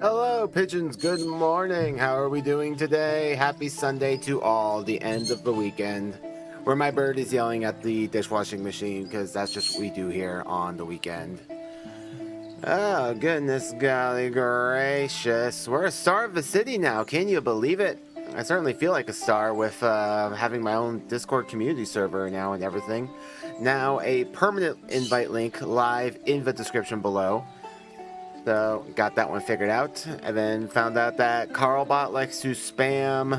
Hello, pigeons. Good morning. How are we doing today? Happy Sunday to all, the end of the weekend. Where my bird is yelling at the dishwashing machine because that's just what we do here on the weekend. Oh, goodness golly gracious. We're a star of the city now. Can you believe it? I certainly feel like a star with having my own Discord community server now and everything. Now, a permanent invite link live in the description below. So, got that one figured out, and then found out that Carlbot likes to spam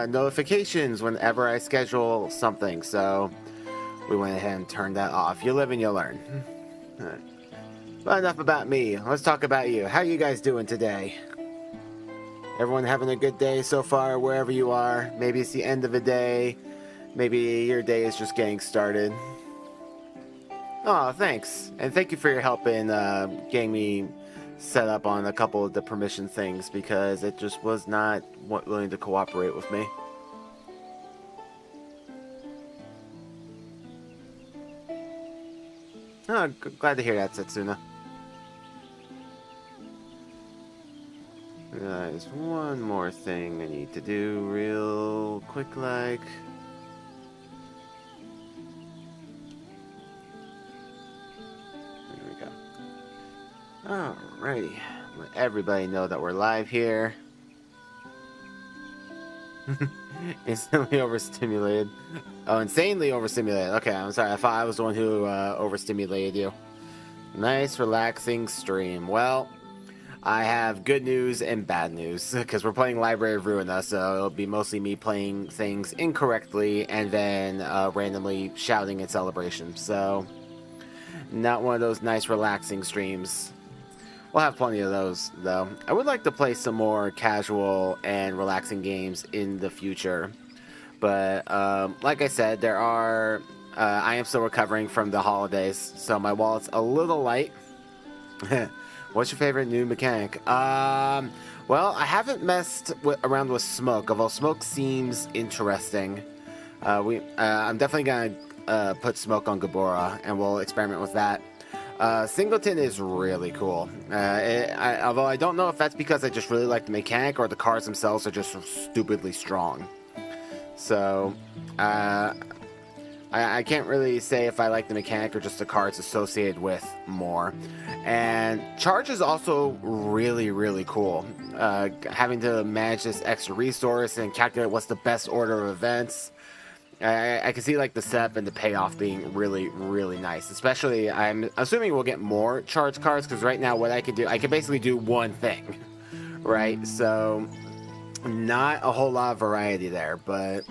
notifications whenever I schedule something, so we went ahead and turned that off. You live and you learn. But enough about me. Let's talk about you. How you guys doing today? Everyone having a good day so far, wherever you are? Maybe it's the end of the day. Maybe your day is just getting started. Oh, thanks. And thank you for your help in getting me set up on a couple of the permission things, because it just was not willing to cooperate with me. Oh, glad to hear that, Setsuna. There's one more thing I need to do real quick like. There we go. Alrighty. Let everybody know that we're live here. Instantly overstimulated. Oh, insanely overstimulated. Okay, I'm sorry. I thought I was the one who overstimulated you. Nice, relaxing stream. Well, I have good news and bad news, because we're playing Library of Ruina, so it'll be mostly me playing things incorrectly and then randomly shouting in celebration. So, not one of those nice, relaxing streams. We'll have plenty of those, though. I would like to play some more casual and relaxing games in the future. But, like I said, I am still recovering from the holidays, so my wallet's a little light. What's your favorite new mechanic? Well, I haven't messed around with smoke, although smoke seems interesting. I'm definitely gonna put smoke on Gabora, and we'll experiment with that. Singleton is really cool. Although I don't know if that's because I just really like the mechanic or the cards themselves are just stupidly strong. So, I can't really say if I like the mechanic or just the cards associated with more. And Charge is also really, really cool. Having to manage this extra resource and calculate what's the best order of events. I can see like the setup and the payoff being really, really nice. Especially, I'm assuming we'll get more Charge cards, because right now what I can do, I can basically do one thing. Right? So, not a whole lot of variety there, but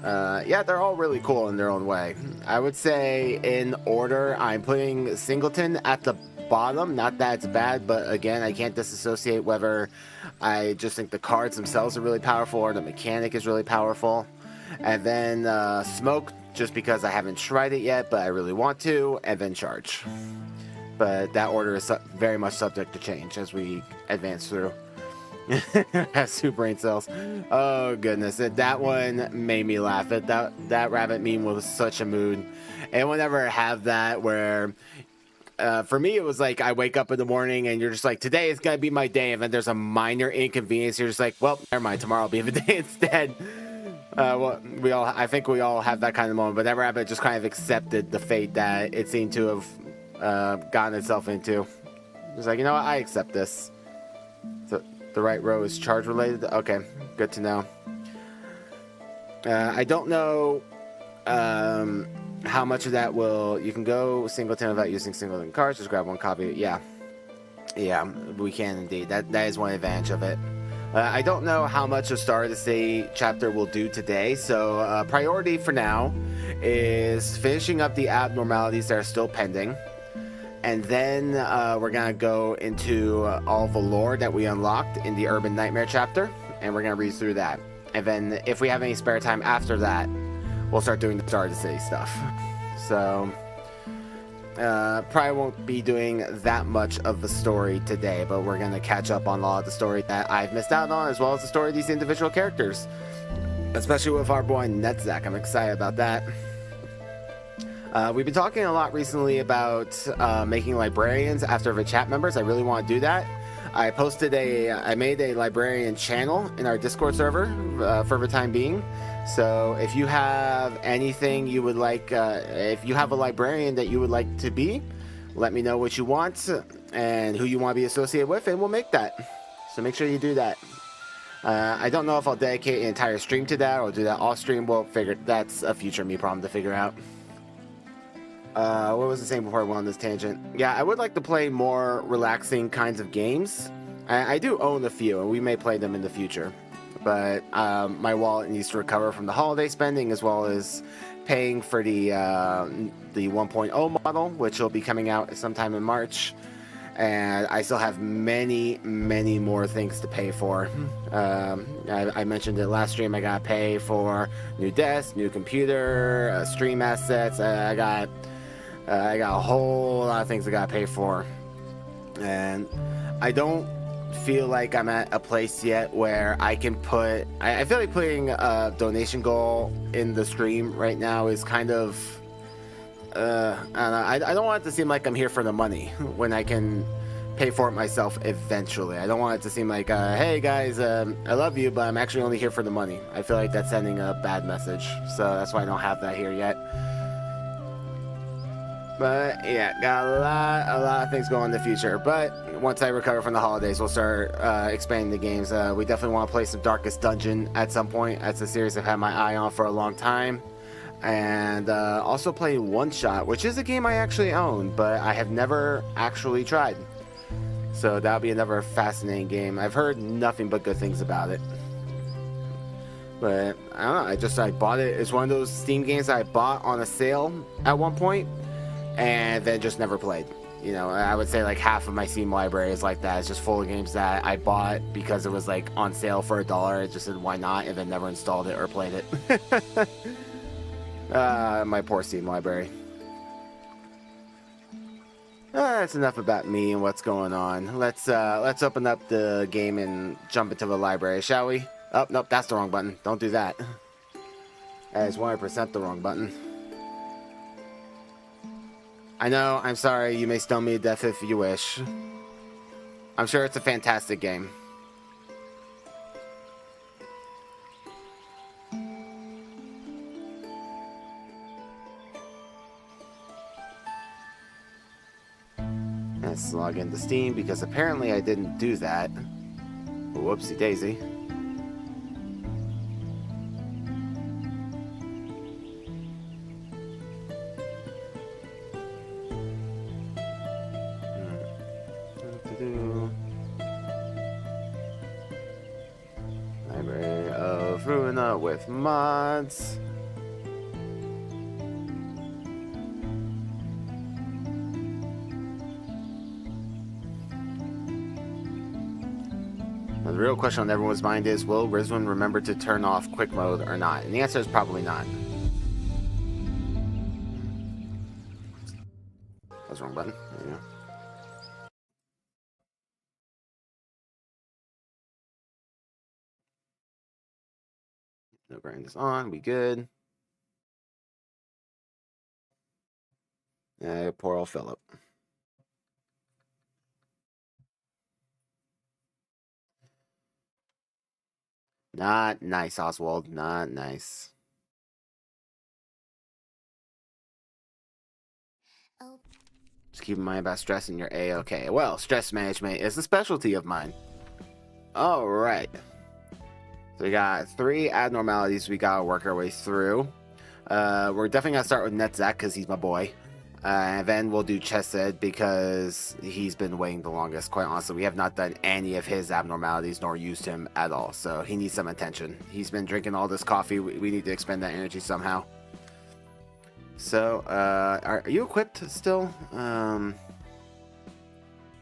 yeah, they're all really cool in their own way. I would say in order, I'm putting Singleton at the bottom. Not that it's bad, but again, I can't disassociate whether I just think the cards themselves are really powerful or the mechanic is really powerful. And then Smoke, just because I haven't tried it yet, but I really want to, and then Charge. But that order is very much subject to change as we advance through. Has two brain cells. Oh goodness, that one made me laugh. That rabbit meme was such a mood. And whenever I have that, where for me it was like I wake up in the morning and you're just like, today is gonna be my day, and then there's a minor inconvenience. You're just like, well, never mind, tomorrow will be the day instead. Well, I think we all have that kind of moment, but that rabbit just kind of accepted the fate that it seemed to have gotten itself into. It's like, you know what, I accept this. So, the right row is Charge related? Okay, good to know. I don't know how much of that you can go Singleton without using Singleton cards, just grab one copy. Yeah, we can indeed. That is one advantage of it. I don't know how much a Star of the City chapter will do today, so priority for now is finishing up the abnormalities that are still pending. And then we're going to go into all the lore that we unlocked in the Urban Nightmare chapter, and we're going to read through that. And then if we have any spare time after that, we'll start doing the Star of the City stuff. So, probably won't be doing that much of the story today, but we're going to catch up on a lot of the story that I've missed out on, as well as the story of these individual characters. Especially with our boy Netzak. I'm excited about that. We've been talking a lot recently about making librarians after the chat members. I really want to do that. I made a librarian channel in our Discord server for the time being. So if you have anything you would like, if you have a librarian that you would like to be, let me know what you want and who you want to be associated with, and we'll make that. So make sure you do that. I don't know if I'll dedicate an entire stream to that or do that off stream. We'll figure. That's a future me problem to figure out. What was I saying before I went on this tangent? Yeah, I would like to play more relaxing kinds of games. I do own a few, and we may play them in the future. But my wallet needs to recover from the holiday spending, as well as paying for the 1.0 model, which will be coming out sometime in March. And I still have many, many more things to pay for. I mentioned it last stream. I gotta pay for new desk, new computer, stream assets. I got a whole lot of things I gotta pay for, and I don't feel like I'm at a place yet where I can put. I feel like putting a donation goal in the stream right now is kind of. I don't want it to seem like I'm here for the money when I can pay for it myself eventually. I don't want it to seem like, hey guys, I love you, but I'm actually only here for the money. I feel like that's sending a bad message, so that's why I don't have that here yet. But yeah, got a lot of things going in the future. But once I recover from the holidays, we'll start expanding the games. We definitely want to play some Darkest Dungeon at some point. That's a series I've had my eye on for a long time. And also play One Shot, which is a game I actually own, but I have never actually tried. So that'll be another fascinating game. I've heard nothing but good things about it. But I don't know, I bought it. It's one of those Steam games that I bought on a sale at one point, and then just never played. You know, I would say like half of my Steam library is like that. It's just full of games that I bought because it was like on sale for $1. I just said why not, and then never installed it or played it. My poor Steam library. That's enough about me and what's going on. Let's open up the game and jump into the library, shall we? Oh, nope, that's the wrong button. Don't do that. That is 100% the wrong button. I know, I'm sorry, you may stone me to death if you wish. I'm sure it's a fantastic game. Let's log into Steam because apparently I didn't do that. Whoopsie daisy. Library of Ruina with mods. The real question on everyone's mind is, will Rizwan remember to turn off quick mode or not? And the answer is probably not. That's the wrong button. There you go. No grind is on. We good. Poor old Philip. Not nice, Oswald. Not nice. Oh. Just keep in mind about stress and you're A-okay. Well, stress management is a specialty of mine. All right. So we got 3 abnormalities we gotta work our way through. We're definitely gonna start with Netzak because he's my boy. And then we'll do Chesed because he's been waiting the longest. Quite honestly, we have not done any of his abnormalities nor used him at all. So he needs some attention. He's been drinking all this coffee. We need to expend that energy somehow. So, are you equipped still? I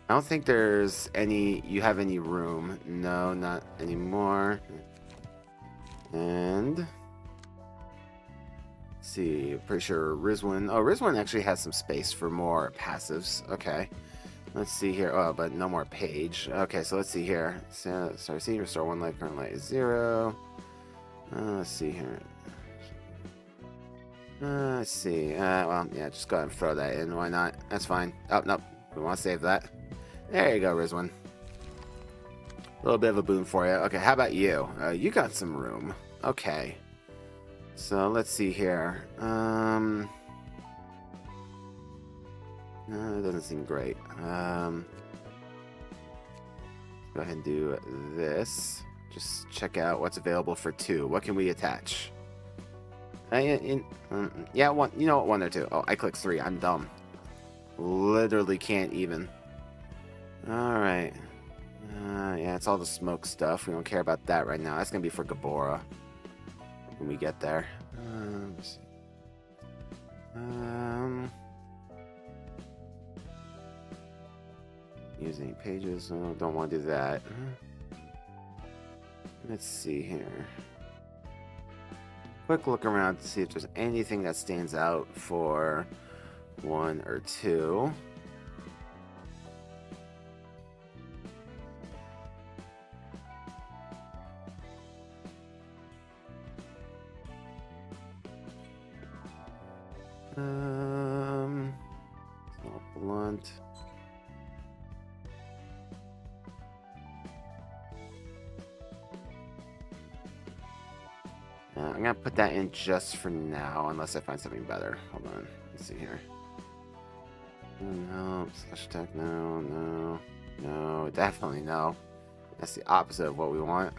don't think there's any... You have any room. No, not anymore. And... see, pretty sure Rizwan. Oh, Rizwan actually has some space for more passives. Okay, let's see here. Oh, but no more page. Okay, so let's see here. So, see, restore 1 life, current light is 0. Let's see here. Let's see. Well, yeah, just go ahead and throw that in. Why not? That's fine. Oh, nope. We want to save that. There you go, Rizwan. A little bit of a boon for you. Okay, how about you? You got some room. Okay. So let's see here. No, it doesn't seem great. Go ahead and do this. Just check out what's available for 2. What can we attach? Yeah, 1. You know what? 1 or 2. Oh, I clicked 3. I'm dumb. Literally can't even. All right. Yeah, it's all the smoke stuff. We don't care about that right now. That's gonna be for Gabora when we get there. Let's see. Use any pages? Oh, don't want to do that. Let's see here. Quick look around to see if there's anything that stands out for 1 or 2. It's all blunt. I'm gonna put that in just for now, unless I find something better. Hold on, let's see here. No, slash attack, no, definitely no. That's the opposite of what we want.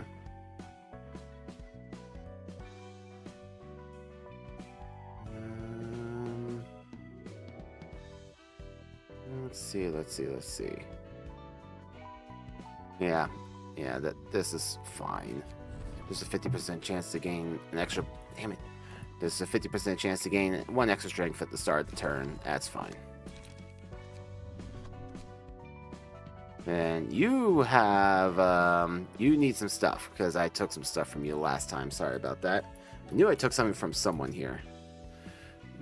Let's see. Yeah, this is fine. There's a 50% chance to gain an extra... Damn it. There's a 50% chance to gain 1 extra strength at the start of the turn. That's fine. And you have... you need some stuff, because I took some stuff from you last time. Sorry about that. I knew I took something from someone here.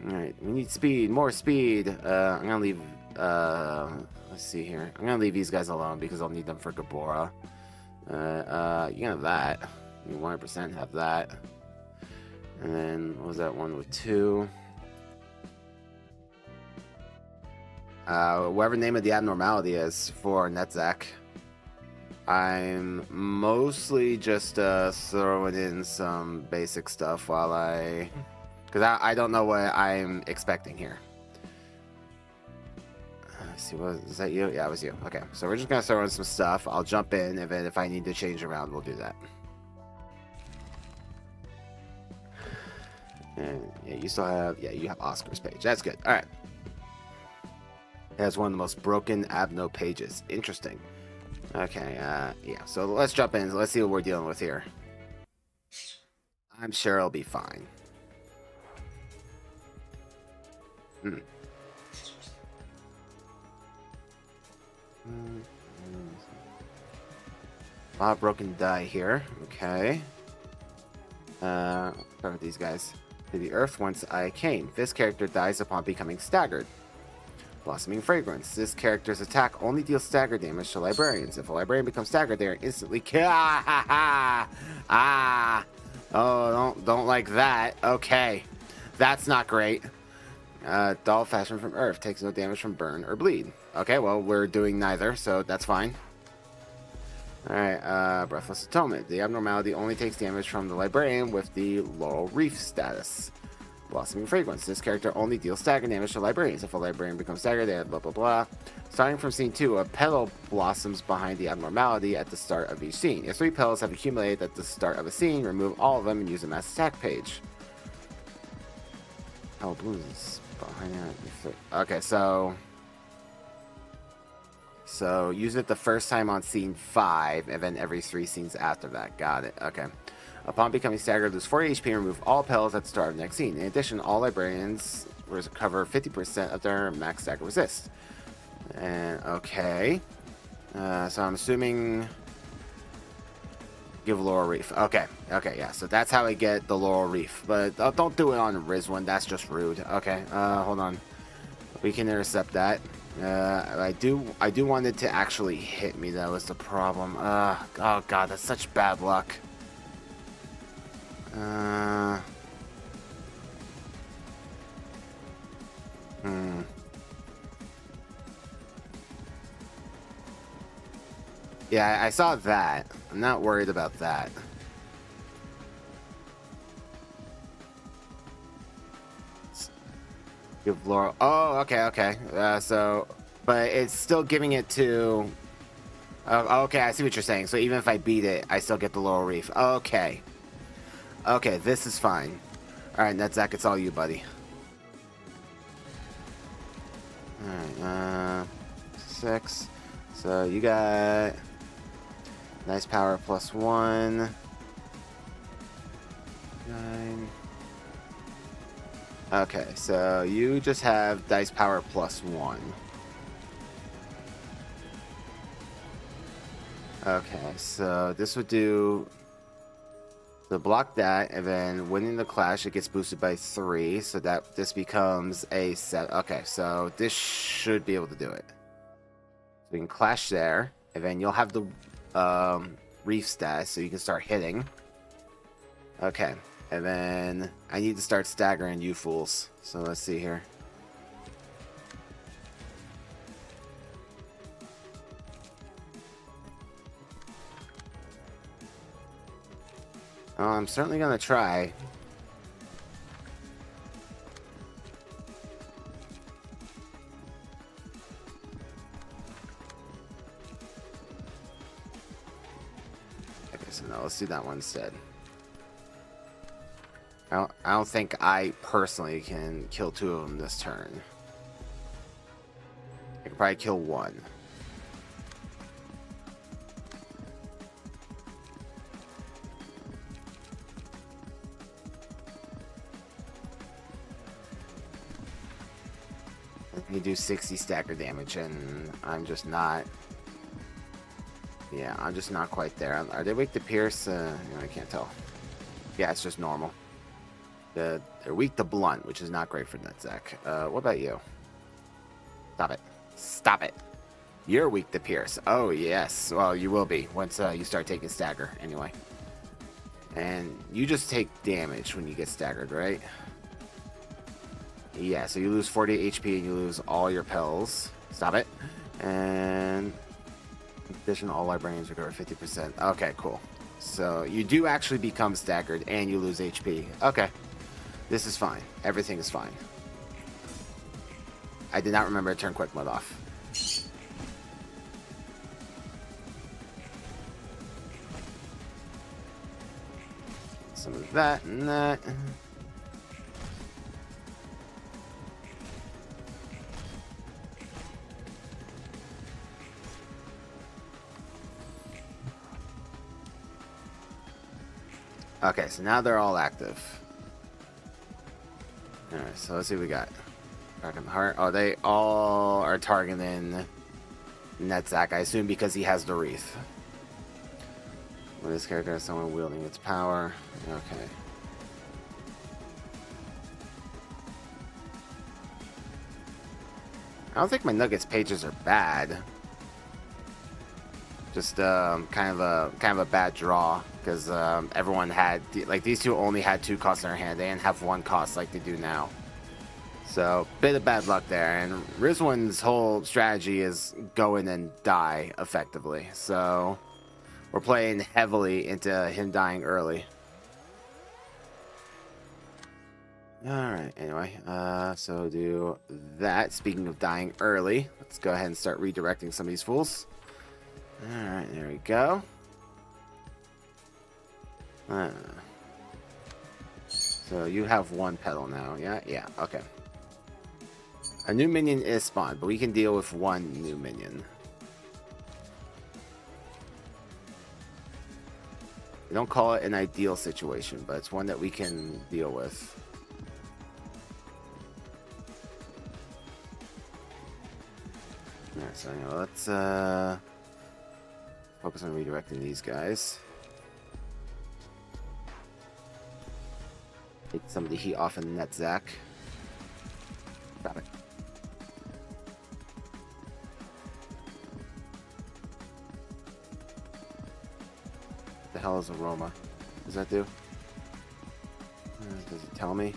Alright, we need speed. More speed. I'm going to leave... let's see here. I'm going to leave these guys alone, because I'll need them for Gabora. You can have that. 100% have that. And then, what was that one with 2? Whatever name of the abnormality is for Netzak. I'm mostly just throwing in some basic stuff while because I don't know what I'm expecting here. Let's see, is that you? Yeah, it was you. Okay, so we're just gonna throw in some stuff. I'll jump in, and then if I need to change around, we'll do that. And yeah, you still have, you have Oscar's page. That's good. All right. It has one of the most broken Abno pages. Interesting. Okay, yeah. So let's jump in. Let's see what we're dealing with here. I'm sure it'll be fine. A lot of broken die here. Okay. Start with these guys. To the earth whence I came. This character dies upon becoming staggered. Blossoming Fragrance. This character's attack only deals stagger damage to librarians. If a librarian becomes staggered, they are instantly killed. Oh, don't like that. Okay. That's not great. Doll fashioned from earth. Takes no damage from burn or bleed. Okay, well, we're doing neither, so that's fine. Alright, Breathless Atonement. The abnormality only takes damage from the librarian with the Laurel Reef status. Blossoming Fragrance. This character only deals stagger damage to librarians. If a librarian becomes staggered, they have blah blah blah. Starting from scene 2, a petal blossoms behind the abnormality at the start of each scene. If 3 petals have accumulated at the start of a scene, remove all of them and use them as attack page. Petal blooms behind that. Okay, so use it the first time on scene 5, and then every 3 scenes after that. Got it. Okay. Upon becoming staggered, lose 40 HP and remove all petals at the start of the next scene. In addition, all librarians recover 50% of their max stagger resist. And okay. So I'm assuming give Laurel Reef. Okay, yeah. So that's how I get the Laurel Reef. But don't do it on Rizwan. That's just rude. Okay. Hold on. We can intercept that. I do want it to actually hit me. That was the problem. Oh god, that's such bad luck. Yeah, I saw that. I'm not worried about that. Give Laurel. Oh, okay, okay. But it's still giving it to. Oh, okay, I see what you're saying. So even if I beat it, I still get the Laurel Reef. Okay. Okay, this is fine. All right, Netzak, it's all you, buddy. All right, 6. So you got nice power +1. 9. Okay, so you just have dice power +1. Okay, so this would do the block that, and then winning the clash, it gets boosted by 3, so that this becomes a 7. Okay, so this should be able to do it. So we can clash there, and then you'll have the reef stat, so you can start hitting. Okay, and then I need to start staggering you fools. So let's see here. I'm certainly gonna try. Okay, so no, let's do that one instead. I don't think I personally can kill 2 of them this turn. I can probably kill 1. You do 60 stagger damage, and I'm just not. Yeah, I'm just not quite there. Are they weak to pierce? I can't tell. Yeah, it's just normal. They're weak to blunt, which is not great for Netzak. What about you? Stop it. Stop it. You're weak to pierce. Oh, yes. Well, you will be once you start taking stagger, anyway. And you just take damage when you get staggered, right? Yeah, so you lose 40 HP and you lose all your pills. Stop it. And in addition, all librarians recover 50%. Okay, cool. So you do actually become staggered and you lose HP. Okay. This is fine. Everything is fine. I did not remember to turn quick mode off. Some of that and that. Okay, so now they're all active. Alright, so let's see what we got. Target Heart. Oh, they all are targeting Netzak, I assume because he has the Wreath. When this character has someone wielding its power. Okay. I don't think my Nuggets pages are bad. Just kind of a bad draw because everyone had like these two only had 2 costs in their hand. They didn't have 1 cost like they do now. So bit of bad luck there. And Rizwan's whole strategy is go in and die effectively. So we're playing heavily into him dying early. Alright, anyway, so do that. Speaking of dying early, let's go ahead and start redirecting some of these fools. Alright, there we go. So you have 1 petal now, yeah? Yeah, okay. A new minion is spawned, but we can deal with 1 new minion. We don't call it an ideal situation, but it's one that we can deal with. Alright, so anyway, let's focus on redirecting these guys. Take some of the heat off in Netzak. Stop it. What the hell is aroma? What does that do? Does it tell me?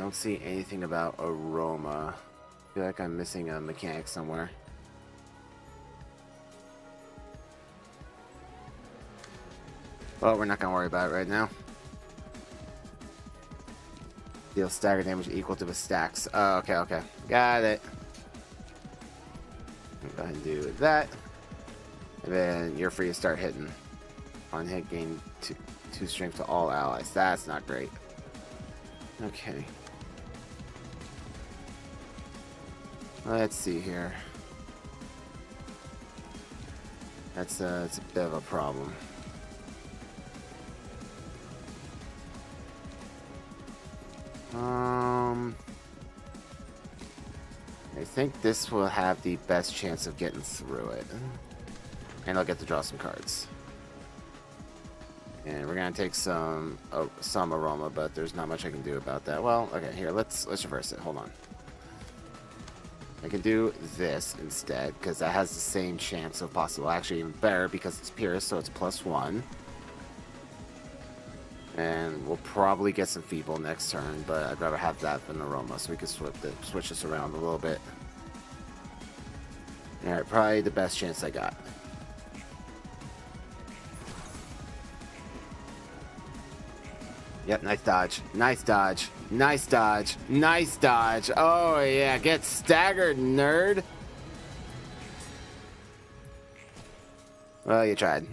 don't see anything about aroma. I feel like I'm missing a mechanic somewhere. Well, we're not gonna worry about it right now. Deal stagger damage equal to the stacks. Oh, okay, okay. Got it. Go ahead and do that. And then you're free to start hitting. On hit, gain two strength to all allies. That's not great. Okay. Let's see here. It's a bit of a problem. I think this will have the best chance of getting through it. And I'll get to draw some cards. And we're gonna take some aroma, but there's not much I can do about that. Well, okay, here, let's reverse it. Hold on. I can do this instead, because that has the same chance of possible. Actually, even better, because it's pierced, so it's +1. And we'll probably get some feeble next turn, but I'd rather have that than aroma, so we can switch this around a little bit. Alright, probably the best chance I got. Yep, nice dodge. Nice dodge. Nice dodge. Nice dodge. Oh, yeah. Get staggered, nerd. Well, you tried.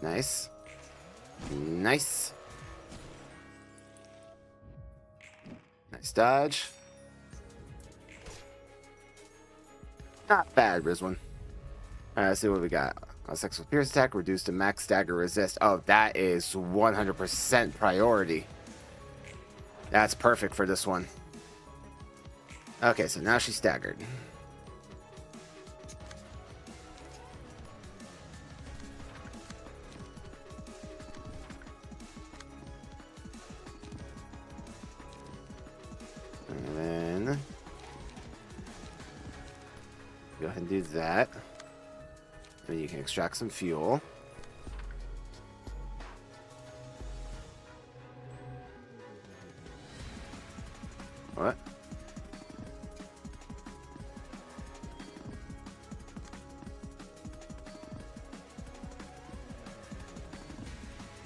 Nice. Nice. Nice dodge. Not bad, Rizwan. Alright, let's see what we got. Successful pierce attack, reduced to max stagger resist. Oh, that is 100% priority. That's perfect for this one. Okay, so now she's staggered. And then go ahead and do that. Then you can extract some fuel. What?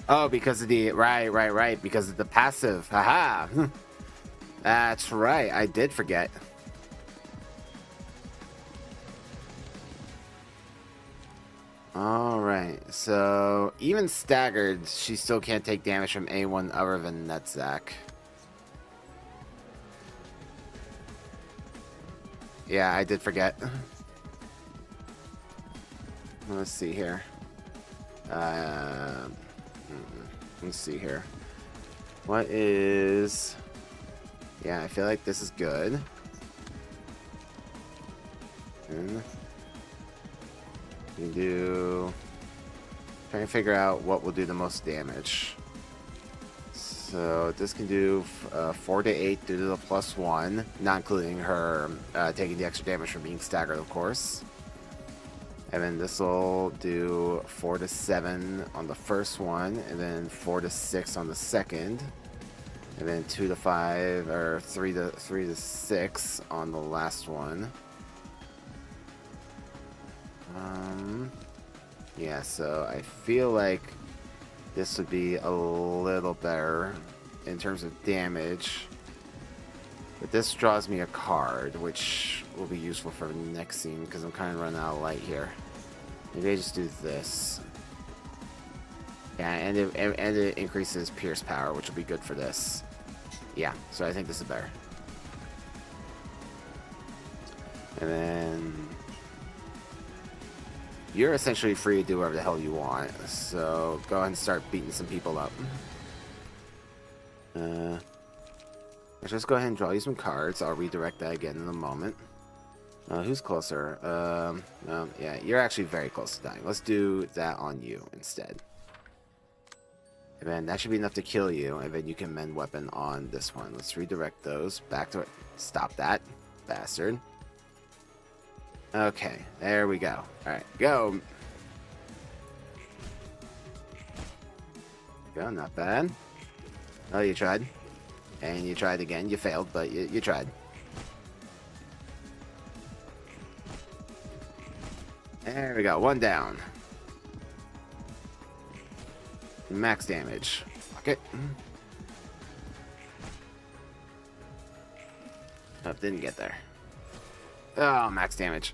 Oh, because of the right, because of the passive. Haha. That's right. I did forget. Alright, so even staggered, she still can't take damage from anyone other than Netzak. Yeah, I did forget. Let's see here. Let's see here. What is... Yeah, I feel like this is good. And you can do... Trying to figure out what will do the most damage. So this can do 4 to 8 due to the +1, not including her taking the extra damage from being staggered, of course. And then this will do 4 to 7 on the first one, and then 4 to 6 on the second, and then 2 to 5 or 3 to 6 on the last one. Yeah, so I feel like this would be a little better in terms of damage. But this draws me a card, which will be useful for the next scene because I'm kind of running out of light here. Maybe I just do this. Yeah, and it increases Pierce power, which will be good for this. Yeah, so I think this is better. And then... You're essentially free to do whatever the hell you want, so go ahead and start beating some people up. Let's just go ahead and draw you some cards. I'll redirect that again in a moment. Who's closer? Yeah, you're actually very close to dying. Let's do that on you instead. And then that should be enough to kill you, and then you can mend weapon on this one. Let's redirect those back to it. Stop that, bastard. Okay, there we go. Alright, go. Go go, not bad. Oh, you tried. And you tried again. You failed, but you tried. There we go, one down. Max damage. Okay. Oh, didn't get there. Oh, max damage.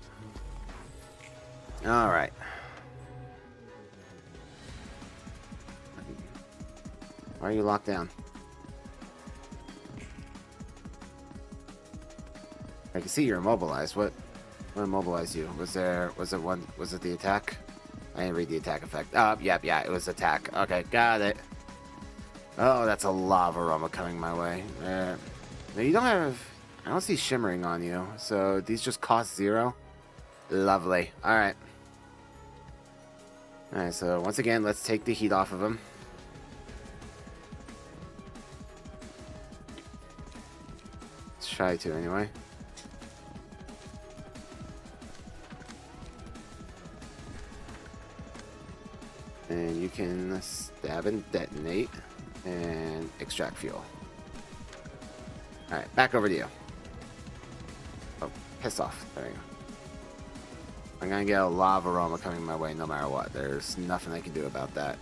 Alright. Why are you locked down? I can see you're immobilized. What immobilized you? Was it the attack? I didn't read the attack effect. Oh, yeah, it was attack. Okay, got it. Oh, that's a lava aroma coming my way. No, you don't have... I don't see shimmering on you, so these just cost 0. Lovely. Alright. Alright, so once again, let's take the heat off of him. Let's try to, anyway. And you can stab and detonate and extract fuel. Alright, back over to you. Oh, piss off. There you go. I'm gonna get a lava aroma coming my way no matter what. There's nothing I can do about that.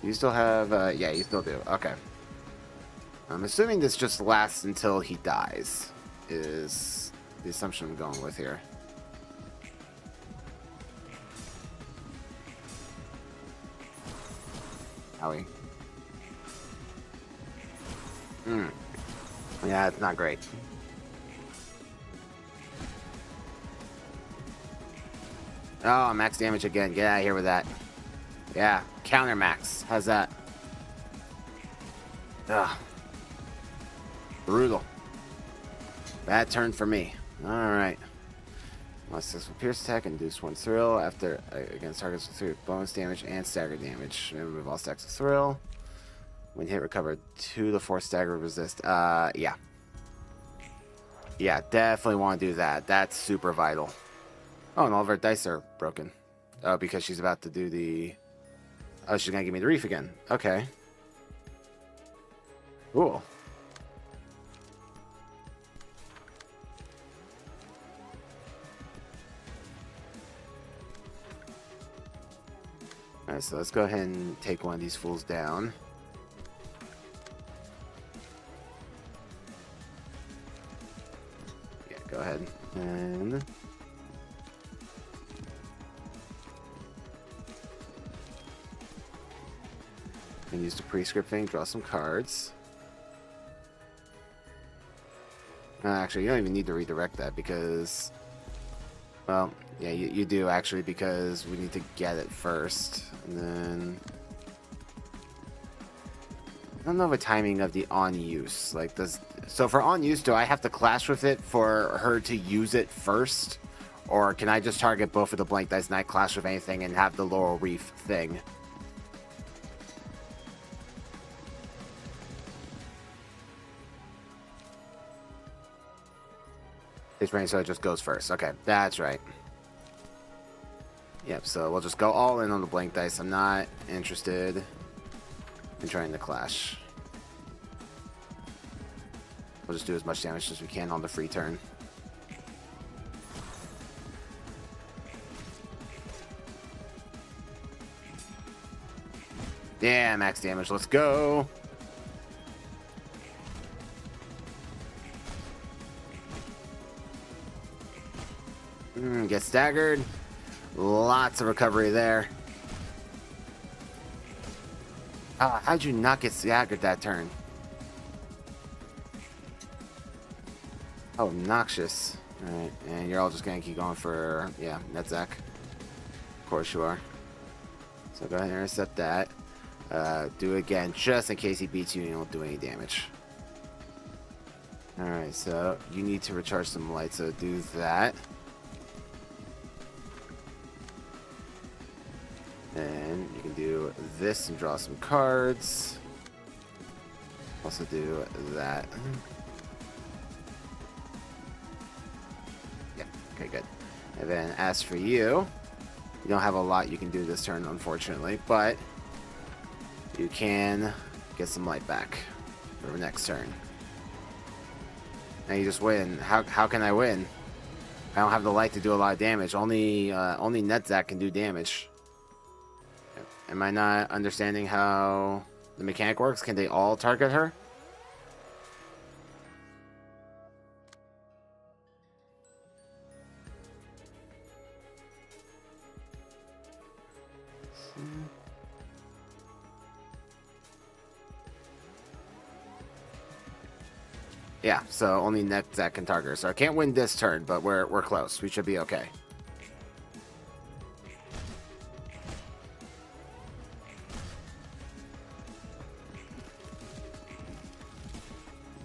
You still have, yeah, you still do. Okay. I'm assuming this just lasts until he dies, is the assumption I'm going with here. Howie. Yeah, it's not great. Oh, max damage again. Get out of here with that. Yeah, counter max. How's that? Ugh. Brutal. Bad turn for me. Alright. Successful pierce attack, induce 1 thrill after against targets with bonus damage and stagger damage. Remove all stacks of thrill. When hit, recover 2 to 4 stagger resist. Yeah. Yeah, definitely want to do that. That's super vital. Oh, and all of our dice are broken. Oh, because she's about to do the... Oh, she's gonna give me the reef again. Okay. Cool. Alright, so let's go ahead and take one of these fools down. Yeah, go ahead. And... and use the prescript thing, draw some cards. Actually, you don't even need to redirect that because... Well, yeah, you do actually, because we need to get it first. And then... I don't know the timing of the on-use. Like, does... So for on-use, do I have to clash with it for her to use it first? Or can I just target both of the blank dice and not clash with anything and have the Laurel Reef thing? His brain, so it just goes first. Okay, that's right. Yep, so we'll just go all in on the blank dice. I'm not interested in trying to clash. We'll just do as much damage as we can on the free turn. Yeah, max damage. Let's go. Get staggered. Lots of recovery there. How'd you not get staggered that turn? Oh, obnoxious. Alright, and you're all just gonna keep going for, yeah, Netzak. Of course you are. So go ahead and intercept that. Do it again, just in case he beats you and you don't do any damage. Alright, so you need to recharge some light, so do that. And you can do this and draw some cards. Also do that. Yeah, okay, good. And then as for you, you don't have a lot you can do this turn, unfortunately, but you can get some light back for the next turn. Now you just win. How can I win? I don't have the light to do a lot of damage. Only Netzak can do damage. Am I not understanding how the mechanic works? Can they all target her? Yeah, so only Netzak can target her. So I can't win this turn, but we're close. We should be okay.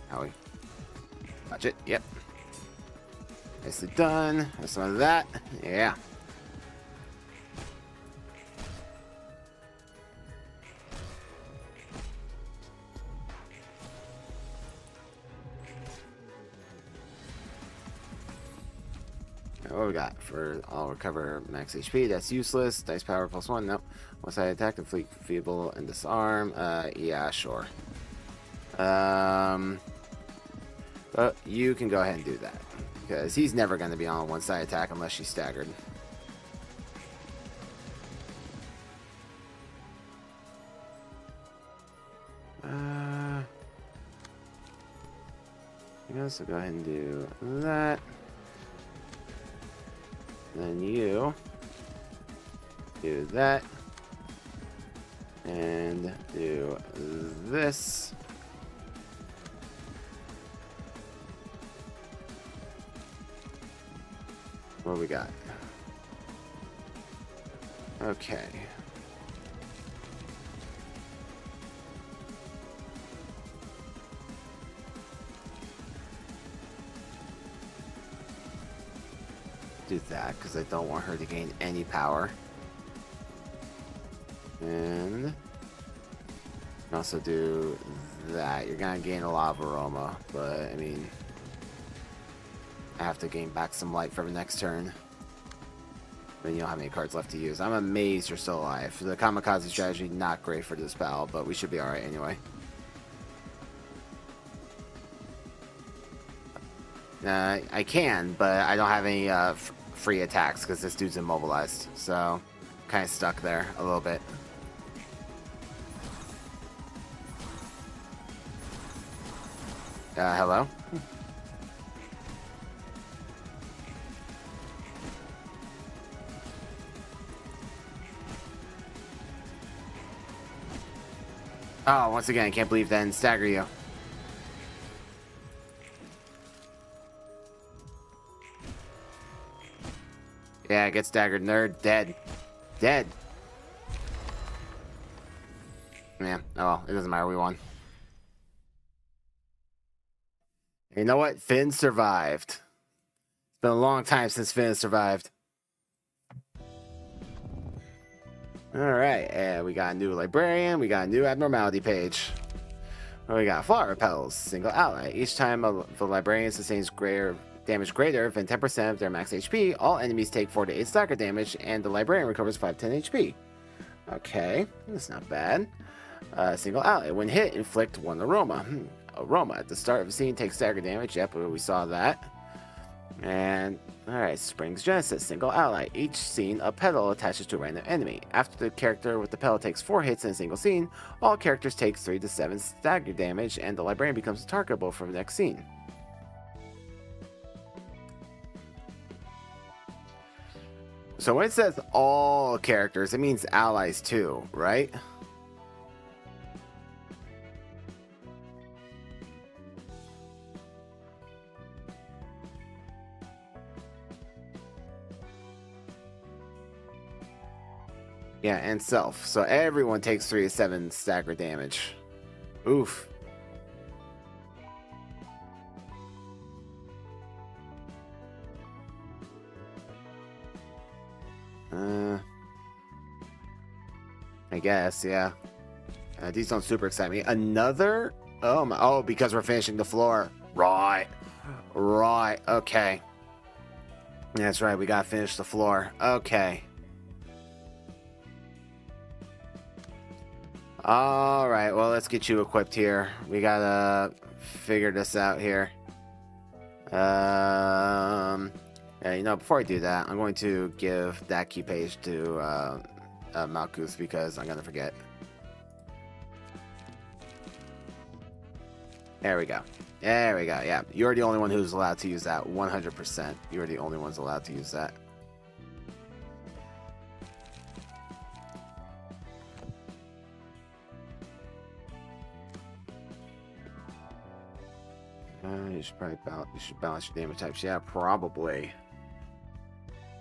Howie. Watch it. Yep. Nicely done. Have some of that. Yeah. What we got? For I'll recover max HP. That's useless. Dice power +1. Nope. One side attack, complete feeble and disarm. Yeah, sure. But you can go ahead and do that because he's never going to be on one side attack unless she's staggered. So go ahead and do that. Then you do that and do this. What we got? Okay. Do that because I don't want her to gain any power. And also do that. You're gonna gain a lot of aroma, but I mean, I have to gain back some light for the next turn. Then you don't have any cards left to use. I'm amazed you're still alive. The kamikaze strategy, not great for this battle, but we should be alright anyway. I can, but I don't have any free attacks because this dude's immobilized. So, kind of stuck there a little bit. Hello? Oh, once again, I can't believe that didn't stagger you. Yeah, get staggered, nerd. Dead. Dead. Yeah, oh well, it doesn't matter, we won. You know what? Finn survived. It's been a long time since Finn survived. Alright, and we got a new librarian, we got a new abnormality page. We got Flaw repels, single ally. Each time the librarian sustains damage greater than 10% of their max HP, all enemies take 4 to 8 stagger damage, and the librarian recovers 5 to 10 HP. Okay, that's not bad. Single ally. When hit, inflict 1 aroma. Aroma. At the start of the scene, takes stagger damage. Yep, we saw that. And, alright, Spring's Genesis. Single ally. Each scene, a pedal attaches to a random enemy. After the character with the pedal takes 4 hits in a single scene, all characters take 3 to 7 stagger damage, and the librarian becomes targetable for the next scene. So when it says all characters, it means allies too, right? Yeah, and self. So everyone takes 3 to 7 stagger damage. Oof. I guess, yeah. These don't super excite me. Another Oh my, oh, because we're finishing the floor. Right. Right. Okay. That's right. We gotta finish the floor. Okay. All right. Well, let's get you equipped here. We gotta figure this out here. Yeah, you know, before I do that, I'm going to give that key page to Malkuth because I'm gonna forget. There we go. There we go. Yeah, you're the only one who's allowed to use that. 100%. You're the only ones allowed to use that. You should probably balance your damage types. Yeah, probably.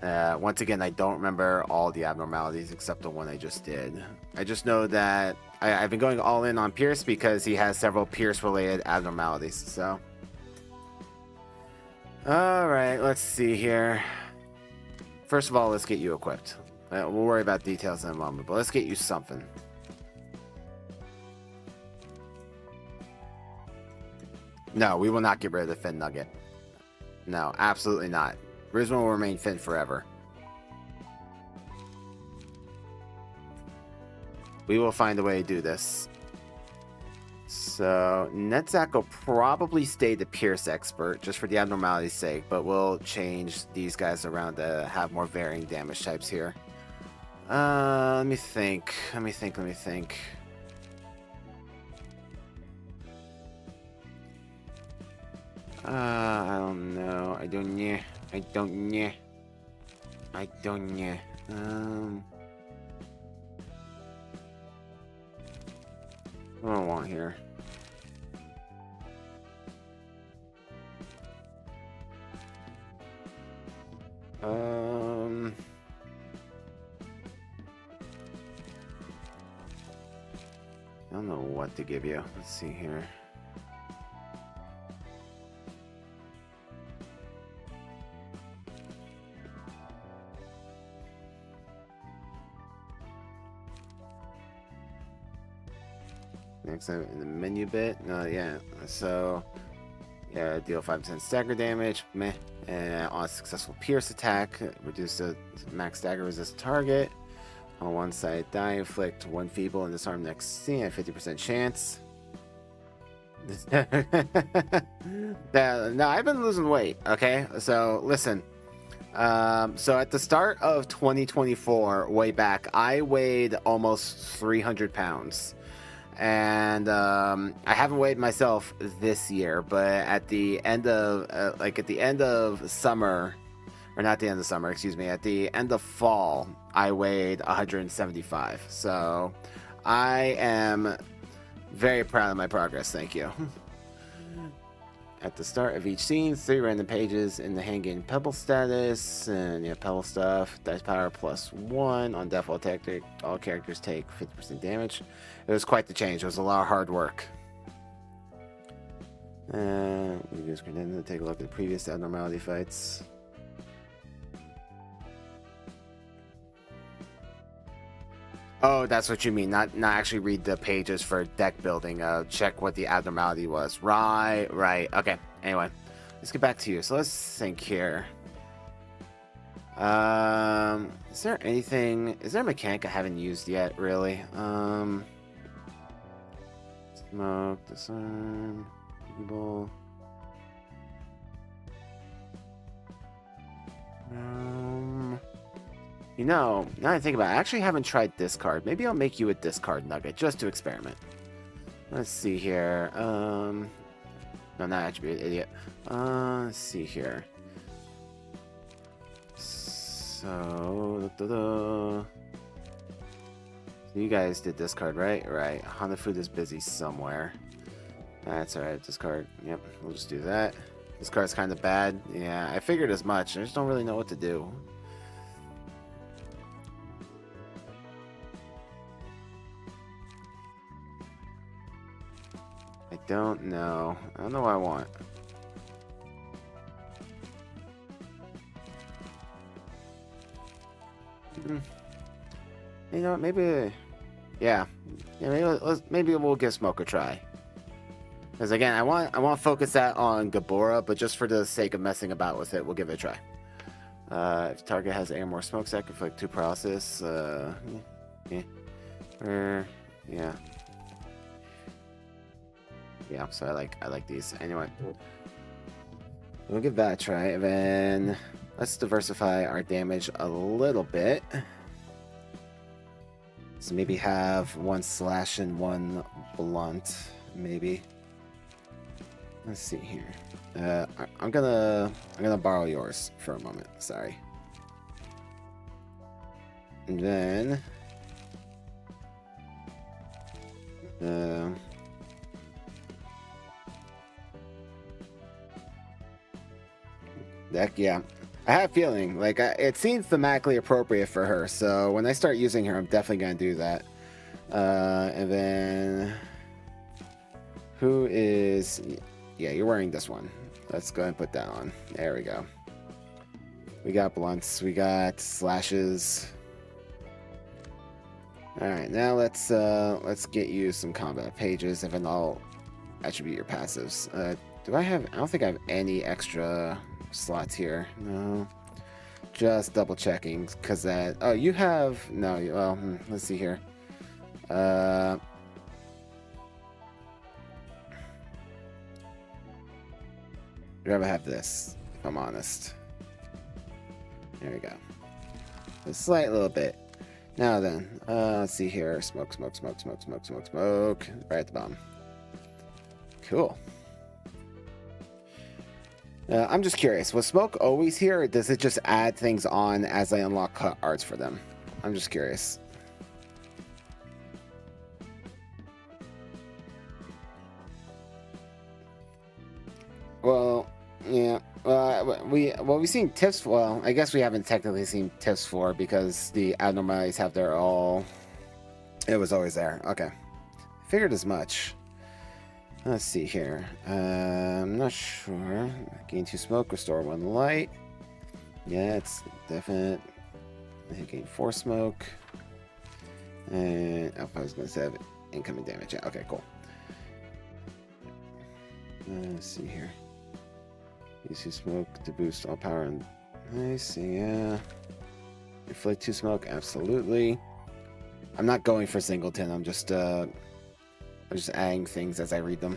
Once again, I don't remember all the abnormalities except the one I just did. I just know that I've been going all in on Pierce because he has several Pierce-related abnormalities. So, all right, let's see here. First of all, let's get you equipped. We'll worry about details in a moment, but let's get you something. No, we will not get rid of the Fin Nugget. No, absolutely not. Rizma will remain Fin forever. We will find a way to do this. So, Netzak will probably stay the Pierce expert, just for the abnormality's sake, but we'll change these guys around to have more varying damage types here. Let me think. I don't know. I don't know. What do I want here? I don't know what to give you. Let's see here. Next time in the menu bit. Yeah. So, yeah, deal 5% stagger damage. Meh. And on a successful Pierce attack, reduce the max stagger resist target. On one side die, inflict one feeble and disarm next scene at 50% chance. No, I've been losing weight, okay? So, listen. So at the start of 2024, way back, I weighed almost 300 pounds. And I haven't weighed myself this year, but at the end of summer, or not the end of summer, excuse me, at the end of fall, I weighed 175. So I am very proud of my progress. Thank you. At the start of each scene, 3 random pages in the hand gain pebble status, and yeah, pebble stuff. Dice power +1 on default tactic. All characters take 50% damage. It was quite the change. It was a lot of hard work. We just going to take a look at the previous abnormality fights. Oh, that's what you mean. Not actually read the pages for deck building. Check what the abnormality was. Right. Okay. Anyway, let's get back to you. So let's think here. Is there anything? Is there a mechanic I haven't used yet? Really? Smoke, disarm, evil. You know, now that I think about it, I actually haven't tried discard. Maybe I'll make you a discard nugget just to experiment. Let's see here. No, not attribute, idiot. Let's see here. So, you guys did discard, right? Right. Hanafuda is busy somewhere. That's alright. Discard. Yep, we'll just do that. This card's kind of bad. Yeah, I figured as much. I just don't really know what to do. I don't know. I don't know what I want. You know, maybe, yeah, maybe we'll give Smoke a try. Because again, I want to focus that on Gabora, but just for the sake of messing about with it, we'll give it a try. If target has air more smoke stack, inflict 2 paralysis. Yeah. Yeah. Yeah, so I like these. Anyway. We'll give that a try, and then let's diversify our damage a little bit. So maybe have 1 slash and 1 blunt, maybe. Let's see here. I'm gonna borrow yours for a moment. Sorry. And then yeah. I have a feeling like it seems thematically appropriate for her. So when I start using her, I'm definitely gonna do that. And then who is? Yeah, you're wearing this one. Let's go ahead and put that on. There we go. We got blunts. We got slashes. All right, now let's get you some combat pages, and then I'll attribute your passives. Do I have? I don't think I have any extra slots here. No, just double checking because that. Oh, you have no. Well, let's see here. I'd rather have this, if I'm honest. There we go. A slight little bit. Now then, let's see here. Smoke. Right at the bottom. Cool. I'm just curious. Was smoke always here, or does it just add things on as I unlock cut arts for them? I'm just curious. Well, yeah. We've seen tips. Well, I guess we haven't technically seen tips for because the abnormalities have their all. It was always there. Okay, figured as much. Let's see here. I'm not sure. Gain 2 smoke, restore 1 light. Yeah, it's definite. Gain 4 smoke. And Alpha is going to have incoming damage. Yeah, okay, cool. Let's see here. Use 2 smoke to boost all power and nice. Yeah. Inflict 2 smoke, absolutely. I'm not going for singleton. I'm just adding things as I read them.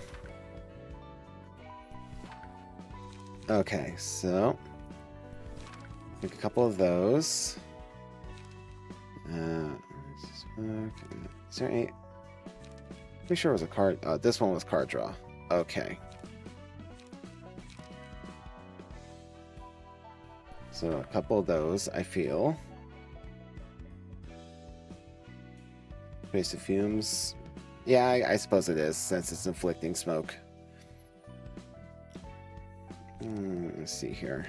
Okay, so take a couple of those. Is there any? Pretty sure it was a card. This one was card draw. Okay. So a couple of those, I feel. Trace of fumes. Yeah, I suppose it is, since it's inflicting smoke. Let's see here.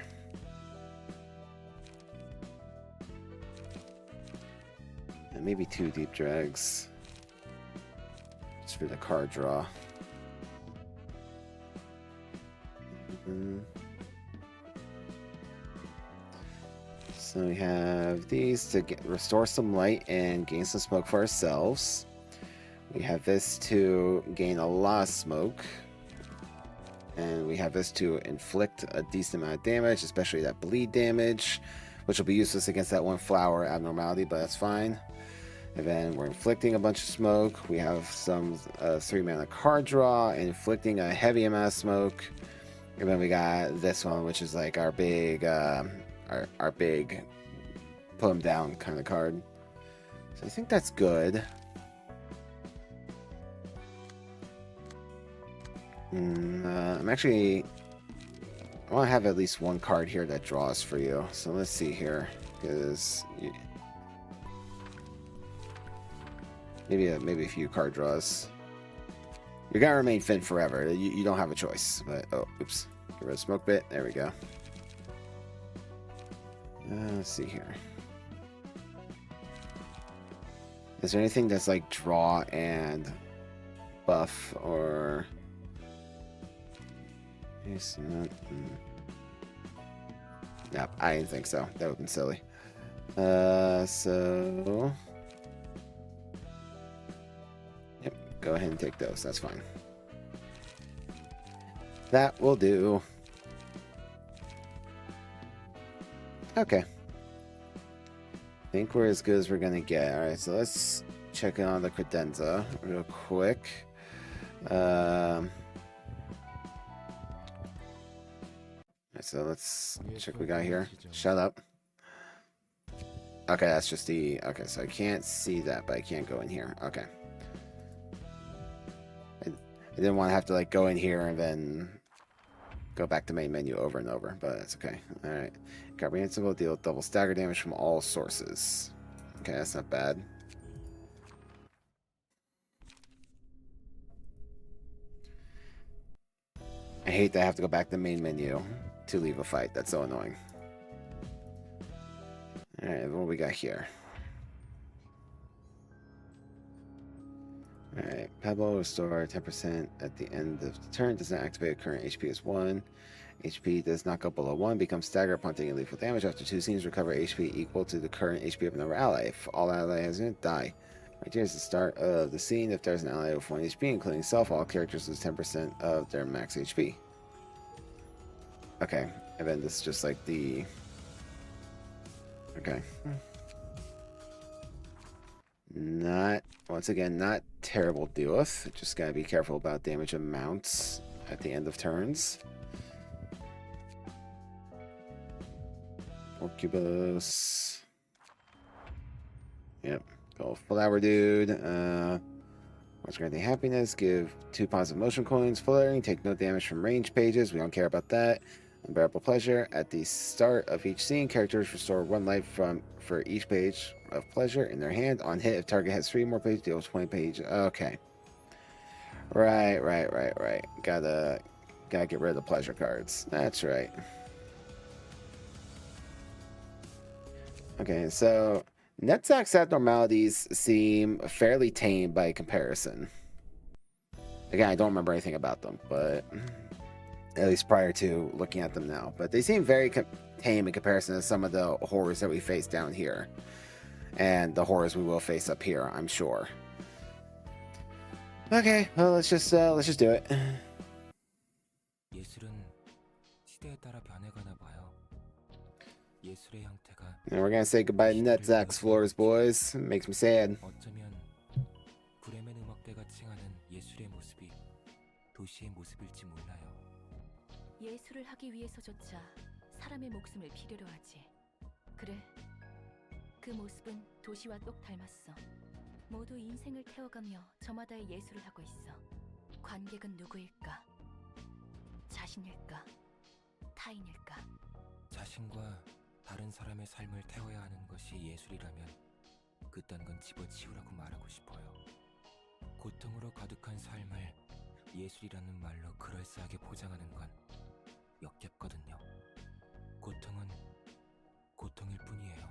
And maybe 2 deep drags. Just for the card draw. So we have these to restore some light and gain some smoke for ourselves. We have this to gain a lot of smoke. And we have this to inflict a decent amount of damage, especially that bleed damage, which will be useless against that 1 flower abnormality, but that's fine. And then we're inflicting a bunch of smoke. We have some 3 mana card draw, and inflicting a heavy amount of smoke. And then we got this one, which is like our big, our big put them down kind of card. So I think that's good. I'm actually, I want to have at least 1 card here that draws for you. So let's see here, because maybe a few card draws. You're gonna remain Finn forever. You don't have a choice. But oh, oops, get rid of smoke bit. There we go. Let's see here. Is there anything that's like draw and buff or? It's not. Nope, I didn't think so. That would have been silly. So. Yep, go ahead and take those. That's fine. That will do. Okay. I think we're as good as we're gonna get. Alright, so let's check in on the credenza real quick. So let's check what we got here. Shut up. Okay, that's just the... Okay, so I can't see that, but I can't go in here. Okay. I didn't want to have to, like, go in here and then go back to main menu over and over, but it's okay. Alright. Comprehensible, deal with double stagger damage from all sources. Okay, that's not bad. I hate that I have to go back to the main menu to leave a fight. That's so annoying. Alright, what we got here? Alright, Pebble, restore 10% at the end of the turn. Does not activate current HP as 1. HP does not go below 1. Becomes stagger upon taking lethal damage. After 2 scenes, recover HP equal to the current HP of another ally. If all ally has it, die. Right here is the start of the scene. If there's an ally with 1 HP, including self, all characters lose 10% of their max HP. Okay, and then this is just like the... Okay. Not, once again, not terrible to deal with. Just gotta be careful about damage amounts at the end of turns. Orcubus. Yep. Go flower dude. What's granting happiness? Give 2 positive motion coins. Flirting. Take no damage from range pages. We don't care about that. Unbearable pleasure. At the start of each scene, characters restore 1 life for each page of pleasure in their hand. On hit, if target has 3 more pages, deal 20 pages. Okay. Right. Gotta get rid of the pleasure cards. That's right. Okay, so Netzach's abnormalities seem fairly tame by comparison. Again, I don't remember anything about them, but at least prior to looking at them now. But they seem very tame in comparison to some of the horrors that we face down here, and the horrors we will face up here, I'm sure. Okay, well, let's just do it. And we're gonna say goodbye to Netzach's floors, boys. It makes me sad. 예술을 하기 위해서조차 사람의 목숨을 필요로 하지. 그래, 그 모습은 도시와 똑 닮았어. 모두 인생을 태워가며 저마다의 예술을 하고 있어. 관객은 누구일까? 자신일까? 타인일까? 자신과 다른 사람의 삶을 태워야 하는 것이 예술이라면 그딴 건 집어치우라고 말하고 싶어요. 고통으로 가득한 삶을 예술이라는 말로 그럴싸하게 포장하는 건 역겹거든요. 고통은 고통일 뿐이에요.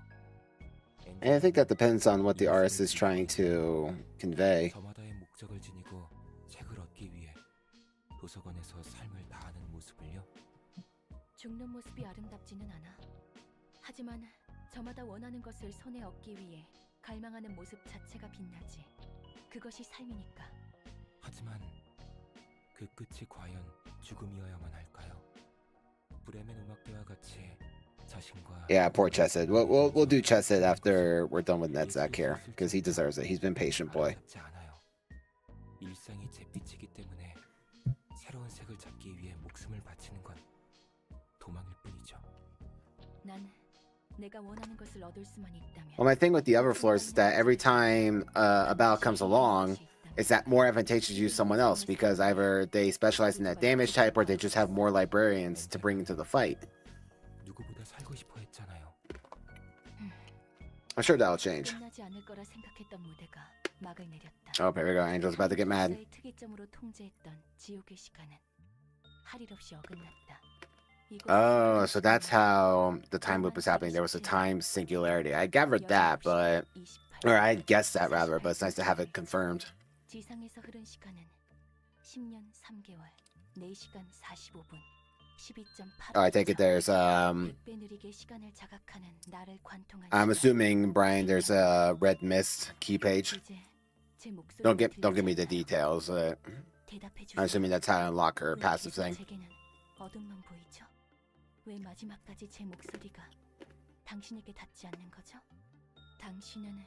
And I think that depends on what the artist is trying to convey. 저마다의 목적을 지니고 책을 얻기 위해 도서관에서 삶을 다하는 모습을요. 죽는 모습이 아름답지는 않아. 하지만 저마다 원하는 것을 손에 얻기 위해 갈망하는 모습 자체가 빛나지. 그것이 삶이니까. 하지만 그 끝이 과연 죽음이어야만 할까요? 브레멘 음악대와 같이 자신과 Yeah, poor Chesed. We'll do Chesed after we're done with Netzach here, because he deserves it. He's been patient, boy. 일상이 잿빛이기 때문에 새로운 색을 잡기 위해 목숨을 바치는 건 도망일 뿐이죠. 난 내가 원하는 것을 얻을 수만 있다면. Well, my thing with the other floors is that every time a battle comes along, it's that more advantageous to use someone else, because either they specialize in that damage type or they just have more librarians to bring into the fight. 누구보다 살고 싶어 했잖아요. I'm sure that'll change. 끝나지 않을 거라 생각했던 무대가 막을 내렸다. Oh, here we go. Angel's about to get mad. 특이점으로 통제했던 지옥의 시간은 할 일 없이 어긋났다. Oh, so that's how the time loop is happening. There was a time singularity. I gathered that, but... Or I guessed that, rather, but it's nice to have it confirmed. 지상에서 흐른 시간은 10년 3개월, 4시간 45분, 12.8. Oh, I take it there's, I'm assuming, Brian, there's a red mist key page. Don't give me the details. 대답해 I'm assuming that's how to unlock her 왜 passive 계속 thing. 제게는 어둠만 보이죠? 왜 마지막까지 제 목소리가 당신에게 닿지 않는 거죠? 당신은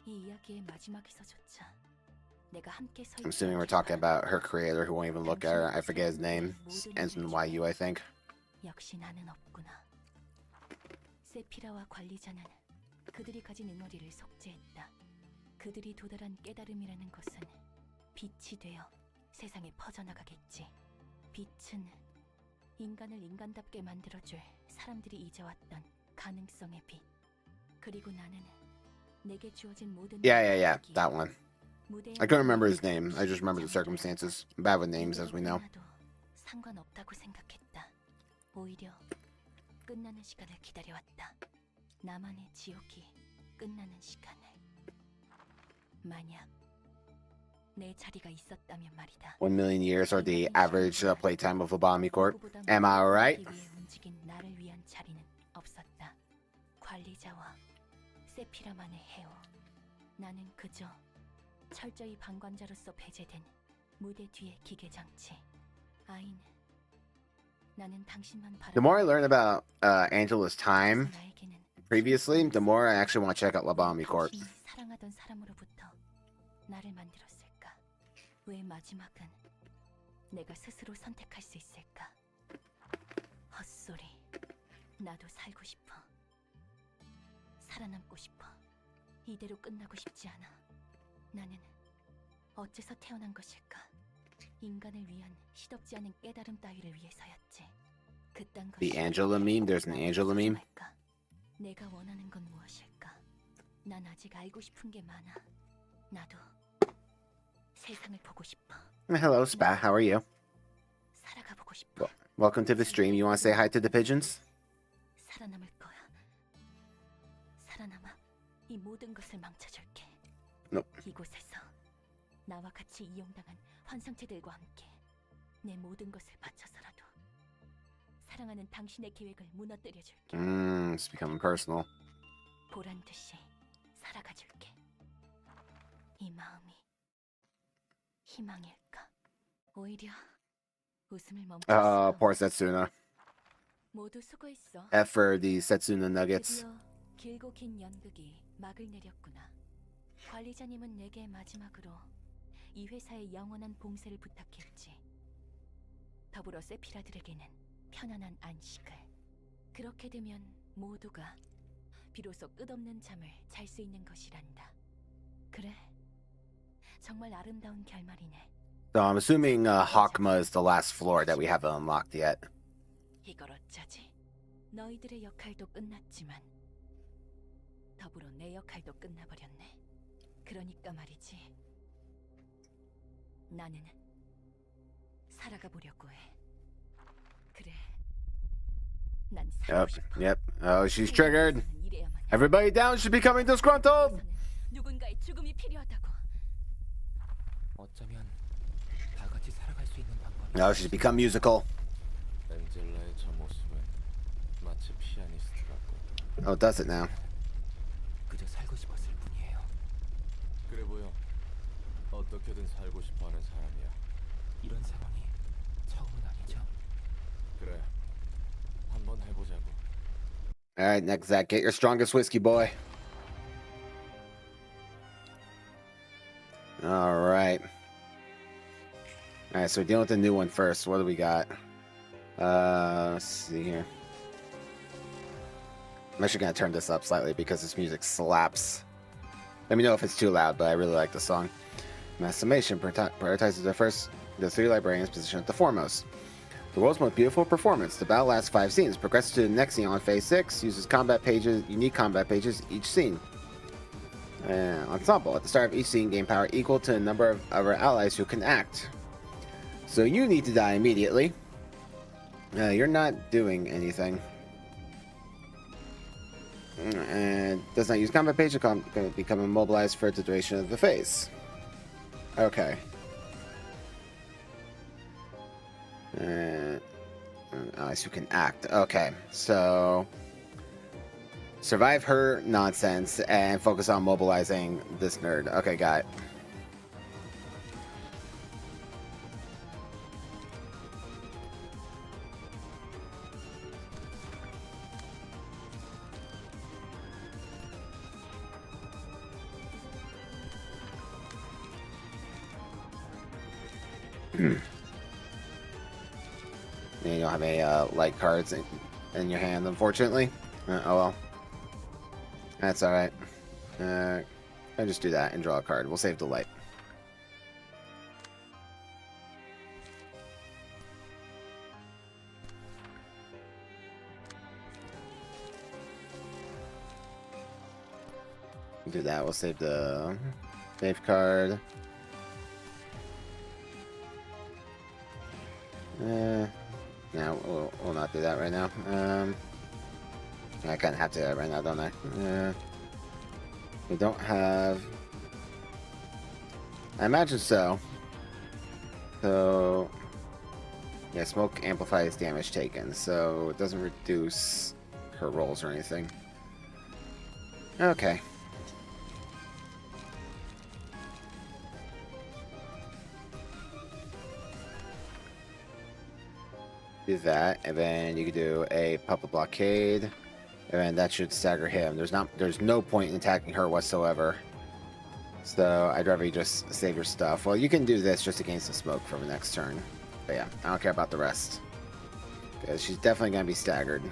이 이야기의 마지막에서조차 내가 함께 서 I'm 있지 assuming we're 않길 talking 바라. about her creator who won't even look at her. I forget his name. Ends in YU, I think. 역시 나는 없구나. 세피라와 관리자는 그들이 가진 응어리를 속죄했다. 그들이 도달한 깨달음이라는 것은 빛이 되어 세상에 퍼져나가겠지. 빛은 인간을 인간답게 만들어줄 사람들이 잊어왔던 가능성의 빛. 그리고 나는 내게 주어진 모든 Yeah. That one. I couldn't remember his name. I just remember the circumstances. I'm bad with names, as we know. 상관없다고 생각했다. 오히려 끝나는 시간을 기다려왔다. 나만의 지옥이 끝나는 시간을. 만약 내 자리가 있었다면 말이다. 1 million years are the average playtime of Lobotomy Court. Am I right? 움직인 나를 위한 자리는 없었다. 관리자와 세피라만의 해오. 나는 그저 철저히 방관자로서 배제된 무대 뒤의 기계 장치. 아인. 나는 당신만 바라. The more I learn about Angela's time previously, the more I actually want to check out Lobotomy Court. 사랑하던 사람으로부터 나를 만들었을까? 왜 마지막은 내가 스스로 선택할 수 있을까? 헛소리. 나도 살고 싶어. 살아남고 싶어. 이대로 끝나고 싶지 않아. 나는 어째서 태어난 것일까? 인간을 위한 시덥지 않은 깨달음 따위를 위해서였지. 그딴 것이 The Angela meme? There's an Angela meme? 내가 원하는 건 무엇일까? 난 아직 알고 싶은 게 많아. 나도 세상을 보고 싶어. Hello, Spat. How are you? 살아가 보고 싶어. Welcome to the stream. You want to say hi to the pigeons? 살아남을 거야. 살아남아 이 모든 것을 망쳐줄게. Nope. 이곳에서 나와 같이 이용당한 환상체들과 함께 내 모든 것을 바쳐서라도 사랑하는 당신의 계획을 무너뜨려줄게. It's becoming personal. 보란 듯이 살아가줄게. 이 마음이 희망일까? 오히려 웃음을 멈췄어. Poor Setsuna. 모두 수고했어. F for the Setsuna Nuggets. 드디어 길고 긴 연극이 막을 내렸구나. 관리자님은 내게 마지막으로 이 회사의 영원한 봉쇄를 부탁했지. 더불어 세피라들에게는 편안한 안식을. 그렇게 되면 모두가 비로소 끝없는 잠을 잘 수 있는 것이란다. 그래, 정말 아름다운 결말이네. So I'm assuming Hakma is the last floor that we haven't unlocked yet. 이걸 어쩌지? 너희들의 역할도 끝났지만 더불어 내 역할도 끝나버렸네. 그러니까 말이지. 나는 살아가 보려고 해. 그래. 난 살고 싶어. Yep. Oh, she's triggered. 이래야만 해. Everybody down should be becoming disgruntled. 누군가의 죽음이 필요하다고. 어쩌면 다 같이 살아갈 수 있는 방법이. No, she's become musical. 엔젤라의 저 모습은 마치 피아니스트 같고 Oh, it does it now. 그저 살고 싶었을 뿐이에요. 그래 보여. 어떻게든 살고 싶어하는 사람이야. 이런 상황이 처음은 아니죠. 그래, 한번 해보자고. All right, next Zach, get your strongest whiskey, boy. All right. All right, so we're dealing with the new one first. What do we got? Let's see here. I'm actually gonna turn this up slightly because this music slaps. Let me know if it's too loud, but I really like the song. Mass Summation prioritizes the three librarians' position at the foremost. The world's most beautiful performance. The battle lasts 5 scenes. Progresses to the next scene on phase 6. Uses unique combat pages each scene. Ensemble. At the start of each scene, gain power equal to the number of our allies who can act. So you need to die immediately. You're not doing anything. And does not use combat page to become immobilized for the duration of the phase. Okay. Allies who can act. Okay, so survive her nonsense and focus on mobilizing this nerd. Okay, got it. And you don't have any light cards in your hand, unfortunately. Oh well. That's alright. I just do that and draw a card. We'll save the light. Do that. We'll save the save card. No, we'll not do that right now. I kind of have to do that right now, don't I? We don't have... I imagine so. So... Yeah, smoke amplifies damage taken, so it doesn't reduce her rolls or anything. Okay. Do that, and then you can do a puppet blockade, and then that should stagger him. There's no point in attacking her whatsoever. So I'd rather you just save your stuff. Well, you can do this just against the smoke for the next turn. But yeah, I don't care about the rest. Because she's definitely going to be staggered.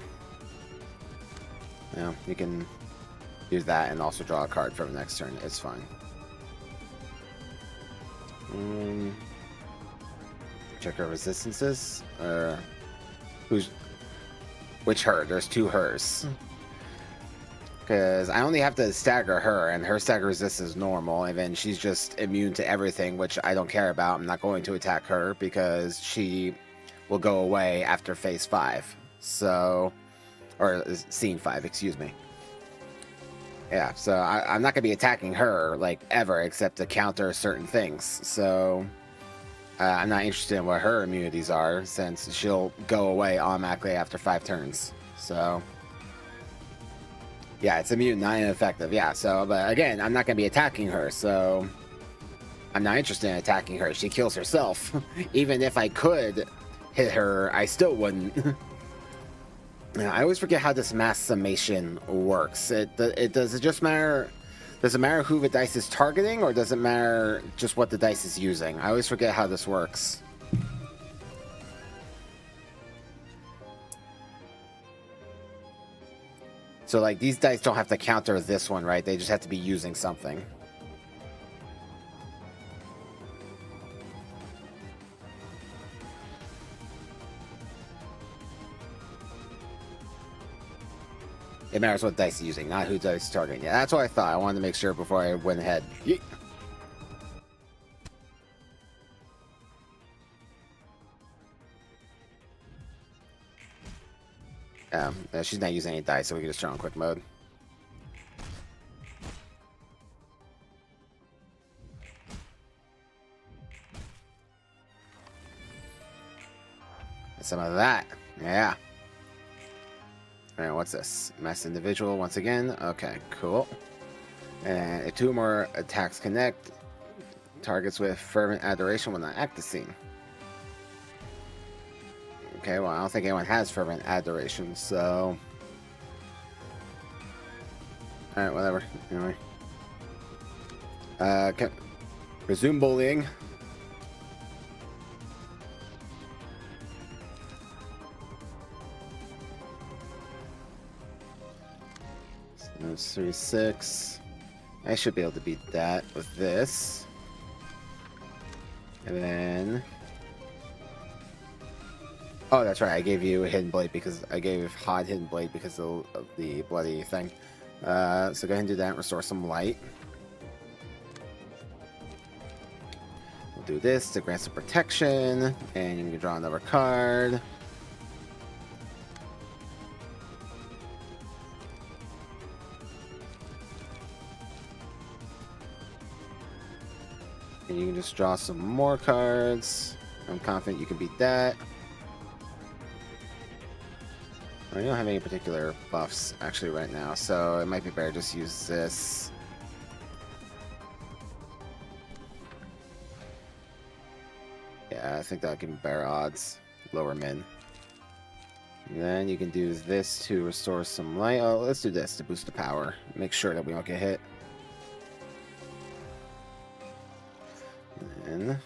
You know, you can do that and also draw a card for the next turn. It's fine. Check her resistances. Which her? There's two hers. Because I only have to stagger her, and her stagger resistance is normal, and then she's just immune to everything, which I don't care about. I'm not going to attack her because she will go away after phase 5. So, or scene 5, excuse me. Yeah, so I'm not going to be attacking her, like, ever, except to counter certain things. So, I'm not interested in what her immunities are, since she'll go away automatically after 5 turns. So... yeah, it's immune, not ineffective. Yeah, so, but again, I'm not going to be attacking her, so I'm not interested in attacking her. She kills herself. Even if I could hit her, I still wouldn't. I always forget how this mass summation works. Does it just matter? Does it matter who the dice is targeting, or does it matter just what the dice is using? I always forget how this works. So, like, these dice don't have to counter this one, right? They just have to be using something. It matters what dice is using, not who dice is targeting. Yeah, that's what I thought. I wanted to make sure before I went ahead. Yeet. She's not using any dice, so we can just turn on quick mode. Some of that. Yeah. Alright, what's this? Mass individual once again. Okay, cool. And if 2 more attacks connect, targets with fervent adoration will not act the scene. Okay, well, I don't think anyone has fervent adoration, so... alright, whatever. Anyway. Okay. Resume bullying. So that's 36. I should be able to beat that with this. And then... oh, that's right. I gave you a hidden blade because I gave Hod hidden blade because of the bloody thing. So go ahead and do that and restore some light. We'll do this to grant some protection, and you can draw another card. And you can just draw some more cards. I'm confident you can beat that. I don't have any particular buffs actually right now, so it might be better just use this. Yeah, I think that'll give me better odds. Lower min. And then you can do this to restore some light. Oh, let's do this to boost the power. Make sure that we don't get hit. And then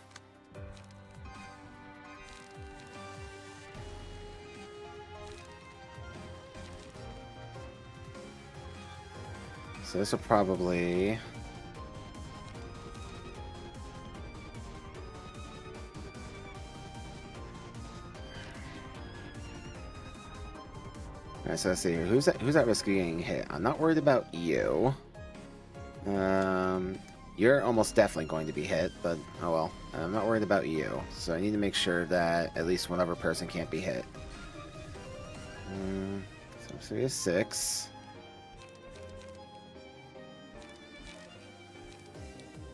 So this will probably... Alright, so let's see here. Who's at risk of getting hit? I'm not worried about you. You're almost definitely going to be hit, but oh well. I'm not worried about you. So I need to make sure that at least one other person can't be hit. So it's gonna be a 6.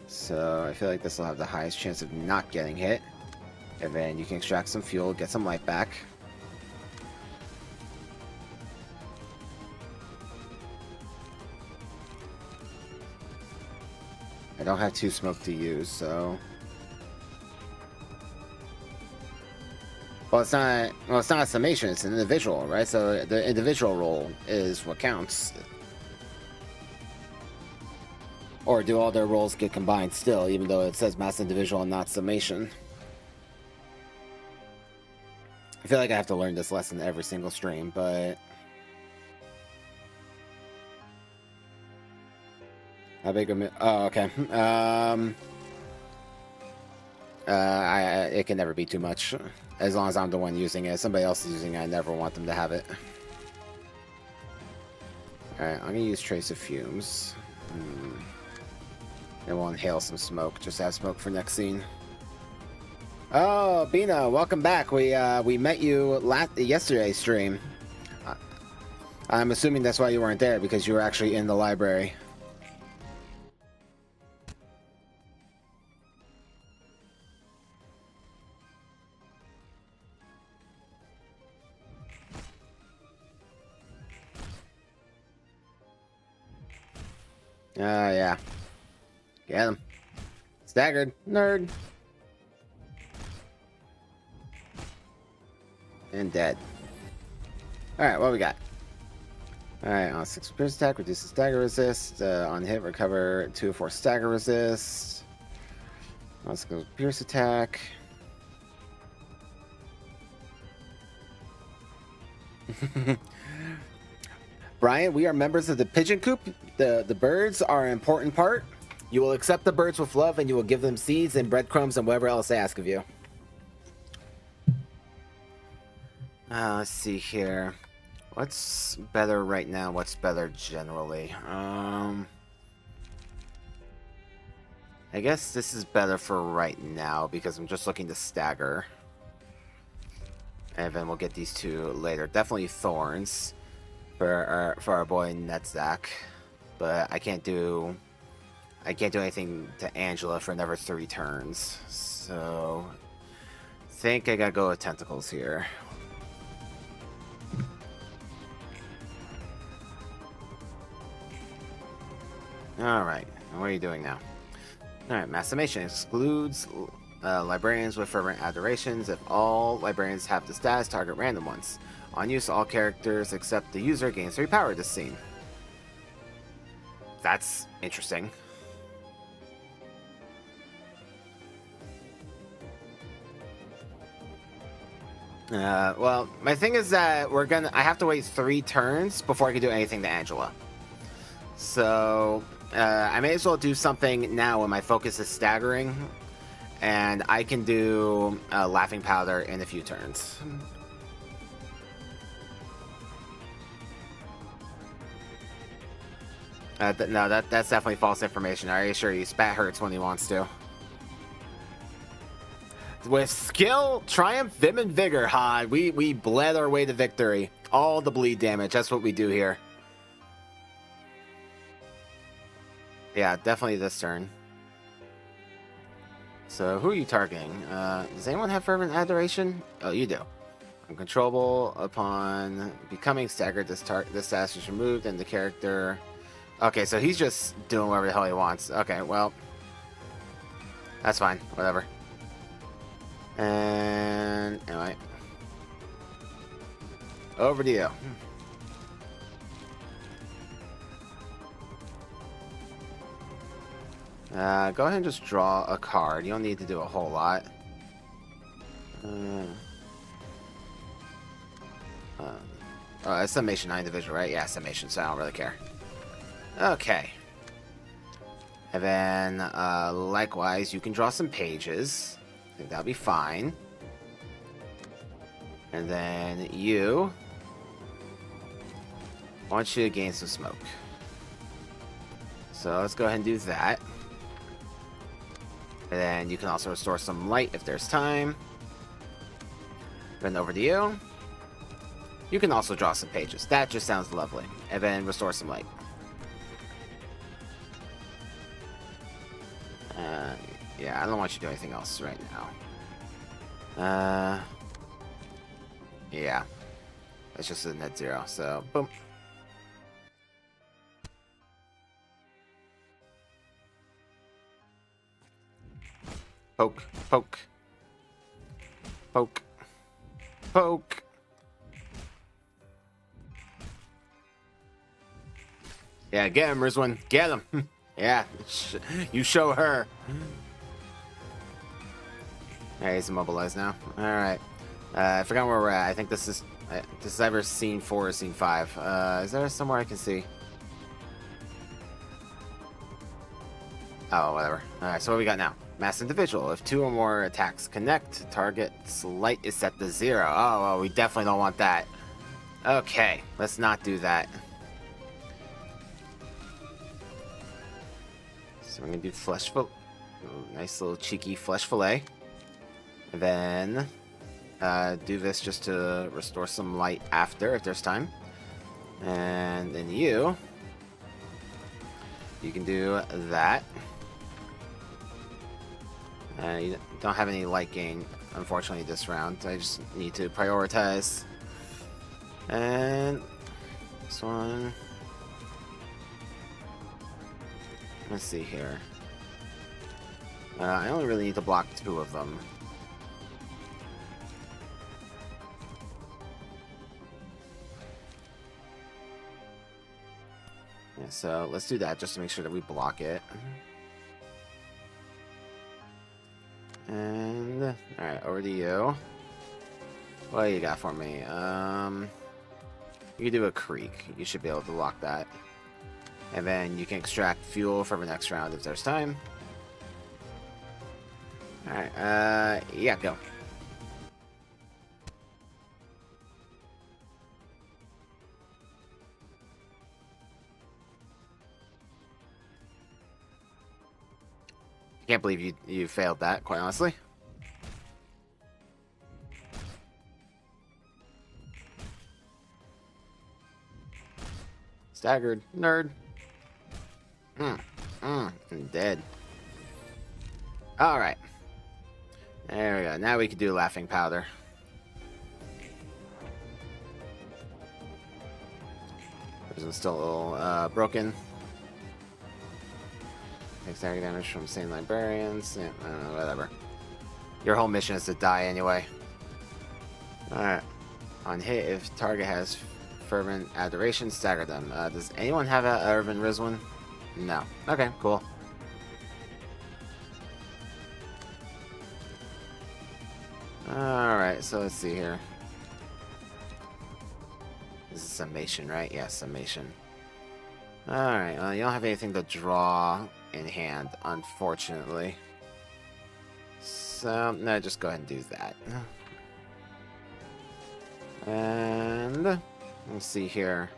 So I feel like this will have the highest chance of not getting hit. And then you can extract some fuel, get some life back. I don't have 2 smoke to use, so... Well, it's not a summation, it's an individual, right? So the individual roll is what counts. Or do all their rolls get combined still, even though it says mass individual and not summation? I feel like I have to learn this lesson every single stream, but... How big of a... Oh, okay. It can never be too much. As long as I'm the one using it. If somebody else is using it, I never want them to have it. Alright, I'm gonna use Trace of Fumes. And we'll inhale some smoke. Just have smoke for next scene. Oh, Bina, welcome back. We met you yesterday's stream. I'm assuming that's why you weren't there, because you were actually in the library. Yeah. Get him. Staggered. Nerd. And dead. Alright, what we got? Alright, on 6 pierce attack, reduces stagger resist. On hit, recover 2 or 4 stagger resist. Let's go pierce attack. Brian, we are members of the Pigeon Coop. The birds are an important part. You will accept the birds with love, and you will give them seeds and breadcrumbs and whatever else they ask of you. Let's see here. What's better right now? What's better generally? I guess this is better for right now because I'm just looking to stagger. And then we'll get these 2 later. Definitely Thorns for our boy Netzak. But I can't do anything to Angela for another 3 turns. So I think I gotta go with Tentacles here. Alright, what are you doing now? Alright, Mass Summation excludes librarians with fervent adorations. If all librarians have the status, target random ones. On use, all characters except the user gain 3 power this scene. That's interesting. Well, my thing is that I have to wait 3 turns before I can do anything to Angela. So, I may as well do something now when my focus is staggering, and I can do Laughing Powder in a few turns. No, that's definitely false information. I assure you, Spat hurts when he wants to. With skill, triumph, vim, and vigor, we bled our way to victory. All the bleed damage, that's what we do here. Yeah, definitely this turn. So, who are you targeting? Does anyone have Fervent Adoration? Oh, you do. Uncontrollable upon becoming staggered. This status is removed, and the character... Okay, so he's just doing whatever the hell he wants. Okay, well... That's fine. Whatever. And... Anyway. Over to you. Go ahead and just draw a card. You don't need to do a whole lot. It's summation 9 division, right? Yeah, summation, so I don't really care. Okay. And then, likewise, you can draw some pages. I think that'll be fine. And then you... I want you to gain some smoke. So let's go ahead and do that. And then you can also restore some light if there's time. Then over to you. You can also draw some pages. That just sounds lovely. And then restore some light. Yeah, I don't want you to do anything else right now. Yeah. It's just a net zero, so boom. Poke, poke. Poke. Poke. Yeah, get him, Rizwan. Get him. Yeah, you show her. Alright, he's immobilized now. Alright. I forgot where we're at. I think this is either scene 4 or scene 5. Is there somewhere I can see? Oh, whatever. Alright, so what we got now? Mass individual. If 2 or more attacks connect, target's light is set to 0. Oh, well, we definitely don't want that. Okay, let's not do that. So I'm gonna do flesh fillet. Nice little cheeky flesh fillet. And then do this just to restore some light after, if there's time. And then you can do that. You don't have any light gain, unfortunately, this round. I just need to prioritize. And this one. Let's see here. I only really need to block 2 of them. Yeah, so let's do that just to make sure that we block it. And alright, over to you. What do you got for me? You can do a creek. You should be able to lock that. And then you can extract fuel for the next round if there's time. Alright, yeah, go. I can't believe you failed that, quite honestly. Staggered, nerd. I'm dead. Alright. There we go. Now we can do laughing powder. Prison's still a little broken. Takes stagger damage from sane librarians. Yeah, whatever. Your whole mission is to die anyway. Alright. On hit, if target has fervent adoration, stagger them. Does anyone have a Irvin Rizwan? No. Okay, cool. Alright, so let's see here. This is summation, right? Yeah, summation. Alright, you don't have anything to draw in hand, unfortunately. So, no, just go ahead and do that. And let's see here.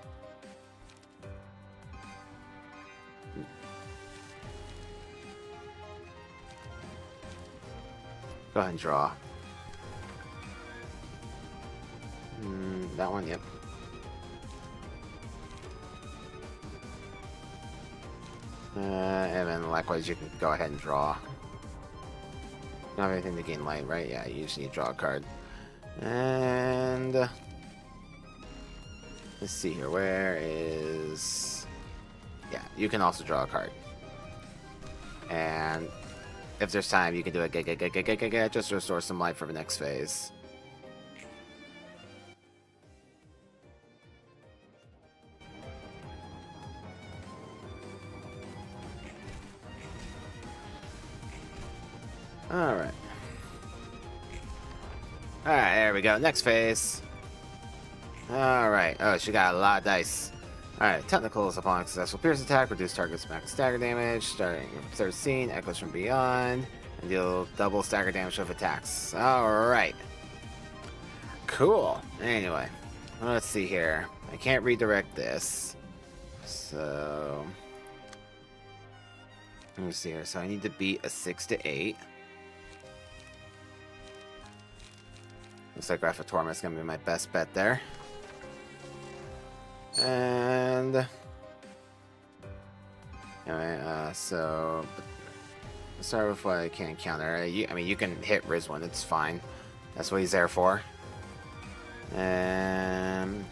Go ahead and draw. That one, yep. And then likewise, you can go ahead and draw. You don't have anything to gain light, right? Yeah, you just need to draw a card. And let's see here. Where is... Yeah, you can also draw a card. And if there's time, you can do a just to restore some light for the next phase. Alright. Alright, there we go. Next phase. Alright. Oh, she got a lot of dice. Alright, technicals upon successful pierce attack, reduce target's max stagger damage, starting from third scene, echoes from beyond, and deal double stagger damage of attacks. Alright. Cool. Anyway, let's see here. I can't redirect this. So let me see here. So I need to beat a 6 to 8. Looks like Graphic Torment's gonna be my best bet there. And anyway, so let's start with what I can counter. I mean, you can hit Rizwan, it's fine. That's what he's there for. And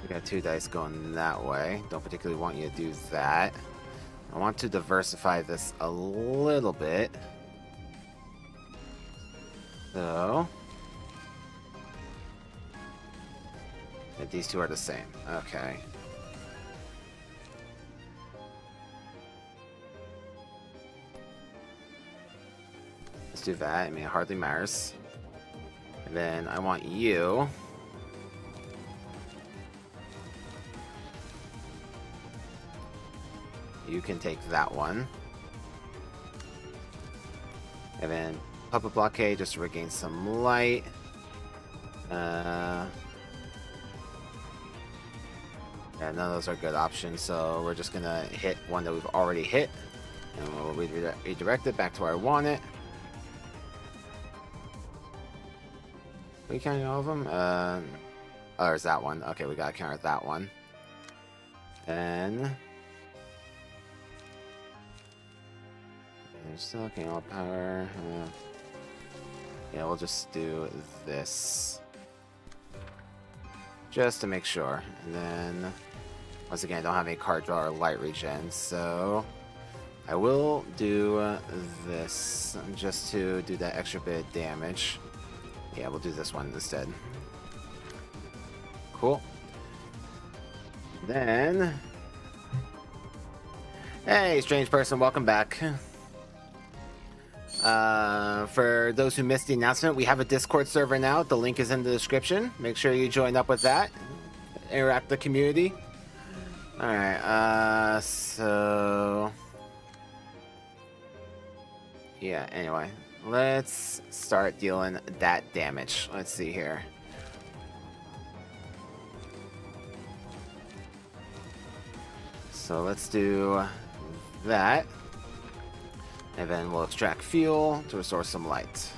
we got 2 dice going that way. Don't particularly want you to do that. I want to diversify this a little bit. So yeah, these two are the same. Okay. Let's do that. I mean, it hardly matters. And then I want you. You can take that one. And then Puppet Blockade just to regain some light. Yeah, none of those are good options, so we're just gonna hit one that we've already hit. And we'll redirect it back to where I want it. Are we counting all of them? Oh, there's that one. Okay, we gotta counter that one. And there's still gain all power. Yeah, we'll just do this. Just to make sure. And then, once again, I don't have any card draw or light regen, so I will do this just to do that extra bit of damage. Yeah, we'll do this one instead. Cool. Then, hey, strange person, welcome back. For those who missed the announcement, we have a Discord server now. The link is in the description. Make sure you join up with that. Interact with the community. Alright, so yeah, anyway. Let's start dealing that damage. Let's see here. So let's do that. And then we'll extract fuel to restore some light.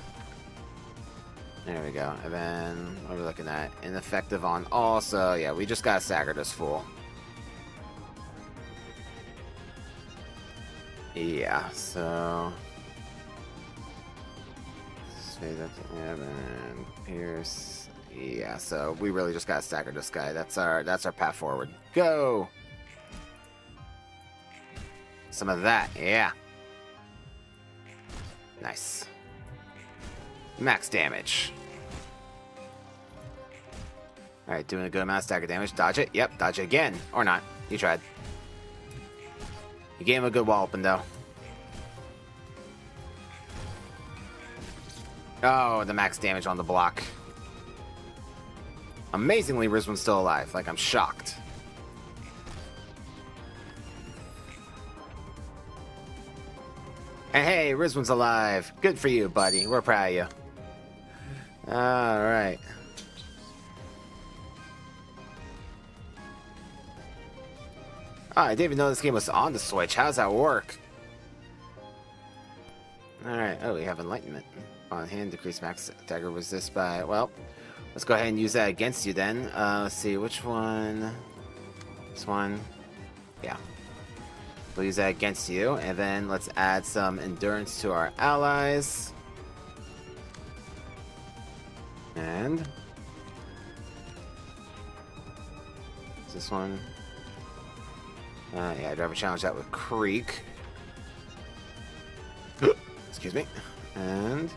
There we go. And then what are we looking at? Ineffective on all. So yeah, we just gotta stagger this fool. Yeah, so and Pierce. Yeah, so we really just gotta stagger this guy. That's our path forward. Go! Some of that, yeah. Nice. Max damage. Alright, doing a good amount of stagger damage. Dodge it. Yep, dodge it again. Or not. You tried. You gave him a good wall open, though. Oh, the max damage on the block. Amazingly, Rizwan's still alive. Like, I'm shocked. And hey, Rizwan's alive. Good for you, buddy. We're proud of you. Alright. Oh, I didn't even know this game was on the Switch. How does that work? Alright. Oh, we have Enlightenment. On hand, decrease max dagger resist by... Well, let's go ahead and use that against you then. Let's see, which one? This one? Yeah. We'll use that against you, and then let's add some endurance to our allies. And... Is this one? Yeah, I'd rather challenge that with Creek. Excuse me. And...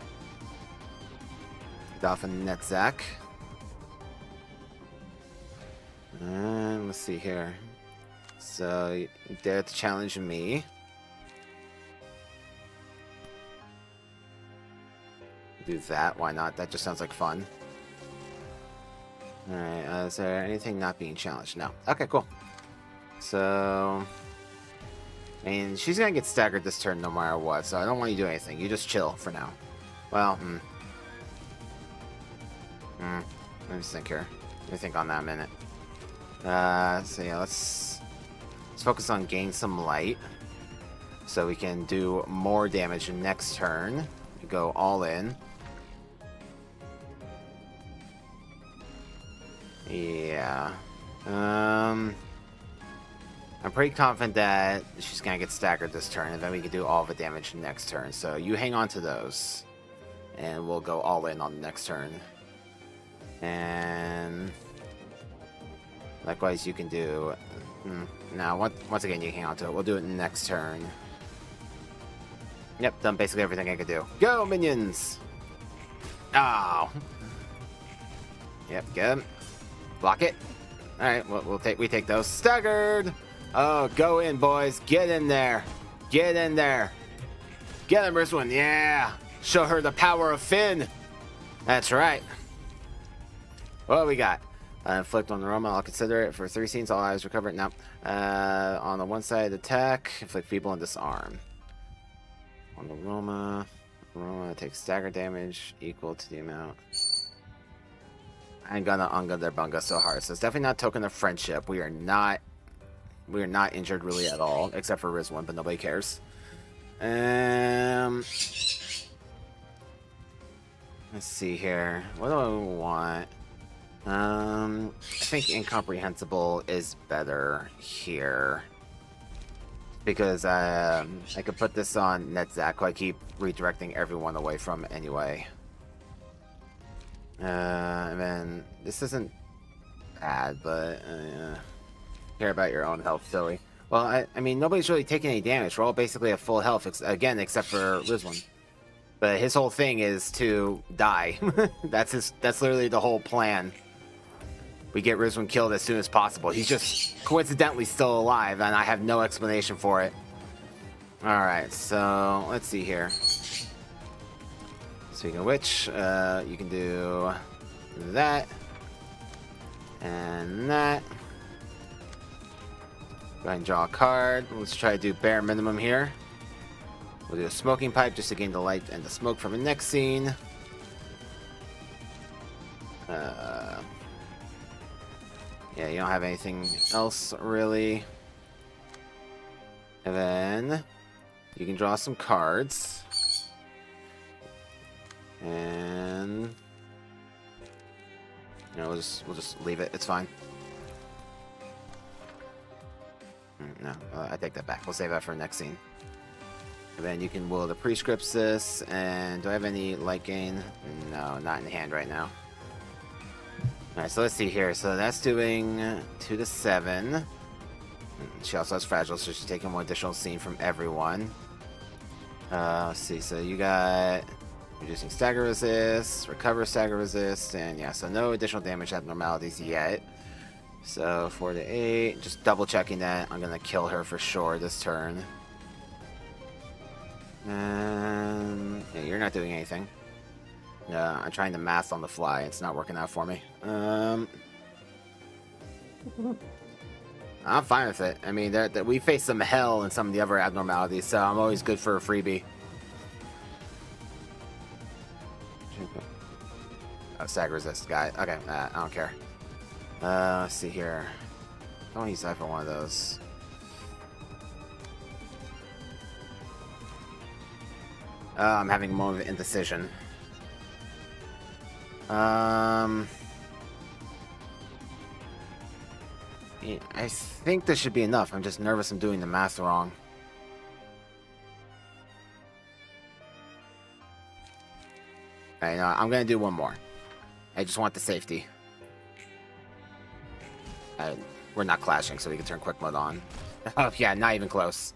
Dolphin Netzak. And let's see here. So, you dare to challenge me. do that. Why not? That just sounds like fun. Alright, is there anything not being challenged? No. Okay, cool. So, I mean, she's gonna get staggered this turn no matter what, so I don't want you to do anything. You just chill for now. Well, let me just think here. Let me think on that a minute. So yeah, let's focus on gaining some light, so we can do more damage next turn. We go all in. Yeah. I'm pretty confident that she's gonna get staggered this turn, and then we can do all the damage next turn. So you hang on to those, and we'll go all in on the next turn. And likewise, you can do. Now, once again, you hang on to it. We'll do it next turn. Yep, done basically everything I could do. Go, minions! Oh. Yep, good. Block it. All right, we take those. Staggered. Oh, go in, boys. Get in there. Get in there. Get him, Rizwin. Yeah. Show her the power of Finn. That's right. What do we got? Inflict on the Roma. I'll consider it for 3 scenes. All eyes recover it. No. On the one side attack, inflict feeble and disarm. On the Roma takes stagger damage equal to the amount. I'm gonna unga their bunga so hard. So it's definitely not token of friendship. We are not injured really at all, except for Rizwin, but nobody cares. Let's see here. What do I want? I think incomprehensible is better here, because I could put this on Netzak, who I keep redirecting everyone away from anyway. And then this isn't bad, but care about your own health, silly. Well, I mean, nobody's really taking any damage. We're all basically at full health, again, except for Rizwin. But his whole thing is to die. That's literally the whole plan. We get Rizwin killed as soon as possible. He's just coincidentally still alive, and I have no explanation for it. Alright, so let's see here. Speaking of which, you can do that and that. Go ahead and draw a card. Let's try to do bare minimum here. We'll do a smoking pipe just to gain the light and the smoke from the next scene. Yeah, you don't have anything else really. And then you can draw some cards. And you know, we'll just leave it. It's fine. No, I take that back. We'll save that for the next scene. And then you can will the prescripts this. And do I have any light gain? No, not in hand right now. Alright, so let's see here. So that's doing 2 to 7. She also has fragile, so she's taking one additional scene from everyone. Let's see. So you got reducing stagger resist, recover stagger resist, and yeah, so no additional damage abnormalities yet. So 4 to 8. Just double checking that. I'm gonna kill her for sure this turn. And yeah, you're not doing anything. I'm trying to math on the fly. It's not working out for me. I'm fine with it. I mean, we face some hell in some of the other abnormalities, so I'm always good for a freebie. Oh, stag resist. Got it. Okay, I don't care. Let's see here. Don't use that for one of those. I'm having a moment of indecision. Yeah, I think this should be enough. I'm just nervous I'm doing the math wrong. Alright, I'm gonna do one more. I just want the safety. We're not clashing, so we can turn quick mode on. Oh yeah, not even close.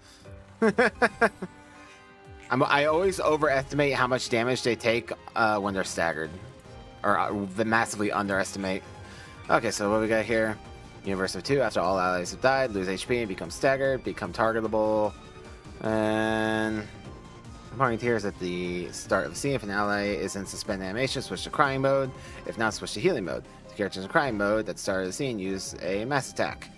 I always overestimate how much damage they take when they're staggered. Or massively underestimate. Okay, so what we got here? Universe of 2. After all allies have died, lose HP and become staggered, become targetable. And Point here is at the start of the scene. If an ally is in suspended animation, switch to crying mode. If not, switch to healing mode. If the character is in crying mode at the start of the scene, use a mass attack.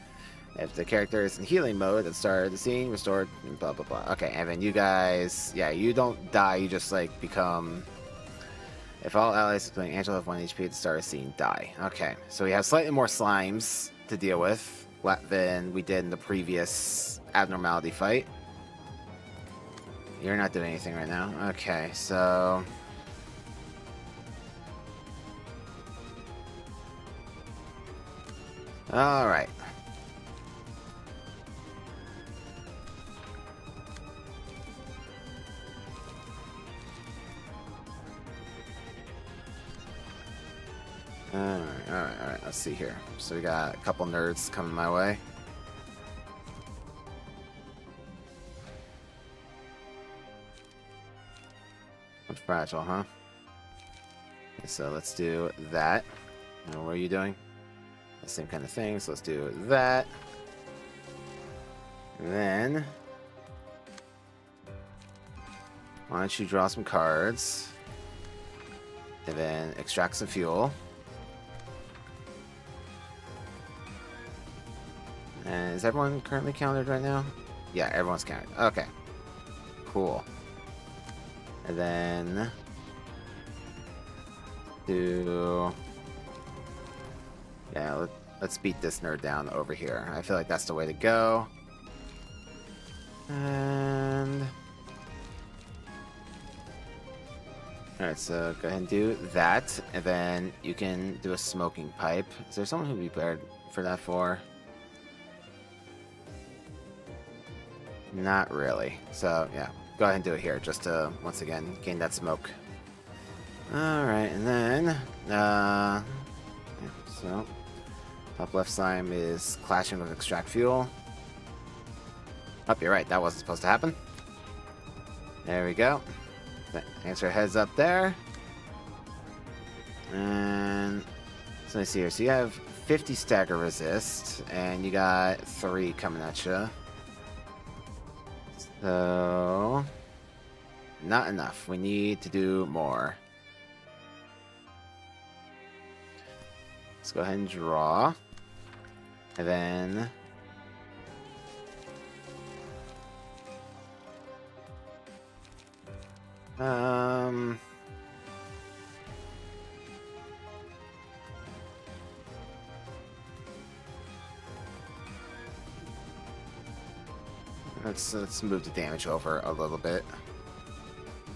If the character is in healing mode at the start of the scene, restore blah blah blah. Okay, and then you guys, yeah, you don't die, you just like become. If all allies including Angela have 1 HP at the start of the scene, die. Okay, so we have slightly more slimes to deal with than we did in the previous abnormality fight. You're not doing anything right now. Okay, so... Alright. Alright, let's see here. So we got a couple nerds coming my way. Fragile, huh? Okay, so let's do that. And what are you doing? The same kind of thing, so let's do that. And then why don't you draw some cards and then extract some fuel. And is everyone currently counted right now? Yeah, everyone's counted. Okay. Cool. And then do... Yeah, let's beat this nerd down over here. I feel like that's the way to go. And... Alright, so go ahead and do that. And then you can do a smoking pipe. Is there someone who'd be better for that for? Not really. So, yeah. Go ahead and do it here, just to, once again, gain that smoke. Alright, and then, yeah, so, top left slime is clashing with extract fuel. Oh, you're right, that wasn't supposed to happen. There we go. Thanks for heads up there. And, so let's see here. So you have 50 stagger resist, and you got 3 coming at you. So, not enough. We need to do more. Let's go ahead and draw. And then... Let's move the damage over a little bit.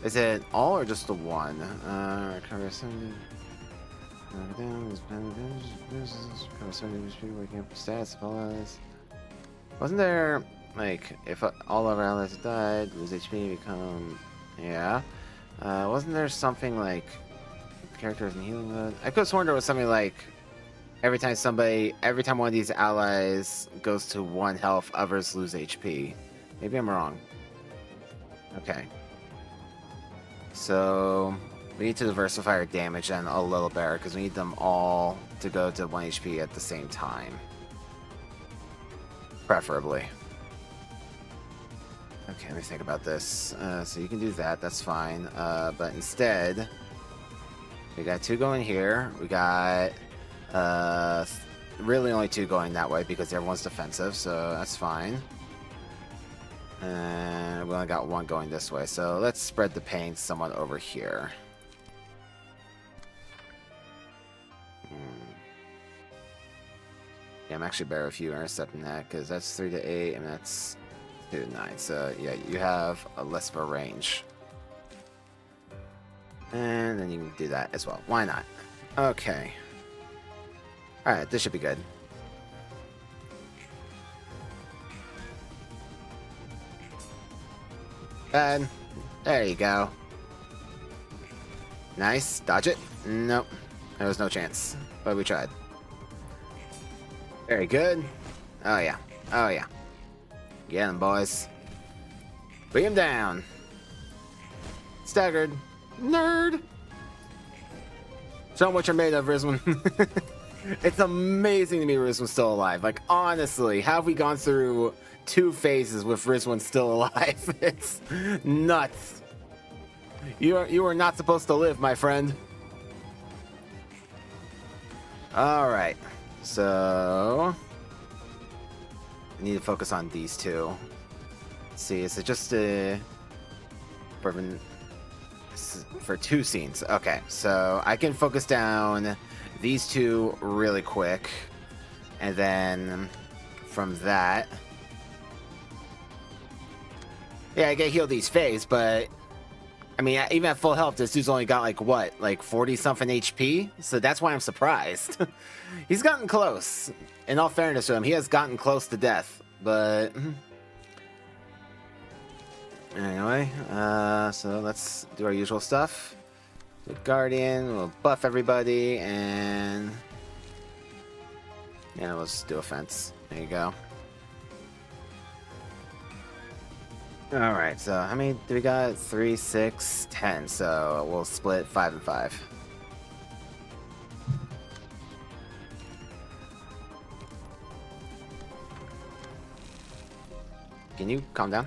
Is it all or just the one? Recover some. Recover some waking up stats of all allies. Wasn't there like if all of our allies died, lose HP, become yeah? Wasn't there something like characters in healing mode? I could have sworn there was something like every time one of these allies goes to 1 health, others lose HP. Maybe I'm wrong. Okay. So we need to diversify our damage then a little better because we need them all to go to 1 HP at the same time. Preferably. Okay, let me think about this. So you can do that, that's fine. But instead, we got 2 going here. We got really only 2 going that way because everyone's defensive, so that's fine. And we only got 1 going this way, so let's spread the pain somewhat over here. Yeah, I'm actually better if you intercepting that, because that's 3 to 8, and that's 2 to 9. So yeah, you have a less of a range. And then you can do that as well. Why not? Okay. Alright, this should be good. Bad. There you go. Nice. Dodge it. Nope. There was no chance. But we tried. Very good. Oh yeah. Oh yeah. Get him, boys. Bring him down. Staggered. Nerd. Show 'em what you're made of, Rizwan. It's amazing to me Rizwan's still alive. Like, honestly, how have we gone through 2 phases with Rizwan still alive? It's nuts. You are not supposed to live, my friend. All right. So I need to focus on these two. Let's see, is it just for 2 scenes? Okay, so I can focus down these two really quick, and then from that, yeah, I get heal these phase, but I mean, even at full health, this dude's only got like what, like 40 something HP? So that's why I'm surprised. He's gotten close. In all fairness to him, he has gotten close to death, but anyway, so let's do our usual stuff. Do Guardian, we'll buff everybody, and yeah, we'll just do offense. There you go. Alright, so how many do we got? 3, 6, 10. So we'll split 5 and 5. Can you calm down?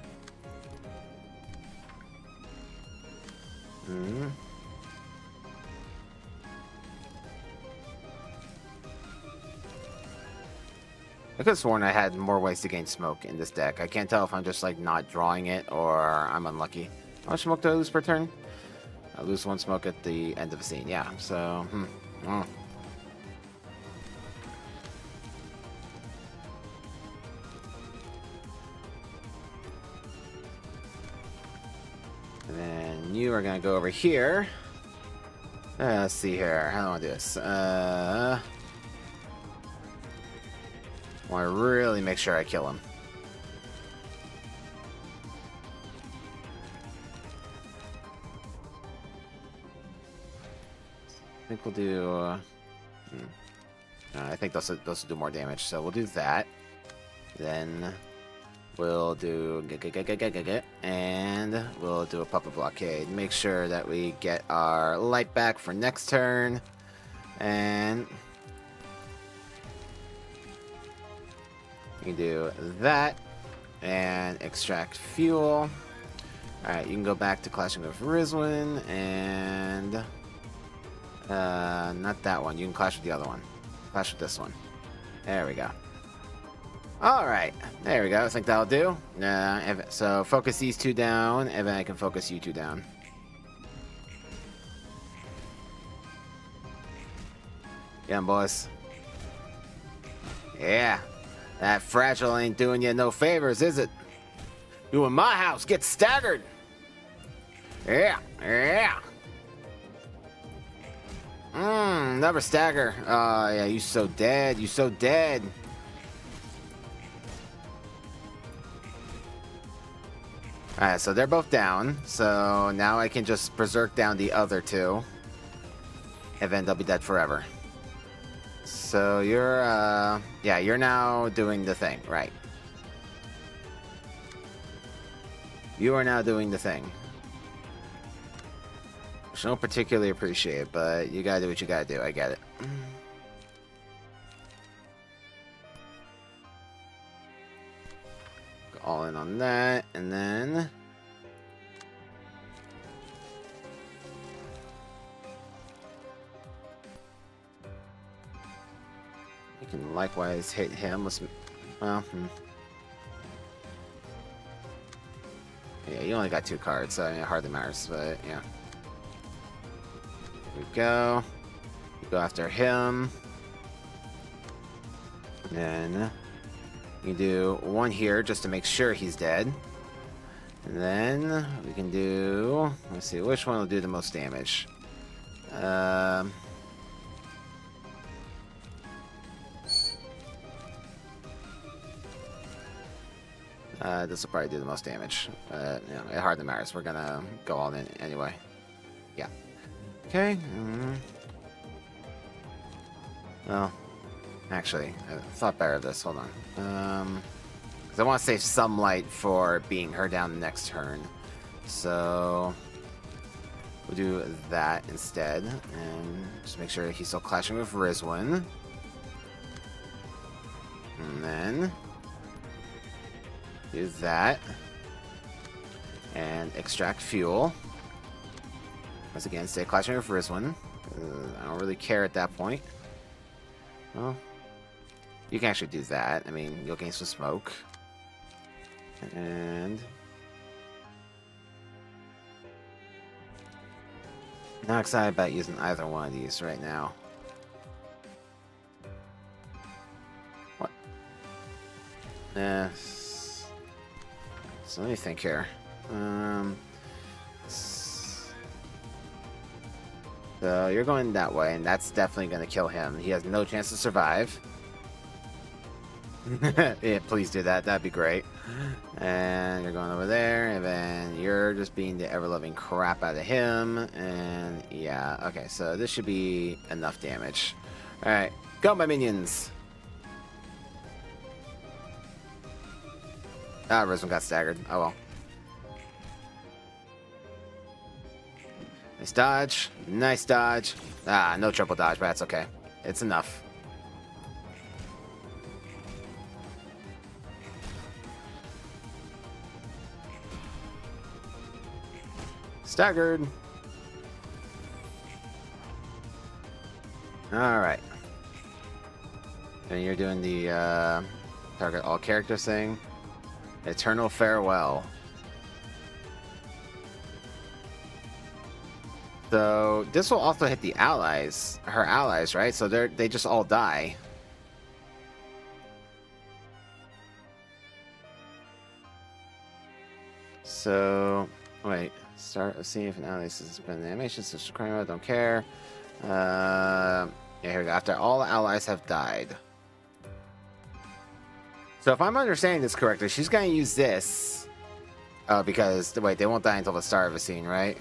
I could have sworn I had more ways to gain smoke in this deck. I can't tell if I'm just like not drawing it or I'm unlucky. How much smoke do I lose per turn? I lose 1 smoke at the end of a scene. Yeah, so And then you are gonna go over here. Let's see here. How do I want to do this? Want to really make sure I kill him. I think we'll do. I think those will do more damage, so we'll do that. Then we'll do and we'll do a puppet blockade. Make sure that we get our light back for next turn, and you can do that and extract fuel. Alright, you can go back to clashing with Rizwin and not that one. You can clash with the other one. Clash with this one. There we go. Alright, there we go. I think that'll do. So focus these two down, and then I can focus you two down. Yeah, boys. Yeah. That fragile ain't doing you no favors, is it? You in my house, get staggered. Yeah, yeah. Never stagger. Oh, yeah, you so dead. You so dead. Alright, so they're both down. So now I can just berserk down the other two. And then they'll be dead forever. So you're, yeah, you're now doing the thing, right? You are now doing the thing. Which I don't particularly appreciate, but you gotta do what you gotta do. I get it. Go all in on that, and then you can likewise hit him with some, well, yeah, you only got 2 cards, so I mean, it hardly matters, but yeah. Here we go. You go after him. And then you do 1 here just to make sure he's dead. And then we can do, let's see, which one will do the most damage? This will probably do the most damage. You know, it hardly matters. We're gonna go all in anyway. Yeah. Okay. Well, actually, I thought better of this. Hold on. Because I want to save some light for being her down the next turn. So we'll do that instead, and just make sure he's still clashing with Rizwin. And then do that and extract fuel. Once again, stay clashing with Rizwan. I don't really care at that point. Well, you can actually do that. I mean, you'll gain some smoke. And not excited about using either one of these right now. What? So let me think here. So you're going that way, and that's definitely going to kill him. He has no chance to survive. Yeah, please do that. That'd be great. And you're going over there, and then you're just beating the ever-loving crap out of him. And yeah, okay, so this should be enough damage. Alright, go my minions! Ah, Rizwan got staggered. Oh well. Nice dodge. Nice dodge. Ah, no triple dodge, but that's okay. It's enough. Staggered. Alright. And you're doing the target all characters thing. Eternal Farewell. So this will also hit the allies, her allies, right? So they just all die. So wait, start seeing if an ally suspend the animation. Subscribe mode, don't care. Yeah, here we go. After all allies have died. So if I'm understanding this correctly, she's gonna use this. Because wait, they won't die until the start of a scene, right?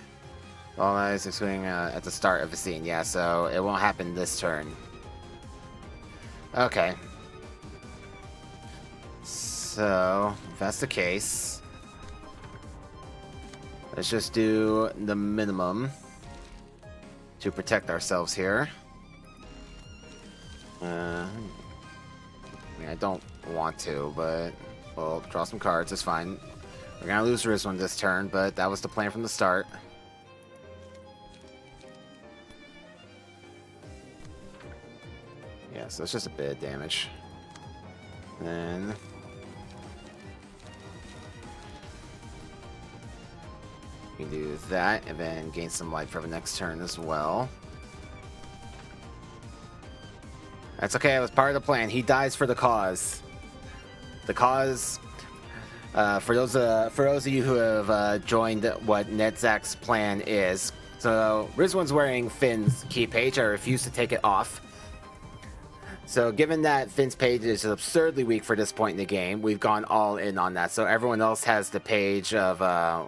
All eyes excluding at the start of the scene, yeah, so it won't happen this turn. Okay. So, if that's the case, let's just do the minimum to protect ourselves here. I mean, I don't want to, but we'll draw some cards, it's fine. We're gonna lose this one this turn, but that was the plan from the start. Yeah, so it's just a bit of damage. Then we can do that and then gain some life for the next turn as well. That's okay, it was part of the plan. He dies for the cause. The cause, for those of you who have joined what Netzak's plan is, so Rizwan's wearing Finn's key page. I refuse to take it off. So given that Finn's page is absurdly weak for this point in the game, we've gone all in on that. So everyone else has the page of,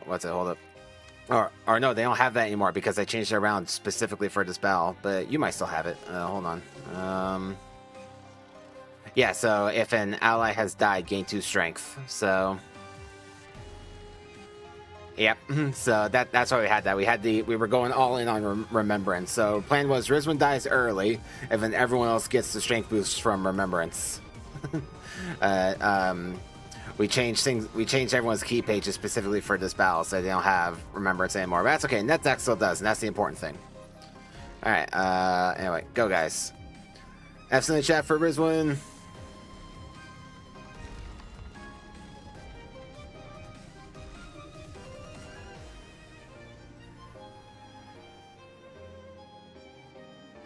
what's it, hold up. Or no, they don't have that anymore because I changed it around specifically for this battle. But you might still have it. Hold on. Yeah, so if an ally has died, gain 2 strength. So... Yep, so that's why we had that. We were going all in on Remembrance. So plan was Rizwan dies early, and then everyone else gets the strength boost from Remembrance. We changed everyone's key pages specifically for this battle, so they don't have Remembrance anymore. But that's okay. Netzak still does, and that's the important thing. All right. Anyway, go guys. F's in the chat for Rizwan.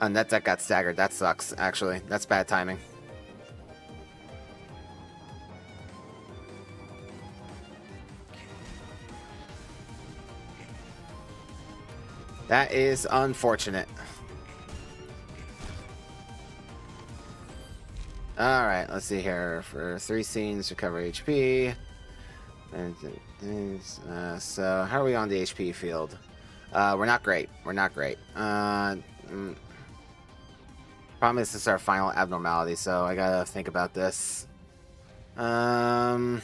Netzak got staggered. That sucks, actually. That's bad timing. That is unfortunate. Alright, let's see here. For 3 scenes, recover HP. So, how are we on the HP field? We're not great. We're not great. Problem is, this is our final abnormality, so I gotta think about this. Brain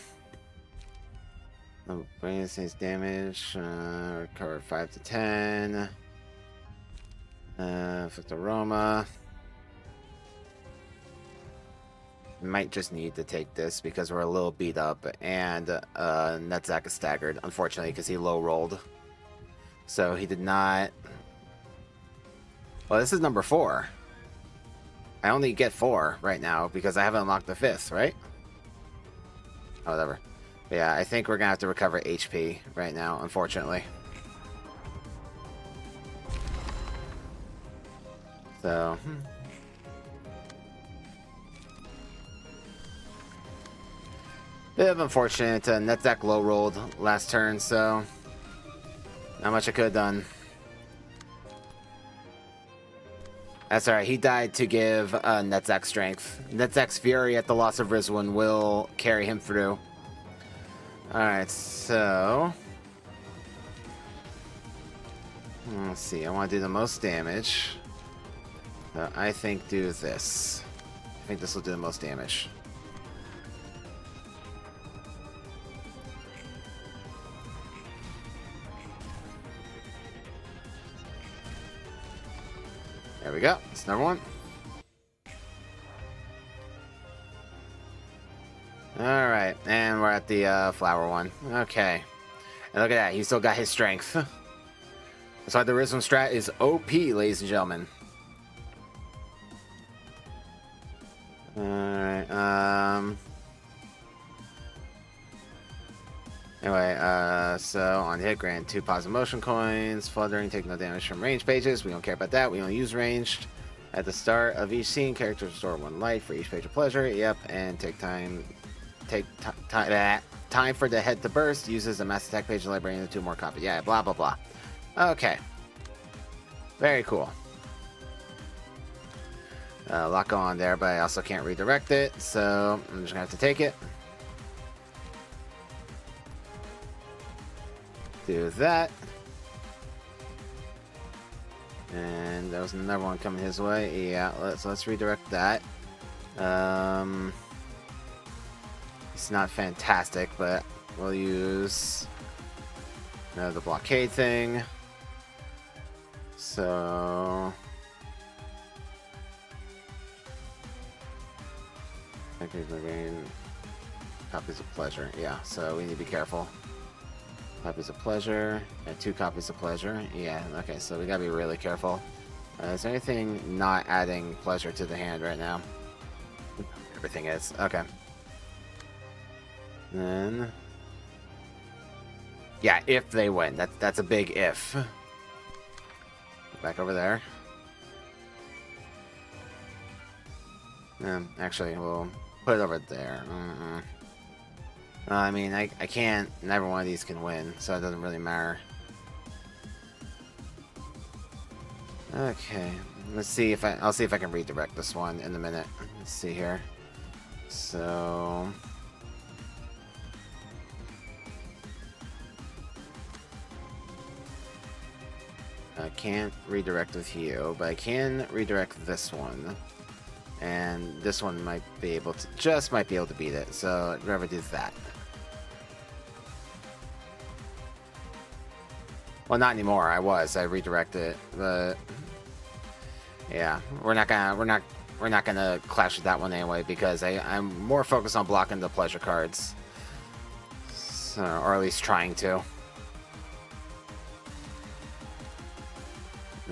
says damage. Recover 5 to 10. Affect aroma. Might just need to take this because we're a little beat up, and Netzak is staggered, unfortunately, because he low rolled. So he did not Well, this is number 4. I only get 4 right now because I haven't unlocked the 5th, right? Oh, whatever. But yeah, I think we're gonna have to recover HP right now, unfortunately. So... bit of unfortunate. Net deck low rolled last turn, so not much I could have done. That's alright. He died to give Netzak strength. Netzak's fury at the loss of Rizwan will carry him through. Alright, so let's see. I want to do the most damage. So I think do this. I think this will do the most damage. There we go. That's number 1. Alright, and we're at the flower one. Okay. And look at that. He still got his strength. That's why the Rizwan strat is OP, ladies and gentlemen. Alright, anyway, so on hit, grant 2 positive motion coins. Fluttering, take no damage from range pages. We don't care about that. We only use ranged. At the start of each scene, characters restore 1 life for each page of pleasure. Yep, and take time for the head to burst. Uses the mass attack page of the library and 2 more copies. Yeah, blah blah blah. Okay. Very cool. A lot going on there, but I also can't redirect it, so I'm just gonna have to take it. Do that. And there was another one coming his way. Yeah, let's redirect that. It's not fantastic, but we'll use the blockade thing. So copies of pleasure. Yeah, so we need to be careful. Copies of pleasure and 2 copies of pleasure. Yeah, okay, so we gotta be really careful. Is there anything not adding pleasure to the hand right now? Everything is. Okay. Then yeah, if they win. That's a big if. Back over there. Actually, we'll put it over there. I mean, I can't. Never one of these can win, so it doesn't really matter. Okay, let's see if I'll see if I can redirect this one in a minute. Let's see here. So I can't redirect with you, but I can redirect this one. And this one might be able to, just might be able to beat it. So whoever does that. Well, not anymore. I redirected it, but yeah, we're not gonna clash with that one anyway because I'm more focused on blocking the pleasure cards, so, or at least trying to. All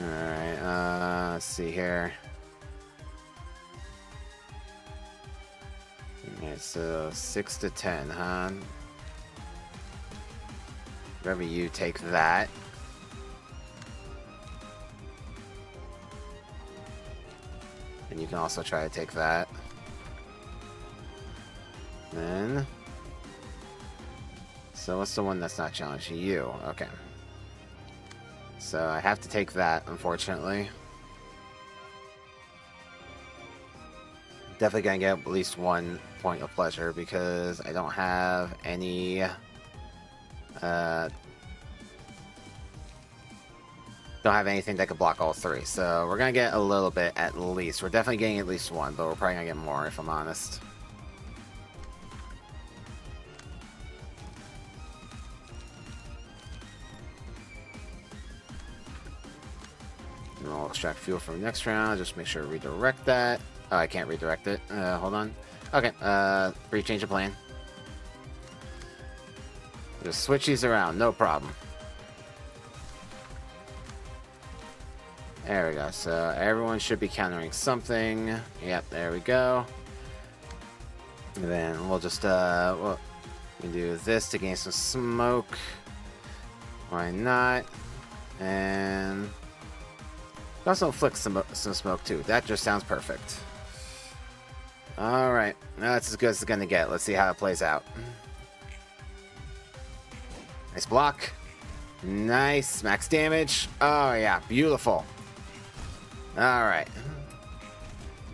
right, let's see here. Alright, so 6 to 10, huh? Wherever you take that. And you can also try to take that. Then so what's the one that's not challenging? You. Okay. So I have to take that, unfortunately. Definitely gonna get at least 1 point of pleasure because I don't have any don't have anything that could block all 3. So we're gonna get a little bit at least. We're definitely getting at least 1, but we're probably gonna get more if I'm honest. And I'll extract fuel from the next round. Just make sure to redirect that. Oh, I can't redirect it. Hold on. Okay, brief change of plan. Just switch these around, no problem. There we go. So everyone should be countering something. Yep, there we go. And then we'll just we do this to gain some smoke. Why not? And also inflict some smoke too. That just sounds perfect. All right, that's as good as it's gonna get. Let's see how it plays out. Nice block. Nice max damage. Oh yeah, beautiful. All right.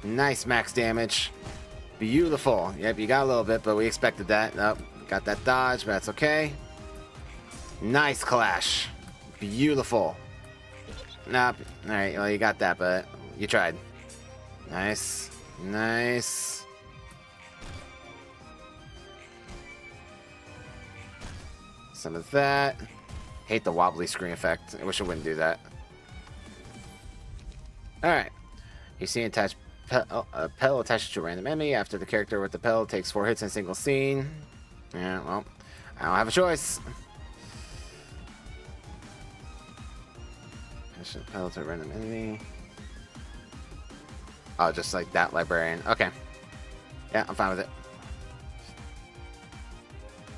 Nice max damage. Beautiful. Yep, you got a little bit, but we expected that. Nope, got that dodge, but that's okay. Nice clash. Beautiful. Nope. All right, well, you got that, but you tried. Nice. Nice. Some of that. Hate the wobbly screen effect. I wish I wouldn't do that. Alright. You see attached a pedal attached to a random enemy. After the character with the pedal takes 4 hits in a single scene. Yeah, well, I don't have a choice. Attach a pedal to a random enemy. Oh, just like that librarian. Okay. Yeah, I'm fine with it.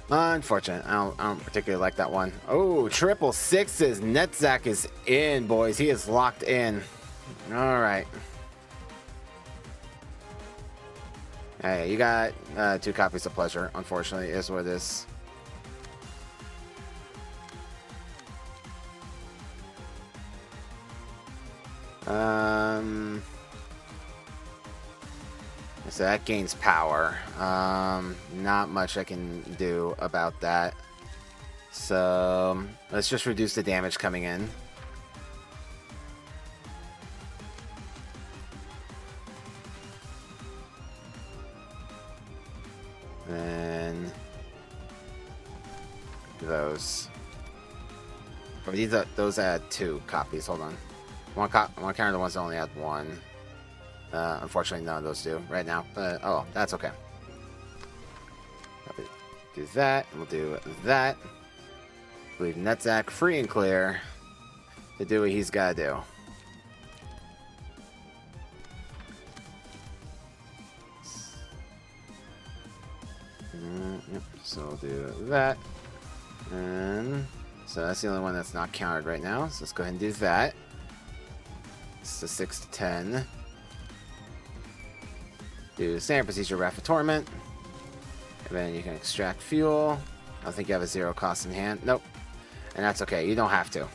Unfortunate. I don't particularly like that one. Oh, triple sixes. Netzak is in, boys. He is locked in. All right. Hey, you got 2 copies of pleasure. Unfortunately, is what it is. So that gains power. Not much I can do about that. So let's just reduce the damage coming in. Then those. Or those add 2 copies. Hold on. One counter the ones that only add 1. Unfortunately, none of those do right now. But oh, that's okay. Do that. And we'll do that. Leave Netzak free and clear to do what he's got to do. Yep. So we'll do that. And so that's the only one that's not countered right now. So let's go ahead and do that. It's a 6 to 10. Do standard procedure Wrath of Torment. And then you can extract fuel. I don't think you have a 0 cost in hand. Nope. And that's okay. You don't have to.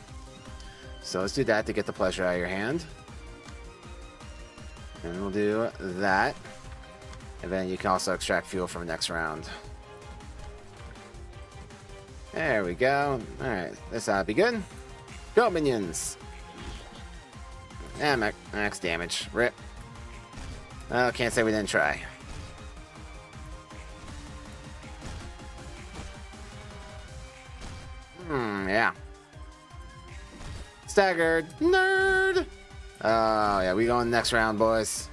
So let's do that to get the pleasure out of your hand. And we'll do that. And then you can also extract fuel from the next round. There we go. Alright. This ought to be good. Go, minions! And max damage. Rip. Oh, can't say we didn't try. Yeah. Staggered. Nerd! Oh, yeah, we going next round, boys.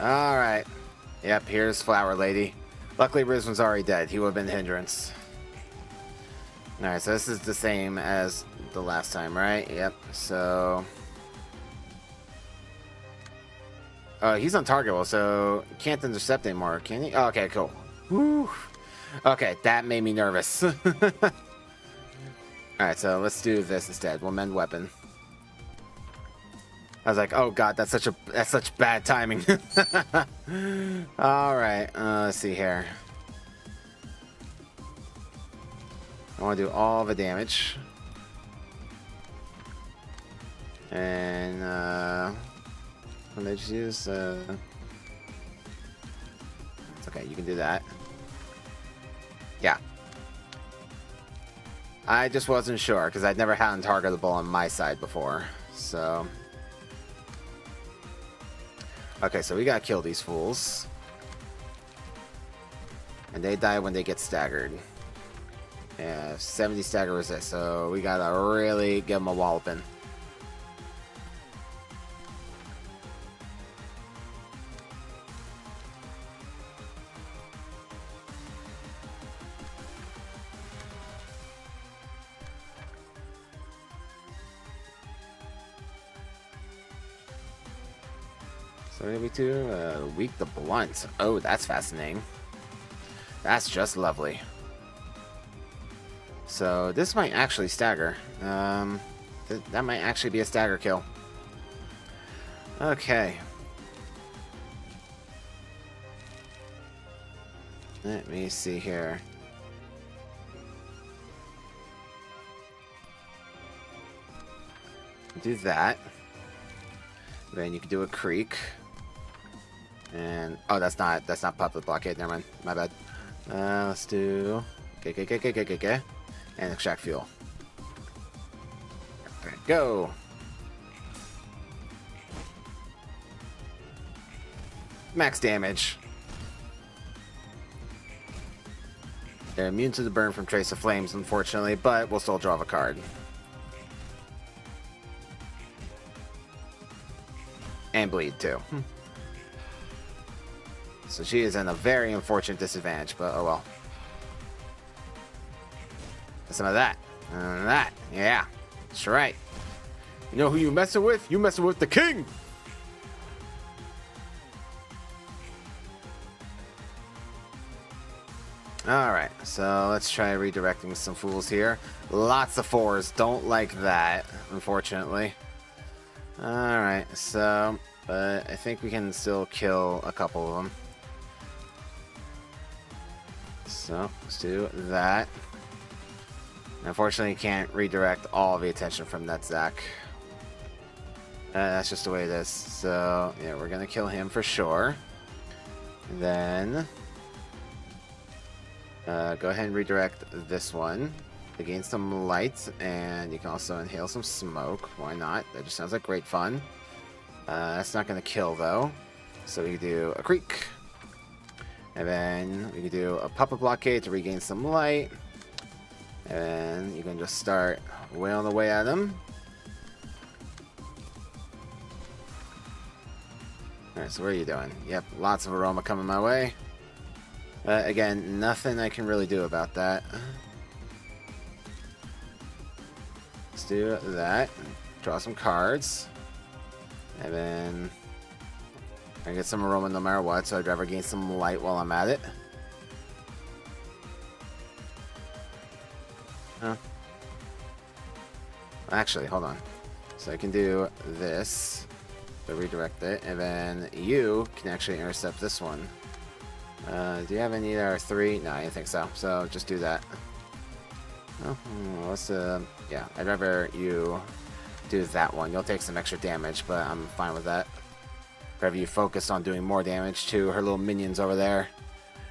Alright. Yep, here's Flower Lady. Luckily, Rizwan's already dead. He would have been the hindrance. Alright, so this is the same as the last time, right? Yep, so... Oh, he's untargetable, so can't intercept anymore, can he? Oh, okay, cool. Woo. Okay, that made me nervous. Alright, so let's do this instead. We'll mend weapon. I was like, oh god, that's such bad timing. Alright, let's see here. I want to do all the damage. And, what did I just use? It's okay, you can do that. Yeah. I just wasn't sure, because I'd never had untargetable on my side before, so... Okay, so we gotta kill these fools. And they die when they get staggered. Yeah, 70 stagger resist, so we gotta really give them a walloping. So what are we to? Weak the blunt. Oh, that's fascinating. That's just lovely. So this might actually stagger. That might actually be a stagger kill. Okay. Let me see here. Do that. Then you can do a creek. And oh, that's not puppet blockade. Never mind. My bad. Let's do okay. And extract fuel. There we go. Max damage. They're immune to the burn from Trace of Flames, unfortunately, but we'll still draw a card. And bleed, too. So she is in a very unfortunate disadvantage, but oh well. Some of that. And that. Yeah. That's right. You know who you messing with? You messing with the king! Alright, so let's try redirecting some fools here. Lots of 4s. Don't like that, unfortunately. Alright, so... but I think we can still kill a couple of them. So, let's do that. Unfortunately, you can't redirect all the attention from that Zac. That's just the way it is. So, yeah, we're gonna kill him for sure. And then... go ahead and redirect this one to gain some light, and you can also inhale some smoke. Why not? That just sounds like great fun. That's not going to kill, though. So we can do a creek. And then we can do a puppet blockade to regain some light. And you can just start wailing away at them. Alright, so what are you doing? Yep, lots of aroma coming my way. Again, nothing I can really do about that. Let's do that. Draw some cards. And then I get some aroma no matter what, so I'd rather gain some light while I'm at it. Actually, hold on. So I can do this to redirect it, and then you can actually intercept this one. Do you have any that are 3? No, I don't think so. So just do that. Oh, let's yeah, I'd rather you do that one. You'll take some extra damage, but I'm fine with that. Rather you focus on doing more damage to her little minions over there.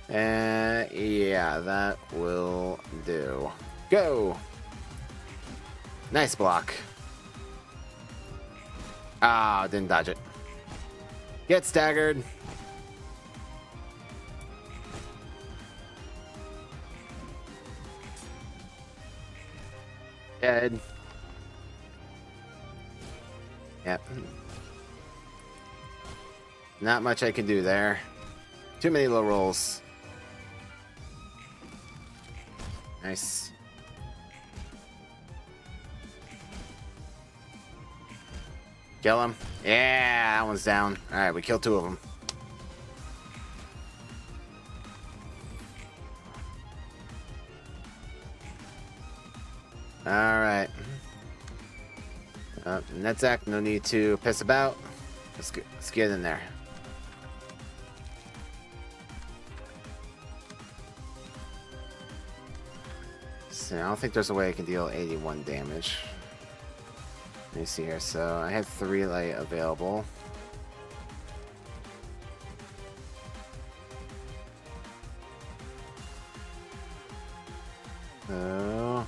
Yeah, that will do. Go! Nice block. Ah, didn't dodge it. Get staggered. Dead. Yep. Not much I can do there. Too many low rolls. Nice. Kill him. Yeah, that one's down. Alright, we killed 2 of them. Alright. Netzak, no need to piss about. Let's get in there. So I don't think there's a way I can deal 81 damage. Let me see here. So I have 3 light available. So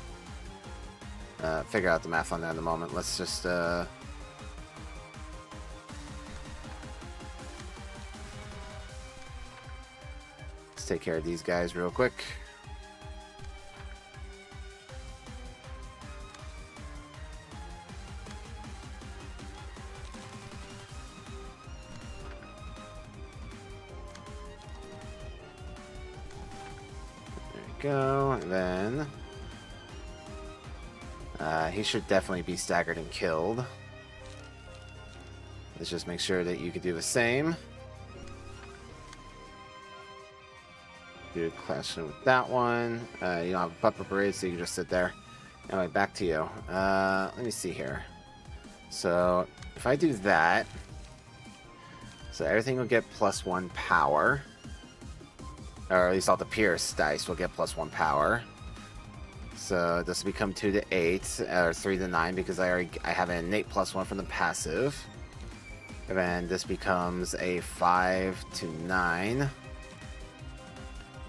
figure out the math on that in a moment. Let's just let's take care of these guys real quick. Go, and then he should definitely be staggered and killed. Let's just make sure that you can do the same. Do clashing with that one. You don't have a puppet parade, so you can just sit there. Anyway, back to you. Let me see here. So if I do that, so everything will get +1 power, or at least all the Pierce dice will get +1 power. So this will become 2 to 8 or 3 to 9 because I have an innate +1 from the passive. And then this becomes a 5 to 9.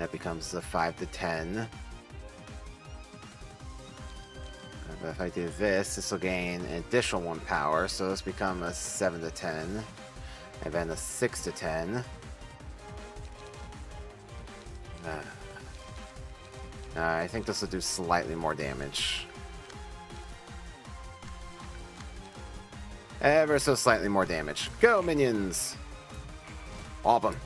That becomes a 5 to 10. But if I do this, this will gain an additional 1 power, so this becomes a 7 to 10. And then a 6 to 10. I think this will do slightly more damage. Ever so slightly more damage. Go, minions! Wallop them.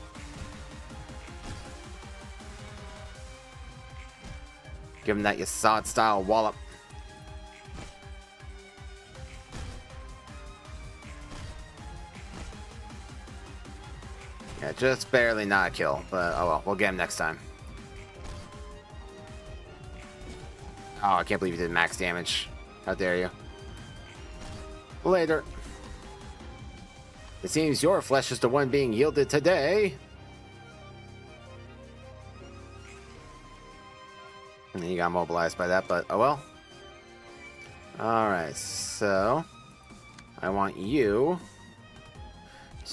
Give them that Yasad style wallop. Yeah, just barely not a kill, but oh well, we'll get him next time. Oh, I can't believe you did max damage. How dare you. Later. It seems your flesh is the one being yielded today. And then you got mobilized by that, but oh well. Alright, so I want you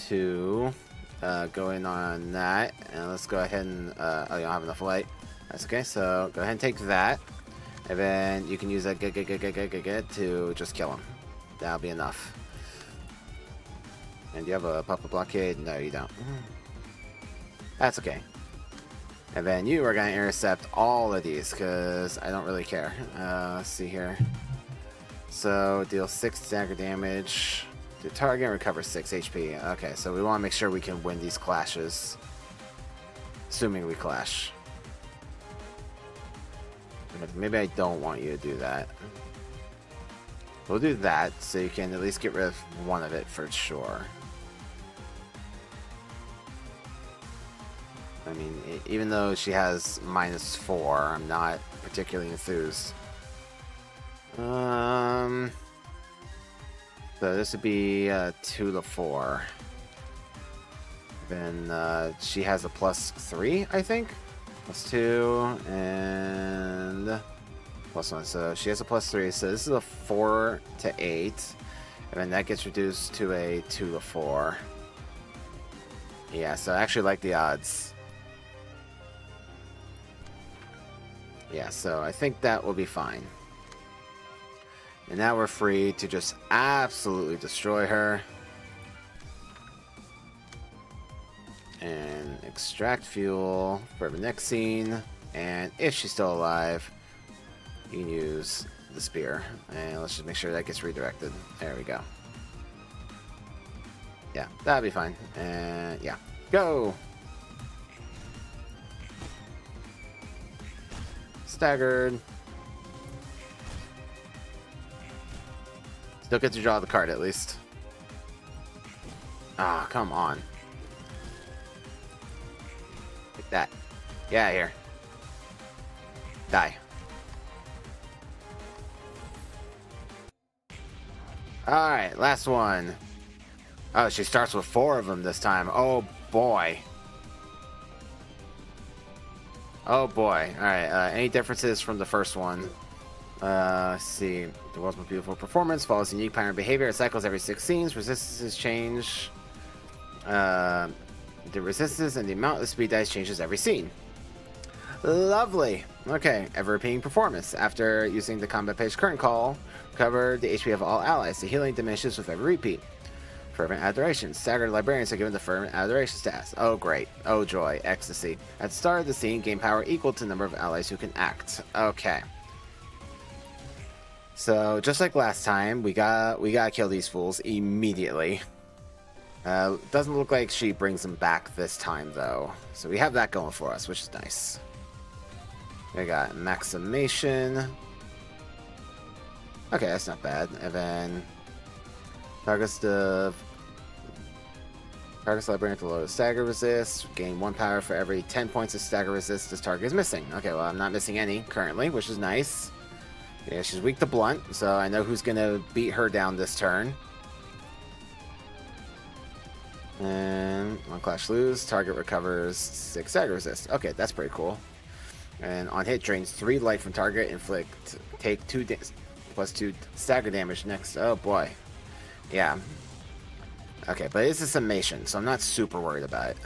to go in on that, and let's go ahead and oh, you don't have enough light. That's okay, so go ahead and take that, and then you can use that to just kill him. That'll be enough. And do you have a puppet blockade? No, you don't. That's okay. And then you are going to intercept all of these, because I don't really care. Let's see here. So, deal 6 stagger damage to target and recover 6 HP. Okay, so we want to make sure we can win these clashes. Assuming we clash. Maybe I don't want you to do that. We'll do that, so you can at least get rid of one of it for sure. I mean, even though she has -4, I'm not particularly enthused. So this would be 2 to 4. Then she has a +3, I think. +2 and +1. So she has a +3. So this is a 4 to 8, and then that gets reduced to a 2 to 4. Yeah, so I actually like the odds. Yeah, so I think that will be fine. And now we're free to just absolutely destroy her. And extract fuel for the next scene. And if she's still alive, you can use the spear. And let's just make sure that gets redirected. There we go. Yeah, that'll be fine. And yeah, go! Staggered. Still get to draw the card at least. Ah, come on. Like that. Get out of here. Die. Alright, last one. Oh, she starts with 4 of them this time. Oh boy. Oh boy. Alright, any differences from the first one? Let's see. The world's most beautiful performance follows a unique pattern of behavior. It cycles every 6 scenes. Resistances change. The resistance and the amount of the speed dice changes every scene. Lovely. Okay, ever repeating performance. After using the combat page current call, recover the HP of all allies. The healing diminishes with every repeat. Fervent adoration. Staggered librarians are given the fervent adoration stats. Oh great. Oh joy. Ecstasy. At the start of the scene, gain power equal to the number of allies who can act. Okay. So just like last time, we gotta kill these fools immediately. Doesn't look like she brings them back this time though. So we have that going for us, which is nice. We got Maximation. Okay, that's not bad. And then targets the Target celebrating to lower the stagger resist. Gain 1 power for every 10 points of stagger resist this target is missing. Okay, well, I'm not missing any currently, which is nice. Yeah, she's weak to blunt, so I know who's going to beat her down this turn. And on clash lose, target recovers 6 stagger resist. Okay, that's pretty cool. And on hit, drains 3 life from target. Take 2 plus 2 stagger damage next. Oh boy. Yeah. Okay, but it's a summation, so I'm not super worried about it.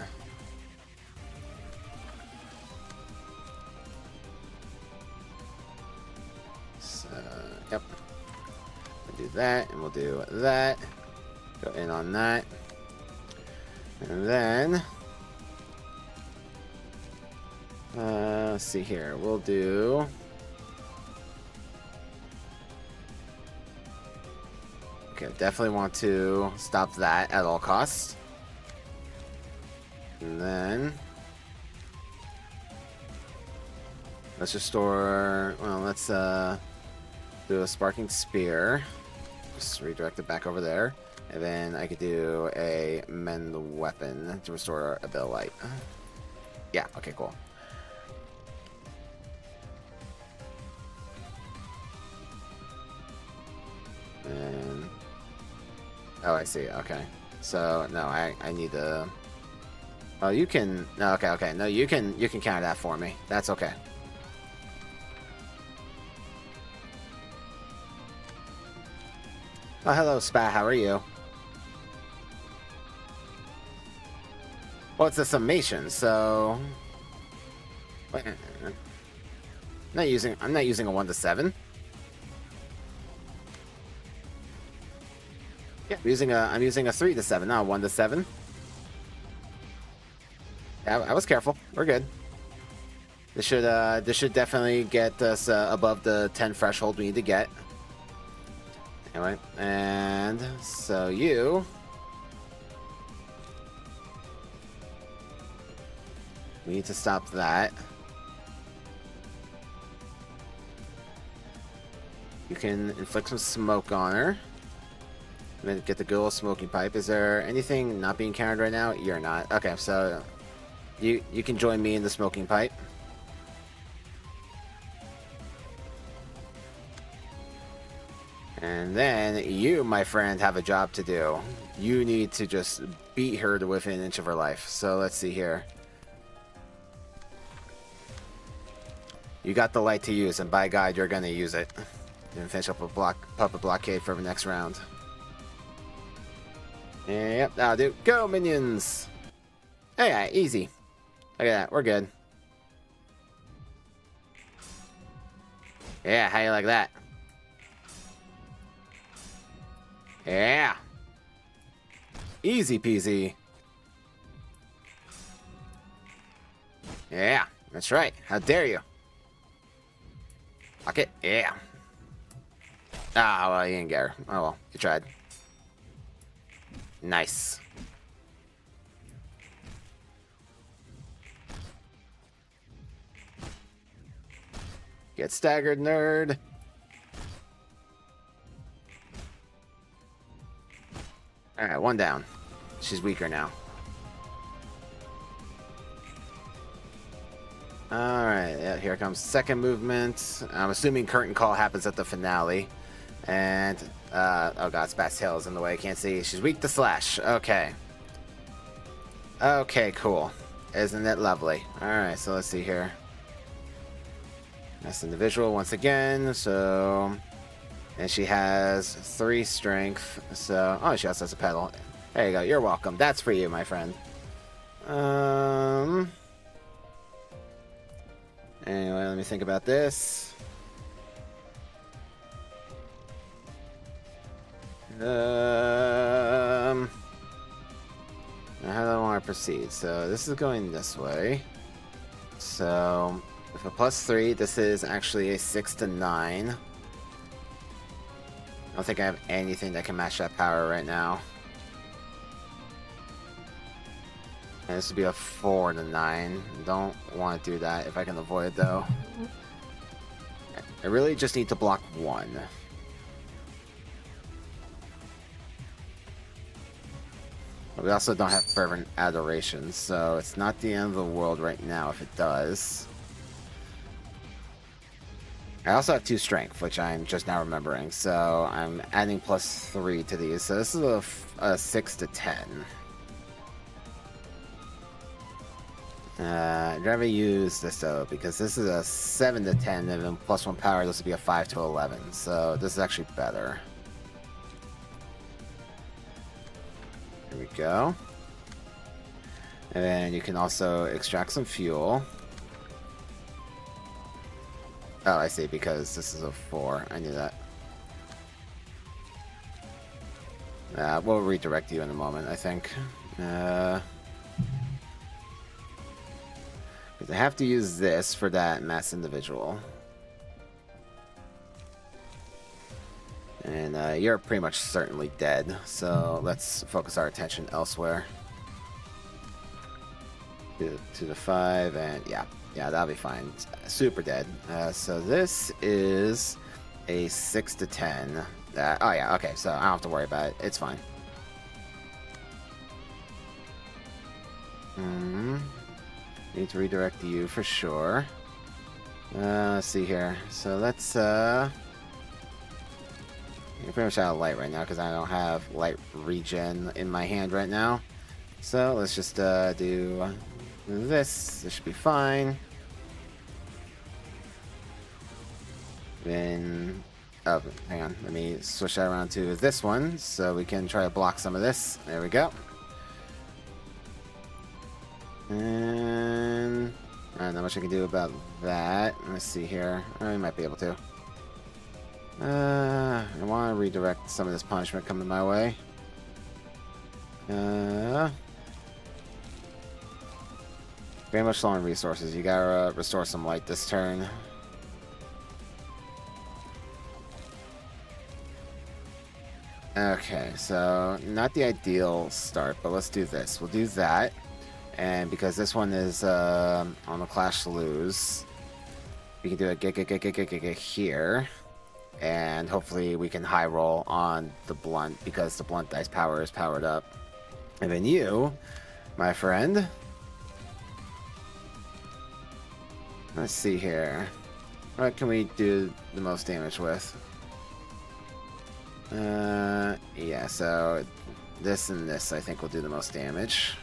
So, yep. We'll do that, and we'll do that. Go in on that. And then... let's see here. We'll do... Okay, definitely want to stop that at all costs. And then... let's restore... Well, let's do a Sparking Spear. Just redirect it back over there. And then I could do a Mend the Weapon to restore a bit of light. Yeah, okay, cool. And... oh, I see. Okay. So, no, I need to... oh, you can... no, okay. No, you can counter that for me. That's okay. Oh, hello, Spat. How are you? Well, it's a summation, so... wait, I'm not using a 1 to 7. Yeah, I'm using a 3 to 7, not a 1 to 7. Yeah, I was careful. We're good. This should definitely get us above the 10 threshold we need to get. Anyway, and so you... we need to stop that. You can inflict some smoke on her. And then get the good old smoking pipe. Is there anything not being countered right now? You're not. Okay, so you can join me in the smoking pipe. And then you, my friend, have a job to do. You need to just beat her to within an inch of her life. So let's see here. You got the light to use, and by God, you're gonna use it. And finish up a puppet blockade for the next round. Yep, that'll do. Go, minions! Hey, yeah, easy. Look at that, we're good. Yeah, how you like that? Yeah! Easy peasy. Yeah, that's right. How dare you? Fuck it, yeah. Ah, well, you didn't get her. Oh well, you tried. Nice. Get staggered, nerd. Alright, 1 down. She's weaker now. Alright, yeah, here comes second movement. I'm assuming curtain call happens at the finale. And, oh god, Spat's tail is in the way. I can't see. She's weak to slash. Okay. Okay, cool. Isn't it lovely? Alright, so let's see here. That's individual once again, so... and she has 3 strength, so... oh, she also has a pedal. There you go, you're welcome. That's for you, my friend. Anyway, let me think about this. How do I want to proceed? So this is going this way. So with a +3, this is actually a 6 to 9. I don't think I have anything that can match that power right now. And this would be a 4 to 9. Don't want to do that if I can avoid it though. I really just need to block 1. We also don't have fervent adoration, so it's not the end of the world right now if it does. I also have 2 strength, which I'm just now remembering, so I'm adding +3 to these. So this is a 6 to 10. I'd rather use this though, because this is a 7 to 10, and then +1 power, this would be a 5 to 11. So this is actually better. Here we go. And then you can also extract some fuel. Oh, I see, because this is a 4. I knew that. We'll redirect you in a moment, I think. Because I have to use this for that mass individual. And you're pretty much certainly dead, so let's focus our attention elsewhere. 2 to the 5, and yeah, that'll be fine. Super dead. So this is a 6 to 10. Oh yeah, okay, so I don't have to worry about it. It's fine. Need to redirect you for sure. Let's see here. So let's you're pretty much out of light right now because I don't have light regen in my hand right now. So let's just do this. This should be fine. Then, oh, hang on. Let me switch that around to this one so we can try to block some of this. There we go. And I don't know much I can do about that. Let's see here. I might be able to. I want to redirect some of this punishment coming my way. Very much low on resources. You gotta restore some light this turn. Okay, so not the ideal start, but let's do this. We'll do that. And because this one is on the Clash to lose, we can do a get here. And hopefully we can high roll on the blunt because the blunt dice power is powered up. And then you, my friend. Let's see here. What can we do the most damage with? Yeah, so this and this I think will do the most damage.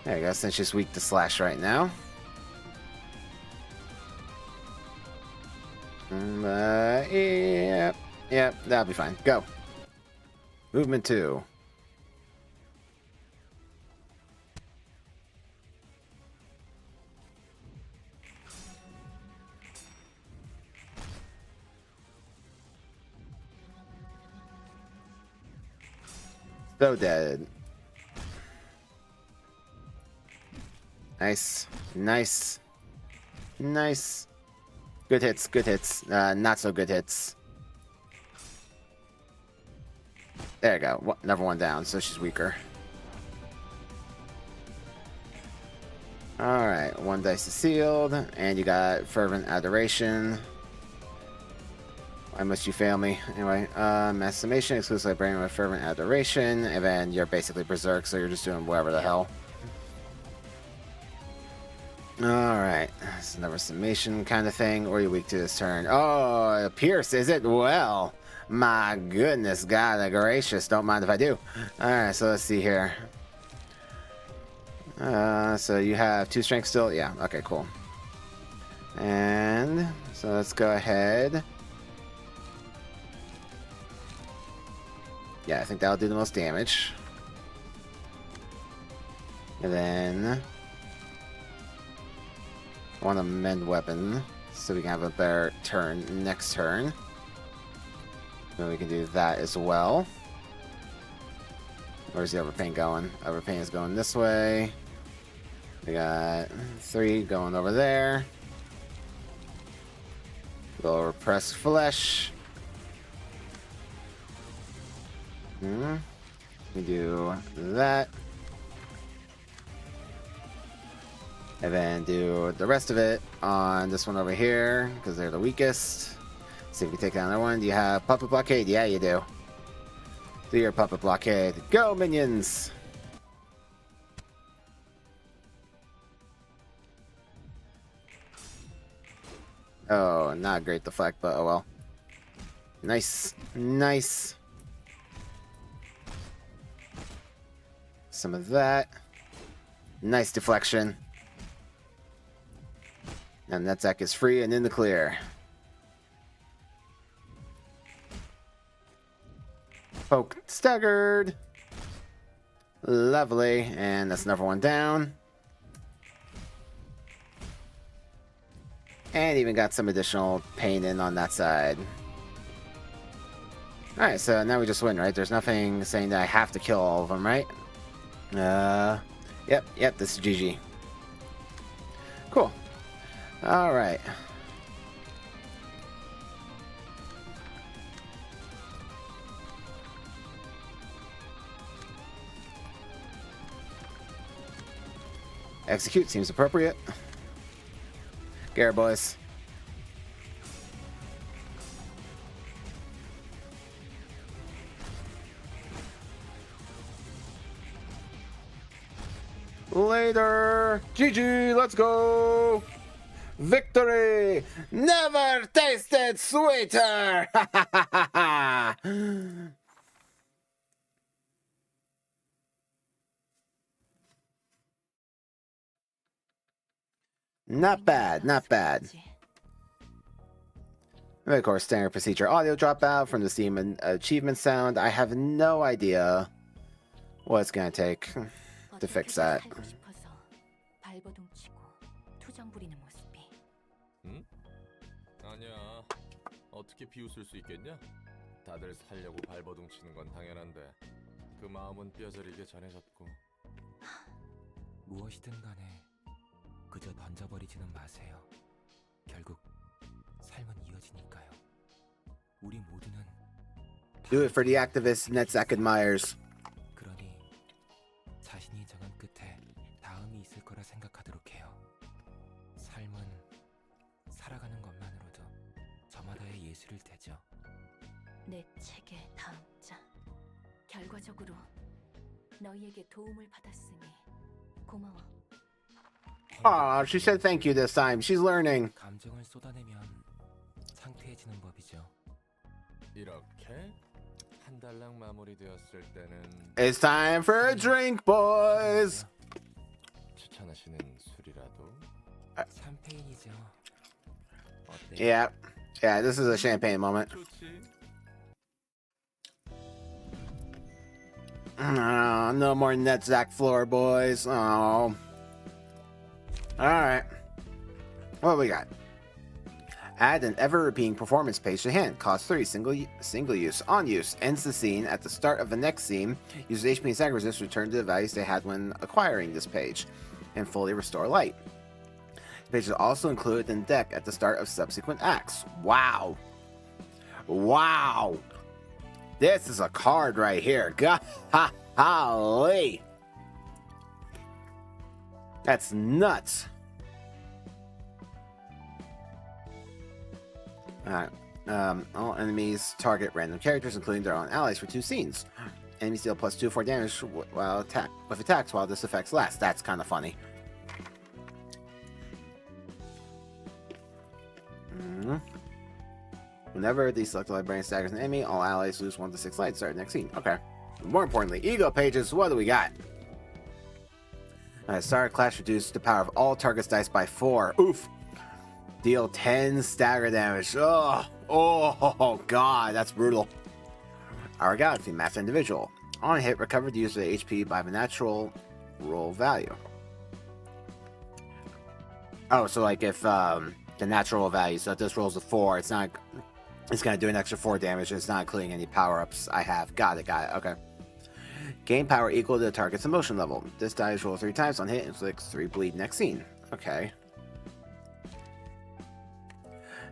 There you go, since she's weak to slash right now. Yep, that'll be fine. Go. Movement 2. So dead. Nice. Nice. Nice. Good hits, good hits. Not so good hits. There you go. Another one down, so she's weaker. Alright, 1 dice is sealed, and you got Fervent Adoration. Why must you fail me? Anyway, Mass Summation, exclusively bringing with Fervent Adoration, and then you're basically Berserk, so you're just doing whatever the hell. Alright, this is another summation kind of thing, or you're weak to this turn. Oh, Pierce, is it? Well, my goodness, God gracious, don't mind if I do. Alright, so let's see here. So you have 2 strength still? Yeah, okay, cool. And so let's go ahead. Yeah, I think that'll do the most damage. And then I want to mend weapon so we can have a better turn next turn. Then we can do that as well. Where's the Overpain going? Overpain is going this way. We got 3 going over there. Go Repress Flesh. We do that. And then do the rest of it on this one over here, because they're the weakest. See if we can take down that one. Do you have Puppet Blockade? Yeah, you do. Do your puppet blockade. Go, minions! Oh, not a great deflect, but oh well. Nice. Nice. Some of that. Nice deflection. And that deck is free and in the clear. Poke staggered. Lovely. And that's another one down. And even got some additional pain in on that side. Alright, so now we just win, right? There's nothing saying that I have to kill all of them, right? Yep, this is GG. Cool. Alright. Execute seems appropriate. Get her, boys. Later. GG, let's go. Victory never tasted sweeter. Not bad, not bad. And of course, standard procedure audio dropout from the Steam and achievement sound. I have no idea what it's gonna take to fix that. 응? 아니야. 어떻게 비웃을 수 있겠냐? 다들 살려고 발버둥 치는 건 당연한데 그 마음은 뼈저리게 전해졌고. 무엇이든 간에 그저 던져버리지는 마세요. 결국 삶은 이어지니까요. 우리 모두는 Do it for the activist Netzach admires. 그러니 자신이 정한 끝에 다음이 있을 거라 생각하도록 해요. 삶은 살아가는 것만으로도 저마다의 예술일 테죠. 내 책의 다음 장. 결과적으로 너희에게 도움을 받았으니 고마워. Aw, she said thank you this time. She's learning. 감정을 쏟아내면 상쾌해지는 법이죠. 이렇게 한 달랑 마무리되었을 때는 It's time for a drink, boys. 추천하시는 술이라도. 샴페인이죠. 어때요? Yeah, this is a champagne moment. 좋지. No more Netzach floor, boys. Oh. Alright. What we got? Add an ever-repeating performance page to hand. Cost 3. Single use. On use. Ends the scene at the start of the next scene. Use HP and stagger resist to return to the values they had when acquiring this page. And fully restore light. The page is also included in the deck at the start of subsequent acts. Wow. Wow. This is a card right here. Golly. That's nuts. Alright. All enemies target random characters, including their own allies, for 2 scenes. Enemies deal +2/4 damage while with attacks while this effects last. That's kind of funny. Whenever the selected librarian staggers an enemy, all allies lose 1 to 6 light. Start next scene. Okay. More importantly, ego pages. What do we got? Start clash reduce the power of all targets' dice by 4. Oof. Deal 10 stagger damage. Oh god, that's brutal. Our galaxy master individual. On hit, recover the user HP by the natural roll value. Oh, so like if the natural value, so if this rolls a 4, it's gonna do an extra 4 damage. It's not including any power-ups I have. Got it. Okay. Gain power equal to the target's emotion level. This die is rolled 3 times on hit and inflicts 3 bleed next scene. Okay.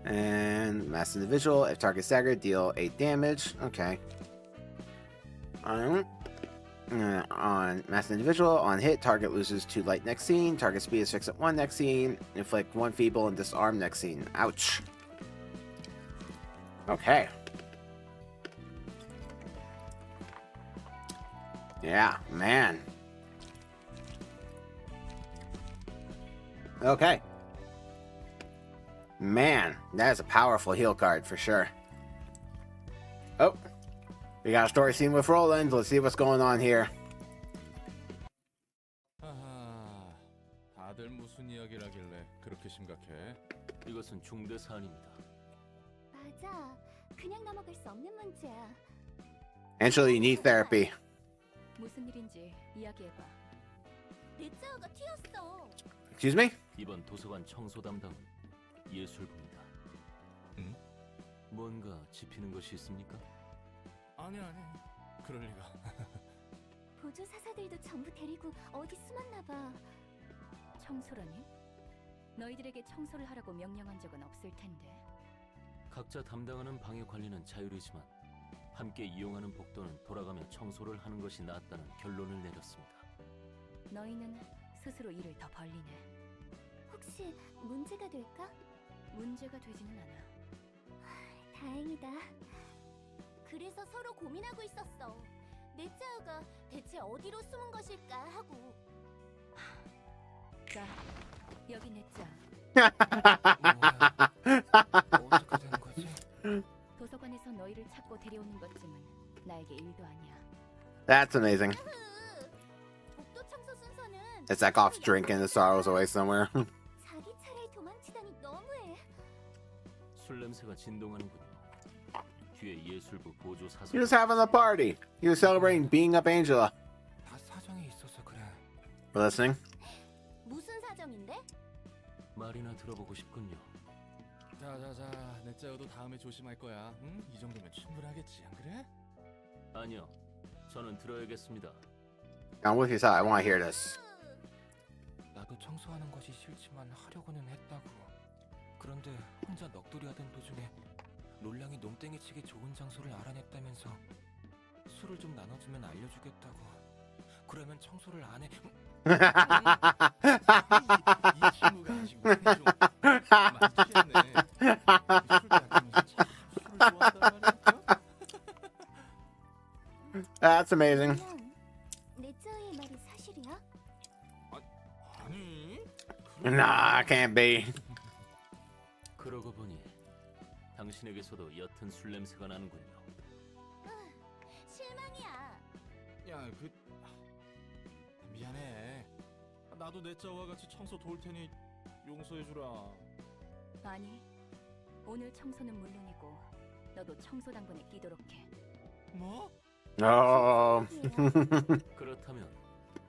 And mass individual, if target staggered, deal 8 damage. Okay. On mass individual, on hit, target loses 2 light next scene. Target speed is fixed at 1 next scene. Inflict 1 feeble and disarm next scene. Ouch. Okay. Yeah, man. Okay. Man, that is a powerful heal card for sure. Oh, we got a story scene with Roland. Let's see what's going on here. 아하, 다들 무슨 이야기를 하길래 그렇게 심각해? 이것은 중대 사안입니다. 맞아. 그냥 넘어갈 수 없는 문제야. Angela, you need therapy. 무슨 일인지 이야기해봐. 내 짜오가 튀었어. Excuse me? 이번 도서관 청소 담당은 예술부입니다. 응? 뭔가 짚히는 것이 있습니까? 아니, 그럴 리가. 보조 사사들도 전부 데리고 어디 숨었나 봐. 청소라니? 너희들에게 청소를 하라고 명령한 적은 없을 텐데. 각자 담당하는 방해 관리는 자율이지만 함께 이용하는 복도는 돌아가며 청소를 하는 것이 낫다는 결론을 내렸습니다. 너희는 스스로 일을 더 벌리네. 혹시 문제가 될까? 문제가 되지는 않아. 다행이다. 그래서 서로 고민하고 있었어. 내 짜오가 대체 어디로 숨은 것일까 하고. 자, 여기 내 짜. 어떻게 된 거지? 도서관에서 너희를 찾고 데려오는 것쯤은 나에게 일도 아니야. That's amazing. 복도 청소 순서는 It's like off drinking the sorrows away somewhere. 자기 차례에 도망치다니 너무해. 술 냄새가 진동하는군요. 뒤에 예술부 보조 사서 He was having a party. He was celebrating being up Angela. 다 사정이 있어서 그래. Listening? 무슨 사정인데? 말이나 들어보고 싶군요. 자자자, 내 짜오도 다음에 조심할 거야. 응? 이 정도면 충분하겠지, 안 그래? 아니요, 저는 들어야겠습니다. I'm with your side. I want to hear this. 나도 청소하는 것이 싫지만 하려고는 했다고. 그런데 혼자 넋두리 하던 도중에 롤랑이 농땡이 치기 좋은 장소를 알아냈다면서 술을 좀 나눠주면 알려주겠다고. 그러면 청소를 안 해. 이 친구가 아직 운이 좀 많이 취했네. 술 마시면서 참 술을 좋아한단 말이야. That's amazing. 그냥 내 짜오의 말이 사실이야? 아니. Nah, can't be. 그러고 보니 당신에게서도 옅은 술 냄새가 나는군요. 실망이야. 야, 미안해. 나도 내 짜오와 같이 청소 도울 테니 용서해 주라. 아니, 오늘 청소는 물론이고 너도 청소 당번에 끼도록 해. 뭐? Oh. 그렇다면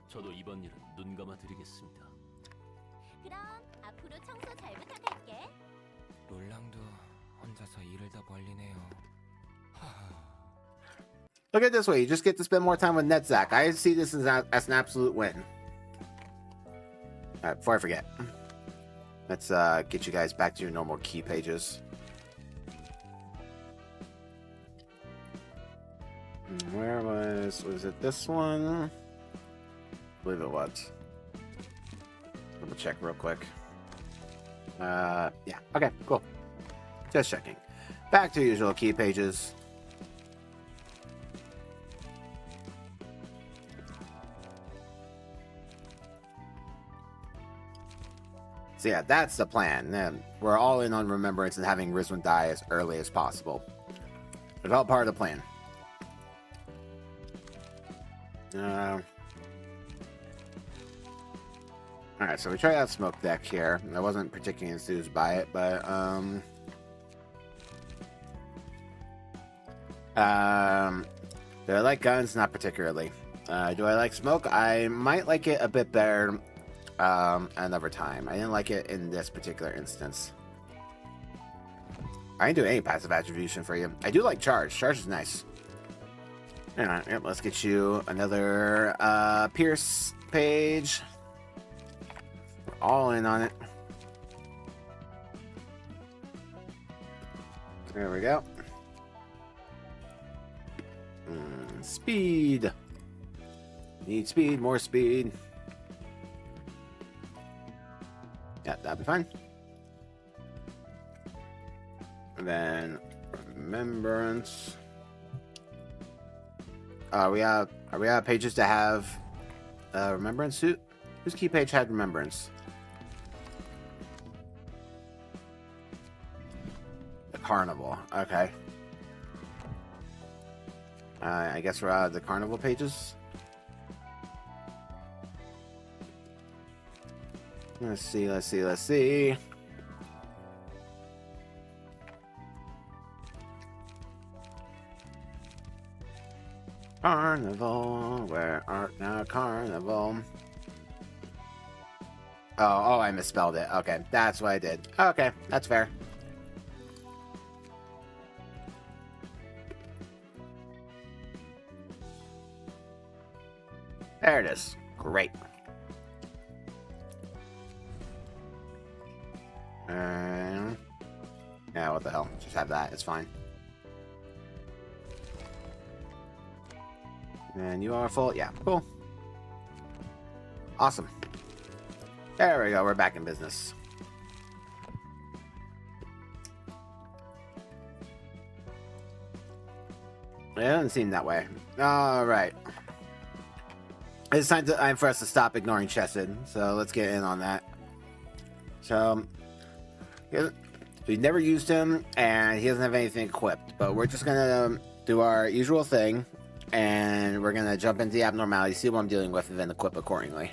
저도 이번 일은 눈 감아 드리겠습니다. 그럼 앞으로 청소 잘 부탁할게. 롤랑도 혼자서 일을 다 벌리네요. Look at it this way. You just get to spend more time with Netzach. I see this as an absolute win. All right, before I forget, let's get you guys back to your normal key pages. Where was it this one? I believe it was. Double check real quick. Yeah, okay, cool. Just checking. Back to usual key pages. So yeah, that's the plan. We're all in on Remembrance and having Rizwan die as early as possible. It's all part of the plan. Alright, so we tried out Smoke Deck here. I wasn't particularly enthused by it, but do I like guns? Not particularly. Do I like Smoke? I might like it a bit better another time. I didn't like it in this particular instance. I didn't do any passive attribution for you. I do like Charge. Charge is nice. Alright, yep, let's get you another Pierce page. We're all in on it. There we go. Speed. Need speed, more speed. Yeah, that'd be fine. And then Remembrance. We have Are we out of pages to have remembrance? Whose key page had remembrance? The carnival. Okay. I guess we're out of the carnival pages. Let's see. Carnival, where art thou, carnival? Oh, I misspelled it. Okay, that's what I did. Okay, that's fair. There it is. Great. Yeah, what the hell? Just have that. It's fine. And you are full? Yeah, cool. Awesome. There we go. We're back in business. It doesn't seem that way. All right. It's time for us to stop ignoring Chesed. So let's get in on that. So we've never used him, and he doesn't have anything equipped. But we're just gonna do our usual thing. And we're going to jump into the abnormality, see what I'm dealing with, and then equip accordingly.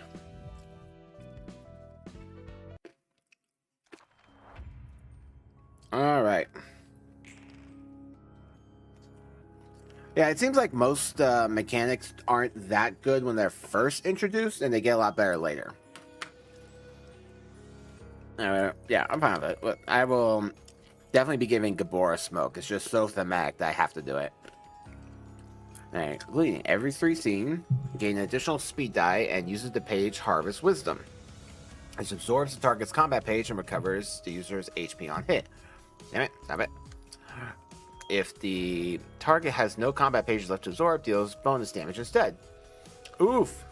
Alright. Yeah, it seems like most mechanics aren't that good when they're first introduced, and they get a lot better later. Yeah, I'm fine with it. But I will definitely be giving Gabor a smoke. It's just so thematic that I have to do it. Alright, completing every 3 scene, gain an additional speed die, and uses the page Harvest Wisdom. It absorbs the target's combat page and recovers the user's HP on hit. Damn it, stop it. If the target has no combat pages left to absorb, deals bonus damage instead. Oof.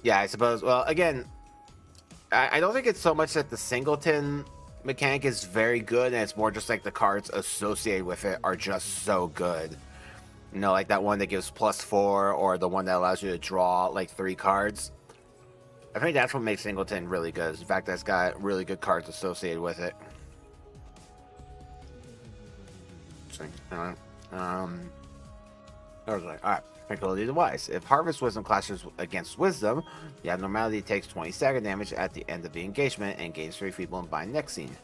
Yeah, I suppose, well, again, I don't think it's so much that the singleton mechanic is very good, and it's more just like the cards associated with it are just so good. You know, like that one that gives +4, or the one that allows you to draw like 3 cards. I think that's what makes Singleton really good. In fact, that's got really good cards associated with it. Alright, Tranquility Device. If Harvest Wisdom clashes against Wisdom, the abnormality takes 20 stagger damage at the end of the engagement and gains 3 Feeble and Bind next scene.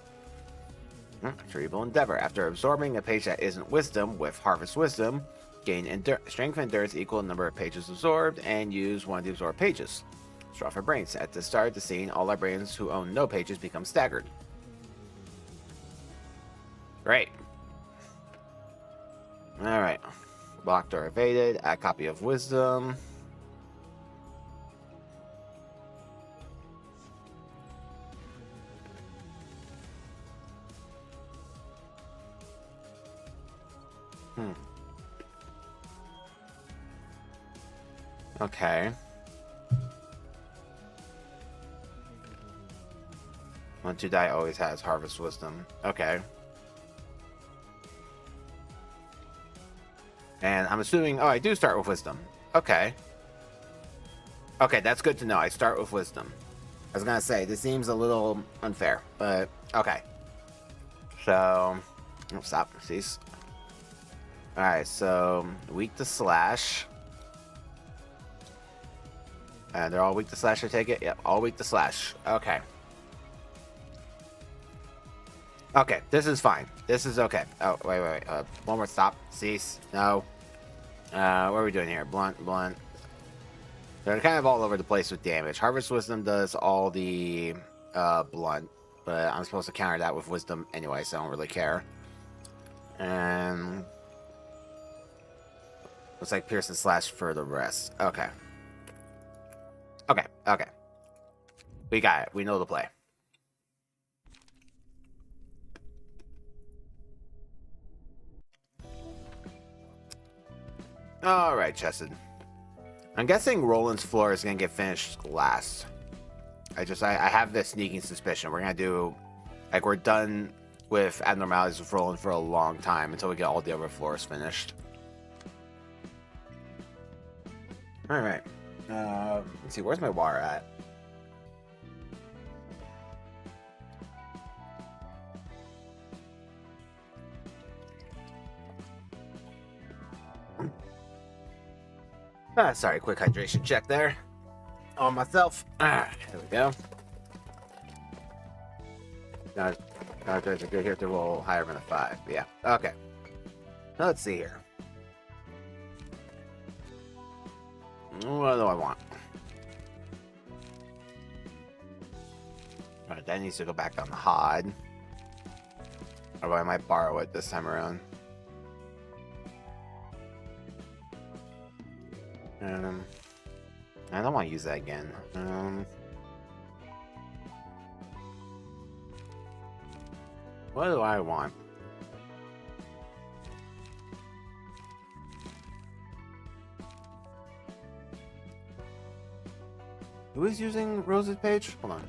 Feeble Endeavor. After absorbing a page that isn't Wisdom with Harvest Wisdom, gain Strength and Endurance equal to number of pages absorbed and use one of the absorbed pages. Straw for Brains. At the start of the scene, all librarians who own no pages become staggered. Great. Alright. Blocked or evaded. Add copy of Wisdom. Okay. 1/2 die always has Harvest Wisdom. Okay. And I'm assuming, oh, I do start with Wisdom. Okay. Okay, that's good to know. I start with Wisdom. I was gonna say, this seems a little unfair, but okay. So, oh, stop, cease. Alright, so, weak to slash. They're all weak to slash, I take it? Yep, all weak to slash. Okay. Okay, this is fine. This is okay. Oh, wait. One more stop. Cease. No. What are we doing here? Blunt. They're kind of all over the place with damage. Harvest Wisdom does all the blunt, but I'm supposed to counter that with Wisdom anyway, so I don't really care. And looks like Pierce and Slash for the rest. Okay. Okay. We got it. We know the play. Alright, Chesed. I'm guessing Roland's floor is gonna get finished last. I have this sneaking suspicion. We're gonna do, like, we're done with abnormalities rolling for a long time until we get all the other floors finished. Alright. Let's see, where's my water at? Sorry, quick hydration check there on myself. There we go. Now, there's a good here to roll higher than a 5. Yeah, okay. Now let's see here. What do I want? Alright, that needs to go back on the HOD. Or I might borrow it this time around. I don't want to use that again. What do I want? Who is using Rose's page? Hold on.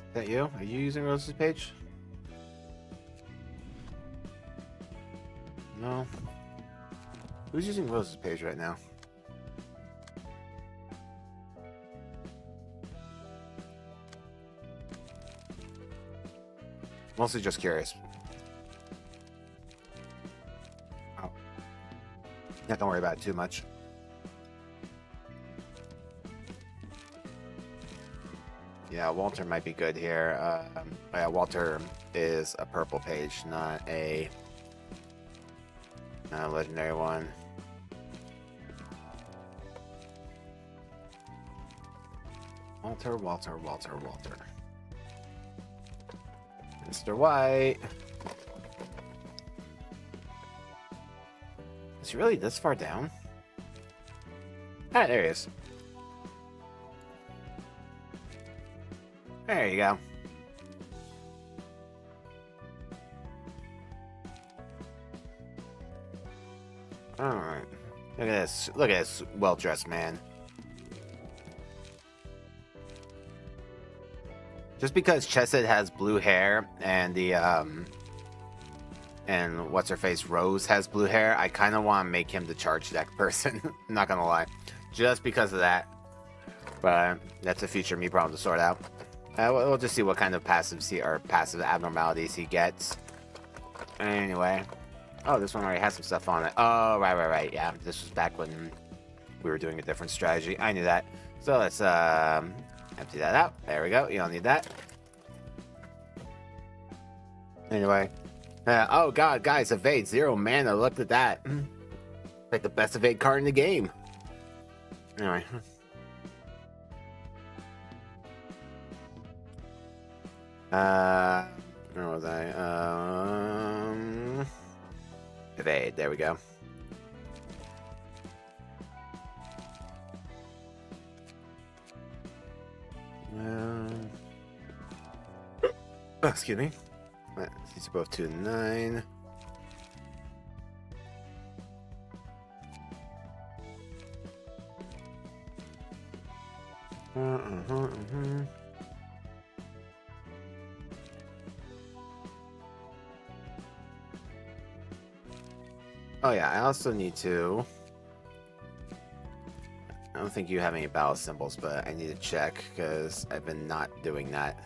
Is that you? Are you using Rose's page? No. Who's using Rose's page right now? Mostly just curious. Oh. Yeah, don't worry about it too much. Yeah, Walter might be good here. Yeah, Walter is a purple page, not a legendary one. Walter. Mr. White. Is he really this far down? Ah, there he is. There you go. Alright. Look at this. Look at this well-dressed man. Just because Chesed has blue hair and the and what's her face Rose has blue hair, I kind of want to make him the charge deck person. I'm not gonna lie, just because of that. But that's a future me problem to sort out. We'll just see what kind of passive abnormalities he gets. Anyway, oh, this one already has some stuff on it. Oh, right. Yeah, this was back when we were doing a different strategy. I knew that. So let's empty that out. There we go. You don't need that. Anyway. Oh god, guys, evade 0 mana. Look at that. Like the best evade card in the game. Anyway. Where was I? Evade. There we go. Excuse me. These are both 2 and 9. Oh yeah, I also need to. I don't think you have any battle symbols, but I need to check because I've been not doing that.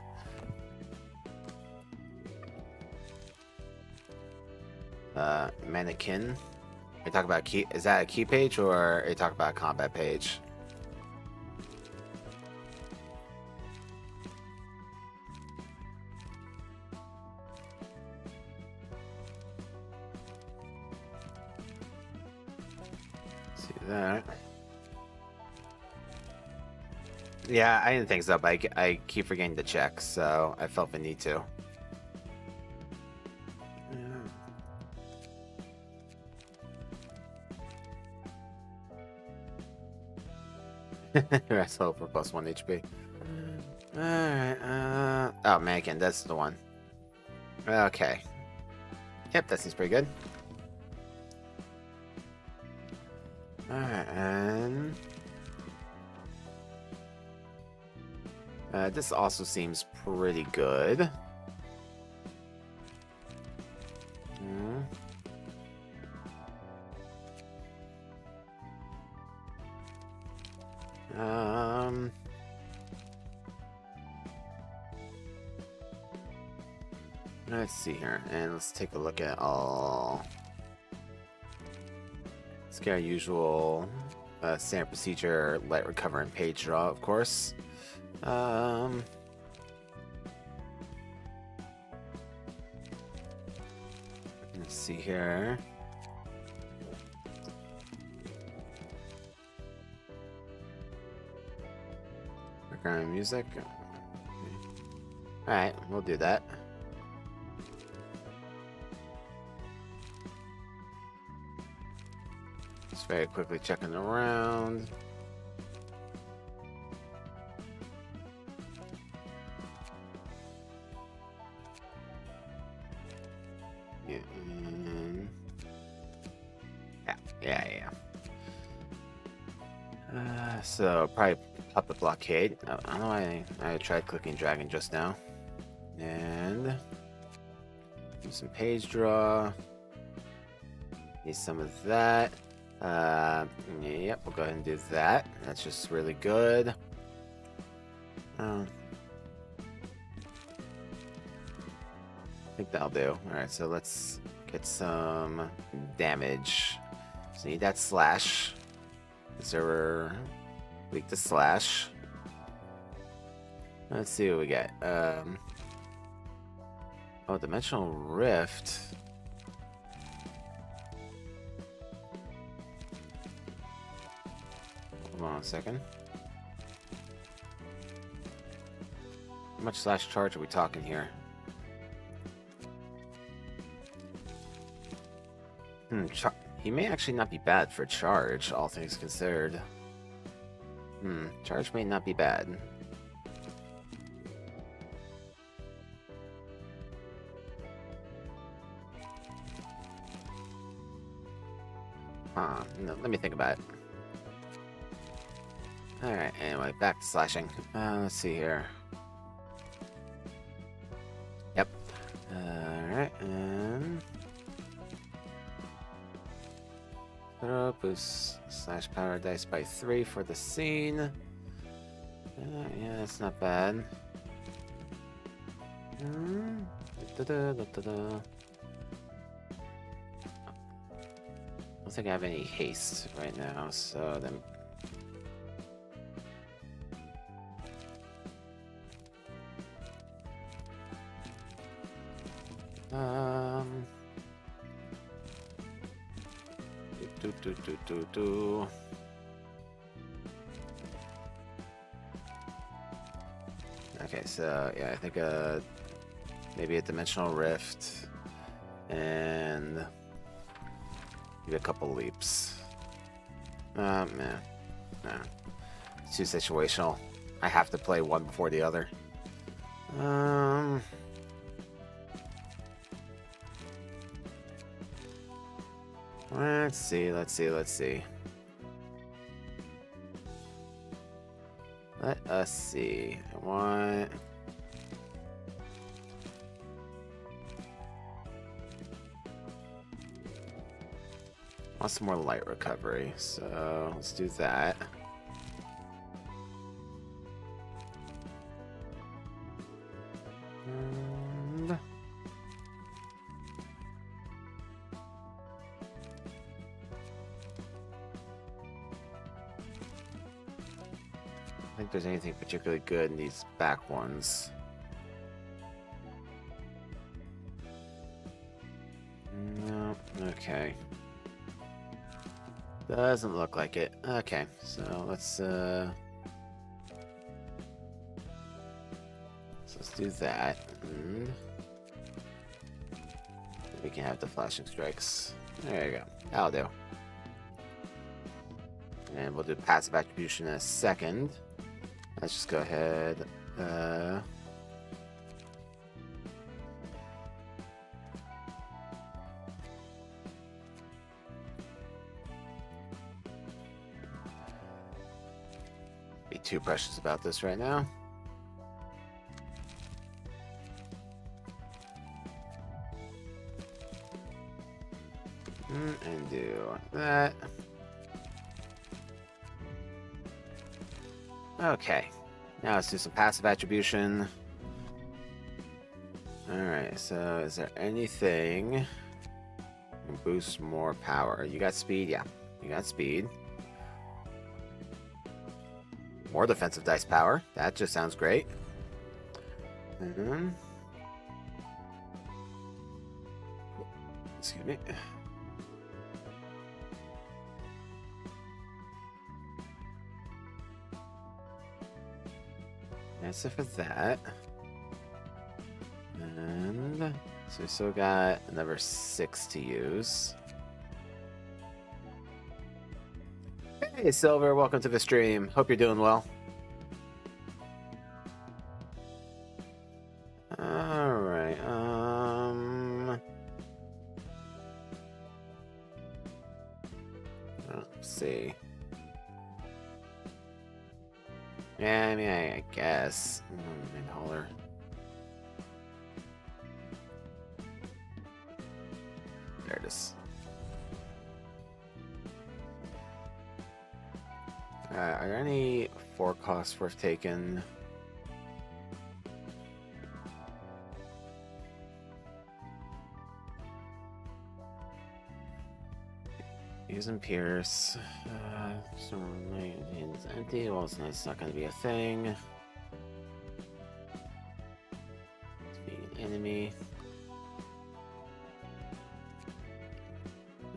Mannequin. You talk about key. Is that a key page or are you talking about a combat page? See that? Yeah, I didn't think so, but I keep forgetting to check, so I felt the need to. Rest hope for +1 HP. Alright, oh, mannequin, that's the one. Okay. Yep, that seems pretty good. Alright, and... This also seems pretty good. Hmm. Let's see here, and let's take a look at all. Let's get our usual standard procedure, light recover and page draw, of course. Let's see here. Background music. Alright, we'll do that. Just very quickly checking around. Yeah. So probably puppet blockade. I don't know why I tried clicking dragon just now. And do some page draw. Need some of that. Yep, we'll go ahead and do that. That's just really good. I think that'll do. Alright, so let's get some damage. So need that slash. Is there weak to slash? Let's see what we get. Oh, dimensional rift. Hold on a second. How much slash charge are we talking here? He may actually not be bad for charge, all things considered. Charge may not be bad. No, let me think about it. Alright, anyway, back to slashing. Let's see here. Yep. Alright, and... boost slash power dice by 3 for the scene. Yeah, that's not bad. I don't think I have any haste right now, so then. Okay, so yeah, I think maybe a dimensional rift and maybe a couple leaps. Man, no, it's too situational. I have to play one before the other. Let's see. Let us see. I want some more light recovery, so let's do that. I don't think there's anything particularly good in these back ones. No, okay. Doesn't look like it. Okay, so let's do that. And we can have the flashing strikes. There you go. That'll do. And we'll do passive attribution in a second. Let's just go ahead. Be too precious about this right now. And do that. Okay. Now let's do some passive attribution. Alright, so is there anything can boost more power? You got speed? Yeah, you got speed. More defensive dice power. That just sounds great. Excuse me. That's it for that. And so we still got another 6 to use. Hey Silver, welcome to the stream. Hope you're doing well. Alright, let's see. Yeah, I mean, I guess. Holler. There it is. Are there any 4 costs worth taking? Using Pierce. So my hand's empty. Well, it's not going to be a thing. Defeat an enemy.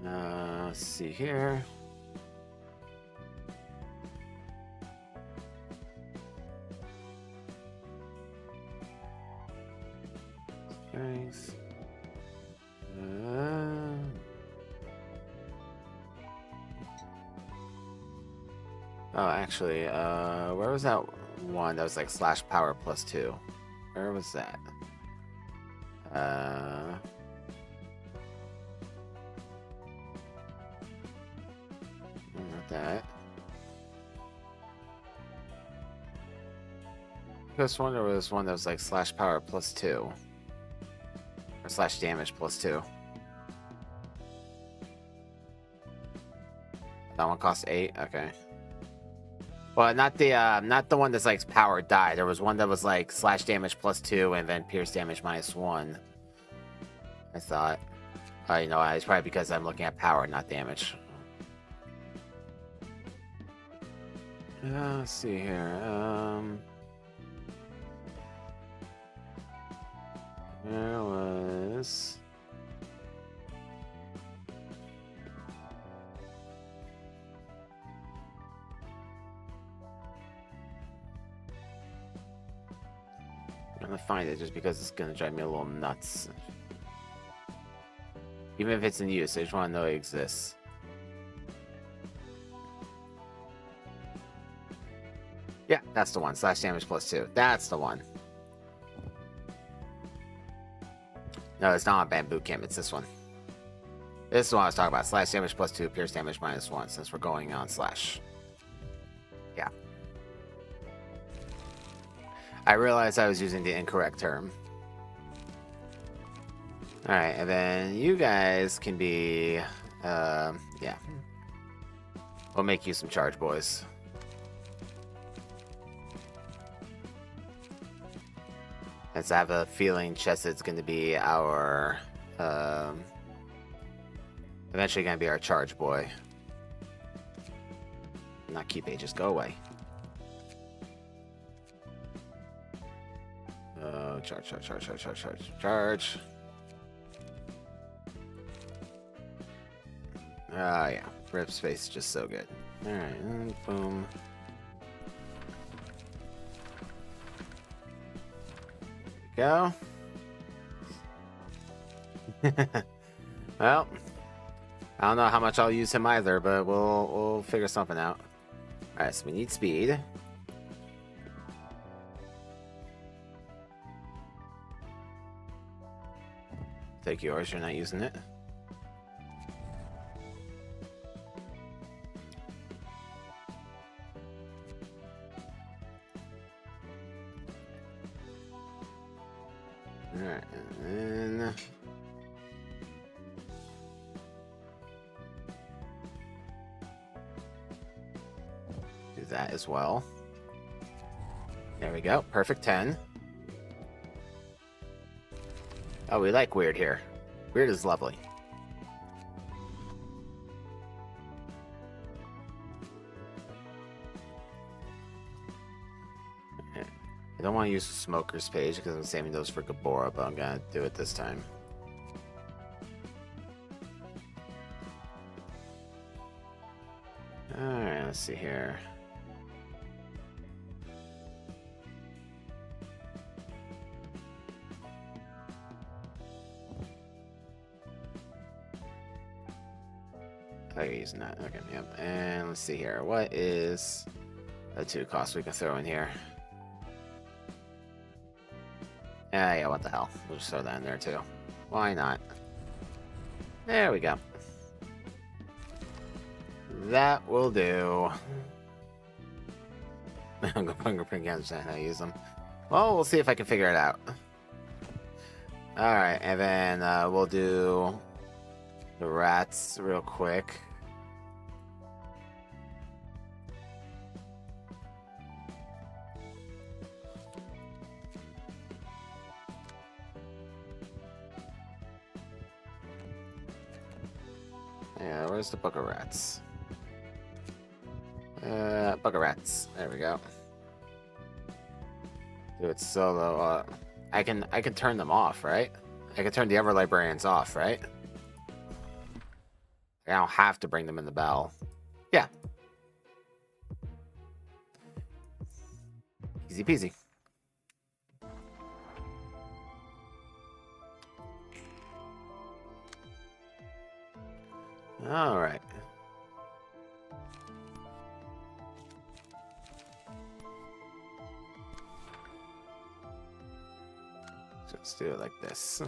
Let's see here. Strength. Oh, actually, where was that one that was like slash power plus 2? Where was that? Not that. I just wonder there was one that was like slash power plus 2. Or slash damage plus 2. That one cost 8? Okay. Well, not the one that's like power die. There was one that was like slash damage plus 2 and then pierce damage minus 1. I thought. You know, it's probably because I'm looking at power, not damage. Let's see here. There was. I'm gonna find it just because it's gonna drive me a little nuts. Even if it's in use, I just want to know it exists. Yeah, that's the one. Slash damage plus 2. That's the one. No, it's not on Bamboo Camp. It's this one. This is what I was talking about. Slash damage plus 2, pierce damage minus 1, since we're going on slash. Yeah. I realized I was using the incorrect term. Alright, and then you guys can be... yeah. We'll make you some charge boys. As I have a feeling Chessed's going to be our... eventually going to be our charge boy. Not keep A, just go away. Charge. Ah, yeah. Rip's face is just so good. Alright, and boom. Go. Well, I don't know how much I'll use him either, but we'll figure something out. Alright, so we need speed. Take yours, you're not using it. Alright, and then... that as well. There we go. Perfect 10. Oh, we like weird here. Weird is lovely. I don't want to use the smokers page because I'm saving those for Gabora, but I'm gonna do it this time. Alright, let's see here. Oh, you're using that. Okay, yep. And let's see here. What is the 2 costs we can throw in here? Yeah, what the hell. We'll just throw that in there too. Why not? There we go. That will do. I'm gonna fingerprint again, how to use them. Well, we'll see if I can figure it out. Alright, and then we'll do the rats real quick. Yeah, where's the book of rats? Book of rats. There we go. Do it solo. I can turn them off, right? I can turn the other librarians off, right? I don't have to bring them in the bell. Yeah. Easy peasy. All right. So let's do it like this.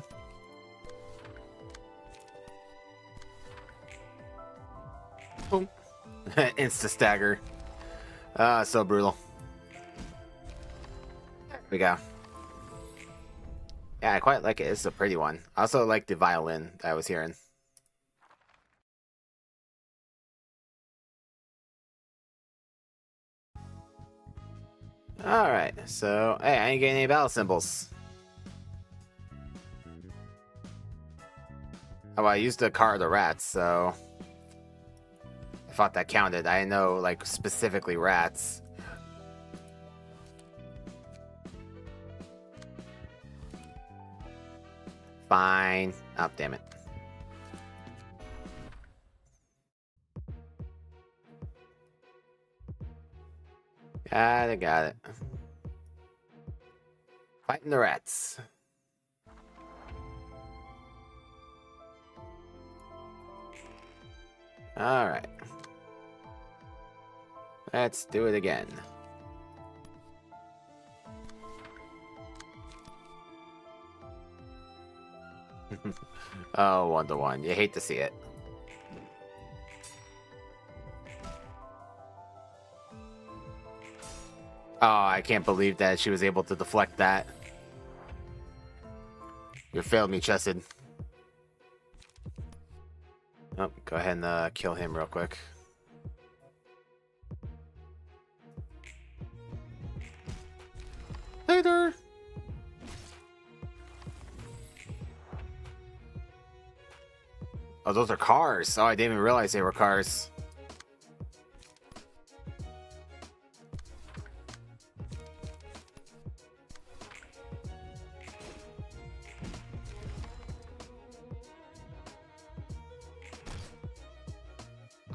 Boom. Insta stagger. Ah, so brutal. There we go. Yeah, I quite like it. It's a pretty one. I also like the violin that I was hearing. Alright, so, hey, I ain't getting any battle symbols. Oh, well, I used the car of the rats, so I thought that counted. I know, like, specifically rats. Fine. Oh, damn it. Got it. Fighting the rats. Alright. Let's do it again. Oh, 1-to-1. You hate to see it. Oh, I can't believe that she was able to deflect that. You failed me, Chesed. Oh, go ahead and kill him real quick. Hey there! Oh, those are cars. Oh, I didn't even realize they were cars.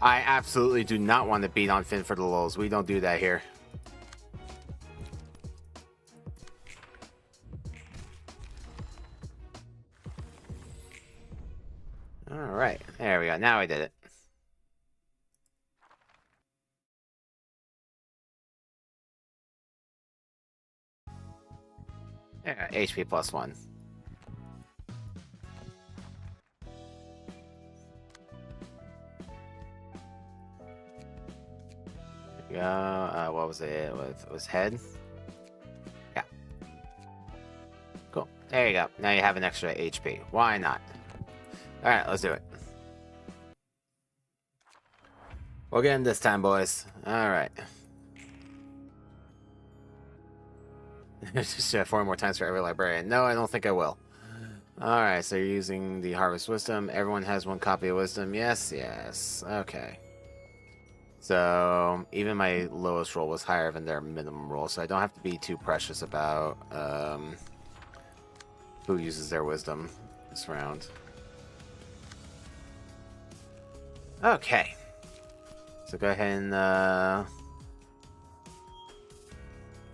I absolutely do not want to beat on Finn for the lulz. We don't do that here. Alright, there we go. Now I did it. Yeah, HP +1. Yeah, what was it? It was head? Yeah. Cool. There you go. Now you have an extra HP. Why not? Alright, let's do it. We'll get in this time, boys. Alright. Just 4 more times for every librarian. No, I don't think I will. Alright, so you're using the Harvest Wisdom. Everyone has 1 copy of Wisdom. Yes, yes. Okay. So, even my lowest roll was higher than their minimum roll, so I don't have to be too precious about who uses their Wisdom this round. Okay. So go ahead and,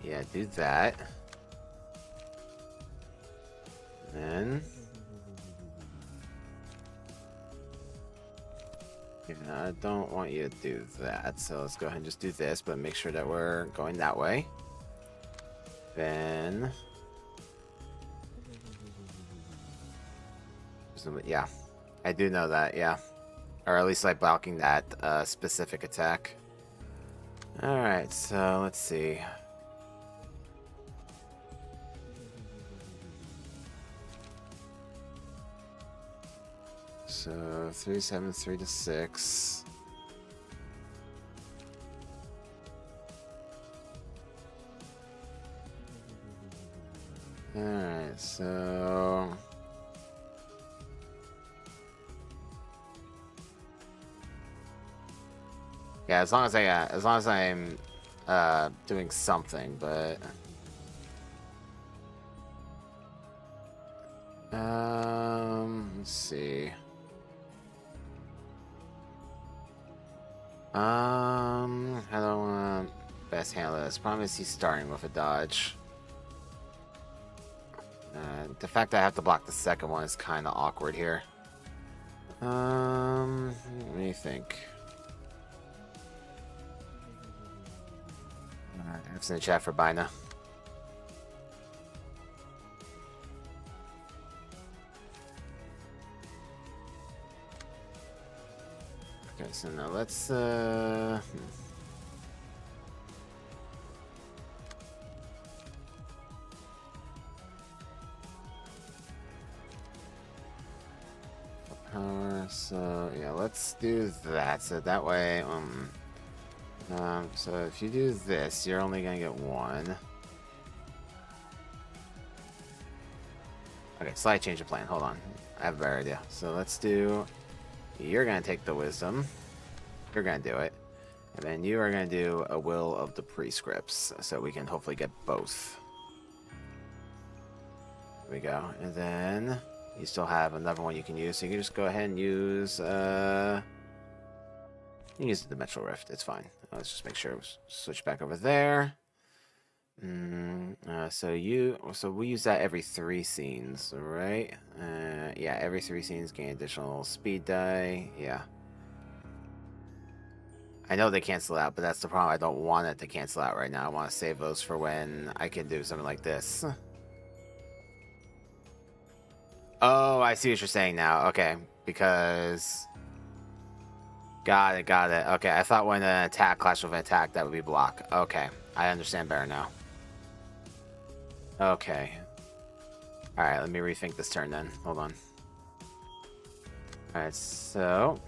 yeah, do that. Then... yeah, I don't want you to do that, so let's go ahead and just do this, but make sure that we're going that way. Then... yeah, I do know that, yeah. Or at least like blocking that specific attack. Alright, so let's see. So 3, 7, 3 to 6. Alright, so yeah, as long as I'm doing something, but let's see. How do I want to best handle this? Promise he's starting with a dodge. The fact that I have to block the second one is kind of awkward here. What do you think? It's in the chat for Bina. Okay, so now let's power, so yeah, let's do that. So that way, so if you do this, you're only gonna get 1. Okay, slight change of plan. Hold on, I have a better idea. So let's do. You're gonna take the Wisdom. You're gonna do it, and then you are gonna do a Will of the Prescripts, so we can hopefully get both. There we go, and then you still have another one you can use. So you can just go ahead and use. You can use the Dimensional Rift. It's fine. Let's just make sure we switch back over there. So we use that every 3 scenes, right? Yeah, every 3 scenes gain additional speed die. Yeah. I know they cancel out, but that's the problem. I don't want it to cancel out right now. I want to save those for when I can do something like this. Oh, I see what you're saying now. Okay, because... Got it. Okay, I thought when an attack clashed with an attack, that would be block. Okay, I understand better now. Okay. Alright, let me rethink this turn then. Hold on. Alright, so...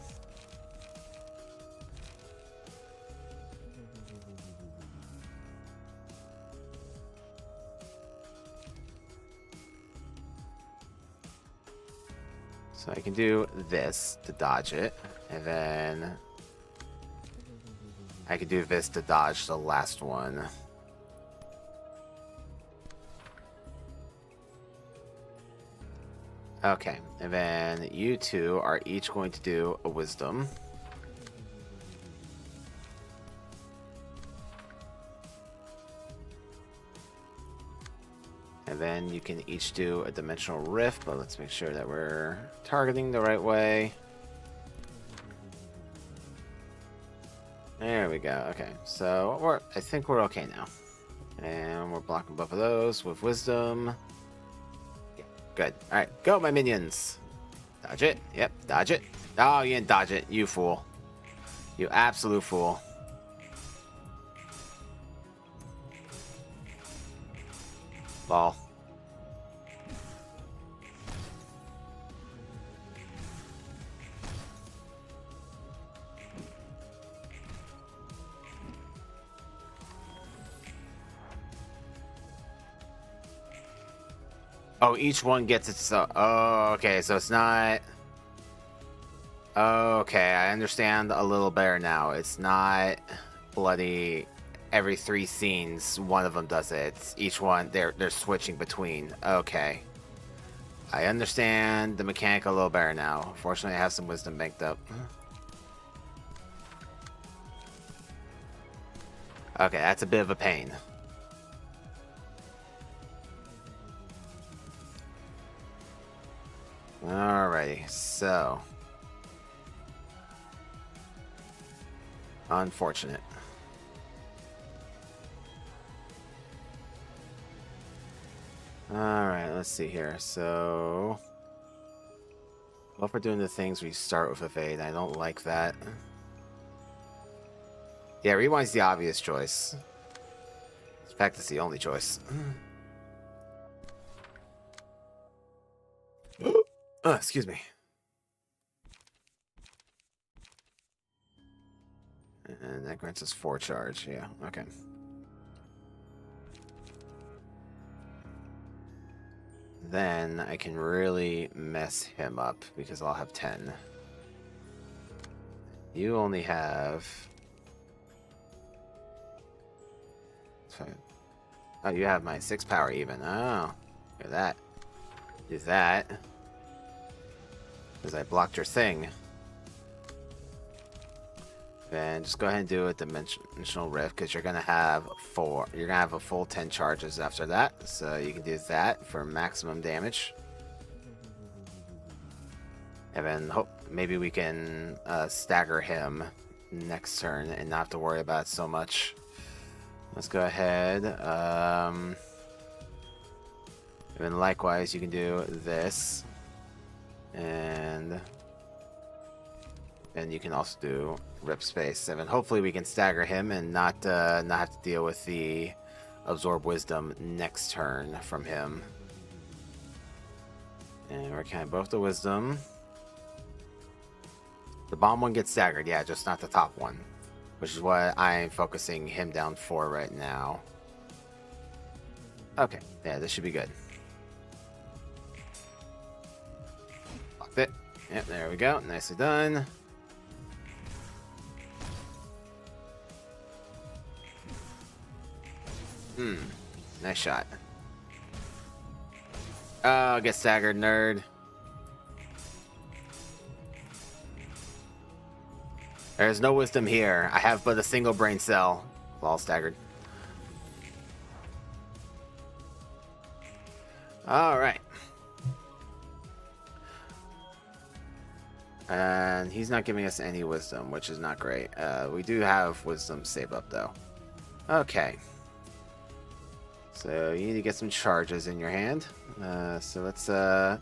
so I can do this to dodge it, and then I can do this to dodge the last one. Okay, and then you two are each going to do a Wisdom. And then you can each do a Dimensional Rift, but let's make sure that we're targeting the right way. There we go. Okay, so I think we're okay now. And we're blocking both of those with Wisdom. Yeah, good. Alright, go my minions. Dodge it. Yep, dodge it. Oh, you didn't dodge it. You fool. You absolute fool. Ball. Oh, each one gets its. Oh, okay. So it's not. Okay, I understand a little better now. It's not bloody. Every 3 scenes, one of them does it. It's each one they're switching between. Okay, I understand the mechanic a little better now. Fortunately, I have some wisdom banked up. Okay, that's a bit of a pain. Alrighty, so unfortunate. Alright, let's see here. So well, if we're doing the things we start with evade, I don't like that. Yeah, rewind's the obvious choice. In fact, it's the only choice. Excuse me. And that grants us 4 charge. Yeah, okay. Then I can really mess him up because I'll have 10. You only have... Oh, you have my 6 power even. Oh, look at that. Do that. Because I blocked your thing. Then just go ahead and do a dimensional rift because you're gonna have 4. You're gonna have a full 10 charges after that, so you can do that for maximum damage. And then hope maybe we can stagger him next turn and not have to worry about it so much. Let's go ahead. And then likewise, you can do this, and you can also do rip space. And then hopefully we can stagger him and not have to deal with the absorb wisdom next turn from him. And we're kind of both the wisdom. The bomb one gets staggered, yeah, just not the top one, which is what I'm focusing him down for right now. Okay, yeah, this should be good. Locked it. Yep, there we go. Nicely done. Nice shot. Oh, get staggered, nerd. There's no wisdom here. I have but a single brain cell. All staggered. Alright. And he's not giving us any wisdom, which is not great. We do have wisdom save up, though. Okay. So you need to get some charges in your hand. So let's go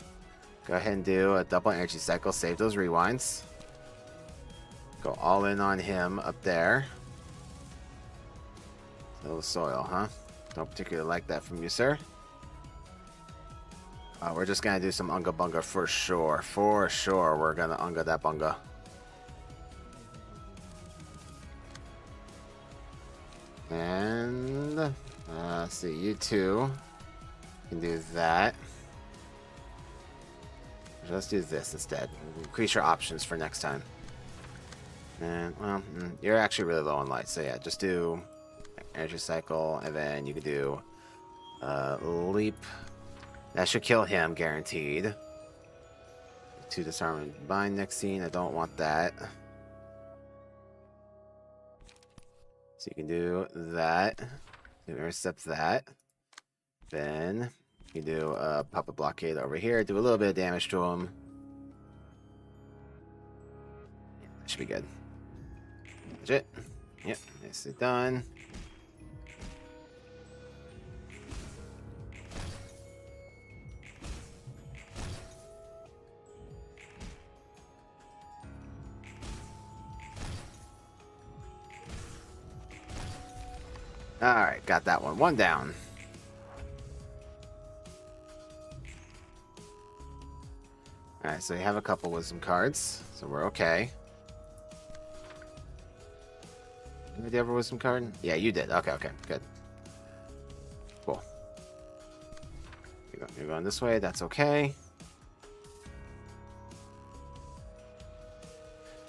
ahead and do a double energy cycle. Save those rewinds. Go all in on him up there. A little soil, huh? Don't particularly like that from you, sir. We're just gonna do some unga bunga for sure. For sure, we're gonna unga that bunga. And let's see, you two can do that. Let's do this instead. Increase your options for next time. And well, you're actually really low on light, so yeah, just do energy cycle, and then you can do leap. That should kill him, guaranteed. 2 disarm and bind next scene. I don't want that. So you can do that. Intercept that. Then you can do a puppet blockade over here. Do a little bit of damage to him. Yeah, that should be good. Legit. Yep, nicely done. Alright, got that one. One down. Alright, so you have a couple wisdom cards, so we're okay. Did you ever wisdom card? Yeah, you did. Okay, okay, good. Cool. You're going this way. That's okay.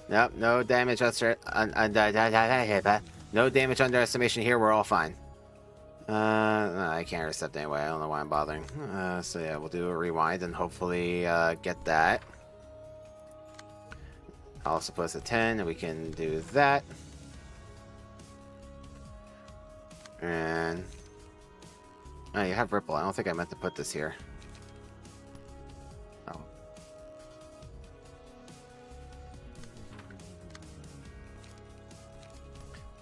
Nope, no damage no damage underestimation here. We're all fine. No, I can't intercept anyway. I don't know why I'm bothering. So yeah, we'll do a rewind and hopefully get that. I'll also put us at 10 and we can do that. And oh, you have Ripple. I don't think I meant to put this here. Oh.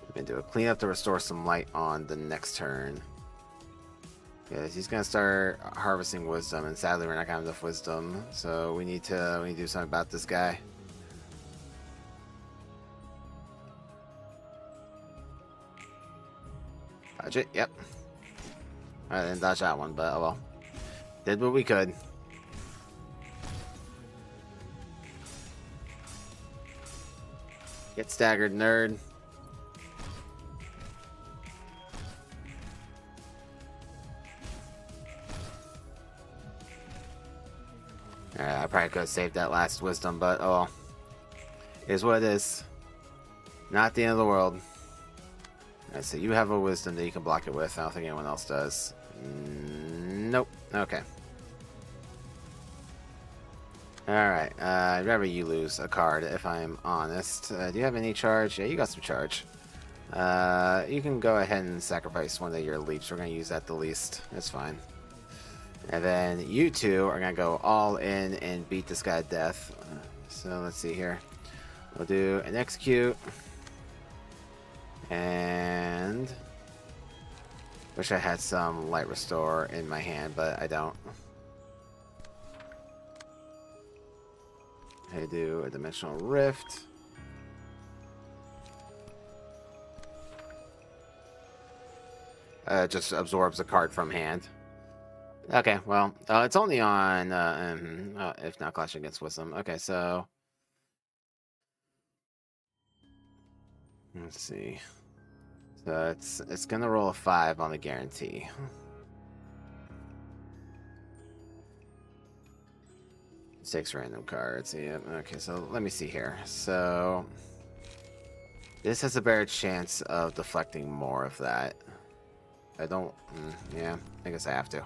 We can do a cleanup to restore some light on the next turn. Yes, he's gonna start harvesting wisdom, and sadly we're not gonna have enough wisdom, so we need to do something about this guy. Dodge it, yep. I didn't dodge that one, but oh well. Did what we could. Get staggered, nerd. I probably could have saved that last wisdom, but oh well. It is what it is. Not the end of the world. Alright, so you have a wisdom that you can block it with. I don't think anyone else does. Nope. Okay. Alright, I'd rather you lose a card if I'm honest. Do you have any charge? Yeah, you got some charge. You can go ahead and sacrifice one of your leaps. We're going to use that the least. That's fine. And then you two are going to go all in and beat this guy to death. So let's see here. We'll do an execute. And wish I had some light restore in my hand, but I don't. I do a dimensional rift. Just absorbs a card from hand. Okay, well, it's only on if not clashing against wisdom. Okay, so let's see. So it's gonna roll a 5 on the guarantee. Six random cards. Yeah. Okay, so let me see here. So this has a better chance of deflecting more of that. I don't. Yeah, I guess I have to.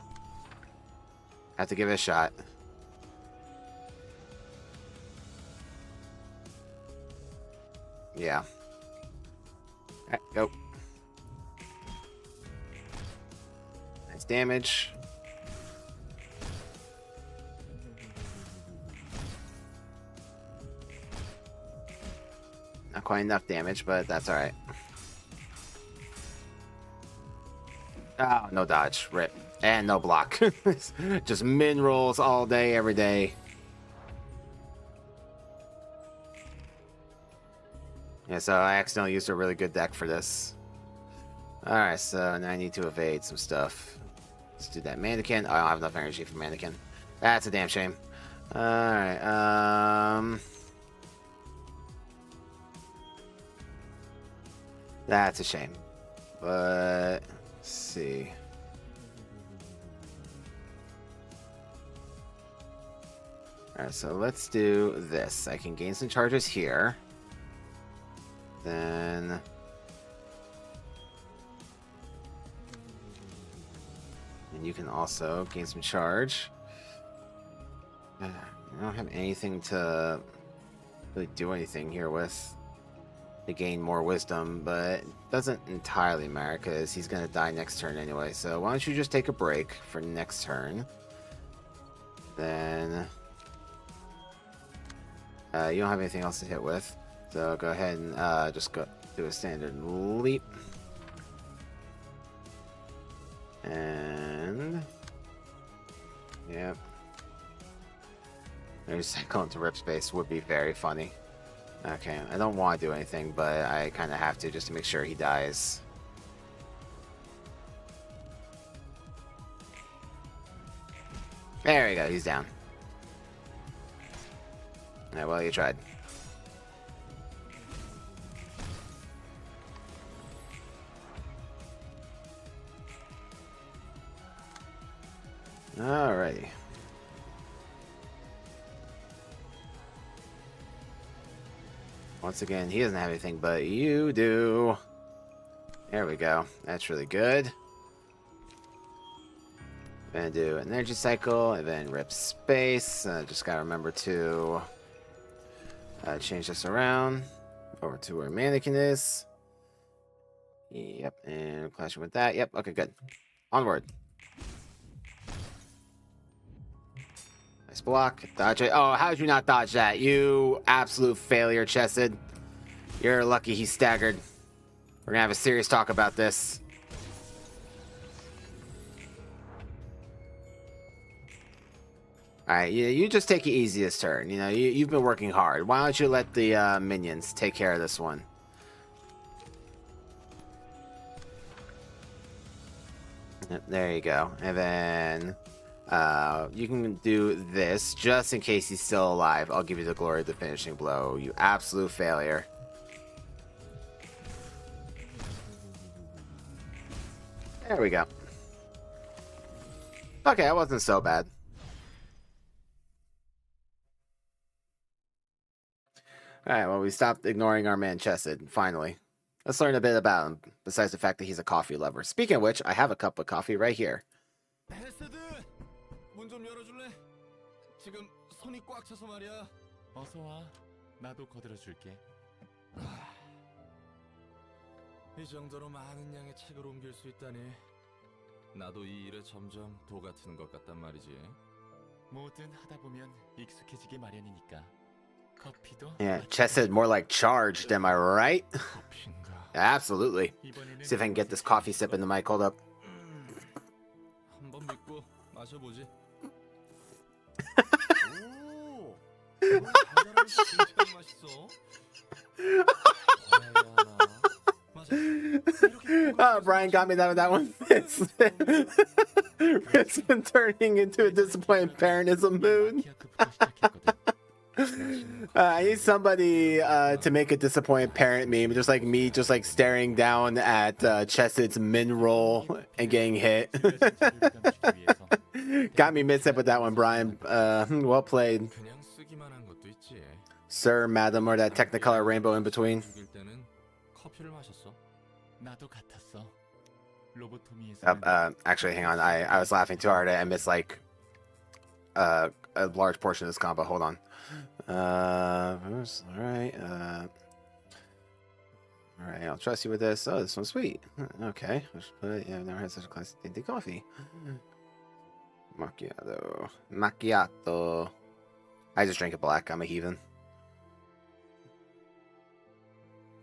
Have to give it a shot. Yeah. Alright, go. Nice damage. Not quite enough damage, but that's alright. Oh, no dodge. Rip. And no block. Just min rolls all day, every day. Yeah, so I accidentally used a really good deck for this. Alright, so now I need to evade some stuff. Let's do that mannequin. Oh, I don't have enough energy for mannequin. That's a damn shame. Alright, that's a shame. But let's see. Alright, so let's do this. I can gain some charges here. Then and you can also gain some charge. I don't have anything to really do anything here with to gain more wisdom, but it doesn't entirely matter because he's going to die next turn anyway. So why don't you just take a break for next turn? Then you don't have anything else to hit with. So go ahead and just go do a standard leap. And yep. Maybe cycle into rip space would be very funny. Okay, I don't want to do anything, but I kind of have to just to make sure he dies. There we go, he's down. Yeah, well, you tried. Alrighty. Once again, he doesn't have anything, but you do. There we go. That's really good. Gonna do an energy cycle and then rip space. Just gotta remember to change this around over to where mannequin is. Yep, and clashing with that. Yep, okay, good. Onward. Nice block. Dodge it. Oh, how did you not dodge that? You absolute failure, Chesed. You're lucky he staggered. We're gonna have a serious talk about this. Alright, you just take it easy this turn. You know, you've been working hard. Why don't you let the minions take care of this one? Yep, there you go. And then you can do this just in case he's still alive. I'll give you the glory of the finishing blow. You absolute failure. There we go. Okay, that wasn't so bad. Alright, well, we stopped ignoring our man Chesed, finally. Let's learn a bit about him, besides the fact that he's a coffee lover. Speaking of which, I have a cup of coffee right here. 베세드! 문 좀 열어줄래? 지금 손이 꽉 차서 말이야. 어서 와. 나도 거들어 줄게. 이 정도로 많은 양의 책을 옮길 수 있다니. 나도 이 일에 점점 도 같은 것 같단 말이지. 뭐든 하다 보면 익숙해지기 마련이니까. 커피도 Yeah, Chesed more like charged, am I right? 커피인가? Absolutely. 이번에는 See if I can get this coffee sip in the mic. Hold up. 한번 믿고 마셔보지. 오, 달달하면서 굉장히 맛있어. Brian got me that one. It's been turning into a disappointed parentism mood. 마키아토부터 시작했거든. I need somebody to make a disappointed parent meme, just like me, just like staring down at Chesed's min roll and getting hit. Got me mixed up with that one, Brian. Well played, 그냥 쓰기만 한 것도 있지. sir, madam, or that Technicolor rainbow in between. 죽일 때는 커피를 마셨어. 나도 같았어. 로보토미에서 Actually, hang on. I was laughing too hard. I missed like a large portion of this combo. Hold on. All right. All right. I'll trust you with this. Oh, this one's sweet. Okay. Yeah, I've never had such a classic dainty coffee. Macchiato. Macchiato. I just drink it black. I'm a heathen.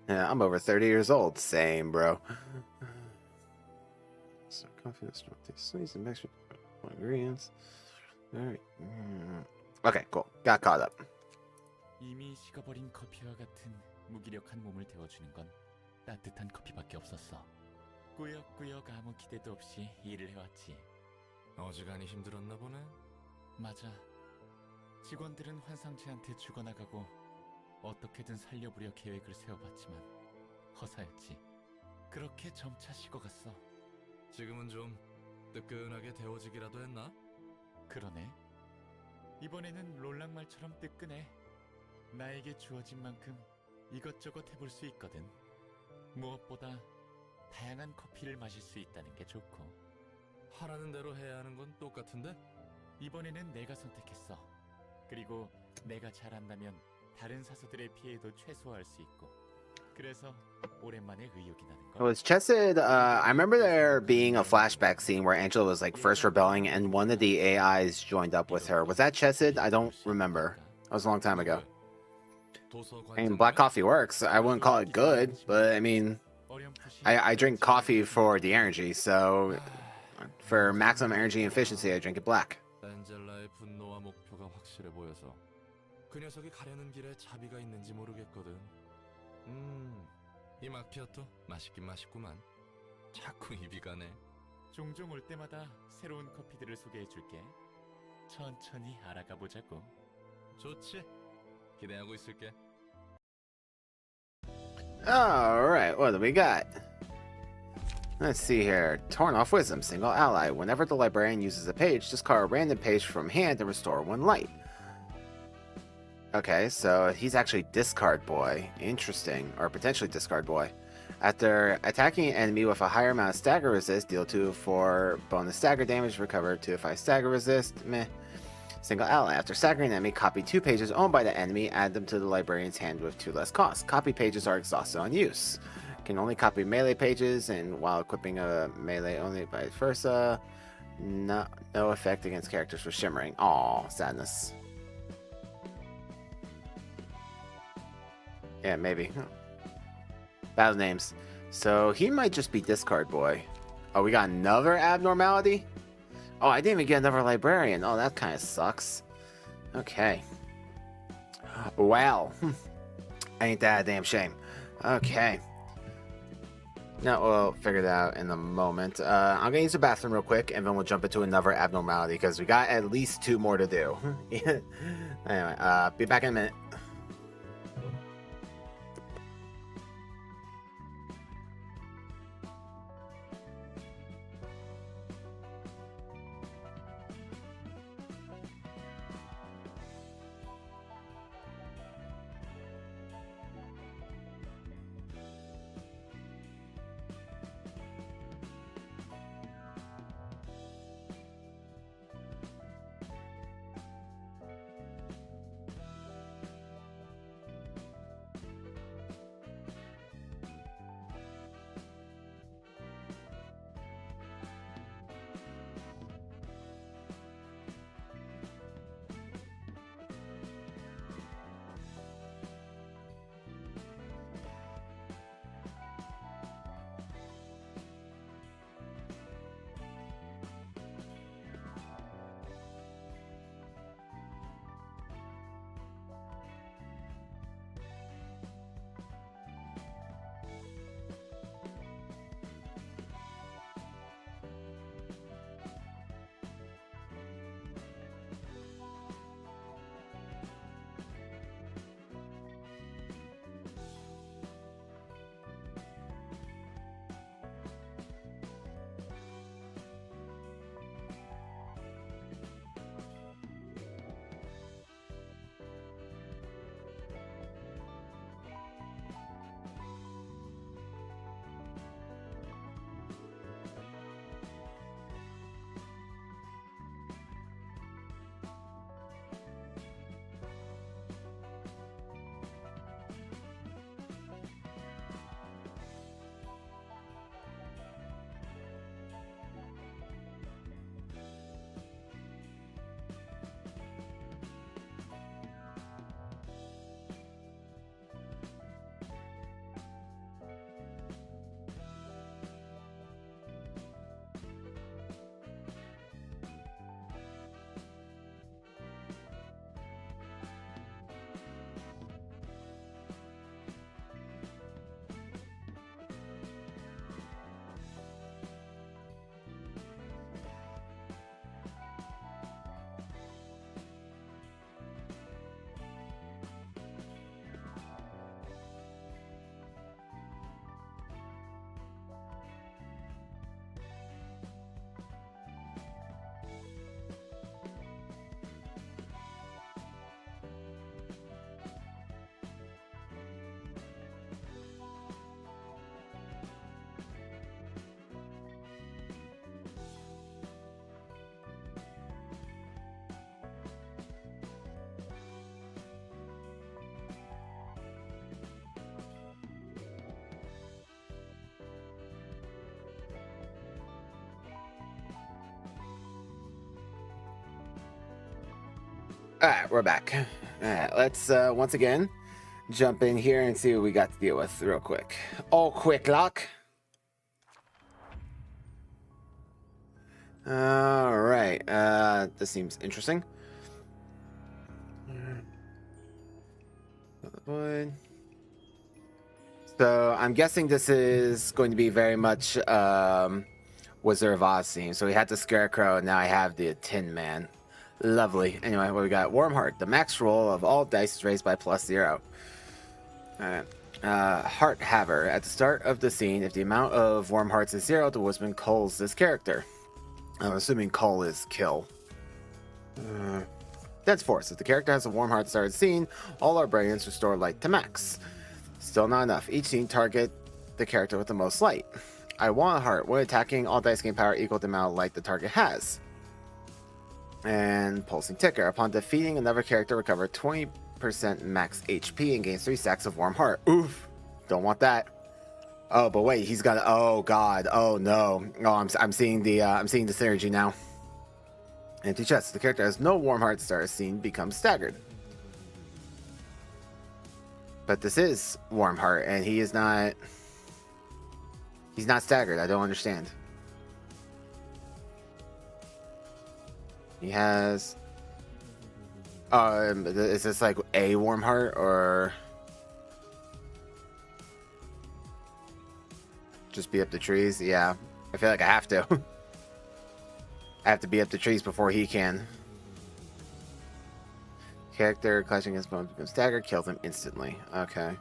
Yeah, I'm over 30 years old. Same, bro. So coffee, sweets, and extra ingredients. All right. Okay, cool. Got caught up. 이미 식어버린 커피와 같은 무기력한 몸을 데워주는 건 따뜻한 커피밖에 없었어. 꾸역꾸역 아무 기대도 없이 일을 해왔지. 어지간히 힘들었나 보네. 맞아. 직원들은 환상체한테 죽어나가고 어떻게든 살려보려 계획을 세워봤지만 허사였지. 그렇게 점차 식어갔어. 지금은 좀 뜨끈하게 데워지기라도 했나? 그러네. 이번에는 롤랑말처럼 뜨끈해. 나에게 주어진 만큼 이것저것 해볼 수 있거든. 무엇보다 다양한 커피를 마실 수 있다는 게 좋고. 하라는 대로 해야 하는 건 똑같은데? 이번에는 내가 선택했어. 그리고 내가 잘한다면 다른 사수들의 피해도 최소화할 수 있고. 그래서 오랜만에 의욕이 나는 거. Was Chesed, I remember there being a flashback scene where Angela was like first rebelling and one of the AIs joined up with her. Was that Chesed? I don't remember. That was a long time ago. I mean, black coffee works. I wouldn't call it good, but I mean, I drink coffee for the energy, so for maximum energy and efficiency, I drink it black. 엔젤라의 분노와 목표가 확실해 보여서 그 녀석이 가려는 길에 자비가 있는지 모르겠거든. 이 마키아토 맛있긴 맛있구만. 자꾸 입이 가네. 종종 올 때마다 새로운 커피들을 소개해줄게. 천천히 알아가 보자고. 좋지. 기대하고 있을게. All right, what do we got? Let's see here. Torn off wisdom, single ally. Whenever the librarian uses a page, discard a random page from hand and restore 1 light. Okay, so he's actually discard boy. Interesting. Or potentially discard boy. After attacking an enemy with a higher amount of stagger resist, deal 2 for bonus stagger damage, recover 2 if I stagger resist. Meh. Single ally. After staggering an enemy, copy 2 pages owned by the enemy, add them to the librarian's hand with 2 less cost. Copy pages are exhausted on use. Can only copy melee pages, and while equipping a melee only vice versa. No effect against characters with shimmering. Aw, sadness. Yeah, maybe. Battle names. So he might just be discard boy. Oh, we got another abnormality? Oh, I didn't even get another librarian. Oh, that kind of sucks. Okay. Well. Ain't that a damn shame. Okay. Now, we'll figure that out in a moment. I'm going to use the bathroom real quick, and then we'll jump into another abnormality, because we got at least 2 more to do. Anyway, be back in a minute. Alright, we're back. Alright, let's once again jump in here and see what we got to deal with real quick. Oh, quick lock. Alright, this seems interesting. So I'm guessing this is going to be very much Wizard of Oz theme. So we had the Scarecrow, now I have the Tin Man. Lovely. Anyway, what we got? Warm Heart. The max roll of all dice is raised by +0. Alright. Heart Haver. At the start of the scene, if the amount of warm hearts is 0, the woodsman culls this character. I'm assuming cull is kill. That's force. If the character has a warm heart at the start of the scene, all our brilliance restore light to max. Still not enough. Each scene target the character with the most light. I want a heart. When attacking, all dice gain power equal to the amount of light the target has. And pulsing ticker. Upon defeating another character, recover 20% max HP and gains 3 stacks of warm heart. Oof. Don't want that. Oh, but wait, he's got. Oh god. Oh no. Oh, I'm seeing the synergy now. Empty chest. The character has no warm heart start scene becomes staggered. But this is warm heart, and he is not. He's not staggered. I don't understand. He has. Is this like a warm heart or just be up the trees? Yeah, I feel like I have to. I have to be up the trees before he can. Character clashing his bones becomes staggered, kills him instantly. Okay.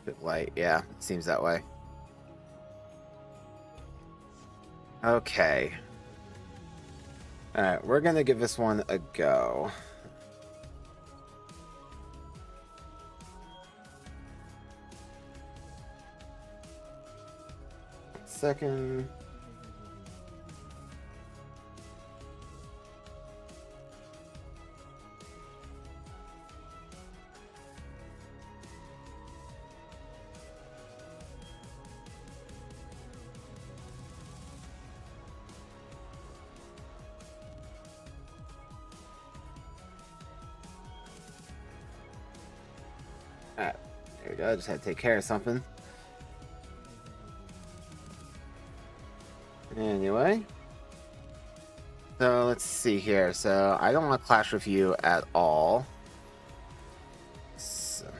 Bit light, yeah, it seems that way. Okay. Alright, we're gonna give this one a go. Second. Alright, there we go. I just had to take care of something. Anyway. So let's see here. So I don't want to clash with you at all. So, you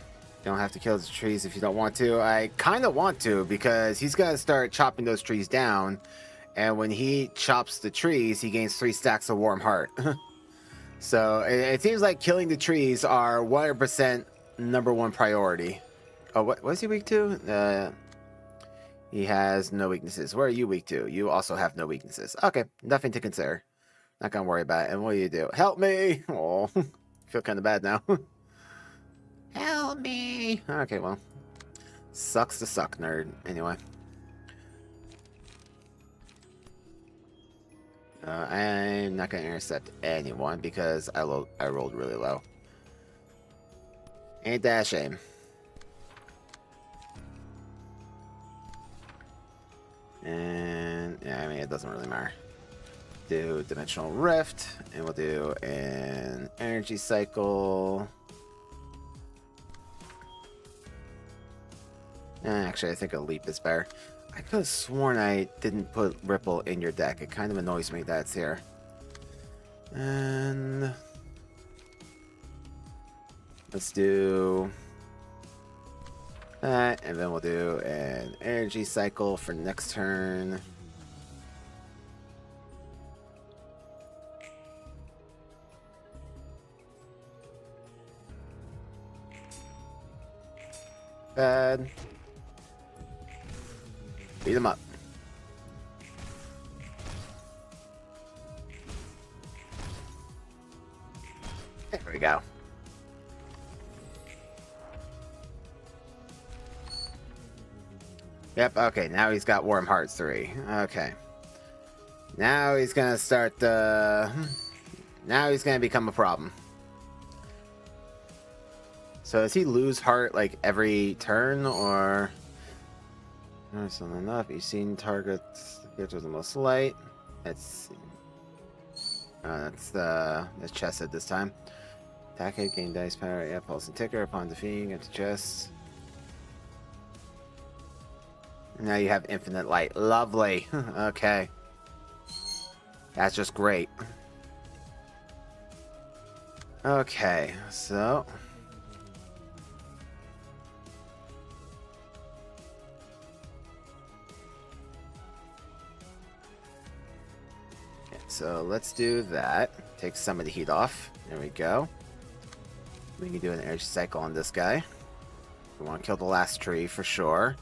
don't have to kill the trees if you don't want to. I kind of want to because he's going to start chopping those trees down. And when he chops the trees, he gains 3 stacks of warm heart. So it seems like killing the trees are 100% #1 priority. Oh, what is he weak to? He has no weaknesses. Where are you weak to? You also have no weaknesses. Okay, nothing to consider. Not gonna worry about it. And what do you do? Help me! Oh, feel kind of bad now. Help me! Okay, well, sucks to suck, nerd. Anyway. I'm not gonna intercept anyone because I rolled really low. Ain't that a shame? And yeah, I mean it doesn't really matter. Do dimensional rift, and we'll do an energy cycle. Actually, I think a leap is better. I could have sworn I didn't put Ripple in your deck. It kind of annoys me that it's here. And let's do that, and then we'll do an energy cycle for next turn. Bad. Beat him up. There we go. Yep, okay, now he's got Warm Hearts 3. Okay. Now he's gonna start the... Now he's gonna become a problem. So does he lose heart like every turn, or... That's not enough. You've seen targets get with the most light. That's the chest at this time. Attack hit, gain dice power. Yeah, pulse and ticker upon defeating empty chest. Now you have infinite light. Lovely. Okay. That's just great. Okay, so... So let's do that. Take some of the heat off. There we go. We can do an energy cycle on this guy. We want to kill the last tree for sure.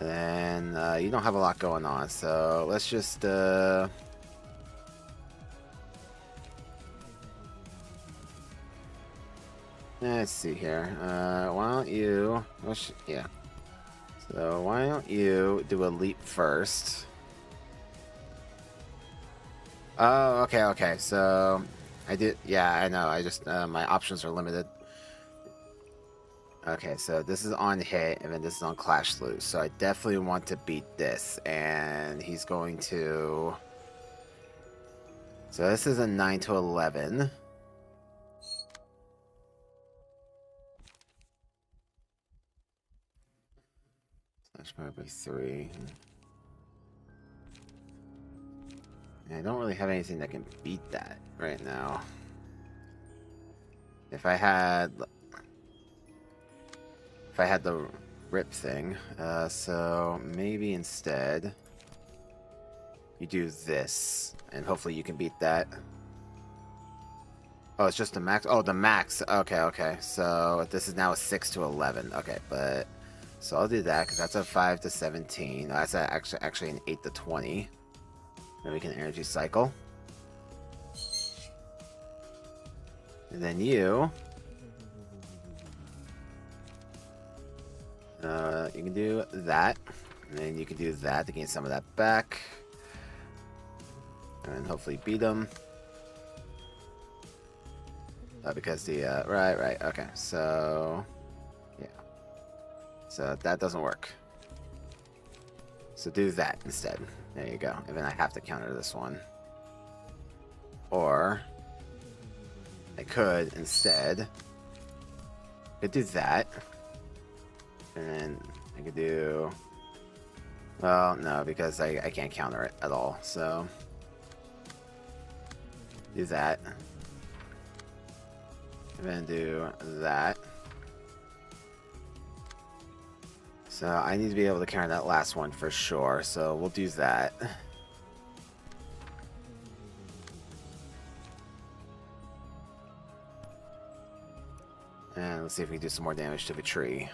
And then you don't have a lot going on, so let's just let's see here. Why don't you? Yeah. So why don't you do a leap first? Oh, okay, okay. So I did. Yeah, I know. I just my options are limited. Okay, so this is on hit, and then this is on clash lose. So I definitely want to beat this, and he's going to. So this is a 9 to 11. That's probably 3. And I don't really have anything that can beat that right now. If I had the rip thing, so maybe instead you do this, and hopefully you can beat that. Oh, it's just the max. Oh, the max. Okay, okay. So this is now a 6 to 11. Okay, but so I'll do that because that's a 5 to 17. That's actually an 8 to 20. Then we can energy cycle. And then you can do that. And then you can do that to gain some of that back. And hopefully beat him. Because the, right, okay. So, yeah. So that doesn't work. So do that instead. There you go. And then I have to counter this one. Or I could instead do that. And then I could do, well, no, because I can't counter it at all. So do that. And then do that. So I need to be able to counter that last one for sure. So we'll do that. And let's see if we can do some more damage to the tree.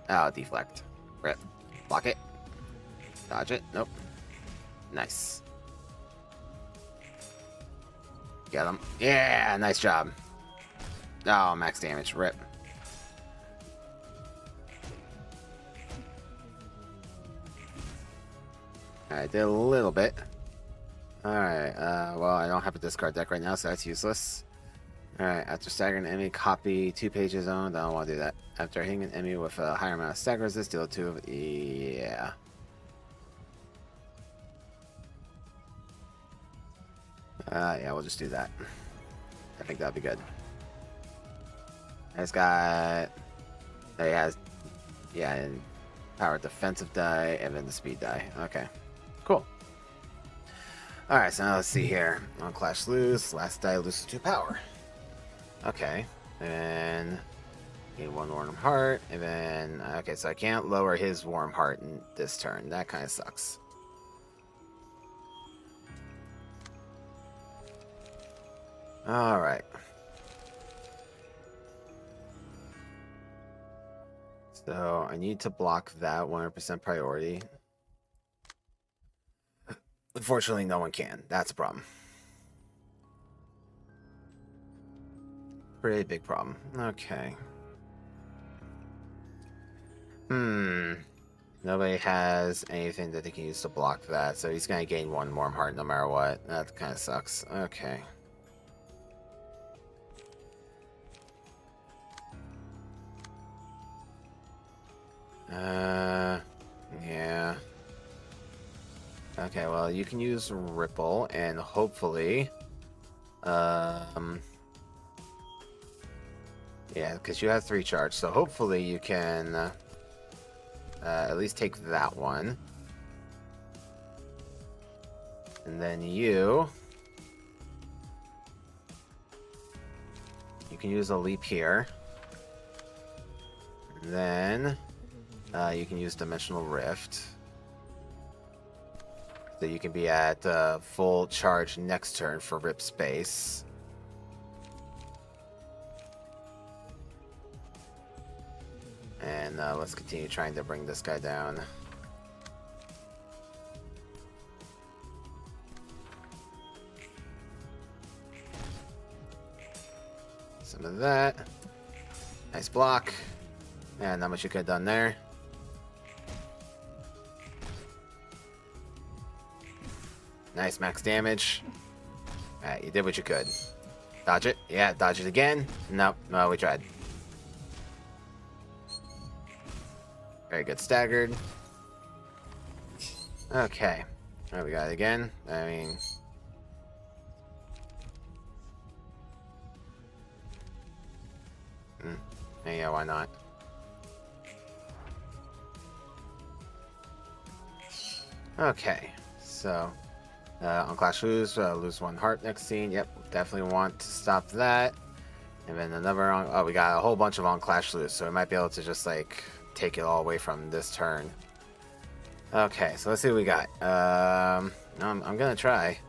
Oh, deflect. Rip. Block it. Dodge it. Nope. Nice. Get him. Yeah, nice job. Oh, max damage. Rip. Alright, did a little bit. Alright, well, I don't have a discard deck right now, so that's useless. Alright, after staggering an enemy, copy 2 pages owned. I don't want to do that. After hitting an enemy with a higher amount of stagger resist, deal 2 of. Yeah. Yeah, we'll just do that. I think that'll be good. It's got. He has. Yeah, and power defensive die, and then the speed die. Okay. Cool. Alright, so now let's see here. On Clash Lose, last die loses 2 power. Okay. And gain 1 warm heart, and then okay, so I can't lower his warm heart in this turn. That kind of sucks. Alright. So I need to block that 100% priority. Unfortunately, no one can. That's a problem. Pretty big problem. Okay. Nobody has anything that they can use to block that, so he's gonna gain 1 warm heart no matter what. That kind of sucks. Okay. Yeah. Okay, well, you can use Ripple, and hopefully, yeah, because you have 3 charge, so hopefully you can, at least take that one. And then you can use a leap here. And then, you can use Dimensional Rift. So you can be at full charge next turn for Rip Space. And let's continue trying to bring this guy down. Some of that. Nice block. And not much you could have done there. Nice max damage. Alright, you did what you could. Dodge it. Yeah, dodge it again. Nope. No, we tried. Very good staggered. Okay. Alright, we got it again. I mean... yeah, why not? Okay, so... on Clash lose 1 heart next scene. Yep, definitely want to stop that. And then another on... Oh, we got a whole bunch of on Clash lose, so we might be able to just, like, take it all away from this turn. Okay, so let's see what we got. I'm gonna try.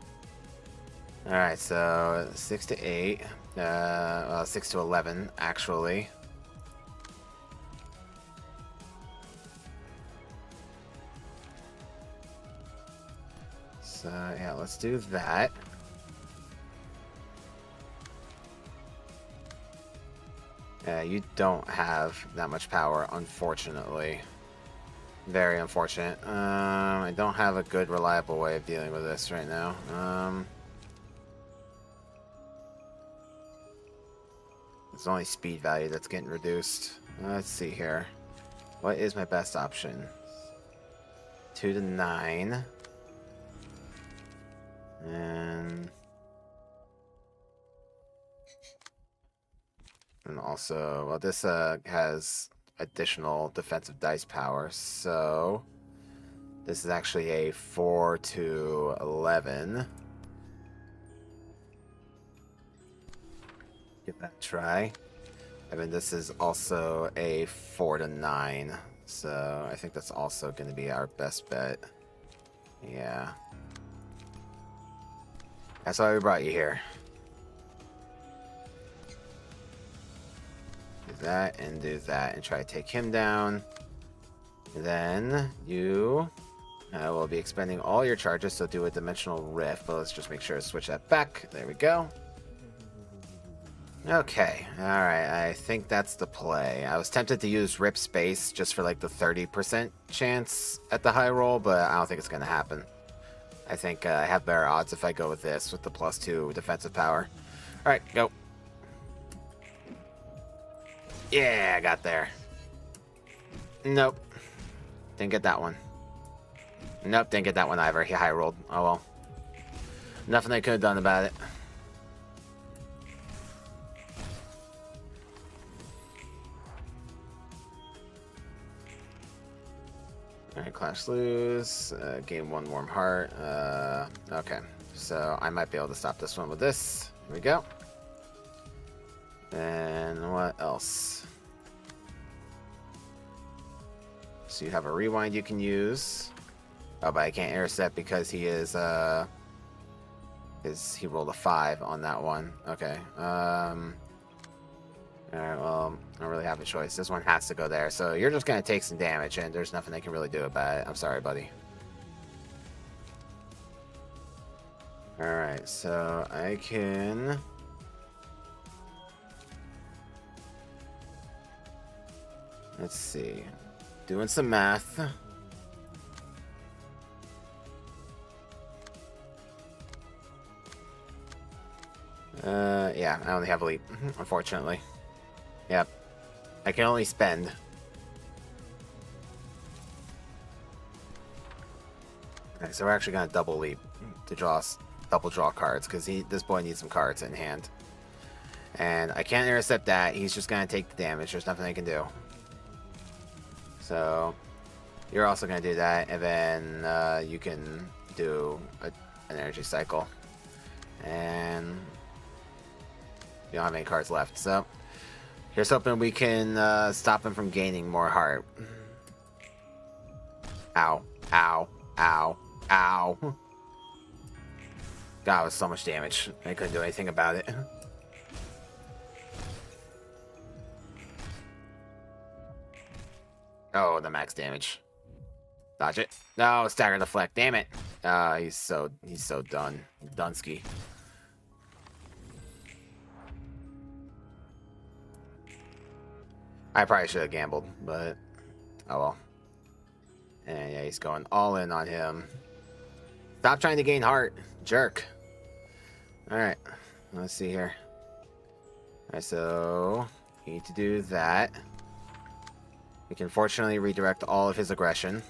Alright, so 6 to 8. 6 to 11, actually. So, yeah, let's do that. You don't have that much power, unfortunately. Very unfortunate. I don't have a good, reliable way of dealing with this right now. It's only speed value that's getting reduced. Let's see here. What is my best option? 2 to 9. And also, well, this has additional defensive dice power, so this is actually a 4 to 11. Give that a try. I mean, this is also a 4 to 9, so I think that's also going to be our best bet. Yeah. That's why we brought you here. Do that and do that and try to take him down. Then you will be expending all your charges, so do a dimensional rift, but let's just make sure to switch that back. There we go. Okay, alright, I think that's the play. I was tempted to use Rip Space just for like the 30% chance at the high roll, but I don't think it's going to happen. I think I have better odds if I go with this, with the +2 defensive power. Alright, go. Yeah, I got there. Nope. Didn't get that one. Nope, didn't get that one either. He high rolled. Oh well. Nothing I could have done about it. Alright, Clash lose. Gain 1 warm heart. Okay. So I might be able to stop this one with this. Here we go. And what else? So you have a rewind you can use. Oh, but I can't intercept because he is he rolled a 5 on that one. Okay. Alright, well, I don't really have a choice. This one has to go there. So you're just going to take some damage, and there's nothing I can really do about it. I'm sorry, buddy. Alright, so I can... Let's see. Doing some math. Yeah, I only have a leap, unfortunately. Yep. I can only spend. Okay, so we're actually gonna double leap to double draw cards, because this boy needs some cards in hand. And I can't intercept that. He's just gonna take the damage. There's nothing I can do. So you're also gonna do that, and then you can do an energy cycle. And you don't have any cards left, so here's hoping we can stop him from gaining more heart. Ow, ow, ow, ow. God, it was so much damage. I couldn't do anything about it. Oh, the max damage. Dodge it. No, stagger deflect. Damn it. He's so done. Dunsky. I probably should have gambled, but oh well. And yeah, he's going all in on him. Stop trying to gain heart, jerk. Alright, let's see here. Alright, so you need to do that. We can fortunately redirect all of his aggression.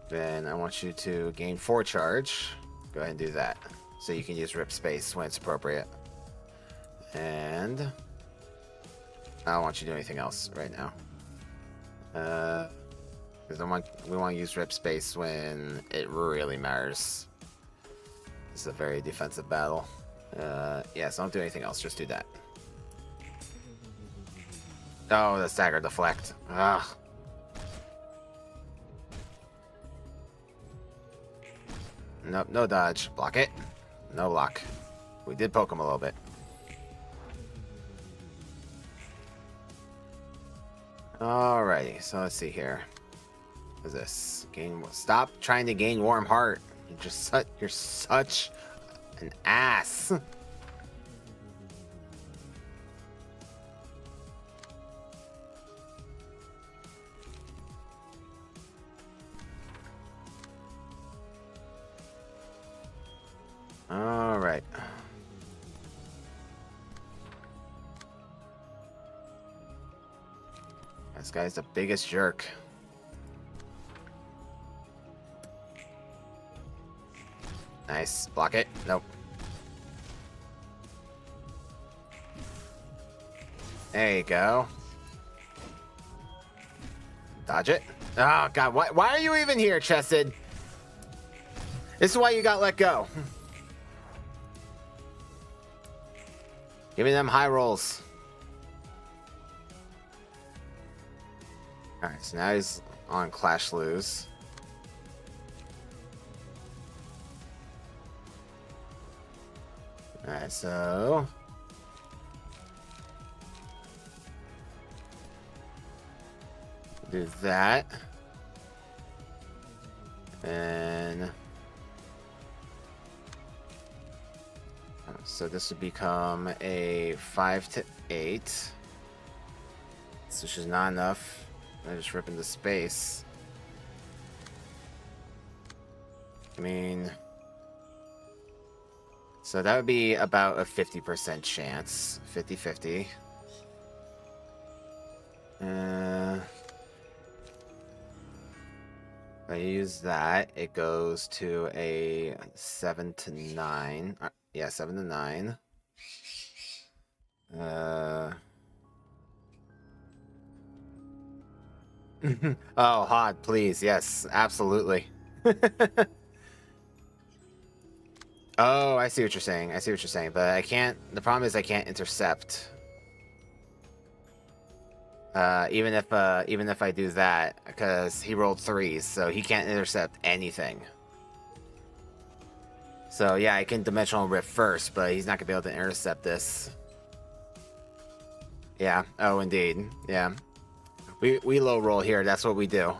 Then I want you to gain 4 charge. Go ahead and do that. So you can use Rip Space when it's appropriate. And I don't want you to do anything else right now. Because we want to use Rip Space when it really matters. This is a very defensive battle. Yeah, so don't do anything else, just do that. Oh, the stagger deflect. Ugh. Nope, no dodge. Block it. No block. We did poke him a little bit. Alrighty, so let's see here. What is this? Stop trying to gain warm heart. You're such an ass. All right. This guy's the biggest jerk. Nice. Block it. Nope. There you go. Dodge it. Oh, God. Why are you even here, Chested? This is why you got let go. Give me them high rolls. Alright, so now he's on Clash Lose. Alright, so do that. And so this would become a 5 to 8. So which is not enough. I just rip into space. I mean, so that would be about a 50% chance. 50-50. If I use that, it goes to a 7 to 9. Yeah, 7 to 9. Oh, Hod, please. Yes, absolutely. Oh, I see what you're saying. I see what you're saying, but I can't. The problem is I can't intercept. Even if I do that, because he rolled 3s, so he can't intercept anything. So yeah, I can dimensional rift first, but he's not gonna be able to intercept this. Yeah. Oh, indeed. Yeah. We low roll here. That's what we do.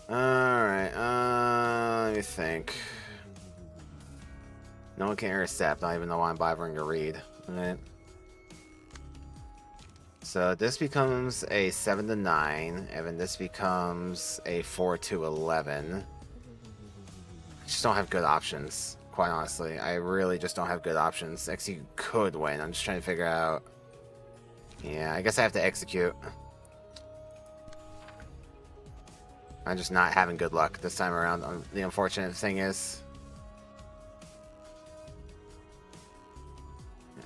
All right. Let me think. No one can intercept. Not even know why I'm bothering to read. All right. So this becomes a 7 to 9, and then this becomes a 4 to 11. I just don't have good options, quite honestly. I really just don't have good options. Execute could win. I'm just trying to figure out. Yeah, I guess I have to execute. I'm just not having good luck this time around. The unfortunate thing is...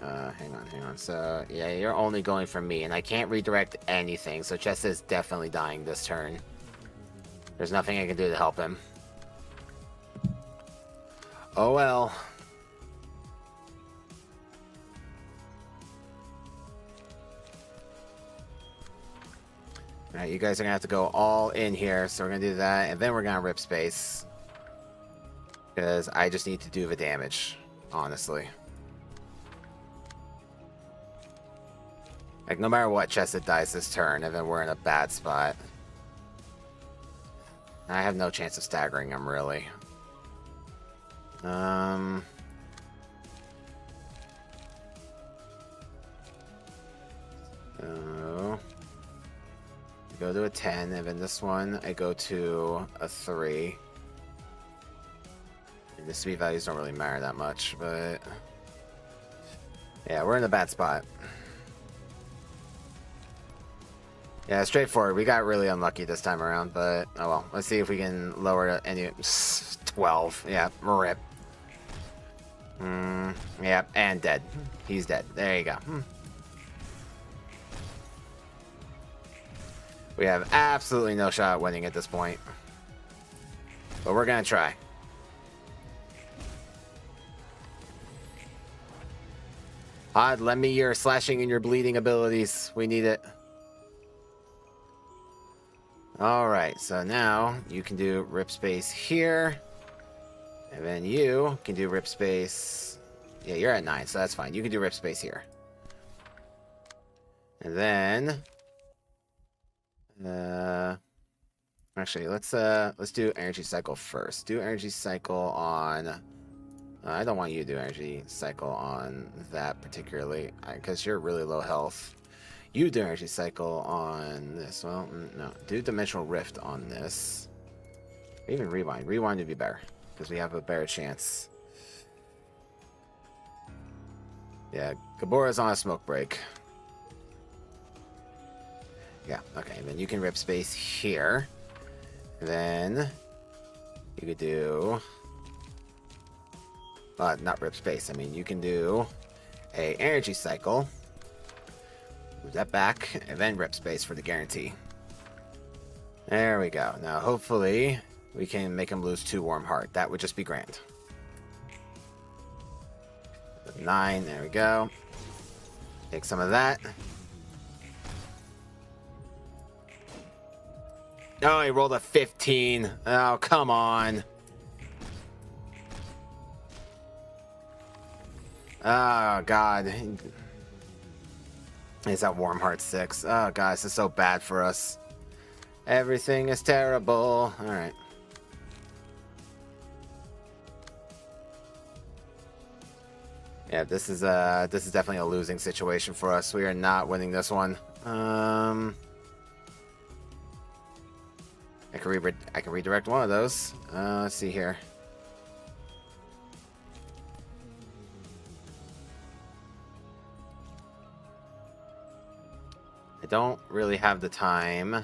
hang on. So, yeah, you're only going for me, and I can't redirect anything, so Chess is definitely dying this turn. There's nothing I can do to help him. Oh well. Alright, you guys are gonna have to go all in here, so we're gonna do that, and then we're gonna rip space. Because I just need to do the damage, honestly. Like, no matter what chest it dies this turn, and then we're in a bad spot. I have no chance of staggering him, really. So, I go to a 10, and then this one I go to a 3. And the speed values don't really matter that much, but yeah, we're in a bad spot. Yeah, straightforward. We got really unlucky this time around, but oh well. Let's see if we can lower any 12. Yeah, rip. Yeah, and dead. He's dead. There you go. We have absolutely no shot at winning at this point. But we're gonna try. Odd, lend me your slashing and your bleeding abilities. We need it. Alright, so now you can do rip space here. And then you can do rip space. Yeah, you're at 9, so that's fine. You can do rip space here. And then actually let's do energy cycle first. Do energy cycle on I don't want you to do energy cycle on that particularly, because you're really low health. You do energy cycle on this. Well, no. Do dimensional rift on this. Even rewind. Rewind would be better, because we have a better chance. Yeah, Gabora's on a smoke break. Yeah, okay. And then you can rip space here. And then you could do... not rip space. I mean, you can do a energy cycle. Move that back, and then rip space for the guarantee. There we go. Now, hopefully, we can make him lose 2 warm heart. That would just be grand. 9, there we go. Take some of that. Oh, he rolled a 15. Oh, come on. Oh, God. He's at warm heart 6. Oh, guys, this is so bad for us. Everything is terrible. All right. Yeah, this is definitely a losing situation for us. We are not winning this one. I can redirect one of those. Let's see here. I don't really have the time.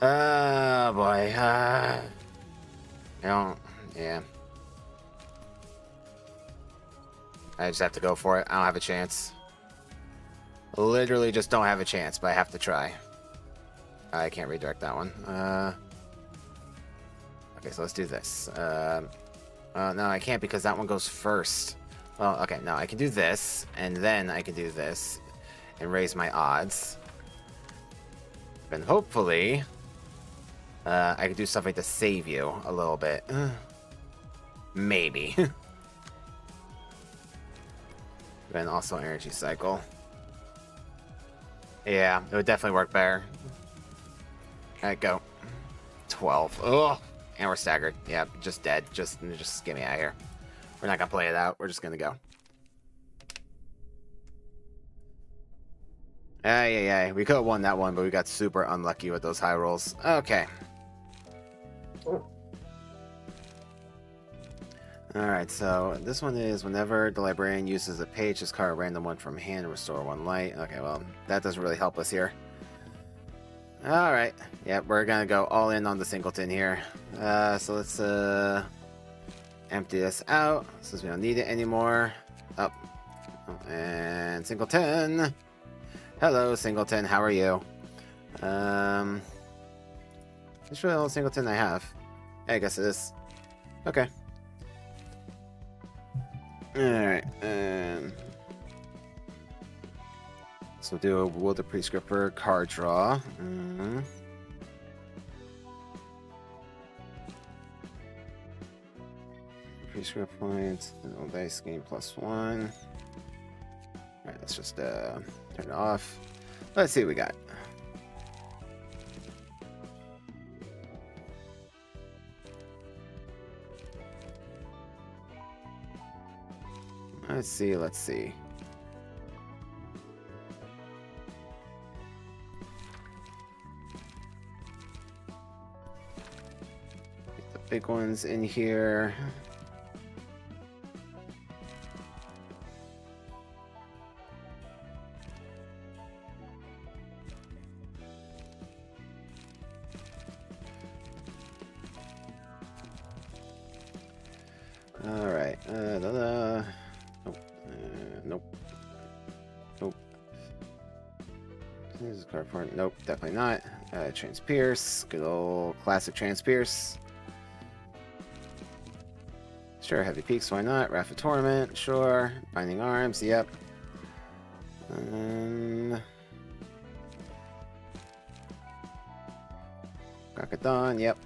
Oh boy. I don't. Yeah. I just have to go for it. I don't have a chance. Literally just don't have a chance, but I have to try. I can't redirect that one. Okay, so let's do this. No, I can't because that one goes first. Well, okay, no, I can do this, and then I can do this, and raise my odds. And hopefully, I can do something to save you a little bit. Maybe. Then also energy cycle. Yeah, it would definitely work better. Alright, go. 12. Ugh. And we're staggered. Yeah, just dead. Just get me out of here. We're not gonna play it out. We're just gonna go. Yeah. We could have won that one, but we got super unlucky with those high rolls. Okay. Alright, so this one is whenever the librarian uses a page, discard a random one from hand and restore 1 light. Okay, well, that doesn't really help us here. Alright. Yep, we're gonna go all in on the singleton here. So let's empty this out since we don't need it anymore. Up. Oh, and singleton. Hello, singleton. How are you? It's really the only singleton I have. Yeah, I guess it is. Okay. Alright. So do a Will the Prescriptor card draw. Increase score points. No dice game +1. Alright, let's just turn it off. Let's see what we got. Let's see, let's see. Get the big ones in here. All right. Nope. Nope. Nope. This is card part. Nope, definitely not. Transpierce. Good old classic Transpierce. Sure, Heavy Peaks, why not? Wrath of Torment, sure. Binding Arms, yep. Crocodon, yep.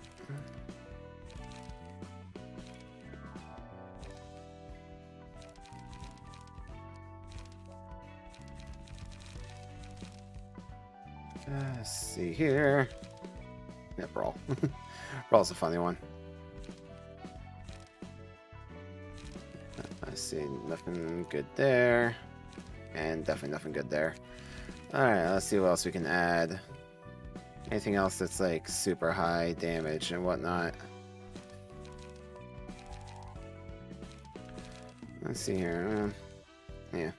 Let's see here. Yeah, Brawl. Brawl's a funny one. I see nothing good there. And definitely nothing good there. Alright, let's see what else we can add. Anything else that's like super high damage and whatnot. Let's see here. Yeah.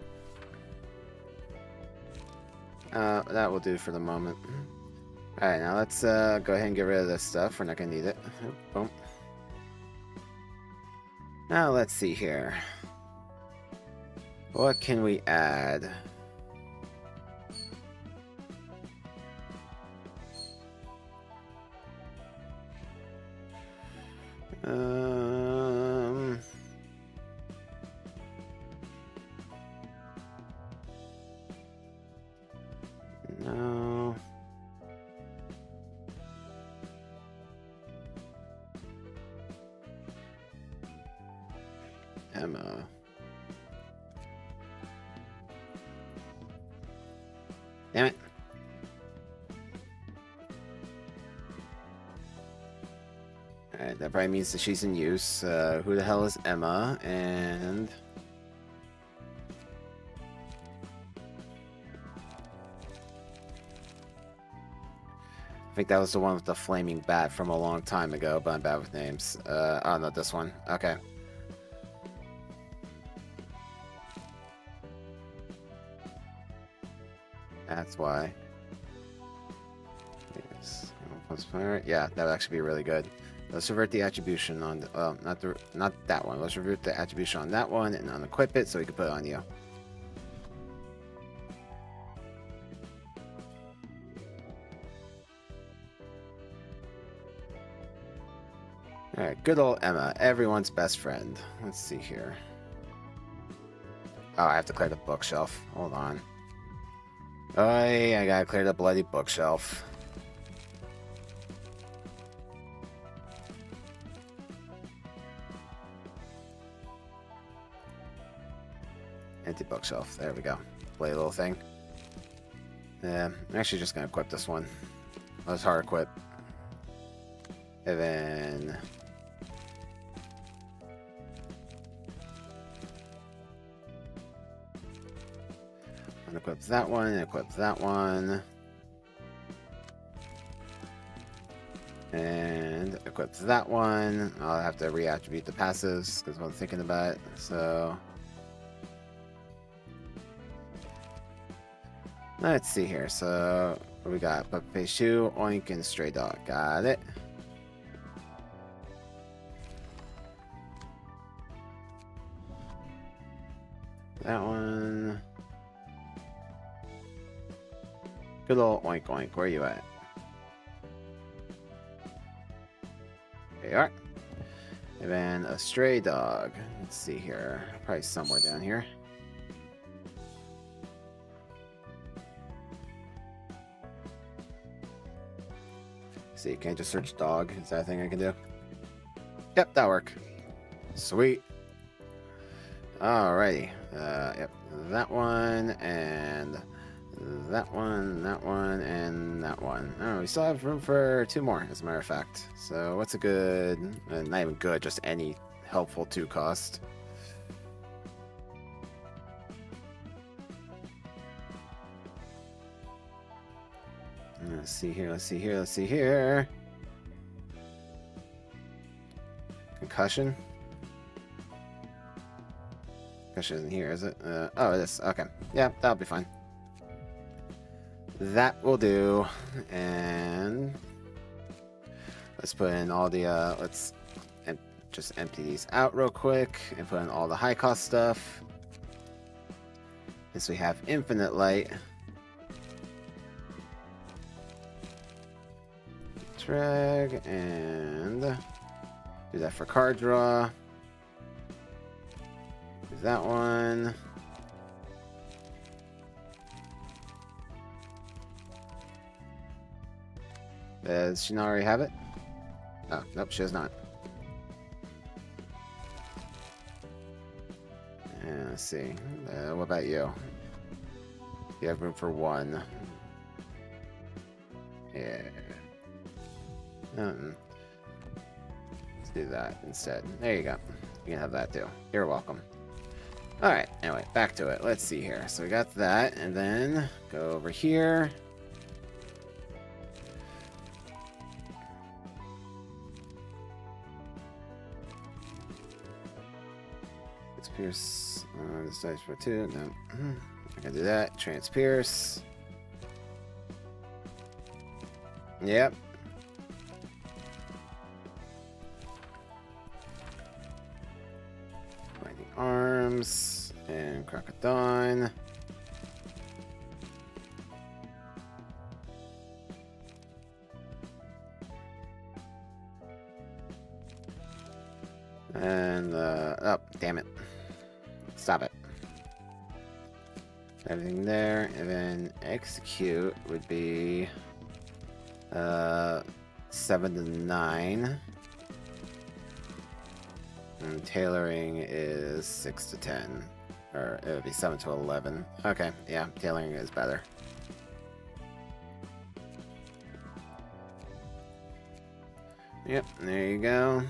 That will do for the moment. Alright, now let's go ahead and get rid of this stuff. We're not going to need it. Boom. Now let's see here. What can we add? No. Emma. Damn it. Alright, that probably means that she's in use. Who the hell is Emma? And... I think that was the one with the flaming bat from a long time ago, but I'm bad with names. Oh, not this one. Okay. That's why. Yes. Yeah, that would actually be really good. Let's revert the attribution on the, not that one. Let's revert the attribution on that one and unequip it so we can put it on you. Alright, good old Emma, everyone's best friend. Let's see here. Oh, I have to clear the bookshelf. Hold on. Oh, I gotta clear the bloody bookshelf. Empty bookshelf. There we go. Play a little thing. Yeah, I'm actually just gonna equip this one. Let's hard equip. And then... equip that one, and equip that one. And equip that one. I'll have to reattribute the passives because I'm thinking about it. So let's see here. So what we got? Puppet Shoe, Oink, and Stray Dog. Got it. That one. Good old Oink Oink, where are you at? There you are. And then a Stray Dog. Let's see here. Probably somewhere down here. See, can I just search dog? Is that a thing I can do? Yep, that'll work. Sweet. Alrighty. Yep. That one and that one, and that one. Oh, we still have room for 2 more, as a matter of fact. So what's a good, not even good, just any helpful 2 cost? Let's see here. Concussion? Concussion isn't here, is it? Oh, it is. Okay. Yeah, that'll be fine. That will do. And let's put in all the, let's just empty these out real quick and put in all the high cost stuff. Since we have infinite light. Drag and do that for card draw. Do that one. Does she not already have it? Oh, nope, she does not. And let's see. What about you? You have room for 1. Yeah. Let's do that instead. There you go. You can have that too. You're welcome. Alright, anyway, back to it. Let's see here. So we got that, and then go over here. Let's pierce this dice for 2. No. I can do that. Transpierce. Yep. Arms and Crocodile. And oh, damn it. Stop it. Everything there, and then execute would be 7 to 9. And tailoring is 6 to 10. Or it would be 7 to 11. Okay, yeah, tailoring is better. Yep, there you go.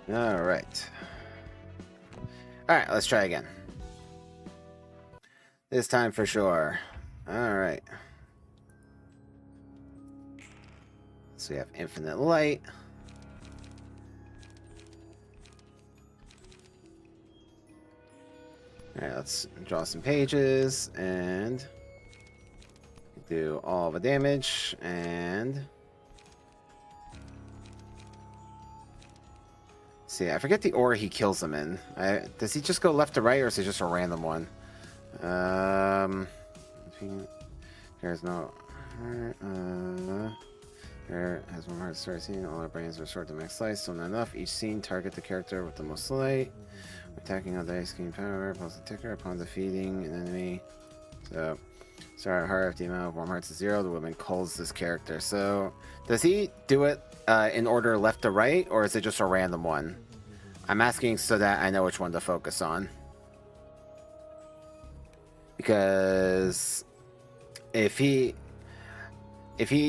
All right. Alright, let's try again. This time for sure. Alright. So we have infinite light. Alright, let's draw some pages and do all the damage and see, I forget the order he kills them in. Does he just go left to right, or is it just a random one? There's no heart. There has 1 heart start scene. All our brains are stored to max slice, so not enough. Each scene, target the character with the most light. Attacking on the ice cream power, pulse the ticker upon defeating an enemy. So, start at heart. If the amount of warm hearts is 0, the woman calls this character. So, does he do it in order left to right, or is it just a random one? I'm asking so that I know which one to focus on. Because if he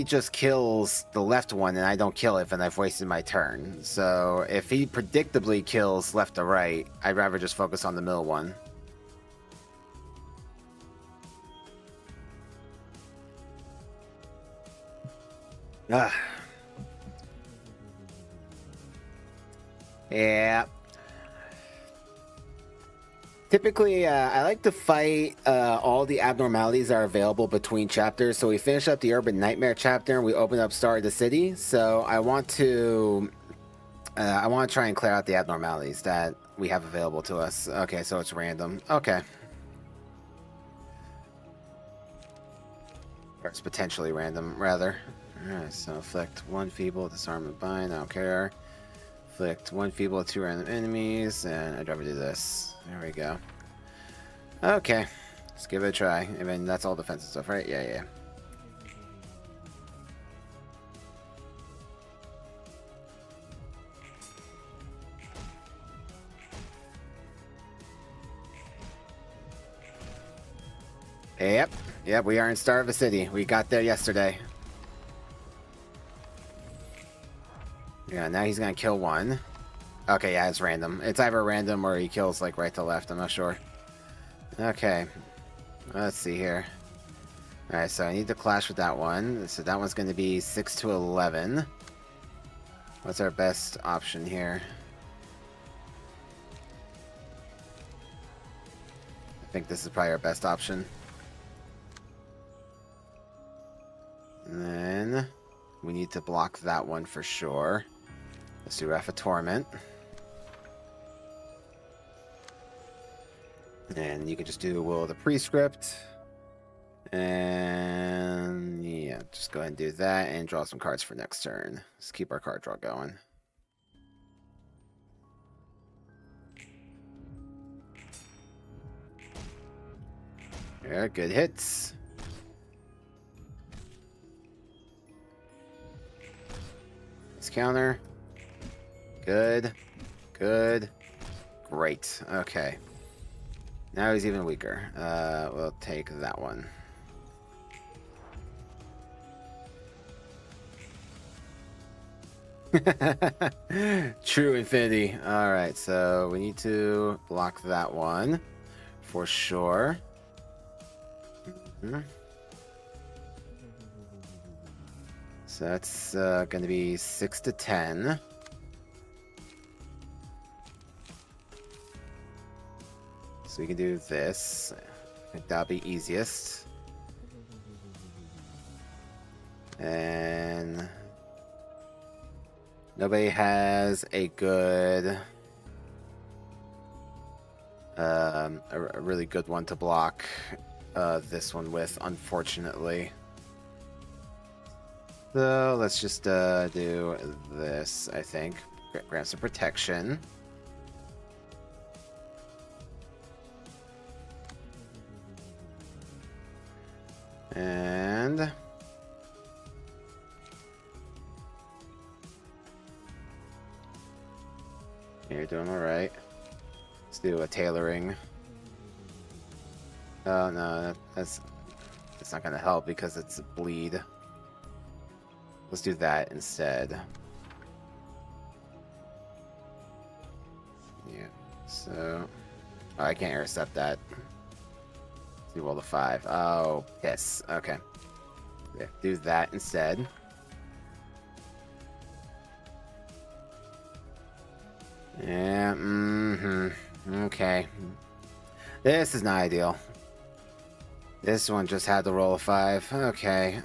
just kills the left one and I don't kill it, then I've wasted my turn. So if he predictably kills left to right, I'd rather just focus on the middle one. Ah. Yeah. Typically, I like to fight all the abnormalities that are available between chapters. So we finish up the Urban Nightmare chapter and we open up Star of the City. So I want to try and clear out the abnormalities that we have available to us. Okay, so it's random. Okay. Or it's potentially random, rather. Alright, so affect 1 feeble, disarm and bind, I don't care. Inflict 1 feeble, 2 random enemies, and I'd rather do this. There we go. Okay, let's give it a try. I mean, that's all defensive stuff, right? Yeah, yeah. Yep, we are in Starva City. We got there yesterday. Yeah, now he's gonna kill one. Okay, yeah, it's random. It's either random or he kills like right to left, I'm not sure. Okay, let's see here. Alright, so I need to clash with that one. So that one's gonna be 6 to 11. What's our best option here? I think this is probably our best option. And then we need to block that one for sure. Let's do Wrath of Torment. And you can just do Will of the Prescript. And yeah, just go ahead and do that and draw some cards for next turn. Let's keep our card draw going. Yeah, good hits. Counter. Good. Good. Great. Okay. Now he's even weaker. We'll take that one. True Infinity. Alright, so we need to block that one for sure. So that's going to be 6 to 10. So we can do this. I think that'll be easiest. And nobody has a good, a really good one to block this one with, unfortunately. So let's just do this, I think. Grant some protection. And you're doing all right. Let's do a tailoring. Oh no, that's not gonna help because it's a bleed. Let's do that instead. Yeah, so oh, I can't intercept that. Let's do roll the 5. Oh, piss. Okay. Yeah, do that instead. Yeah, okay. This is not ideal. This one just had to roll a 5. Okay,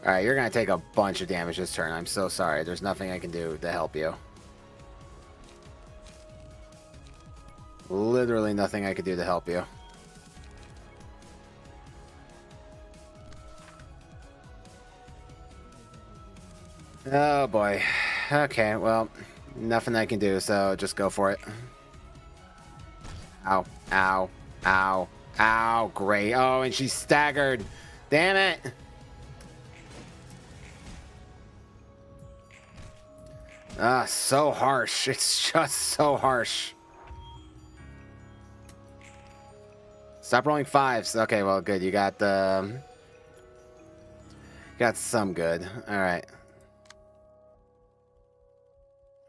Alright, you're gonna take a bunch of damage this turn. I'm so sorry. There's nothing I can do to help you. Literally nothing I could do to help you. Oh boy. Okay, well, nothing I can do, so just go for it. Ow, ow, ow, ow, great. Oh, and she's staggered. Damn it. Ah, so harsh. It's just so harsh. Stop rolling 5s. Okay, well, good. You got some good. All right.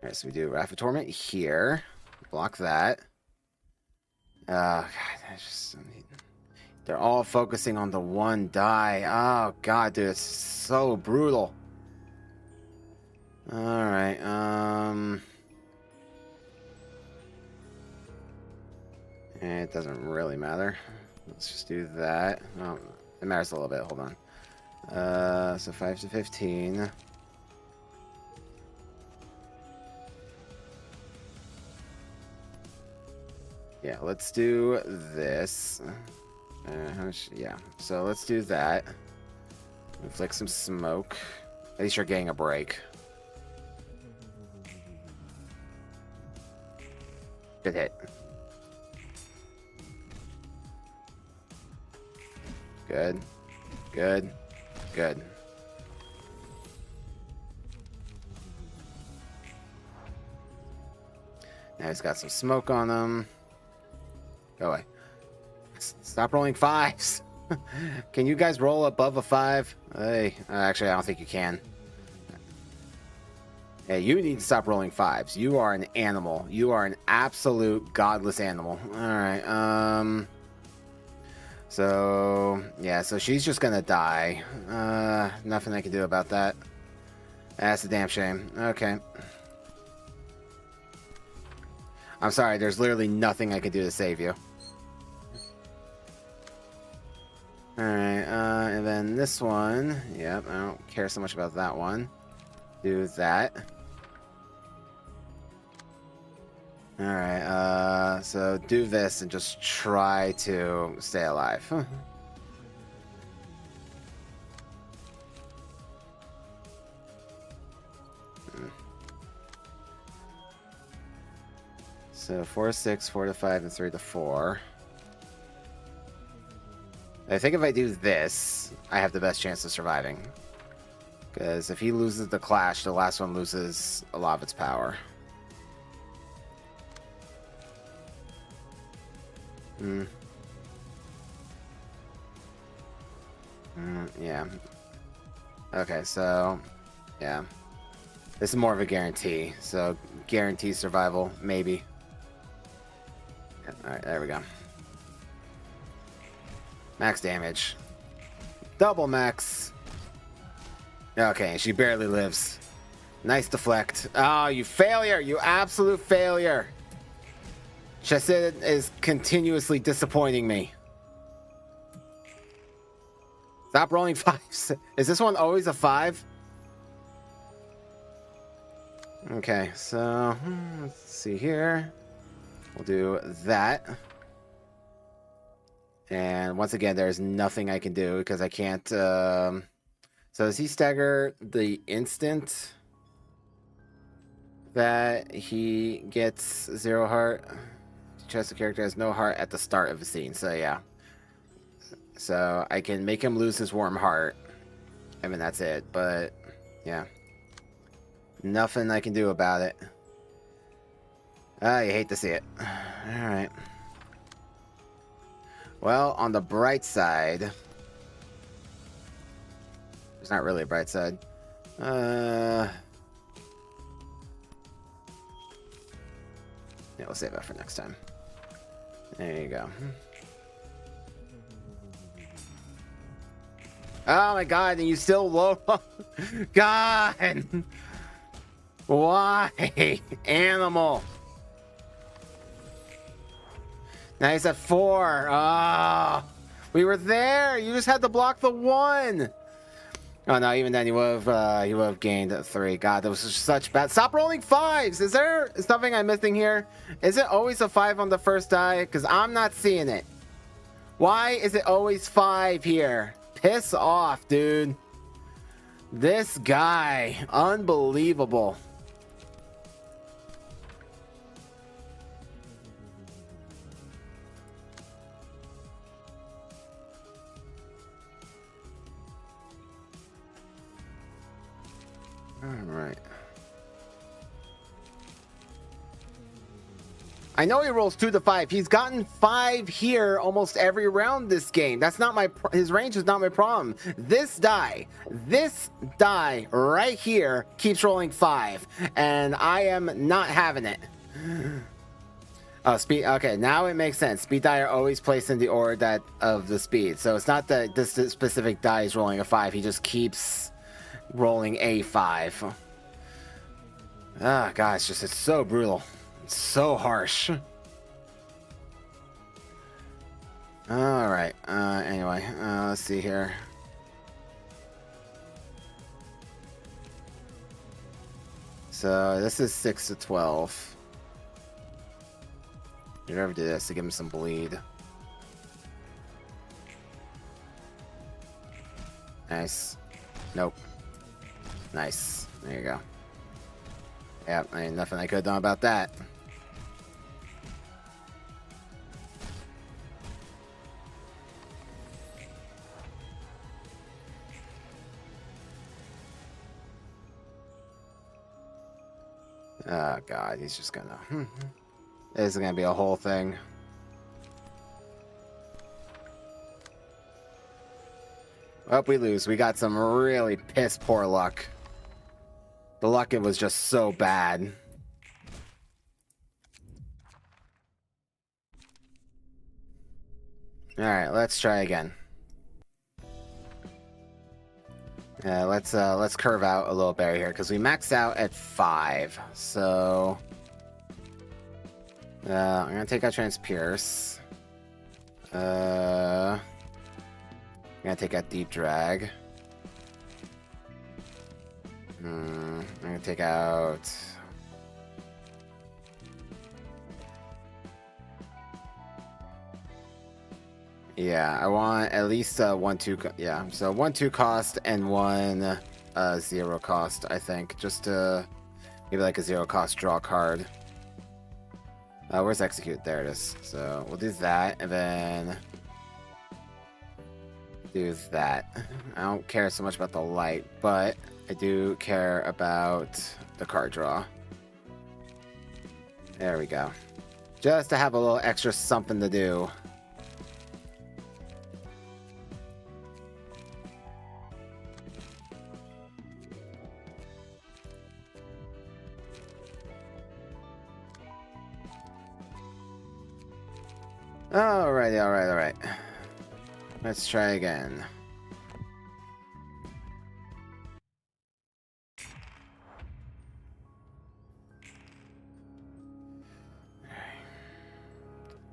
All right, so we do Wrath of Torment here. Block that. God, they're all focusing on the one die. Oh god, dude, it's so brutal. All right. It doesn't really matter. Let's just do that. Oh, it matters a little bit. Hold on. So 5 to 15. Yeah, let's do this. Yeah, so let's do that. Inflict some smoke. At least you're getting a break. Good hit. Good. Good. Good. Now he's got some smoke on him. Go away. Stop rolling fives. Can you guys roll above a 5? Hey, actually, I don't think you can. Yeah, you need to stop rolling 5s. You are an animal. You are an absolute godless animal. All right. So yeah. So she's just gonna die. Nothing I can do about that. That's a damn shame. Okay. I'm sorry. There's literally nothing I can do to save you. Alright, and then this one. Yep, I don't care so much about that one. Do that. Alright, so do this and just try to stay alive. So 4 to 6, 4 to 5, and 3 to 4. I think if I do this, I have the best chance of surviving. Because if he loses the clash, the last one loses a lot of its power. Yeah. Okay, so... yeah. This is more of a guarantee. So, guarantee survival, maybe. Alright, there we go. Max damage. Double max. Okay, she barely lives. Nice deflect. Oh, you failure! You absolute failure! Chesed is continuously disappointing me. Stop rolling 5s. Is this one always a 5? Okay, so let's see here. We'll do that. And once again, there's nothing I can do because I can't... So does he stagger the instant that he gets 0 heart? The character has no heart at the start of the scene, so yeah. So I can make him lose his warm heart. I mean, that's it, but yeah. Nothing I can do about it. You hate to see it. Alright. Well, on the bright side... there's not really a bright side. Yeah, we'll save that for next time. There you go. Oh my god, and you still low... God! Why? Animal! Now he's at 4. Ah, we were there. You just had to block the 1. Oh no, even then you would have gained 3. God, that was just such bad. Stop rolling 5s. Is there something I'm missing here? Is it always a 5 on the first die? Because I'm not seeing it. Why is it always 5 here? Piss off, dude. This guy, unbelievable. Alright. I know he rolls 2 to 5. He's gotten 5 here almost every round this game. That's not his range is not my problem. This die right here keeps rolling 5, and I am not having it. Oh, speed. Okay, now it makes sense. Speed die are always placed in the order of the speed. So it's not that this specific die is rolling a 5. He just keeps rolling a 5. Ah, God, it's so brutal. It's so harsh. Alright, anyway, let's see here. So, this is 6 to 12. You ever do this to give him some bleed. Nice. Nope. Nice. There you go. Yep, ain't nothing I could have done about that. Oh god, he's just gonna... This is gonna be a whole thing. Oh, we lose. We got some really piss poor luck. The luck, it was just so bad. Alright, let's try again. Let's curve out a little better here, because we maxed out at 5. So I'm gonna take out Transpierce. I'm gonna take out Deep Drag. I'm gonna take out... Yeah, I want at least 1/2. Yeah, so 1/2 cost and 1 0 cost, I think. Just to maybe like a 0 cost draw card. Where's Execute? There it is. So we'll do that and then do that. I don't care so much about the light, but I do care about the card draw. There we go. Just to have a little extra something to do. Alright. Let's try again.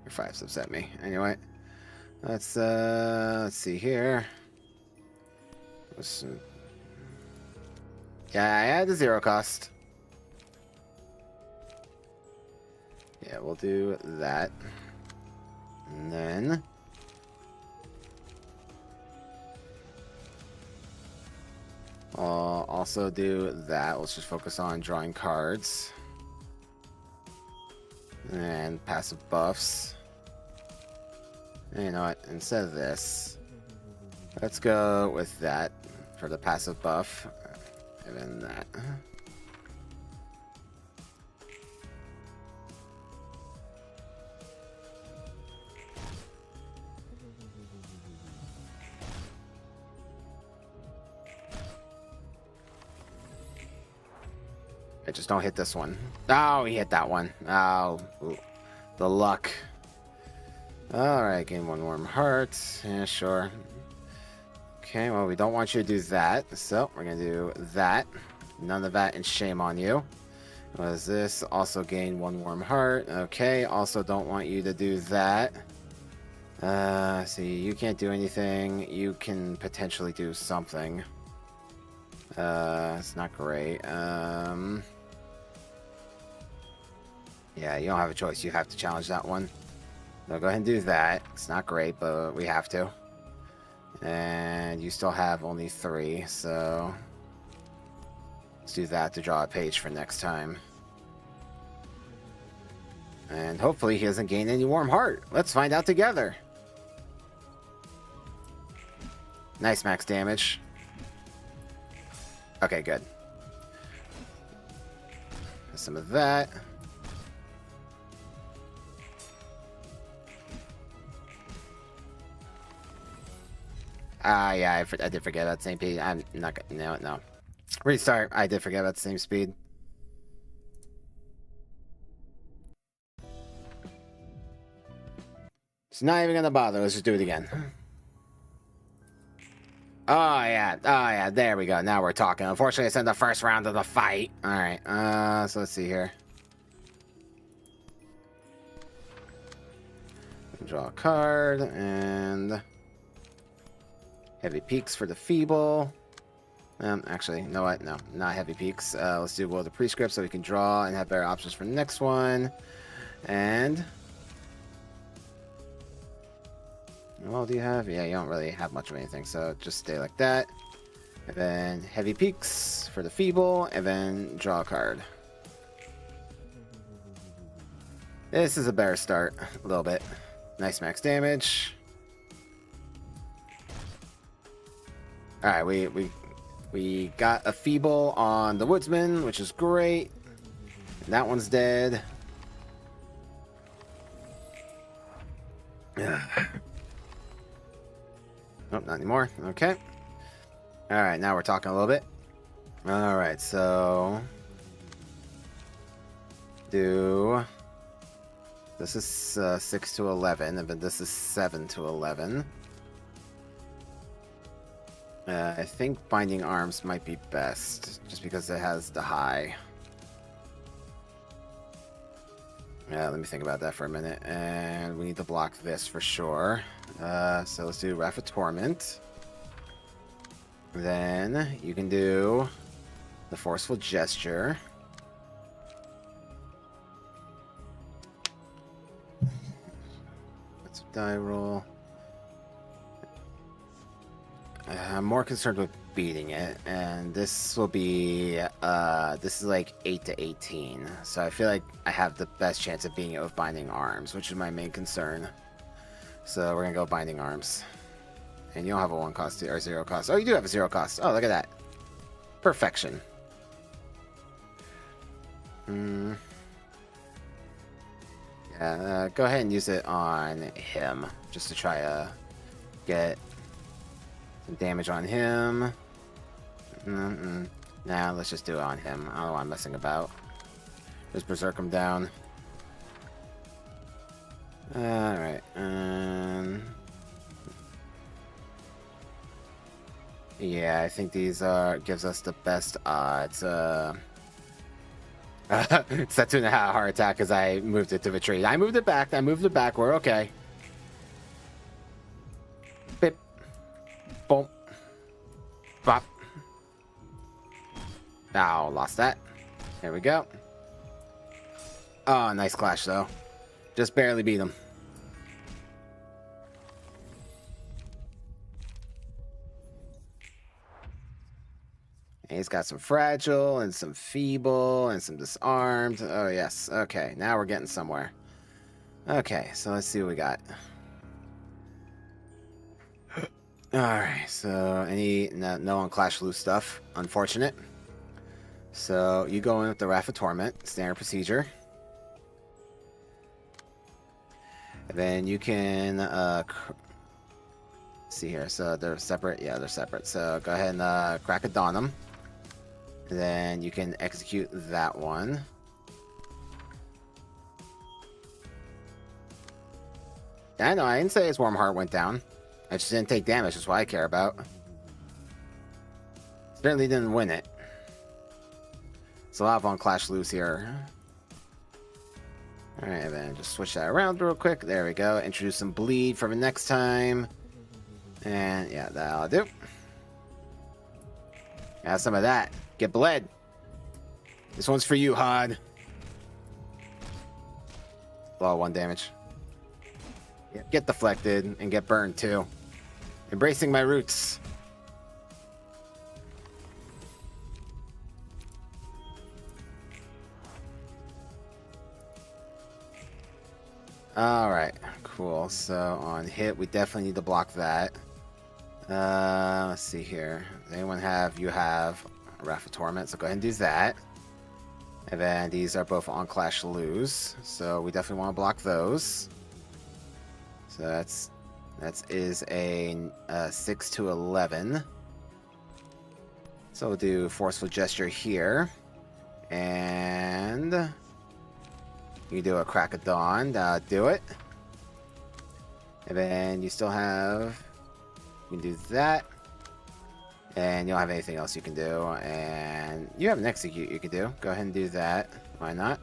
Your 5's upset me. Anyway, let's see here. Yeah, I had the 0 cost. Yeah, we'll do that. And then I'll also do that. Let's just focus on drawing cards. And passive buffs. And you know what? Instead of this, let's go with that for the passive buff. And then that. I just don't hit this one. Oh, he hit that one. Oh, ooh, the luck. Alright, gain 1 warm heart. Yeah, sure. Okay, well, we don't want you to do that, so we're gonna do that. None of that, and shame on you. What is this? Also gain 1 warm heart. Okay, also don't want you to do that. See, you can't do anything. You can potentially do something. It's not great. Yeah, you don't have a choice. You have to challenge that one. So go ahead and do that. It's not great, but we have to. And you still have only 3, so let's do that to draw a page for next time. And hopefully he doesn't gain any warm heart. Let's find out together. Nice max damage. Okay, good. Some of that. Yeah, I did forget about the same speed. I'm not gonna... No. Restart. I did forget about the same speed. It's not even gonna bother. Let's just do it again. Oh yeah, there we go. Now we're talking. Unfortunately, it's in the first round of the fight. Alright, so let's see here. Draw a card, and... Heavy Peaks for the Feeble. Actually, you know what? No, not Heavy Peaks. Let's do Will of the Prescript so we can draw and have better options for the next one. And... Well, do you have? Yeah, you don't really have much of anything, so just stay like that. And then heavy peaks for the feeble, and then draw a card. This is a better start, a little bit. Nice max damage. Alright, we got a feeble on the woodsman, which is great. And that one's dead. Nope, not anymore. Okay. Alright, now we're talking a little bit. Alright, so do this is 6 to 11, and then this is 7 to 11. I think Binding Arms might be best, just because it has the high. Let me think about that for a minute. And we need to block this for sure. So let's do Wrath of Torment. Then you can do the Forceful Gesture. Let's die roll. I'm more concerned with beating it, and this will be this is like 8 to 18, so I feel like I have the best chance of beating it with Binding Arms, which is my main concern. So we're gonna go Binding Arms, and you don't have a 1 cost or 0 cost. Oh, you do have a 0 cost. Oh, look at that, perfection. Yeah, go ahead and use it on him just to try to get some damage on him. Nah, let's just do it on him. I don't know what I'm messing about. Just berserk him down. Alright. Yeah, I think these gives us the best odds. Set 2.5 heart attack because I moved it to retreat. I moved it back. We're okay. Bip. Boom. Bop. Ow, lost that. There we go. Oh, nice clash though. Just barely beat him. And he's got some fragile and some feeble and some disarmed. Oh yes. Okay, now we're getting somewhere. Okay, so let's see what we got. Alright, so no on Clash Loose stuff. Unfortunate. So you go in with the Wrath of Torment, standard procedure. And then you can see here. So they're separate. Yeah, they're separate. So go ahead and crack a Dawn them. And then you can execute that one. I know, I didn't say his Warm Heart went down. I just didn't take damage, that's what I care about. Certainly didn't win it. It's a lot of on Clash Loose here. Alright, then just switch that around real quick. There we go. Introduce some bleed for the next time. And yeah, that'll do. Have some of that. Get bled. This one's for you, Hod. Low 1 damage. Yeah, get deflected and get burned too. Embracing my roots. Alright, cool. So on hit, we definitely need to block that. Let's see here. Does anyone have? You have Wrath of Torment, so go ahead and do that. And then these are both on Clash Lose, so we definitely want to block those. So that is a 6 to 11. So we'll do Forceful Gesture here, and you do a Crack of Dawn. Do it. And then you still have. You can do that. And you don't have anything else you can do. And you have an Execute you can do. Go ahead and do that. Why not?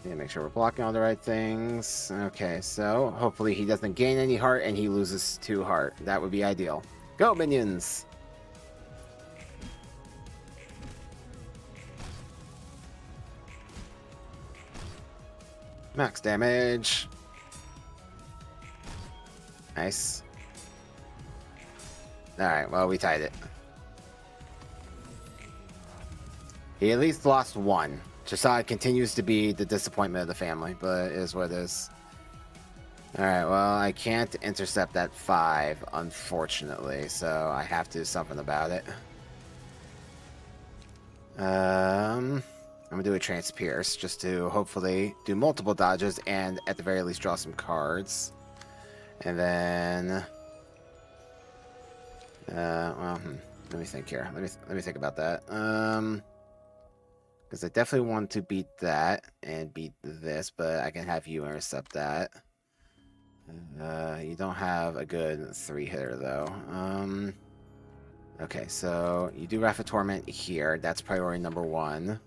Yeah, make sure we're blocking all the right things. Okay, so hopefully he doesn't gain any heart and he loses 2 heart. That would be ideal. Go, minions! Max damage. Nice. Alright, well, we tied it. He at least lost one. Josiah continues to be the disappointment of the family, but it is what it is. Alright, well, I can't intercept that 5, unfortunately, so I have to do something about it. I'm gonna do a Transpierce, just to hopefully do multiple dodges and at the very least draw some cards. And then... let me think here. Let me think about that. Because I definitely want to beat that and beat this, but I can have you intercept that. You don't have a good 3-hitter though. Okay, so you do Wrath of Torment here. That's priority number 1.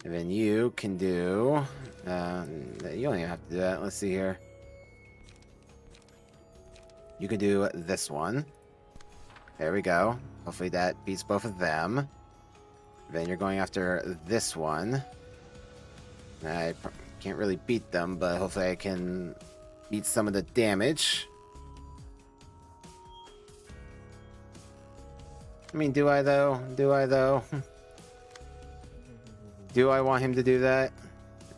And then you can do... you don't even have to do that. Let's see here. You can do this one. There we go. Hopefully that beats both of them. Then you're going after this one. I can't really beat them, but hopefully I can beat some of the damage. I mean, do I though? Do I though? Do I want him to do that?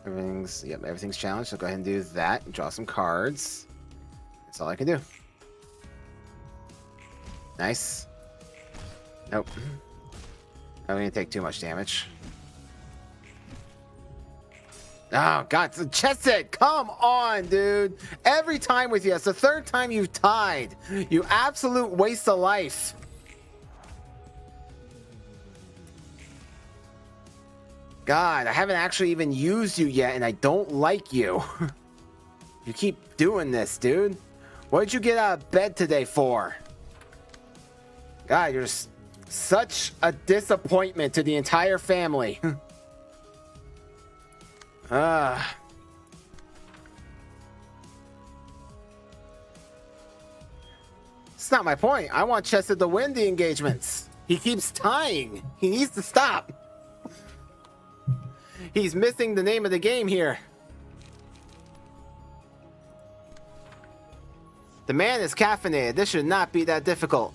Everything's challenged, so go ahead and do that. Draw some cards. That's all I can do. Nice. Nope. I'm gonna take too much damage. Oh, God. The chest set. Come on, dude. Every time with you. It's the 3rd time you've tied. You absolute waste of life. God, I haven't actually even used you yet, and I don't like you. You keep doing this, dude. What did you get out of bed today for? God, you're such a disappointment to the entire family. It's not my point. I want Chester to win the engagements. He keeps tying. He needs to stop. He's missing the name of the game here. The man is caffeinated. This should not be that difficult.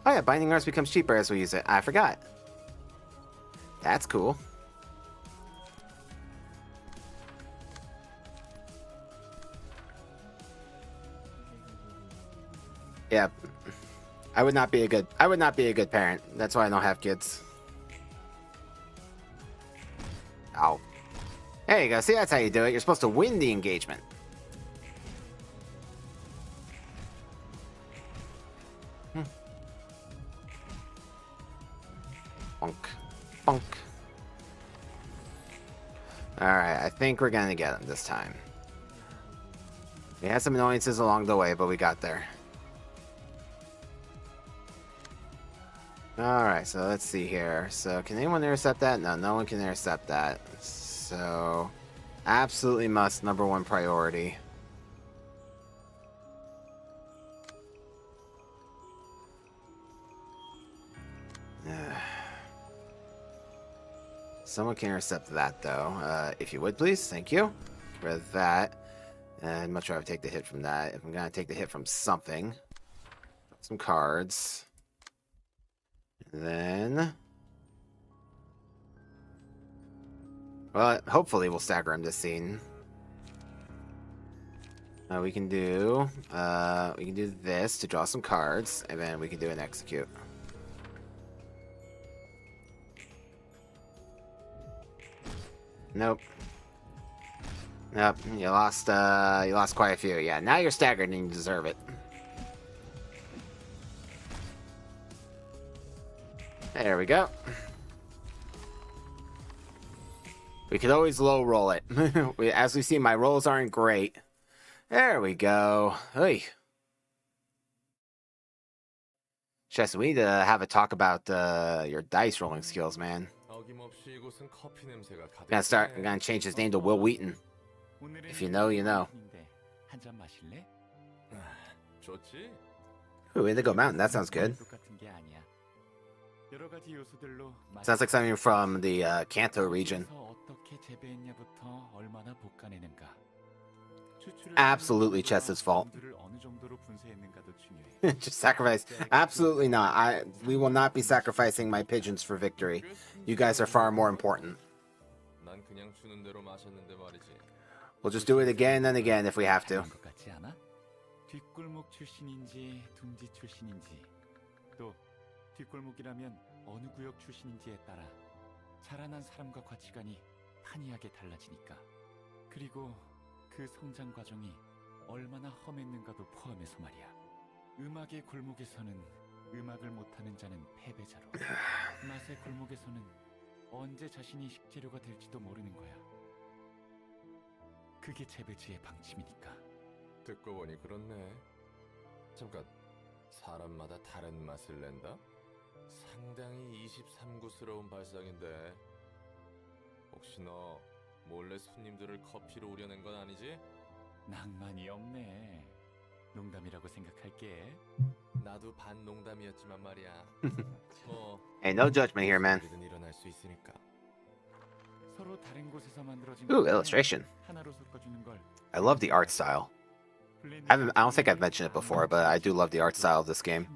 Oh yeah, Binding Arts becomes cheaper as we use it. I forgot. That's cool. Yeah. I would not be a good parent. That's why I don't have kids. Ow. There you go. See, that's how you do it. You're supposed to win the engagement. Bonk. Bonk. Alright, I think we're gonna get him this time. We had some annoyances along the way, but we got there. Alright, so let's see here. So, can anyone intercept that? No, no one can intercept that. So, absolutely must, number 1 priority. Someone can intercept that, though. If you would, please. Thank you for that. I'd much rather take the hit from that. If I'm going to take the hit from something. Some cards. Then... well, hopefully we'll stagger him this scene. We can do this to draw some cards, and then we can do an execute. Nope. Nope. You lost quite a few. Yeah, now you're staggered and you deserve it. There we go. We could always low roll it. As we see, my rolls aren't great. There we go. Hey. Chess, we need to have a talk about your dice rolling skills, man. I'm gonna change his name to Will Wheaton. If you know, you know. Ooh, Indigo Mountain, that sounds good. Sounds like something from the Kanto region. Absolutely Chess's fault. Just sacrifice. Absolutely not. We will not be sacrificing my pigeons for victory. You guys are far more important. 난 그냥 주는 대로 마셨는데 말이지. We'll just do it again and again if we have to. 다른 것 같지 않아? 뒷골목 출신인지 둥지 출신인지 또 뒷골목이라면 어느 구역 출신인지에 따라 자라난 사람과 가치관이 판이하게 달라지니까. 그리고 그 성장 과정이 얼마나 험했는가도 포함해서 말이야. 음악의 골목에서는 음악을 못하는 자는 패배자로, 맛의 골목에서는 언제 자신이 식재료가 될지도 모르는 거야. 그게 재배지의 방침이니까. 듣고 보니 그렇네. 잠깐, 사람마다 다른 맛을 낸다? 상당히 23구스러운 발상인데. 혹시 너 몰래 손님들을 커피로 우려낸 건 아니지? 낭만이 없네. 농담이라고 생각할게. 나도 반 농담이었지만 말이야. 뭐 Hey, no judgment here, man. 언제든 일어날 수 있으니까. 서로 다른 곳에서 만들어진 Ooh, 것을 illustration. 하나로 섞어주는 걸 I love the art style. I don't think I've mentioned it before, but I do love the art style of this game.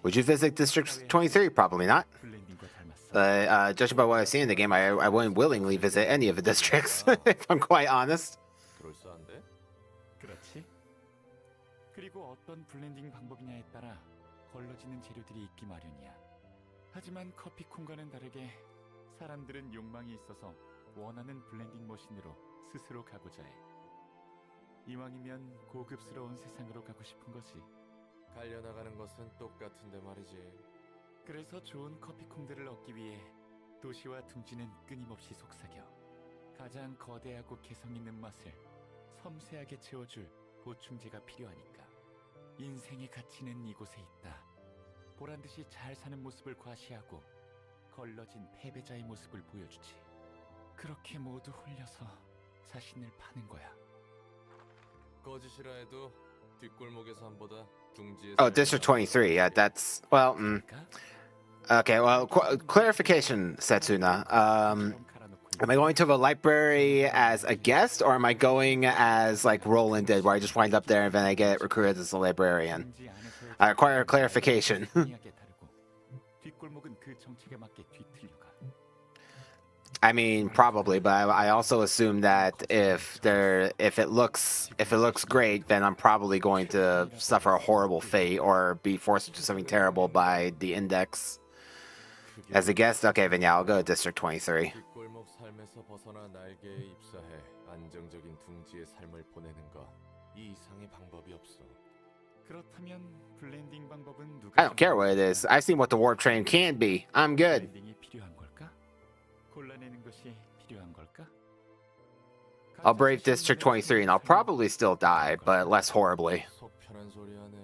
Would you visit District 23? Probably not. 블렌딩과 닮았어. But judging by what I've seen in the game, I wouldn't willingly visit any of the districts, if I'm quite honest. 그럴싸한데? 그렇지. 그리고 어떤 블렌딩 방법이냐에 따라 걸러지는 재료들이 있기 마련이야. 하지만 커피콩과는 다르게 사람들은 욕망이 있어서 원하는 블렌딩 머신으로 스스로 가고자 해. 이왕이면 고급스러운 세상으로 가고 싶은 거지. 갈려나가는 것은 똑같은데 말이지. 그래서 좋은 커피콩들을 얻기 위해 도시와 둥지는 끊임없이 속삭여. 가장 거대하고 개성 있는 맛을 섬세하게 채워줄 보충제가 필요하니까. 인생의 가치는 이곳에 있다. 보란듯이 잘 사는 모습을 과시하고 걸러진 패배자의 모습을 보여주지. 그렇게 모두 홀려서 자신을 파는 거야. 거짓이라 해도 뒷골목의 삶보다 둥지의 Oh, 삶이 District 더 23. Yeah, that's well. 그러니까 Okay, well, clarification, Setsuna. Am I going to the library as a guest, or am I going as like Roland did, where I just wind up there and then I get recruited as a librarian? 둥지 안에서의 I require clarification. 희미하게 다르고 뒷골목은 그 정책에 맞게 뒤틀려가. I mean, probably, but I also assume that if it looks great, then I'm probably going to suffer a horrible fate or be forced to do something terrible by the index. As a guest, okay, then yeah, I'll go to District 23. 뒷골목 삶에서 벗어나 날개에 입사해 안정적인 둥지의 삶을 보내는 것. 이 이상의 방법이 없어. 그렇다면 블렌딩 방법은 누가 I don't care what it is. I've seen what the warp train can be. I'm good. 블렌딩이 필요한 걸까? 골라내는 것이 필요한 걸까? I'll brave District 23 and I'll probably still die, but less horribly. 속 편한 소리 하네.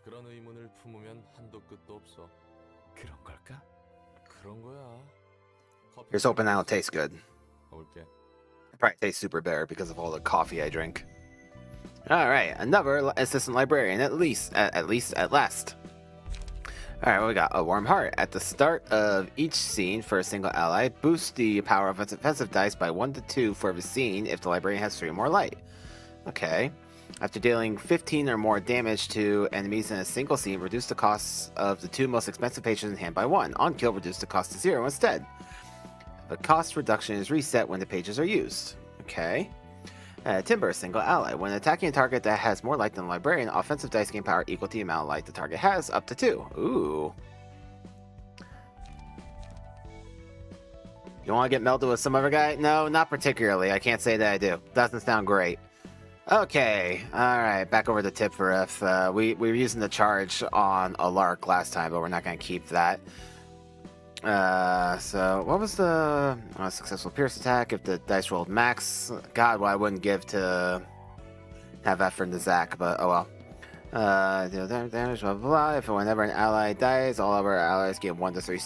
그런 의문을 품으면 한도 끝도 없어. 그런 걸까? 그런 거야. Here's hoping that'll taste good. 올게. It probably tastes super bitter because of all the coffee I drink. All right, another assistant librarian, at last. All right, what we got? A warm heart. At the start of each scene for a single ally, boost the power of its offensive dice by 1 to 2 for every scene if the librarian has 3 or more light. Okay. After dealing 15 or more damage to enemies in a single scene, reduce the costs of the 2 most expensive pages in hand by 1. On kill, reduce the cost to 0 instead. The cost reduction is reset when the pages are used. Okay. Timber, single ally. When attacking a target that has more light than the librarian, offensive dice gain power equal to the amount of light the target has, up to 2. Ooh. You want to get melded with some other guy? No, not particularly. I can't say that I do. Doesn't sound great. Okay, alright, back over to tip for if we were using the charge on a lark last time, but we're not going to keep that. So what was the successful pierce attack if the dice rolled max? God, well, I wouldn't give to have that for Nizak, but oh well. Deal damage, blah, blah, blah. If whenever an ally dies, all of our allies get 1 to 3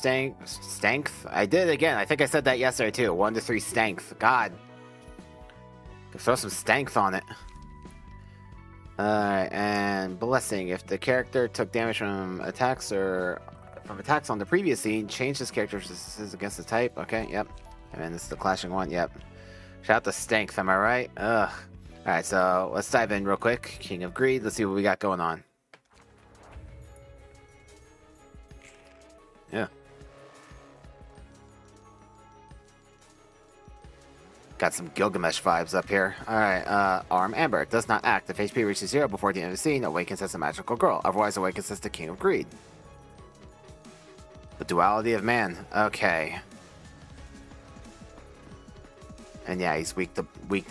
strength. I did it again. I think I said that yesterday too. 1 to 3 strength. God. Could throw some strength on it. Alright, and blessing. If the character took damage from attacks on the previous scene, change this character's resistance against the type. Okay, yep. And then this is the clashing one, yep. Shout out to strength, am I right? Ugh. Alright, so let's dive in real quick. King of Greed, let's see what we got going on. Yeah. Got some Gilgamesh vibes up here. Alright, Arm Amber. Does not act. If HP reaches 0 before the end of the scene, awakens as a magical girl. Otherwise, awakens as the King of Greed. The duality of man. Okay. And yeah, he's weak to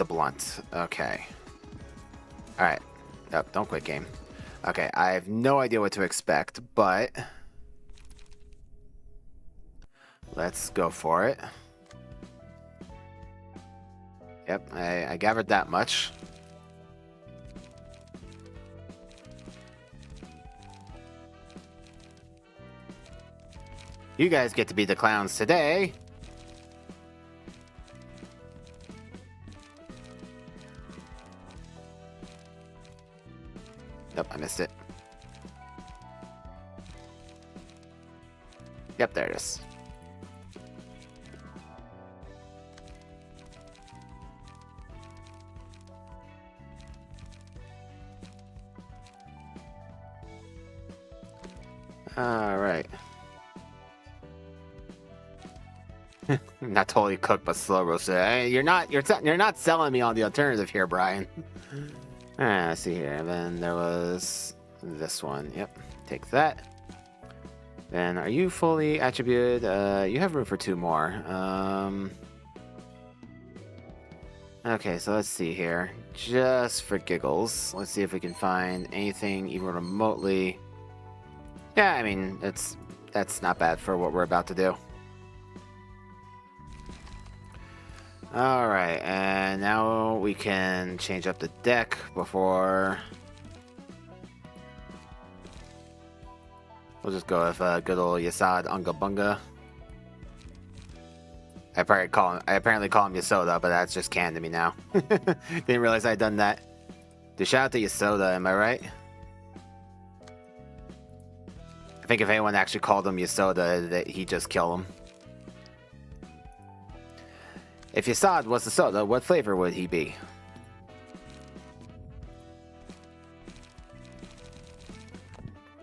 blunt. Okay. Alright. Nope, don't quit game. Okay, I have no idea what to expect, but let's go for it. Yep, I gathered that much. You guys get to be the clowns today. Nope, I missed it. Yep, there it is. All right. Not totally cooked, but slow roasted. You're not selling me on the alternative here, Brian. Let's see here. And then there was this one. Yep, take that. Then are you fully attributed? You have room for 2 more. Okay, so let's see here. Just for giggles, let's see if we can find anything even remotely. Yeah, I mean, that's not bad for what we're about to do. Alright, and now we can change up the deck before... We'll just go with good old Yasad Unga Bunga. I apparently call him Yasoda, but that's just canon to me now. Didn't realize I'd done that. Dude, shout out to Yasoda, am I right? I think if anyone actually called him Yasoda, that he'd just kill him. If Yasad was the soda, what flavor would he be?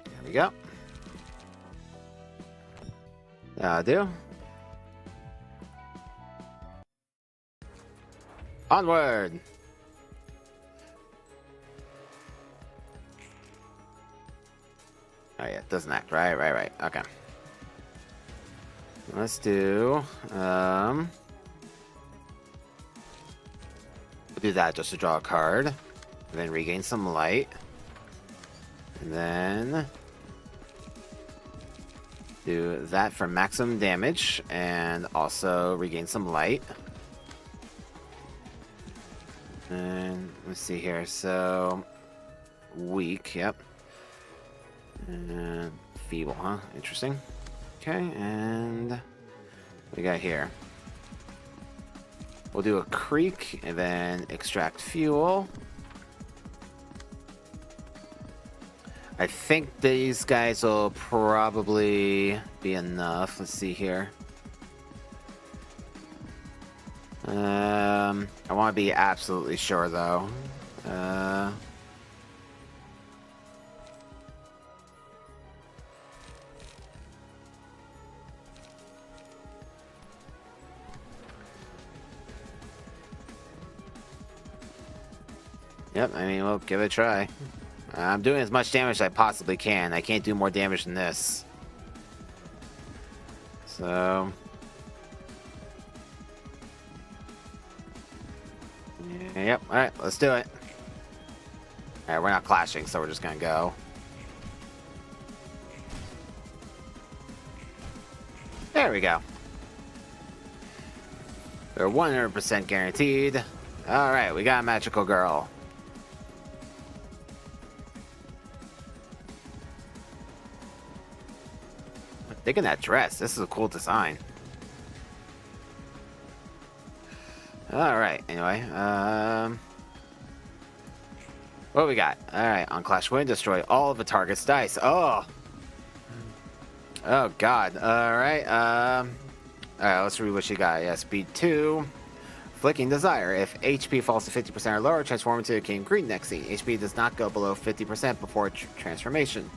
There we go. That'll do. Onward! Oh yeah, it doesn't act. Right. Okay. Let's do... we'll do that just to draw a card. And then regain some light. And then... do that for maximum damage. And also regain some light. And let's see here. So... weak, yep. And feeble, huh? Interesting. Okay, and we got here. We'll do a creek and then extract fuel. I think these guys will probably be enough. Let's see here. I want to be absolutely sure though. Yep, I mean, we'll give it a try. I'm doing as much damage as I possibly can. I can't do more damage than this. So... yep, alright, let's do it. Alright, we're not clashing, so we're just gonna go. There we go. They're 100% guaranteed. Alright, we got a magical girl. Digging that dress. This is a cool design. Alright, anyway. What we got? Alright, on Clash Win, destroy all of the target's dice. Oh! Oh, God. Alright, alright, let's read what you got. Yeah, speed 2. Flicking Desire. If HP falls to 50% or lower, transform into a King Green next scene. HP does not go below 50% before transformation.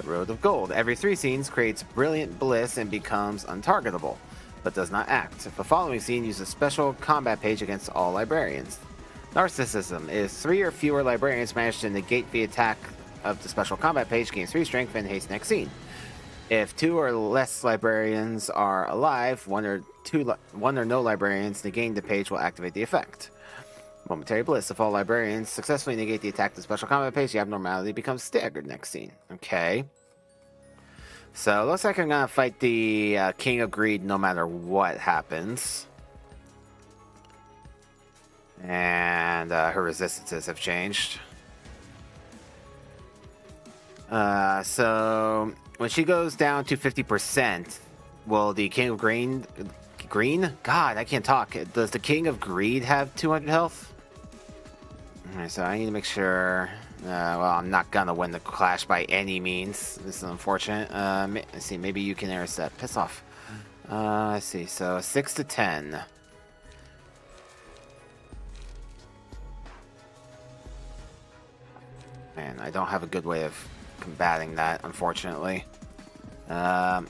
The Road of Gold. Every 3 scenes creates brilliant bliss and becomes untargetable, but does not act. The following scene uses a special combat page against all librarians. Narcissism is 3 or fewer librarians manage to negate the attack of the special combat page, gains 3 strength and haste next scene. If 2 or less librarians are alive, 1 or no librarians negating the page will activate the effect. Momentary bliss. If all librarians successfully negate the attack of the special combat page, the abnormality becomes staggered next scene. Okay. So, looks like I'm gonna fight the King of Greed no matter what happens. And her resistances have changed. So, when she goes down to 50%, will the King of Green? God, I can't talk. Does the King of Greed have 200 health? Alright, so I need to make sure. Well, I'm not gonna win the clash by any means. This is unfortunate. Let's see, maybe you can intercept. Piss off. Let's see, so 6 to 10. Man, I don't have a good way of combating that, unfortunately. Yeah,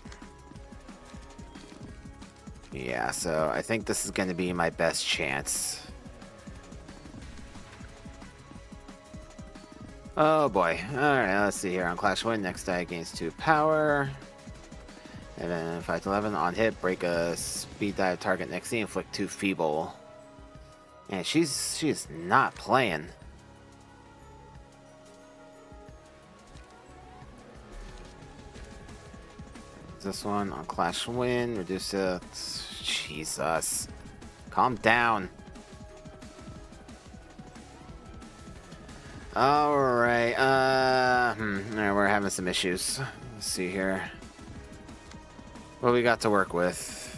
so I think this is going to be my best chance. Oh boy. Alright, let's see here. On Clash Win, next die gains 2 power. And then 5 to 11 on hit, break a speed dive target next scene, inflict 2 feeble. And she's not playing. This one on Clash Win, reduce it. Jesus. Calm down. Alright, alright, we're having some issues. Let's see here. What we got to work with?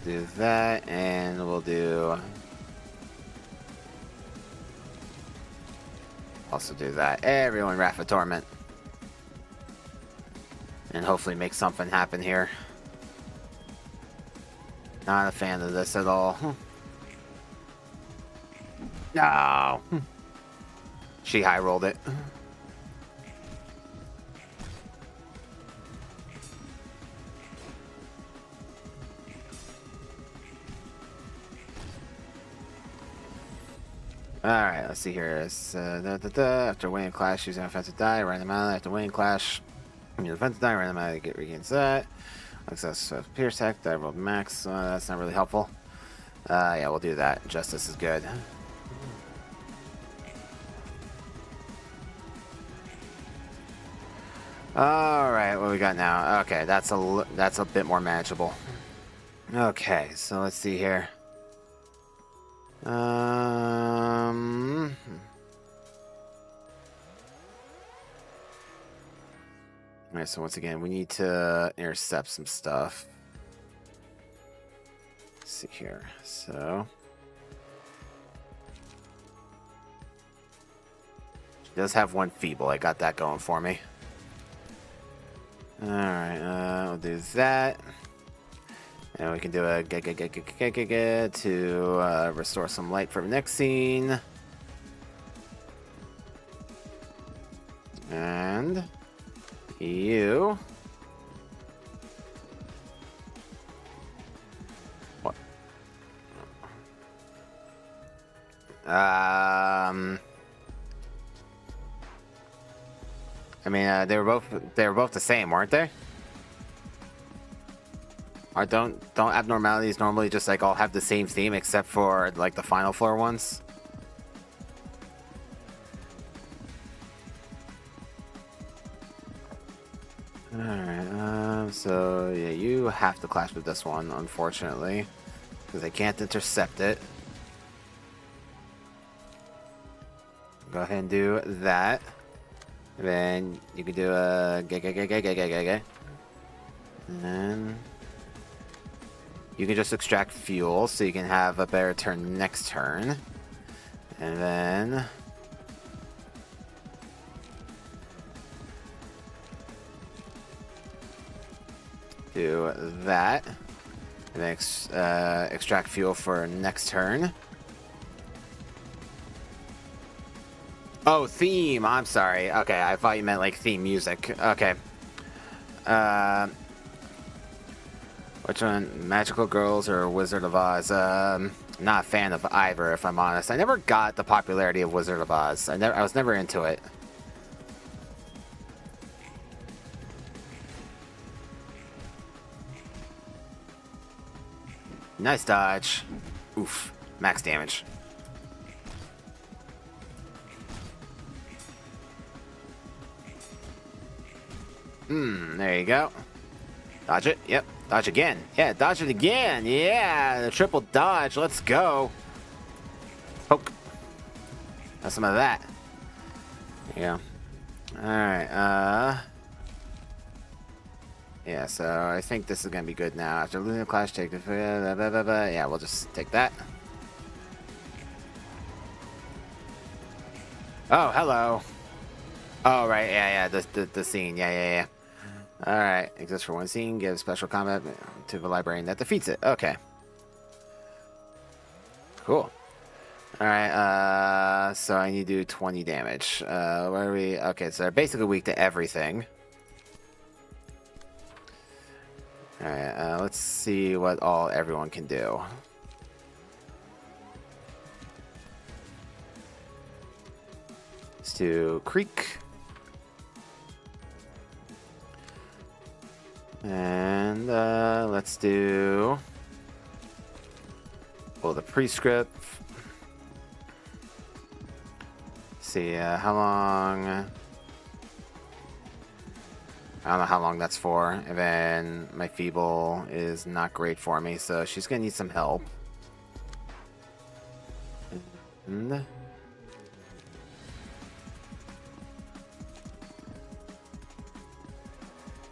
Do that, and we'll do... Also do that. Everyone Wrath of Torment. And hopefully make something happen here. Not a fan of this at all. No! She high rolled it. Alright, let's see here. It's, after winning Clash, using offensive die, random amount. After winning Clash, use offensive die, random amount, get regains that. Access Pierce Tech, die rolled max. That's not really helpful. Yeah, we'll do that. Justice is good. Alright, what we got now? Okay, that's a bit more manageable. Okay, so let's see here. Alright, so once again, we need to intercept some stuff. Let's see here. So she does have 1 feeble. I got that going for me. Alright, we'll do that. And we can do a to restore some light for the next scene. And you. What? I mean, they were both the same, weren't they? Or don't abnormalities normally just like all have the same theme except for like the final floor ones? Alright, so yeah, you have to clash with this one, unfortunately, because I can't intercept it. Go ahead and do that. And then you can do a and then you can just extract fuel so you can have a better turn next turn. And then do that. And then extract fuel for next turn. Oh, theme. I'm sorry. Okay, I thought you meant like theme music. Okay. Which one? Magical Girls or Wizard of Oz? Not a fan of either, if I'm honest. I never got the popularity of Wizard of Oz. I was never into it. Nice dodge. Oof. Max damage. There you go. Dodge it. Yep. Dodge again. Yeah, dodge it again. Yeah, the triple dodge. Let's go. Poke. Have some of that. There you go. Alright, yeah, so I think this is gonna be good now. After losing the clash, take the... Yeah, we'll just take that. Oh, hello. Oh, right, yeah, the scene. Yeah. Alright, exists for one scene, give special combat to the librarian that defeats it. Okay. Cool. Alright, so I need to do 20 damage. Where are we? Okay, so they're basically weak to everything. Alright, let's see what everyone can do. Let's do Creek. And let's do the prescript. See how long. I don't know how long that's for. And then my feeble is not great for me, so she's gonna need some help. And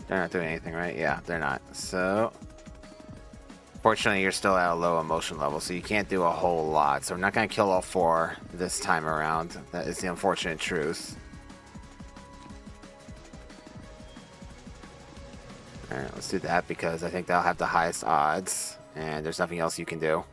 they're not doing anything, right? Yeah, they're not. So, fortunately, you're still at a low emotion level, so you can't do a whole lot. So we're not going to kill all 4 this time around. That is the unfortunate truth. Alright, let's do that because I think that'll have the highest odds. And there's nothing else you can do.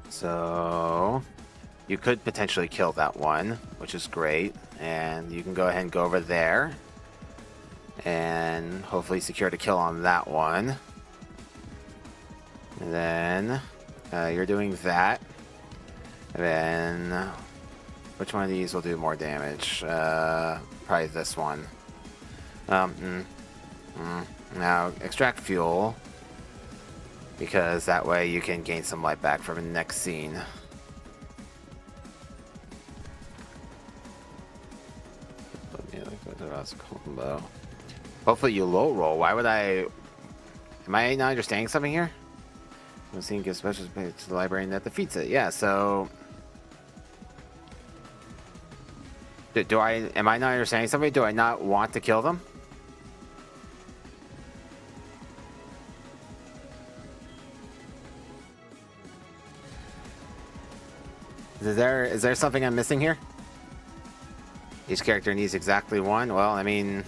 So you could potentially kill that one, which is great. And you can go ahead and go over there and hopefully secure the kill on that one. And then you're doing that. And then which one of these will do more damage? Probably this one. Now extract fuel, because that way you can gain some life back from the next scene. Combo. Hopefully you low roll. Why would I? Am I not understanding something here? The scene gives special space to the librarian that defeats it. Yeah, so do I? Am I not understanding something? Do I not want to kill them? Is there something I'm missing here? Each character needs exactly one. Well, I mean,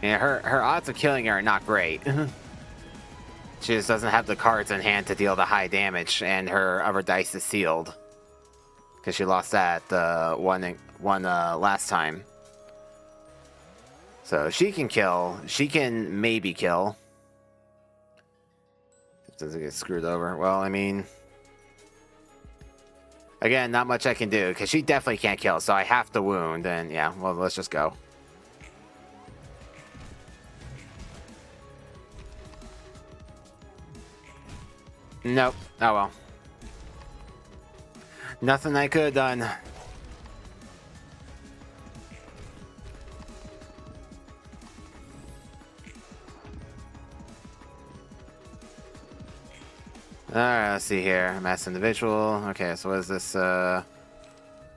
yeah, her odds of killing her are not great. She just doesn't have the cards in hand to deal the high damage, and her other dice is sealed because she lost that one last time. So she can kill. She can maybe kill. Does it get screwed over? Well, I mean, again, not much I can do because she definitely can't kill. So I have to wound. And yeah, well, let's just go. Nope. Oh well. Nothing I could have done. Alright, let's see here. Mass individual. Okay, so what is this?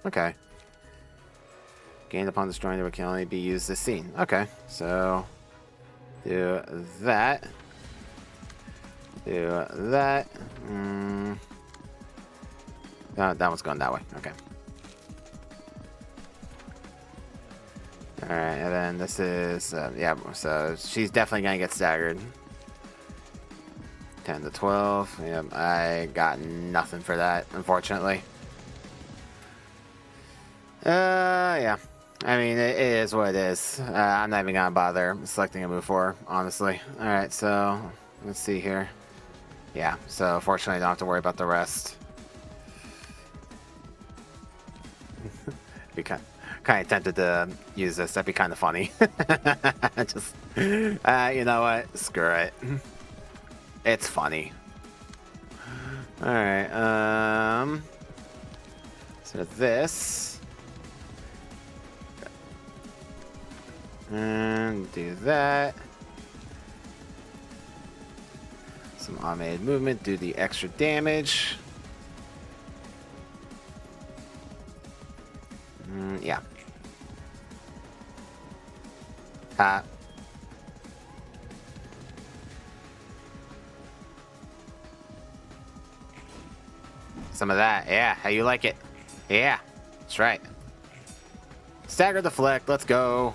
Okay. Gained upon destroying it can only be used this scene. Okay, so do that. Do that. That one's going that way. Okay. Alright, and then this is, yeah, so she's definitely gonna get staggered. 10 to 12. Yep, I got nothing for that, unfortunately. Yeah. I mean, it is what it is. I'm not even gonna bother selecting a move for her, honestly. Alright, so let's see here. Yeah, so fortunately I don't have to worry about the rest. Be kind of tempted to use this. That'd be kind of funny. Just, you know what? Screw it. It's funny. Alright, so this. And do that. Some automated movement, do the extra damage. Yeah. Some of that. Yeah, how you like it? Yeah, that's right. Stagger deflect. Let's go.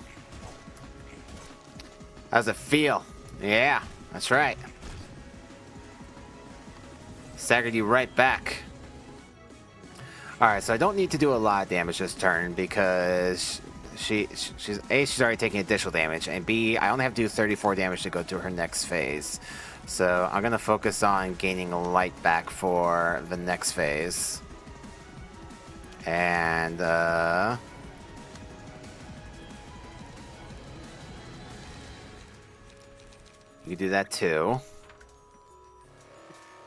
How's it feel? Yeah, that's right. Staggered you right back. Alright, so I don't need to do a lot of damage this turn because she's already taking additional damage, and B, I only have to do 34 damage to go to her next phase. So I'm gonna focus on gaining light back for the next phase. And you can do that too.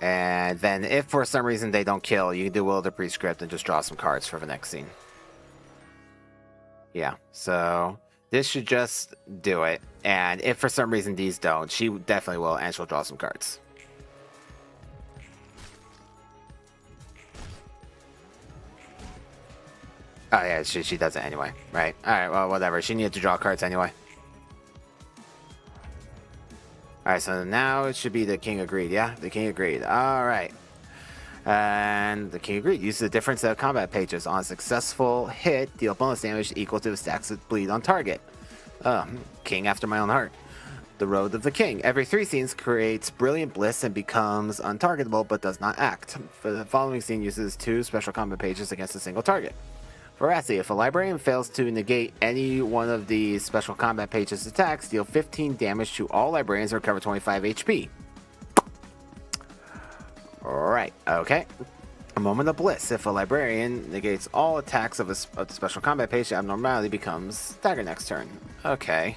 And then if for some reason they don't kill, you can do Will of the Prescript and just draw some cards for the next scene. Yeah, so this should just do it. And if for some reason these don't, she definitely will, and she'll draw some cards. Oh yeah, she does it anyway, right? Alright, well, whatever. She needed to draw cards anyway. Alright, so now it should be the King Agreed, yeah? The King Agreed. Alright. And the King Agreed uses a different set of combat pages. On a successful hit, deal bonus damage equal to the stacks of bleed on target. King after my own heart. The Road of the King. Every 3 scenes creates Brilliant Bliss and becomes untargetable but does not act. For the following scene uses 2 special combat pages against a single target. Veracity. If a librarian fails to negate any one of these special combat pages attacks, deal 15 damage to all librarians and recover 25 HP. Alright, okay. A Moment of Bliss. If a librarian negates all attacks of the special combat page, the abnormality becomes stagger next turn. Okay.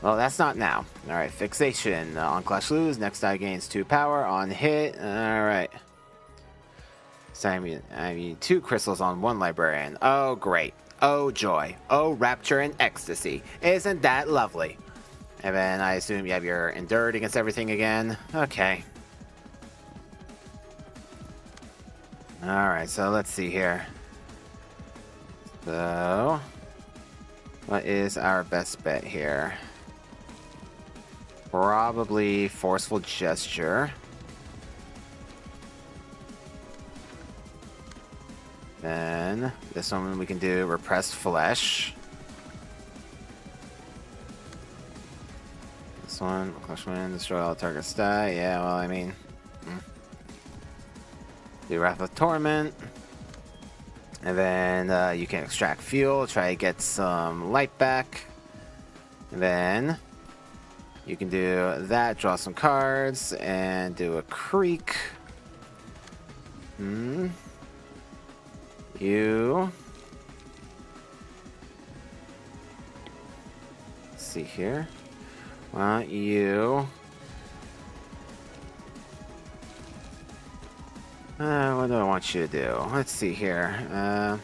Well, that's not now. Alright, Fixation. On Clash Lose, next die gains 2 power. On hit, alright. So I mean 2 crystals on 1 librarian. Oh, great. Oh, joy. Oh, rapture and ecstasy. Isn't that lovely? And then I assume you have your Endured against everything again. Okay. Alright, so let's see here. So, what is our best bet here? Probably Forceful Gesture. Then, this one we can do Repressed Flesh. This one, Clash Wind, destroy all targets die. Yeah, well, I mean... Do Wrath of Torment. And then you can extract fuel, try to get some light back. And then you can do that, draw some cards, and do a Creek. You... Let's see here. Why don't you... what do I want you to do? Let's see here. Yeah,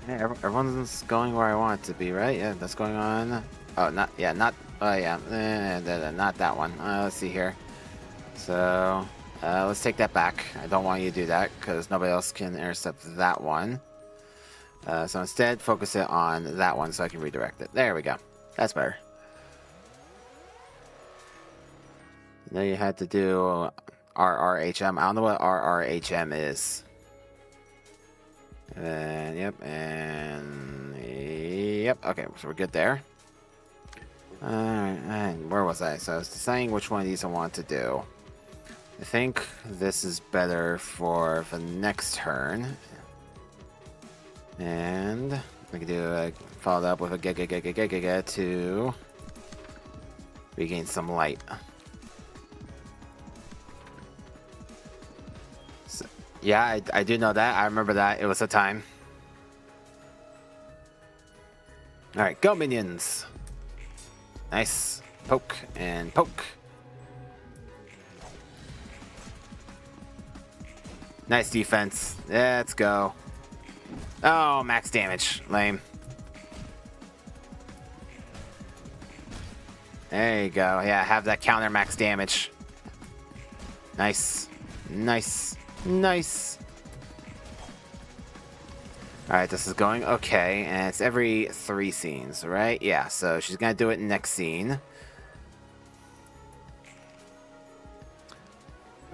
everyone's going where I want it to be, right? Yeah, that's going on. Oh, not, yeah, not, oh yeah, not that one. Let's see here. So, let's take that back. I don't want you to do that, because nobody else can intercept that one. So instead, focus it on that one so I can redirect it. There we go. That's better. Now you had to do RRHM. I don't know what RRHM is. And yep, and yep. Okay, so we're good there. Alright, and where was I? So I was deciding which one of these I want to do. I think this is better for the next turn. And we can do a follow up with a get to regain some light. So, yeah, I do know that. I remember that. It was a time. Alright, go minions! Nice. Poke and poke. Nice defense. Let's go. Oh, max damage. Lame. There you go. Yeah, have that counter max damage. Nice. Nice. Nice. Alright, this is going okay, and it's every 3 scenes, right? Yeah, so she's gonna do it next scene.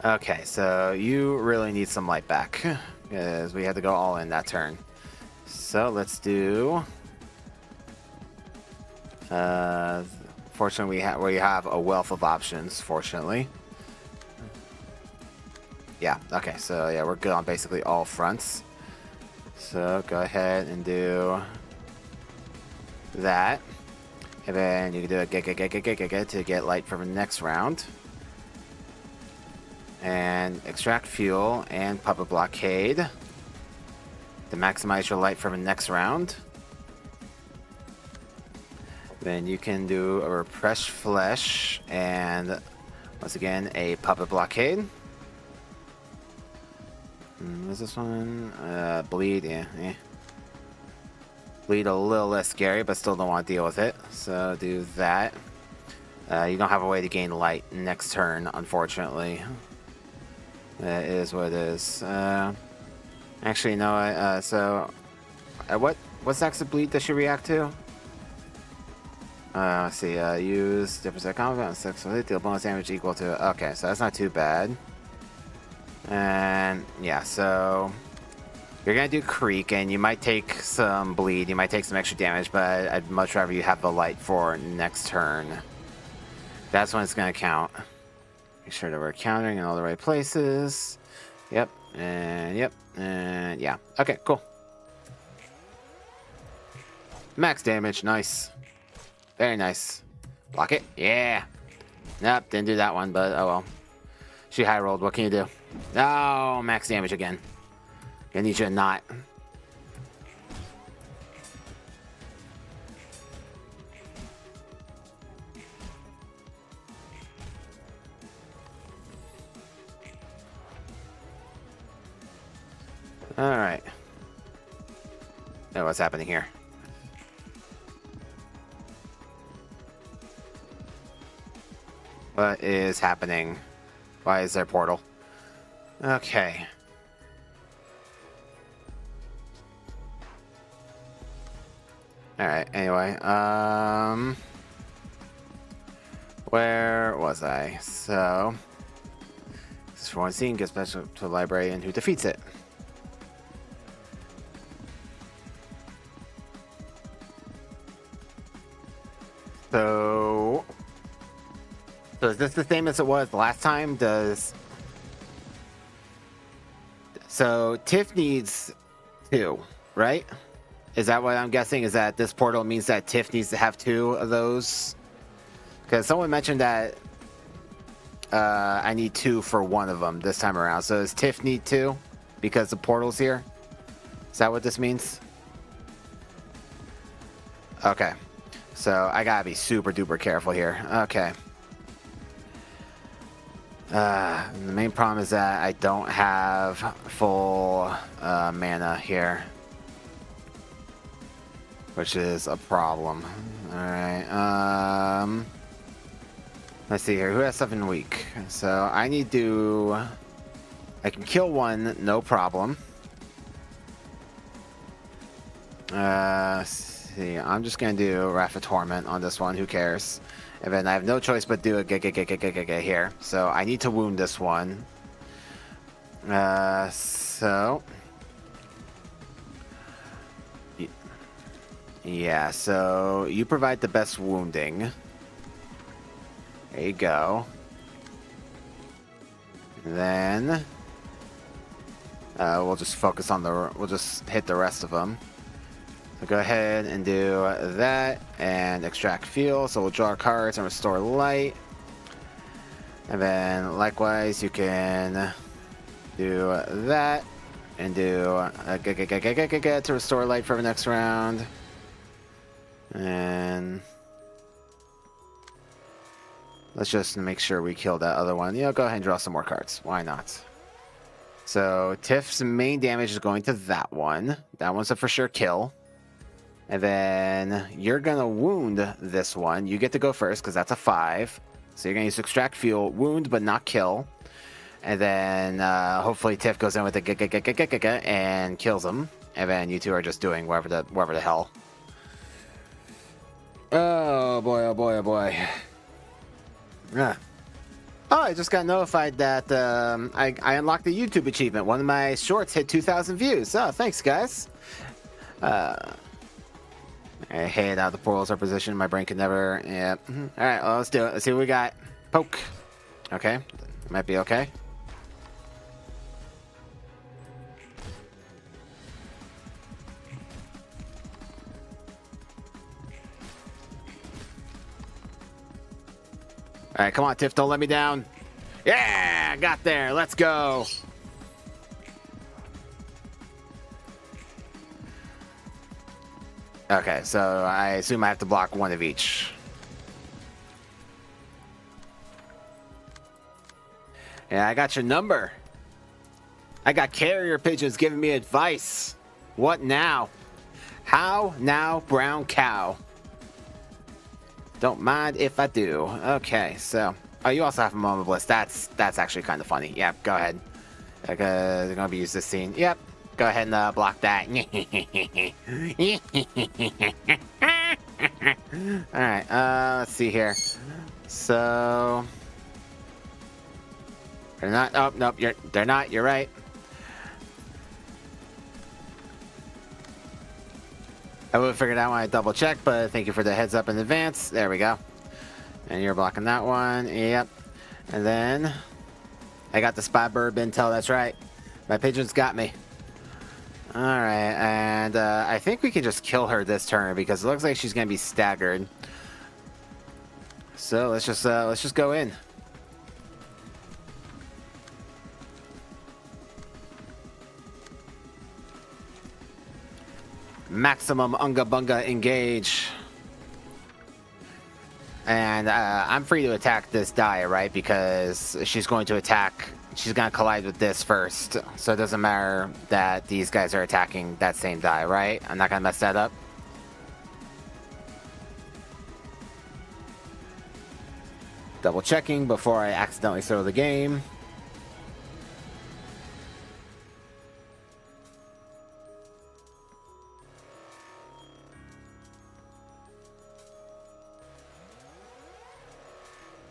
Okay, so you really need some light back, because we had to go all in that turn. So let's do... fortunately, we have a wealth of options, fortunately. Yeah, okay, so yeah, we're good on basically all fronts. So go ahead and do that. And then you can do a get to get light for the next round. And extract fuel and puppet blockade to maximize your light for the next round. Then you can do a repress flesh and once again a puppet blockade. What's this one? Bleed, yeah. Bleed a little less scary, but still don't want to deal with it. So do that. You don't have a way to gain light next turn, unfortunately. That is what it is. Actually, no. So, what's next to bleed does she react to? Let's see. Use different combat on 6 with it. Deal bonus damage equal to. Okay, so that's not too bad. And yeah, so you're gonna do creek, and you might take some bleed, you might take some extra damage, but I'd much rather you have the light for next turn. That's when it's gonna count. Make sure that we're countering in all the right places. Yep, and yeah. Okay, cool. Max damage, nice. Very nice. Block it, yeah. Nope, didn't do that one, but oh well. She high rolled, what can you do? Oh, max damage again. I need you to not. Alright. Oh, what's happening here? What is happening? Why is there a portal? Okay. Alright, anyway, where was I? So, this is for one scene, gets special to the librarian who defeats it. So is this the same as it was last time? So Tiff needs 2, right? Is that what I'm guessing? Is that this portal means that Tiff needs to have 2 of those? Because someone mentioned that I need 2 for one of them this time around. So does Tiff need 2 because the portal's here? Is that what this means? Okay. So I gotta be super duper careful here. Okay. The main problem is that I don't have full mana here, which is a problem. Alright, let's see here. Who has something weak? So I need to... I can kill one, no problem. see. I'm just gonna do Wrath of Torment on this one. Who cares? And then I have no choice but do a get here. So I need to wound this one. So yeah. So you provide the best wounding. There you go. Then we'll just focus on the. We'll just hit the rest of them. So go ahead and do that and extract fuel. So we'll draw cards and restore light. And then likewise, you can do that and do get to restore light for the next round. And let's just make sure we kill that other one. Go ahead and draw some more cards. Why not? So Tiff's main damage is going to that one. That one's a for sure kill. And then you're going to wound this one. You get to go first because that's a 5. So you're going to use extract fuel, wound but not kill. And then hopefully Tiff goes in with a and kills him. And then you two are just doing whatever the hell. Oh boy, oh boy, oh boy. Oh, I just got notified that I unlocked the YouTube achievement. One of my shorts hit 2,000 views. Oh, thanks, guys. I hate how the portals are positioned. My brain could never. Yeah. All right, well, let's do it. Let's see what we got. Poke. Okay, might be okay. All right, come on, Tiff, don't let me down. Yeah, got there. Let's go. Okay, so I assume I have to block one of each. Yeah, I got your number. I got carrier pigeons giving me advice. What now? How now, brown cow? Don't mind if I do. Okay, so... Oh, you also have a moment of bliss. That's actually kind of funny. Yeah, go ahead. They're gonna be used this scene. Yep. Go ahead and block that. Alright, let's see here. So... They're not... Oh, nope, they're not. You're right. I would have figured out when I double check, but thank you for the heads up in advance. There we go. And you're blocking that one. Yep. And then... I got the spy bird intel, that's right. My pigeons got me. Alright, and I think we can just kill her this turn because it looks like she's gonna be staggered. So let's just go in. Maximum Unga Bunga engage. And I'm free to attack this die, right? Because she's going to attack... She's going to collide with this first. So it doesn't matter that these guys are attacking that same die, right? I'm not going to mess that up. Double checking before I accidentally throw the game.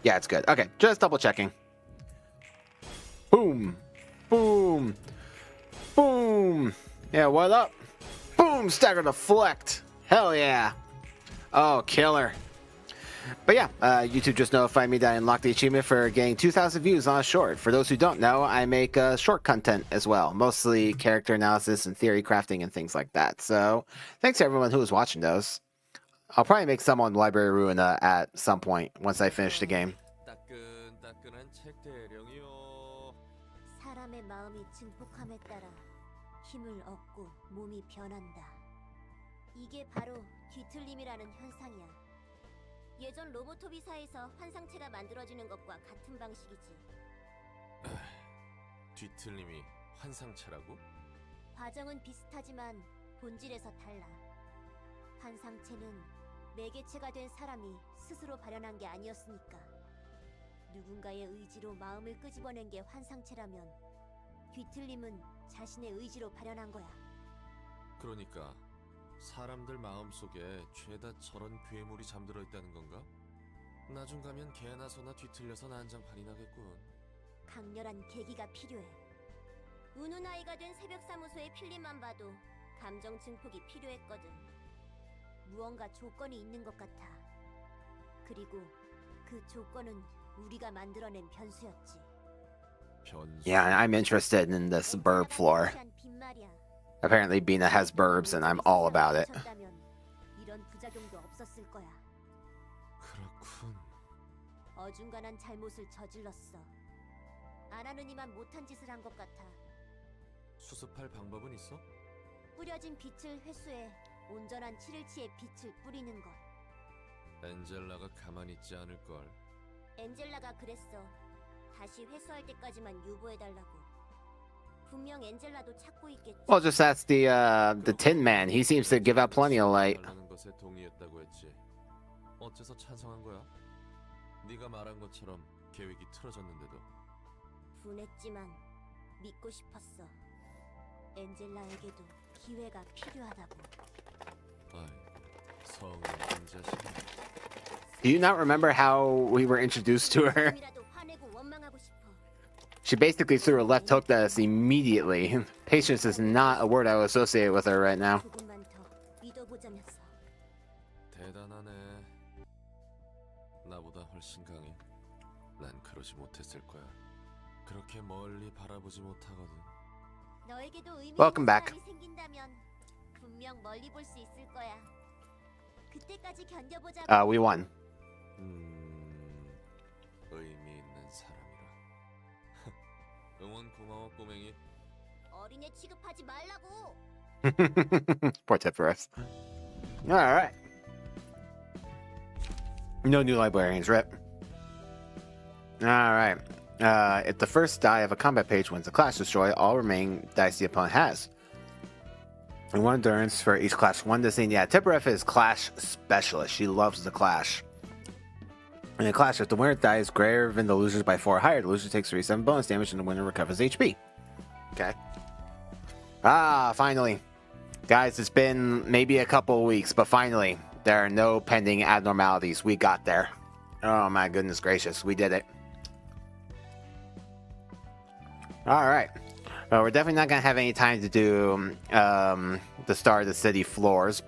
Yeah, it's good. Okay, just double checking. Boom. Boom. Boom. Yeah, what up? Boom, stagger deflect. Hell yeah. Oh, killer. But yeah, YouTube just notified me that I unlocked the achievement for getting 2,000 views on a short. For those who don't know, I make short content as well. Mostly character analysis and theory crafting and things like that. So, thanks to everyone who was watching those. I'll probably make some on Library Ruina at some point once I finish the game. 따끈따끈한 책 대령이요. 사람의 마음이 증폭함에 따라 힘을 얻고 몸이 변한다. 이게 바로 뒤틀림이라는 현상이야. 예전 로보토비사에서 환상체가 만들어지는 것과 같은 방식이지. 뒤틀림이 환상체라고? 과정은 비슷하지만 본질에서 달라. 환상체는 매개체가 된 사람이 스스로 발현한 게 아니었으니까. 누군가의 의지로 마음을 끄집어낸 게 환상체라면 뒤틀림은 자신의 의지로 발현한 거야. 그러니까 사람들 마음속에 죄다 저런 괴물이 잠들어 있다는 건가? 나중 가면 개나 소나 뒤틀려서 난장판이 나겠군. 강렬한 계기가 필요해. 우는 아이가 된 새벽사무소의 필름만 봐도 감정 증폭이 필요했거든. 무언가 조건이 있는 것 같아. 그리고 그 조건은 우리가 만들어낸 변수였지. 변수. Yeah, I'm interested in the suburb floor. Apparently, Bina has burbs, and I'm all about it. 이런 부작용도 없었을 거야. 그렇군. 어중간한 잘못을 저질렀어. 안 하느니만 못한 짓을 한 것 같아. 수습할 방법은 있어? 뿌려진 빛을 회수해 온전한 7일치의 빛을 뿌리는 것. 엔젤라가 가만히 있지 않을 걸. 엔젤라가 그랬어. 다시 회수할 때까지만 유보해달라고. 분명 엔젤라도 찾고 있겠지. Well, just ask the Tin Man. He seems to give out plenty of light. 달라는 것에 동의했다고 했지. 어째서 찬성한 거야? 네가 말한 것처럼 계획이 틀어졌는데도. 분했지만 믿고 싶었어. 엔젤라에게도 기회가 필요하다고. 아이고, 성은 자식. Do you not remember how we were introduced to her? 조금이라도 화내고 원망하고 싶어. She basically threw a left hook at us immediately. Patience is not a word I would associate with her right now. 조금만 더 믿어보자면서. 대단하네. 나보다 훨씬 강해. 난 그러지 못했을 거야. 그렇게 멀리 바라보지 못하거든. 너에게도 의미 Welcome 있는 back. 사람이 생긴다면 분명 멀리 볼 수 있을 거야. 그때까지 견뎌보자고. We won. 의미 있는 사람이라. 응원 고마워 꼬맹이. 어린애 취급하지 말라고. Poor tip for us. All right. No new librarians, right? All right. If the first die of a combat page wins a class destroy, all remaining dice the opponent has. And one endurance for each class. One to scene. Yeah, Tipperef is Clash Specialist. She loves the Clash. In the Clash, if the winner dies greater than the losers by 4 or higher, the loser takes 37 bonus damage and the winner recovers HP. Okay. Finally. Guys, it's been maybe a couple of weeks, but finally, there are no pending abnormalities. We got there. Oh my goodness gracious, we did it. All right. Well, we're definitely not going to have any time to do the Star of the City floors,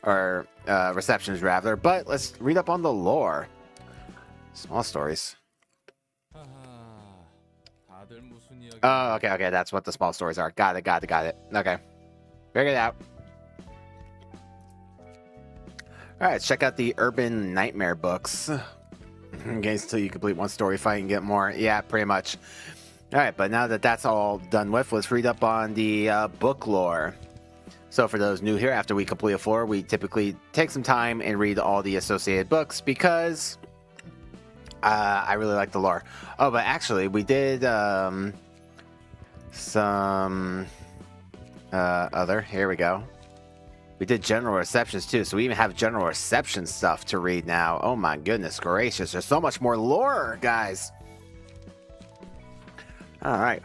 or receptions rather, but let's read up on the lore. Small stories. Oh, okay, that's what the small stories are. Got it. Okay. Figured it out. Alright, let's check out the Urban Nightmare books. Games till you complete one story fight and get more. Yeah, pretty much. Alright, but now that that's all done with, let's read up on the book lore. So for those new here, after we complete a floor, we typically take some time and read all the associated books because I really like the lore. Oh, but actually, we did some other. Here we go. We did general receptions too, so we even have general reception stuff to read now. Oh my goodness gracious, there's so much more lore, guys. All right.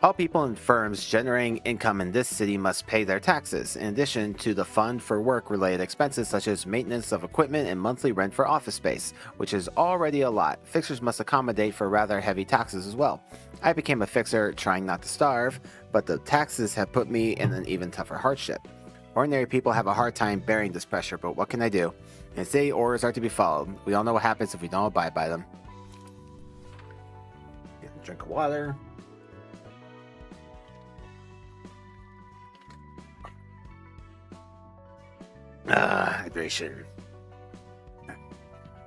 All people and firms generating income in this city must pay their taxes, in addition to the fund for work-related expenses such as maintenance of equipment and monthly rent for office space, which is already a lot. Fixers must accommodate for rather heavy taxes as well. I became a fixer trying not to starve, but the taxes have put me in an even tougher hardship. Ordinary people have a hard time bearing this pressure, but what can I do? And city orders are to be followed. We all know what happens if we don't abide by them. Get a drink of water. Hydration.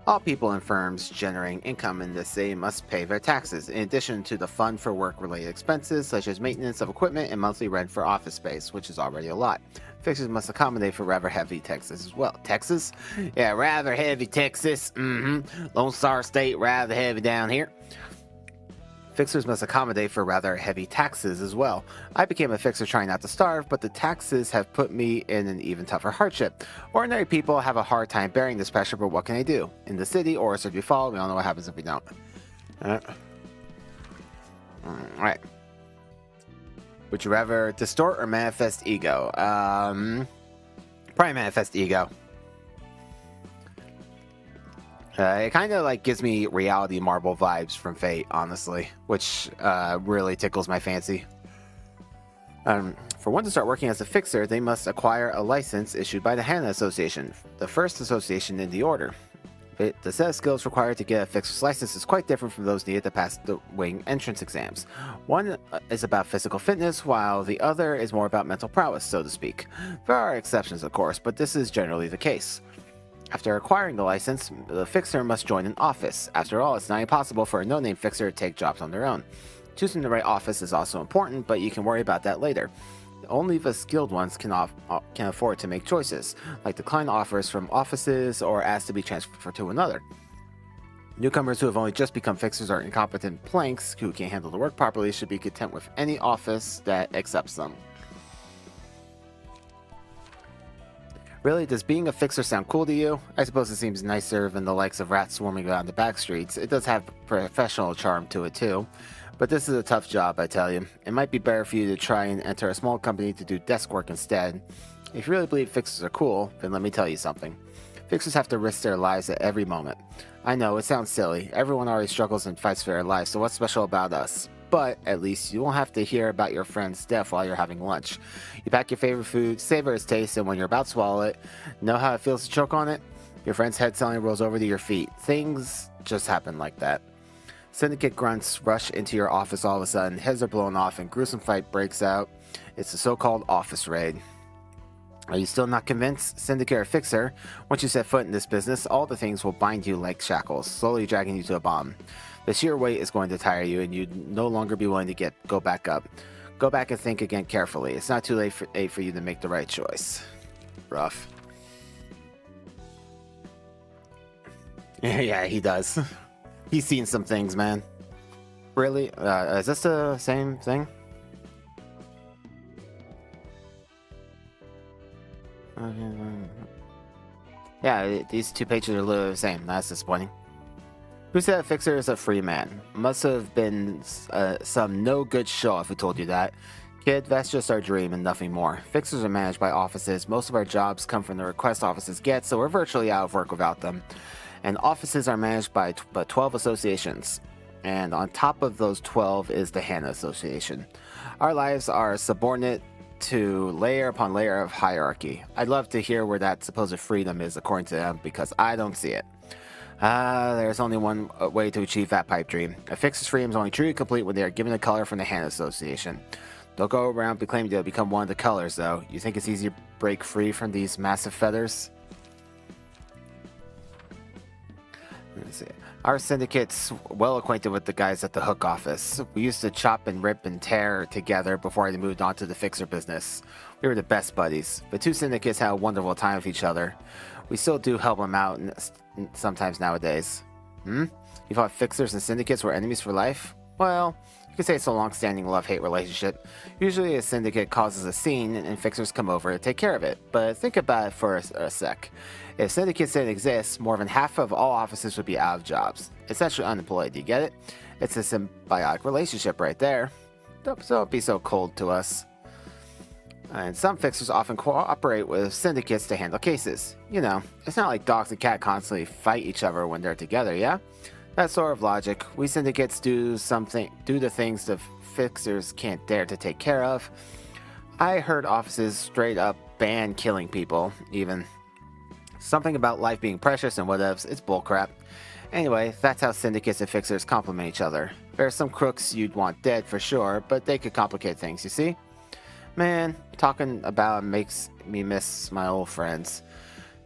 All people and firms generating income in this city must pay their taxes, in addition to the fund for work-related expenses such as maintenance of equipment and monthly rent for office space, which is already a lot. Fixers must accommodate for rather heavy taxes as well. Texas? Yeah, rather heavy Texas. Lone Star State, rather heavy down here. Fixers must accommodate for rather heavy taxes as well. I became a fixer trying not to starve, but the taxes have put me in an even tougher hardship. Ordinary people have a hard time bearing this pressure, but what can I do? In the city, orders are to be followed. We all know what happens if we don't. Alright. Would you rather distort or manifest ego? Probably manifest ego. It kind of like gives me reality marble vibes from Fate, honestly, which really tickles my fancy. For one to start working as a fixer, they must acquire a license issued by the Hana Association, the first association in the order. The set of skills required to get a fixer's license is quite different from those needed to pass the wing entrance exams. One is about physical fitness, while the other is more about mental prowess, so to speak. There are exceptions, of course, but this is generally the case. After acquiring the license, the fixer must join an office. After all, it's not impossible for a no-name fixer to take jobs on their own. Choosing the right office is also important, but you can worry about that later. Only the skilled ones can afford to make choices, like decline offers from offices or ask to be transferred to another. Newcomers who have only just become fixers or incompetent planks who can't handle the work properly should be content with any office that accepts them. Really, does being a fixer sound cool to you? I suppose it seems nicer than the likes of rats swarming around the back streets. It does have professional charm to it too. But this is a tough job, I tell you. It might be better for you to try and enter a small company to do desk work instead. If you really believe fixers are cool, then let me tell you something. Fixers have to risk their lives at every moment. I know, it sounds silly. Everyone already struggles and fights for their life, so what's special about us? But at least you won't have to hear about your friend's death while you're having lunch. You pack your favorite food, savor its taste, and when you're about to swallow it, know how it feels to choke on it? Your friend's head suddenly rolls over to your feet. Things just happen like that. Syndicate grunts rush into your office all of a sudden, heads are blown off, and gruesome fight breaks out. It's the so-called office raid. Are you still not convinced? Syndicate or fixer, once you set foot in this business, all the things will bind you like shackles, slowly dragging you to a bomb. The sheer weight is going to tire you, and you'd no longer be willing to go back up. Go back and think again carefully. It's not too late for you to make the right choice. Rough. Yeah, he does. He's seen some things, man. Really? Is this the same thing? Yeah, these two pages are literally the same. That's disappointing. Who said a fixer is a free man? Must have been some no-good show-off who told you that. Kid, that's just our dream and nothing more. Fixers are managed by offices. Most of our jobs come from the request offices get, so we're virtually out of work without them. And offices are managed by 12 associations. And on top of those 12 is the Hana Association. Our lives are subordinate to layer upon layer of hierarchy. I'd love to hear where that supposed freedom is according to them, because I don't see it. There's only one way to achieve that pipe dream. A fixer's freedom is only truly complete when they are given a color from the Hana Association. Don't go around claiming to become one of the colors, though. You think it's easy to break free from these massive feathers? Let me see. Our syndicate's well acquainted with the guys at the Hook office. We used to chop and rip and tear together before I moved on to the fixer business. We were the best buddies. The two syndicates had a wonderful time with each other. We still do help them out sometimes nowadays. You thought fixers and syndicates were enemies for life? Well, you could say it's a long-standing love-hate relationship. Usually a syndicate causes a scene and fixers come over to take care of it. But think about it for a sec. If syndicates didn't exist, more than half of all offices would be out of jobs. Essentially unemployed, do you get it? It's a symbiotic relationship right there. Don't be so cold to us. And some fixers often cooperate with syndicates to handle cases. You know, it's not like dogs and cats constantly fight each other when they're together, yeah? That sort of logic. We syndicates do the things the fixers can't dare to take care of. I heard offices straight up ban killing people, even. Something about life being precious and whatevs, it's bullcrap. Anyway, that's how syndicates and fixers complement each other. There are some crooks you'd want dead for sure, but they could complicate things, you see? Man, talking about makes me miss my old friends.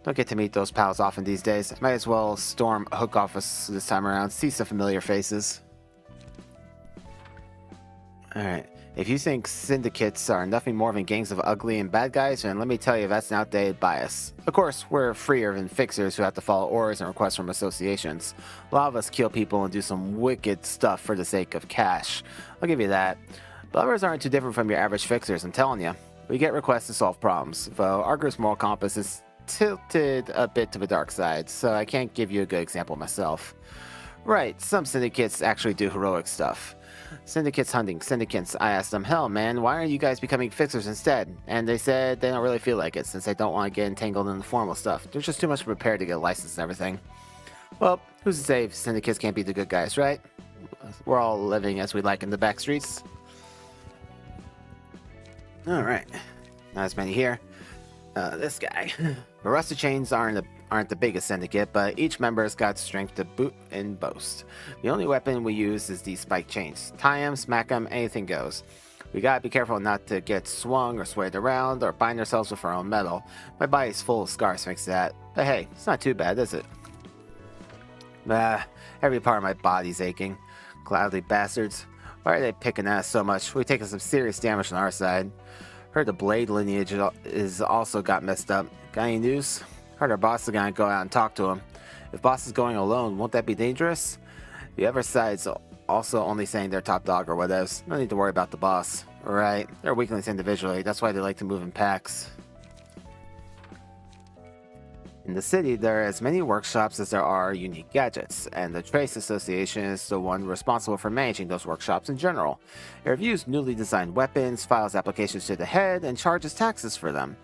Don't get to meet those pals often these days. Might as well storm a Hook office this time around, see some familiar faces. Alright, if you think syndicates are nothing more than gangs of ugly and bad guys, then let me tell you that's an outdated bias. Of course, we're freer than fixers who have to follow orders and requests from associations. A lot of us kill people and do some wicked stuff for the sake of cash. I'll give you that. But others aren't too different from your average fixers, I'm telling you. We get requests to solve problems, though our group's moral compass is tilted a bit to the dark side, so I can't give you a good example myself. Right, some syndicates actually do heroic stuff. Syndicates hunting, syndicates. I asked them, hell man, why aren't you guys becoming fixers instead? And they said they don't really feel like it since they don't want to get entangled in the formal stuff. There's just too much prepared to get a license and everything. Well, who's to say syndicates can't be the good guys, right? We're all living as we like in the back streets. Alright, not as many here. This guy. The rusted chains aren't the biggest syndicate, but each member's got strength to boot and boast. The only weapon we use is these spike chains. Tie 'em, smack 'em, anything goes. We gotta be careful not to get swung or swayed around or bind ourselves with our own metal. My body's full of scars thanks to that. But hey, it's not too bad, is it? Every part of my body's aching. Cloudly bastards. Why are they picking at us so much? We've taken some serious damage on our side. Heard the blade lineage is also got messed up. Got any news? Heard our boss is gonna go out and talk to him. If boss is going alone, won't that be dangerous? The other side's also only saying they're top dog or whatever. No need to worry about the boss. Right, they're weaklings individually. That's why they like to move in packs. In the city, there are as many workshops as there are unique gadgets, and the Trace Association is the one responsible for managing those workshops in general. It reviews newly designed weapons, files applications to the head, and charges taxes for them.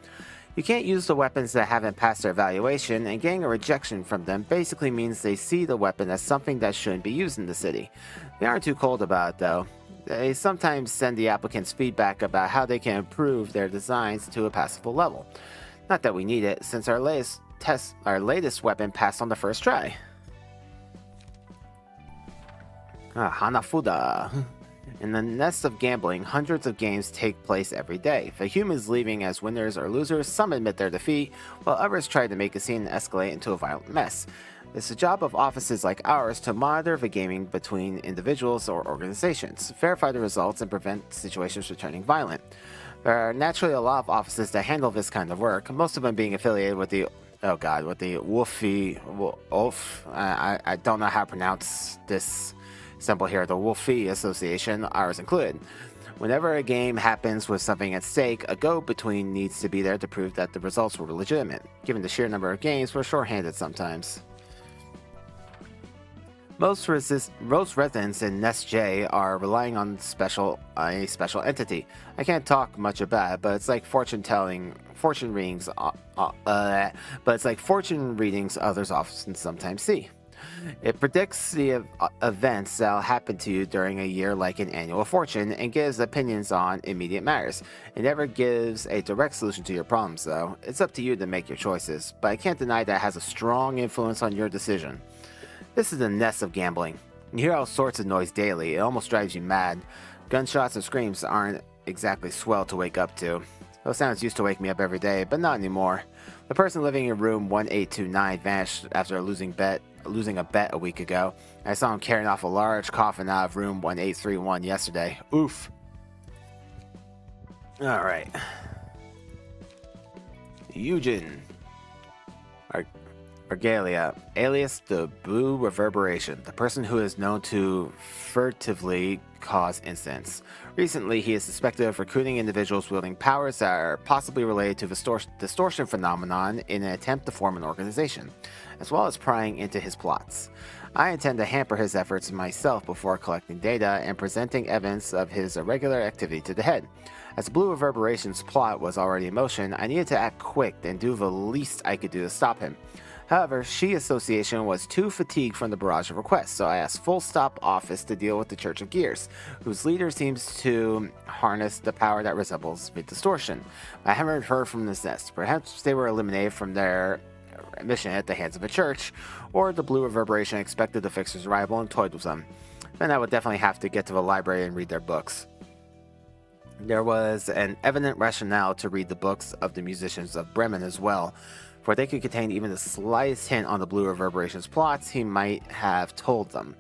You can't use the weapons that haven't passed their evaluation, and getting a rejection from them basically means they see the weapon as something that shouldn't be used in the city. They aren't too cold about it though. They sometimes send the applicants feedback about how they can improve their designs to a passable level. Not that we need it, since our latest weapon passed on the first try. Hanafuda. In the nest of gambling, hundreds of games take place every day. The humans leaving as winners or losers, some admit their defeat, while others try to make a scene and escalate into a violent mess. It's the job of offices like ours to monitor the gaming between individuals or organizations, verify the results, and prevent situations from turning violent. There are naturally a lot of offices that handle this kind of work, most of them being affiliated with the Wolf. I don't know how to pronounce this symbol here, the Wolfie Association, ours included. Whenever a game happens with something at stake, a go-between needs to be there to prove that the results were legitimate. Given the sheer number of games, we're short-handed sometimes. Most residents in Nest J are relying on a special entity. I can't talk much about it, but it's like fortune readings. But it's like fortune readings others often sometimes see. It predicts the events that'll happen to you during a year like an annual fortune and gives opinions on immediate matters. It never gives a direct solution to your problems though. It's up to you to make your choices, but I can't deny that it has a strong influence on your decision. This is the nest of gambling. You hear all sorts of noise daily. It almost drives you mad. Gunshots and screams aren't exactly swell to wake up to. Those sounds used to wake me up every day, but not anymore. The person living in room 1829 vanished after losing a bet a week ago. I saw him carrying off a large coffin out of room 1831 yesterday. Oof. Alright. Eugen. Argalia, alias the Blue Reverberation, the person who is known to furtively cause incidents. Recently, he is suspected of recruiting individuals wielding powers that are possibly related to the distortion phenomenon in an attempt to form an organization, as well as prying into his plots. I intend to hamper his efforts myself before collecting data and presenting evidence of his irregular activity to the head. As Blue Reverberation's plot was already in motion, I needed to act quick and do the least I could do to stop him. However, She Association was too fatigued from the barrage of requests, so I asked Full Stop Office to deal with the Church of Gears, whose leader seems to harness the power that resembles mid-distortion. I haven't heard from this nest. Perhaps they were eliminated from their mission at the hands of the Church, or the Blue Reverberation expected the Fixer's arrival and toyed with them. Then I would definitely have to get to the library and read their books. There was an evident rationale to read the books of the musicians of Bremen as well, for they could contain even the slightest hint on the Blue Reverberation's plots he might have told them.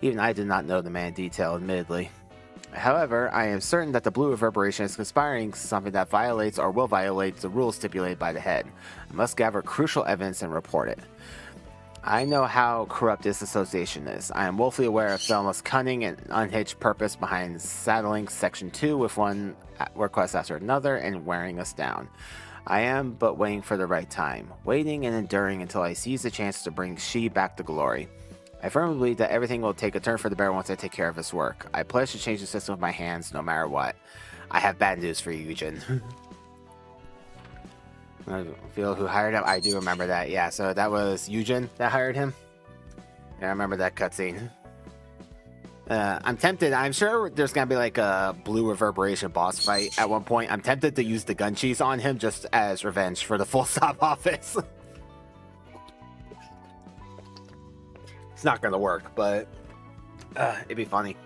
Even I did not know the man in detail, admittedly. However, I am certain that the Blue Reverberation is conspiring something that violates or will violate the rules stipulated by the head. I must gather crucial evidence and report it. I know how corrupt this association is. I am woefully aware of Thelma's cunning and unhinged purpose behind saddling Section 2 with one request after another and wearing us down. I am but waiting for the right time, waiting and enduring until I seize the chance to bring She back to glory. I firmly believe that everything will take a turn for the better once I take care of this work. I pledge to change the system with my hands no matter what. I have bad news for you, Eugen. I feel who hired him? I do remember that. Yeah, so that was Eugen that hired him. Yeah, I remember that cutscene. I'm tempted. I'm sure there's gonna be like a blue reverberation boss fight at one point. I'm tempted to use the gun cheese on him just as revenge for the full stop office. It's not gonna work, but it'd be funny.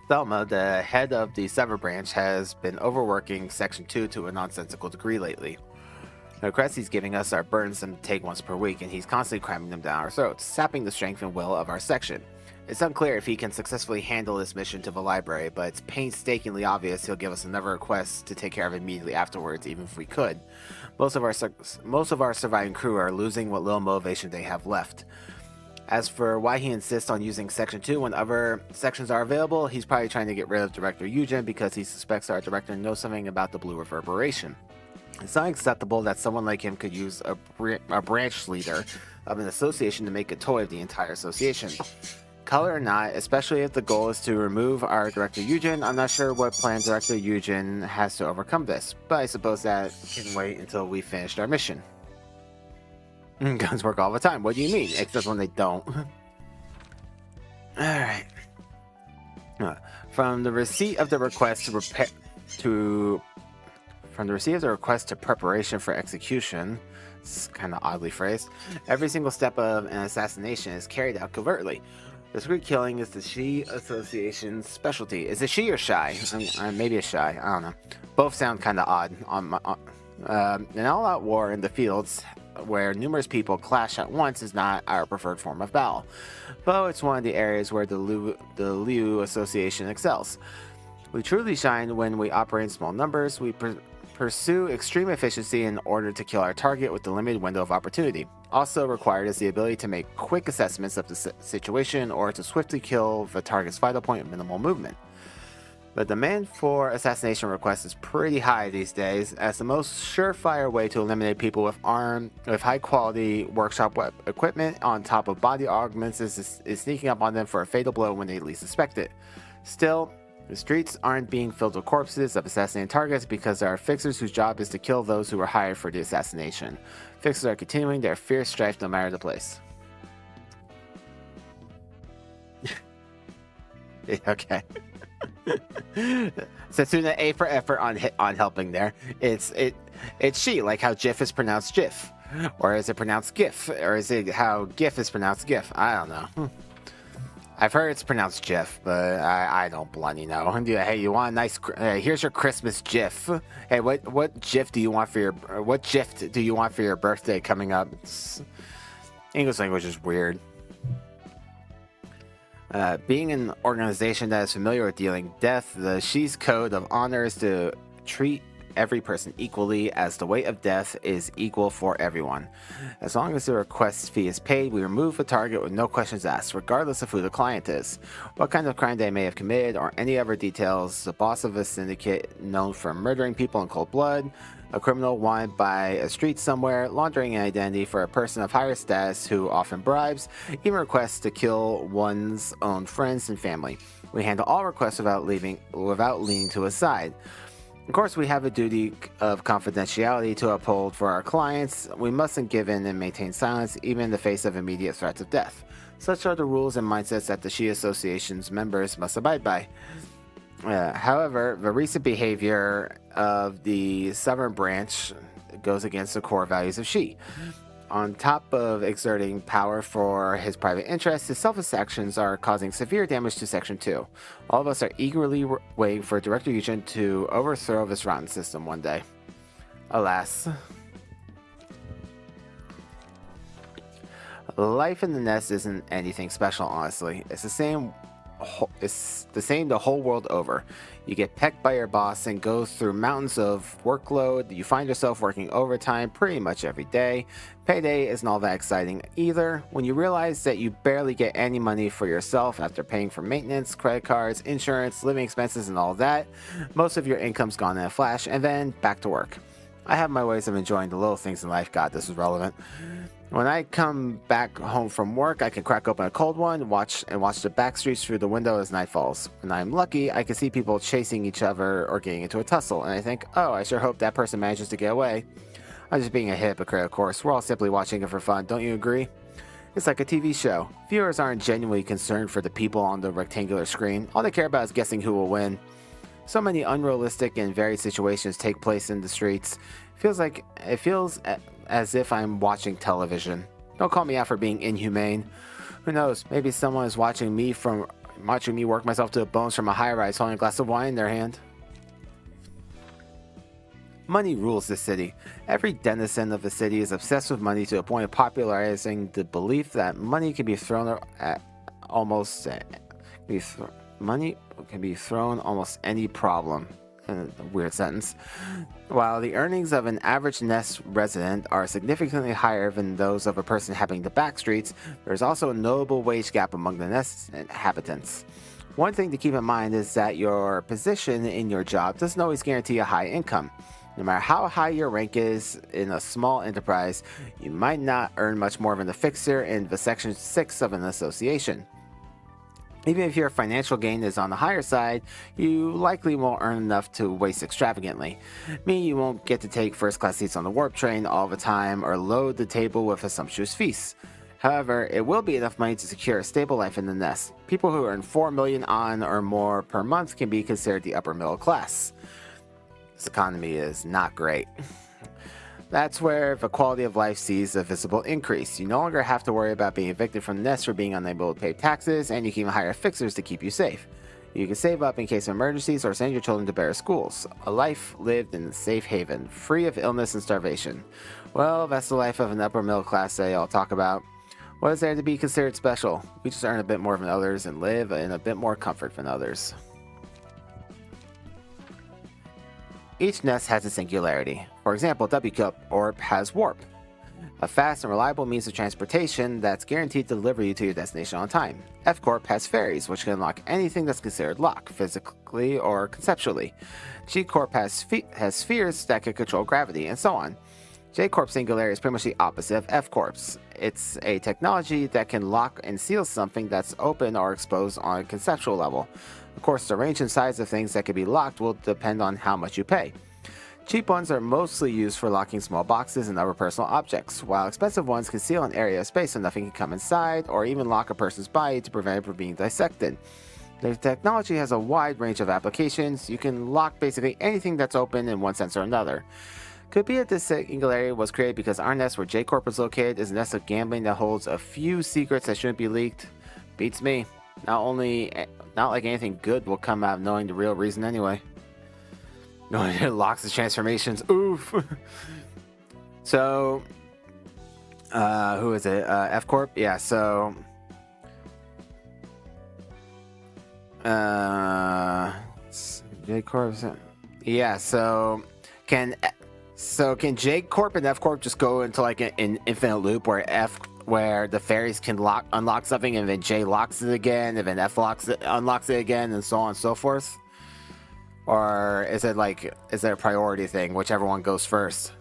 Thelma, the head of the Sever branch, has been overworking Section 2 to a nonsensical degree lately. The requests he's giving us are burdensome to take once per week, and he's constantly cramming them down our throats, sapping the strength and will of our section. It's unclear if he can successfully handle this mission to the library, but it's painstakingly obvious he'll give us another request to take care of immediately afterwards, even if we could. Most of our surviving crew are losing what little motivation they have left. As for why he insists on using Section 2 when other sections are available, he's probably trying to get rid of Director Eugen because he suspects our director knows something about the blue reverberation. It's not acceptable that someone like him could use a branch leader of an association to make a toy of the entire association. Color or not, especially if the goal is to remove our Director Eugen, I'm not sure what plan Director Eugen has to overcome this, but I suppose that can wait until we finished our mission. Guns work all the time. What do you mean? Except when they don't. Alright. From the receipt of the request to preparation for execution, it's kind of oddly phrased, every single step of an assassination is carried out covertly. Discreet killing is the Shi Association's specialty. Is it Shi or Shy? Maybe it's Shy. I don't know. Both sound kind of odd. An all-out war in the fields where numerous people clash at once is not our preferred form of battle, though it's one of the areas where the Liu Association excels. We truly shine when we operate in small numbers. We pursue extreme efficiency in order to kill our target with the limited window of opportunity. Also required is the ability to make quick assessments of the situation or to swiftly kill the target's vital point with minimal movement. The demand for assassination requests is pretty high these days, as the most surefire way to eliminate people with high-quality workshop equipment on top of body augments is sneaking up on them for a fatal blow when they least suspect it. Still, the streets aren't being filled with corpses of assassinated targets because there are fixers whose job is to kill those who were hired for the assassination. Fixers are continuing their fierce strife no matter the place. Okay. Setsuna A for effort on helping there. It's she, like how GIF is pronounced GIF. Or is it pronounced GIF? Or is it how GIF is pronounced GIF? I don't know. I've heard it's pronounced GIF, but I don't bloody know. Hey, you want a nice? Here's your Christmas GIF. Hey, what GIF do you want for your? What gift do you want for your birthday coming up? English language is weird. Being an organization that is familiar with dealing death, the Shi's code of honor is to treat every person equally, as the weight of death is equal for everyone. As long as the request fee is paid, we remove the target with no questions asked, regardless of who the client is, what kind of crime they may have committed, or any other details. The boss of a syndicate known for murdering people in cold blood, a criminal wanted by a street somewhere, laundering an identity for a person of higher status who often bribes, even requests to kill one's own friends and family. We handle all requests without leaning to a side. Of course, we have a duty of confidentiality to uphold for our clients. We mustn't give in and maintain silence, even in the face of immediate threats of death. Such are the rules and mindsets that the Shi Association's members must abide by. However, the recent behavior of the Southern Branch goes against the core values of Shi. On top of exerting power for his private interests, his selfish actions are causing severe damage to Section 2. All of us are eagerly waiting for Director Eugen to overthrow this rotten system one day. Alas. Life in the nest isn't anything special, honestly. It's the same the whole world over. You get pecked by your boss and go through mountains of workload. You find yourself working overtime pretty much every day. Payday isn't all that exciting either. When you realize that you barely get any money for yourself after paying for maintenance, credit cards, insurance, living expenses, and all that, most of your income's gone in a flash, and then back to work. I have my ways of enjoying the little things in life. God, this is relevant. When I come back home from work, I can crack open a cold one, watch the back streets through the window as night falls. When I'm lucky, I can see people chasing each other or getting into a tussle, and I think, oh, I sure hope that person manages to get away. I'm just being a hypocrite, of course. We're all simply watching it for fun, don't you agree? It's like a TV show. Viewers aren't genuinely concerned for the people on the rectangular screen. All they care about is guessing who will win. So many unrealistic and varied situations take place in the streets. It feels as if I'm watching television. Don't call me out for being inhumane. Who knows? Maybe someone is watching me work myself to the bones from a high-rise holding a glass of wine in their hand. Money rules the city. Every denizen of the city is obsessed with money to the point of popularizing the belief that money can be thrown at almost any problem. A weird sentence. While the earnings of an average Nest resident are significantly higher than those of a person inhabiting the back streets, there's also a notable wage gap among the Nest inhabitants. One thing to keep in mind is that your position in your job doesn't always guarantee a high income. No matter how high your rank is in a small enterprise, you might not earn much more than the fixer in the Section 6 of an association. Even if your financial gain is on the higher side, you likely won't earn enough to waste extravagantly. Meaning you won't get to take first-class seats on the warp train all the time or load the table with a sumptuous feast. However, it will be enough money to secure a stable life in the Nest. People who earn $4 million on or more per month can be considered the upper middle class. This economy is not great. That's where the quality of life sees a visible increase. You no longer have to worry about being evicted from the Nest or being unable to pay taxes, and you can even hire fixers to keep you safe. You can save up in case of emergencies or send your children to better schools. A life lived in a safe haven, free of illness and starvation. Well, that's the life of an upper middle class they all talk about. What is there to be considered special? We just earn a bit more than others and live in a bit more comfort than others. Each Nest has a singularity. For example, W-Cup Orb has warp, a fast and reliable means of transportation that's guaranteed to deliver you to your destination on time. F-Corp has ferries, which can unlock anything that's considered locked, physically or conceptually. G-Corp has spheres that can control gravity, and so on. J-Corp's singularity is pretty much the opposite of F-Corp's. It's a technology that can lock and seal something that's open or exposed on a conceptual level. Of course, the range and size of things that can be locked will depend on how much you pay. Cheap ones are mostly used for locking small boxes and other personal objects, while expensive ones can seal an area of space so nothing can come inside, or even lock a person's body to prevent it from being dissected. The technology has a wide range of applications. You can lock basically anything that's open in one sense or another. Could be that this singularity was created because our nest where J-Corp is located is a nest of gambling that holds a few secrets that shouldn't be leaked. Beats me. Not like anything good will come out of knowing the real reason anyway. Knowing it locks the transformations. Oof. So, who is it? F-Corp? Yeah, so... J-Corp? Yeah, so... Can J-Corp and F-Corp just go into like an infinite loop where the fairies can unlock something and then J locks it again and then F unlocks it again and so on and so forth? Or is it a priority thing, whichever one goes first?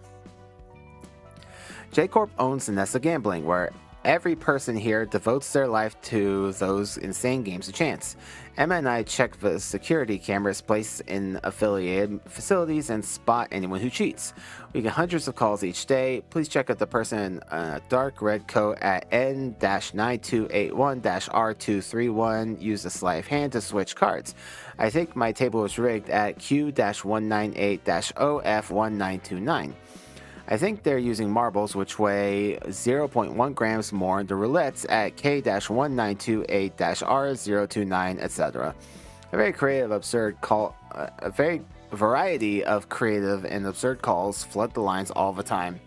J-Corp owns the nest of gambling, where every person here devotes their life to those insane games of chance. Emma and I check the security cameras placed in affiliated facilities and spot anyone who cheats. We get hundreds of calls each day. Please check out the person in a dark red coat at N-9281-R231. Use the sleight of hand to switch cards. I think my table was rigged at Q-198-OF1929. I think they're using marbles, which weigh 0.1 grams more, the roulettes at K-1928-R029, etc. A very variety of creative and absurd calls flood the lines all the time.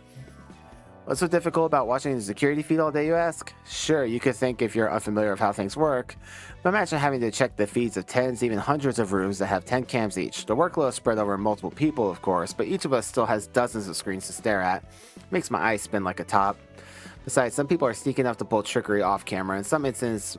What's so difficult about watching the security feed all day, you ask? Sure, you could think if you're unfamiliar with how things work, but imagine having to check the feeds of tens, even hundreds of rooms that have 10 cams each. The workload is spread over multiple people, of course, but each of us still has dozens of screens to stare at. It makes my eyes spin like a top. Besides, some people are sneaky enough to pull trickery off camera, and some incidents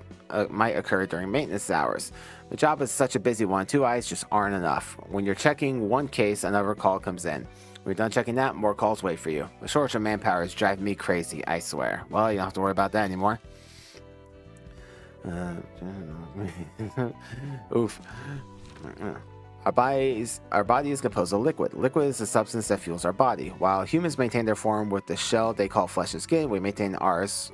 might occur during maintenance hours. The job is such a busy one, 2 eyes just aren't enough. When you're checking one case, another call comes in. We're done checking that, more calls wait for you. The shortage of manpower is driving me crazy, I swear. Well, you don't have to worry about that anymore. Oof. Our body is composed of liquid. Liquid is the substance that fuels our body. While humans maintain their form with the shell they call flesh and skin, we maintain ours.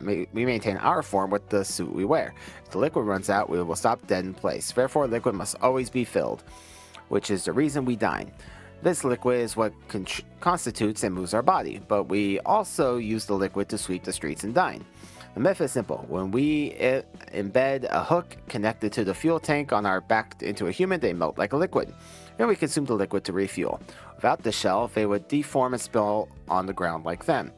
We maintain our form with the suit we wear. If the liquid runs out, we will stop dead in place. Therefore, liquid must always be filled, which is the reason we dine. This liquid is what constitutes and moves our body, but we also use the liquid to sweep the streets and dine. The myth is simple. When we embed a hook connected to the fuel tank on our back into a human, they melt like a liquid. Then we consume the liquid to refuel. Without the shell, they would deform and spill on the ground like them.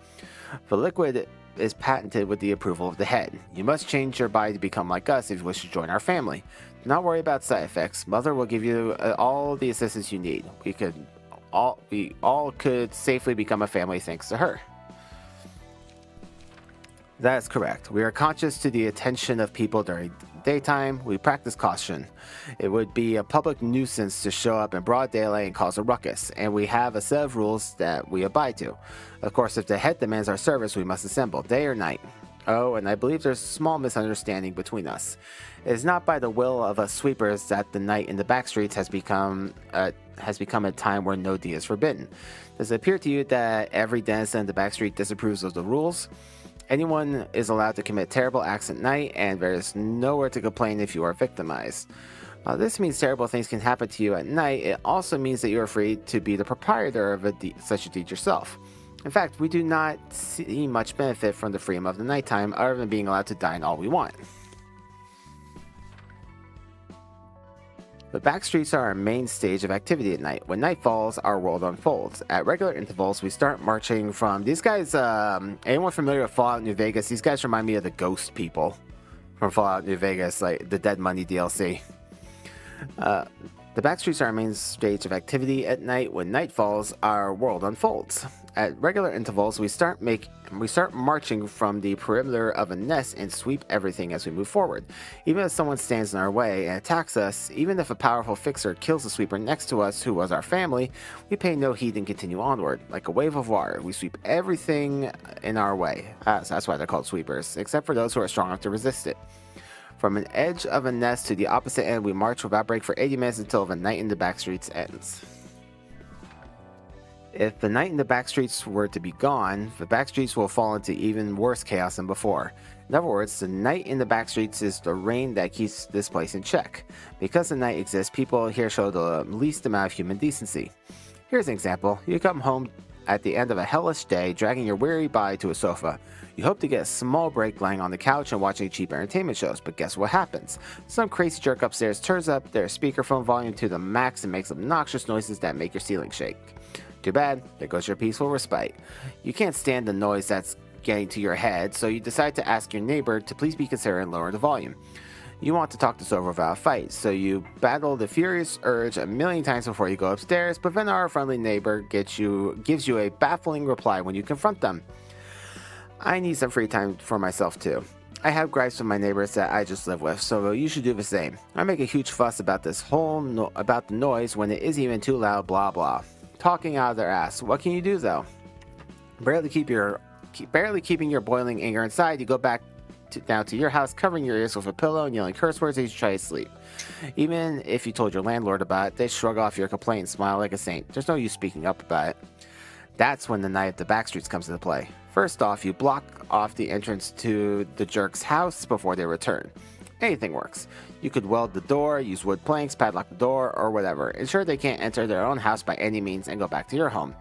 The liquid is patented with the approval of the head. You must change your body to become like us if you wish to join our family. Do not worry about side effects. Mother will give you all the assistance you need. We all could safely become a family thanks to her. That is correct. We are conscious to the attention of people during daytime. We practice caution. It would be a public nuisance to show up in broad daylight and cause a ruckus, and we have a set of rules that we abide to. Of course, if the head demands our service, we must assemble, day or night. Oh, and I believe there's a small misunderstanding between us. It is not by the will of us sweepers that the night in the back streets has become a time where no deed is forbidden. Does it appear to you that every denizen in the back street disapproves of the rules? Anyone is allowed to commit terrible acts at night, and there is nowhere to complain if you are victimized. While this means terrible things can happen to you at night, it also means that you are free to be the proprietor of such a deed yourself. In fact, we do not see much benefit from the freedom of the nighttime other than being allowed to dine all we want. The back streets are our main stage of activity at night. When night falls, our world unfolds. At regular intervals, we start marching from these guys. Anyone familiar with Fallout New Vegas? These guys remind me of the ghost people from Fallout New Vegas, like the Dead Money DLC. The back streets are our main stage of activity at night. When night falls, our world unfolds. At regular intervals, we start marching from the perimeter of a nest and sweep everything as we move forward. Even if someone stands in our way and attacks us, even if a powerful fixer kills the sweeper next to us who was our family, we pay no heed and continue onward. Like a wave of water, we sweep everything in our way. So that's why they're called sweepers, except for those who are strong enough to resist it. From an edge of a nest to the opposite end, we march without break for 80 minutes until the night in the back streets ends. If the night in the back streets were to be gone, the back streets will fall into even worse chaos than before. In other words, the night in the back streets is the reign that keeps this place in check. Because the night exists, people here show the least amount of human decency. Here's an example. You come home at the end of a hellish day, dragging your weary body to a sofa. You hope to get a small break lying on the couch and watching cheap entertainment shows, but guess what happens? Some crazy jerk upstairs turns up their speakerphone volume to the max and makes obnoxious noises that make your ceiling shake. Too bad, there goes your peaceful respite. You can't stand the noise that's getting to your head, so you decide to ask your neighbor to please be considerate and lower the volume. You want to talk this over without a fight, so you battle the furious urge a million times before you go upstairs, but then our friendly neighbor gives you a baffling reply when you confront them. I need some free time for myself too. I have gripes with my neighbors that I just live with, so you should do the same. I make a huge fuss about about the noise when it isn't even too loud, blah blah. Talking out of their ass. What can you do though? Barely keeping your boiling anger inside, you go back down to your house, covering your ears with a pillow and yelling curse words as you try to sleep. Even if you told your landlord about it, they shrug off your complaint and smile like a saint. There's no use speaking up about it. That's when the night at the backstreets comes into play. First off, you block off the entrance to the jerk's house before they return. Anything works. You could weld the door, use wood planks, padlock the door, or whatever. Ensure they can't enter their own house by any means and go back to your home.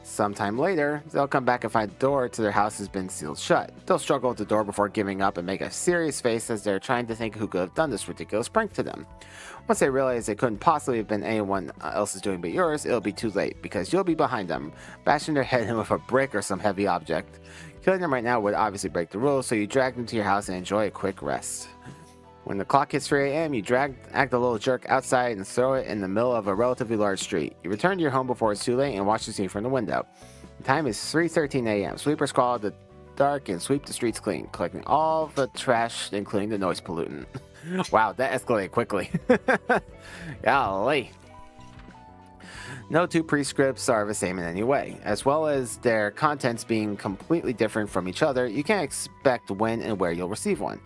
Sometime later, they'll come back and find the door to their house has been sealed shut. They'll struggle with the door before giving up and make a serious face as they're trying to think who could have done this ridiculous prank to them. Once they realize it couldn't possibly have been anyone else's doing but yours, it'll be too late, because you'll be behind them, bashing their head in with a brick or some heavy object. Killing them right now would obviously break the rules, so you drag them to your house and enjoy a quick rest. When the clock hits 3 a.m., you act the little jerk outside and throw it in the middle of a relatively large street. You return to your home before it's too late and watch the scene from the window. The time is 3:13 a.m. Sweepers crawl out the dark and sweep the streets clean, collecting all the trash, including the noise pollutant. Wow, that escalated quickly. Golly. No two prescripts are the same in any way. As well as their contents being completely different from each other, you can't expect when and where you'll receive one.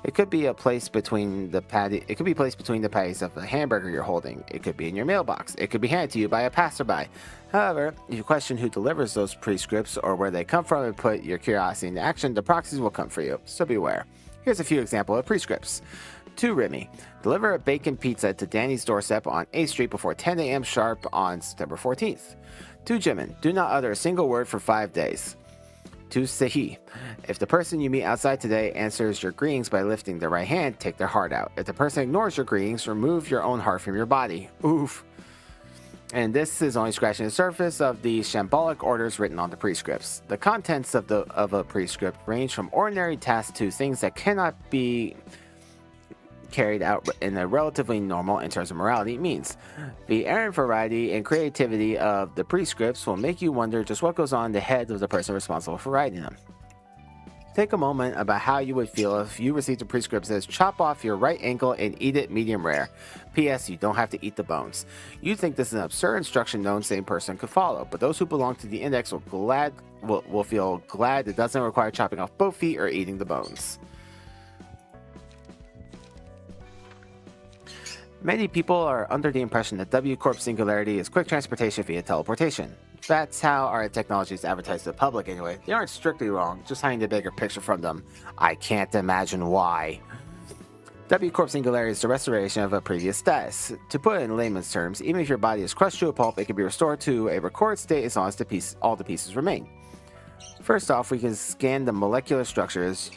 It could be placed between the patties of the hamburger you're holding. It could be in your mailbox. It could be handed to you by a passerby. However, if you question who delivers those prescripts or where they come from and put your curiosity into action, the proxies will come for you. So beware. Here's a few examples of prescripts. To Remy, deliver a bacon pizza to Danny's doorstep on 8th Street before 10 a.m. sharp on September 14th. To Jimin, do not utter a single word for 5 days. To Sehi, if the person you meet outside today answers your greetings by lifting their right hand, take their heart out. If the person ignores your greetings, remove your own heart from your body. Oof. And this is only scratching the surface of the shambolic orders written on the prescripts. The contents of a prescript range from ordinary tasks to things that cannot be carried out in a relatively normal in terms of morality means. The errant variety and creativity of the prescripts will make you wonder just what goes on in the head of the person responsible for writing them. Take a moment about how you would feel if you received a prescript that says chop off your right ankle and eat it medium rare. P.S. You don't have to eat the bones. You'd think this is an absurd instruction no sane person could follow, but those who belong to the index will feel glad it doesn't require chopping off both feet or eating the bones. Many people are under the impression that W Corp Singularity is quick transportation via teleportation. That's how our technology is advertised to the public anyway. They aren't strictly wrong, just hiding the bigger picture from them. I can't imagine why. W Corp Singularity is the restoration of a previous status. To put it in layman's terms, even if your body is crushed to a pulp, it can be restored to a recorded state as long as all the pieces remain. First off, we can scan the molecular structures,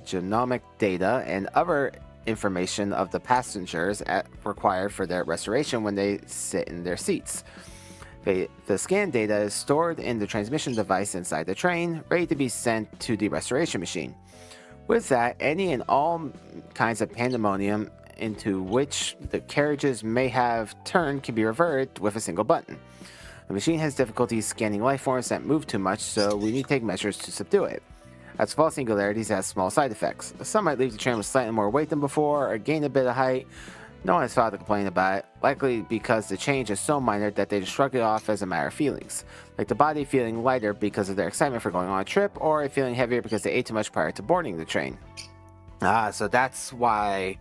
genomic data, and other information of the passengers required for their restoration when they sit in their seats. The scan data is stored in the transmission device inside the train, ready to be sent to the restoration machine. With that, any and all kinds of pandemonium into which the carriages may have turned can be reverted with a single button. The machine has difficulty scanning life forms that move too much, so we need to take measures to subdue it. As false singularities have small side effects. Some might leave the train with slightly more weight than before, or gain a bit of height. No one has thought to complain about it, likely because the change is so minor that they just shrug it off as a matter of feelings. Like the body feeling lighter because of their excitement for going on a trip, or feeling heavier because they ate too much prior to boarding the train. So that's why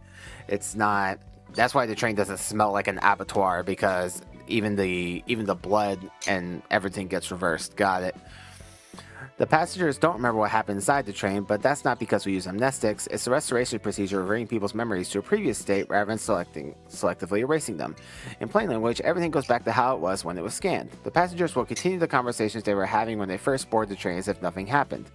that's why the train doesn't smell like an abattoir, because even the blood and everything gets reversed. Got it. The passengers don't remember what happened inside the train, but that's not because we use amnestics. It's the restoration procedure reverting people's memories to a previous state rather than selectively erasing them. In plain language, everything goes back to how it was when it was scanned. The passengers will continue the conversations they were having when they first boarded the train as if nothing happened.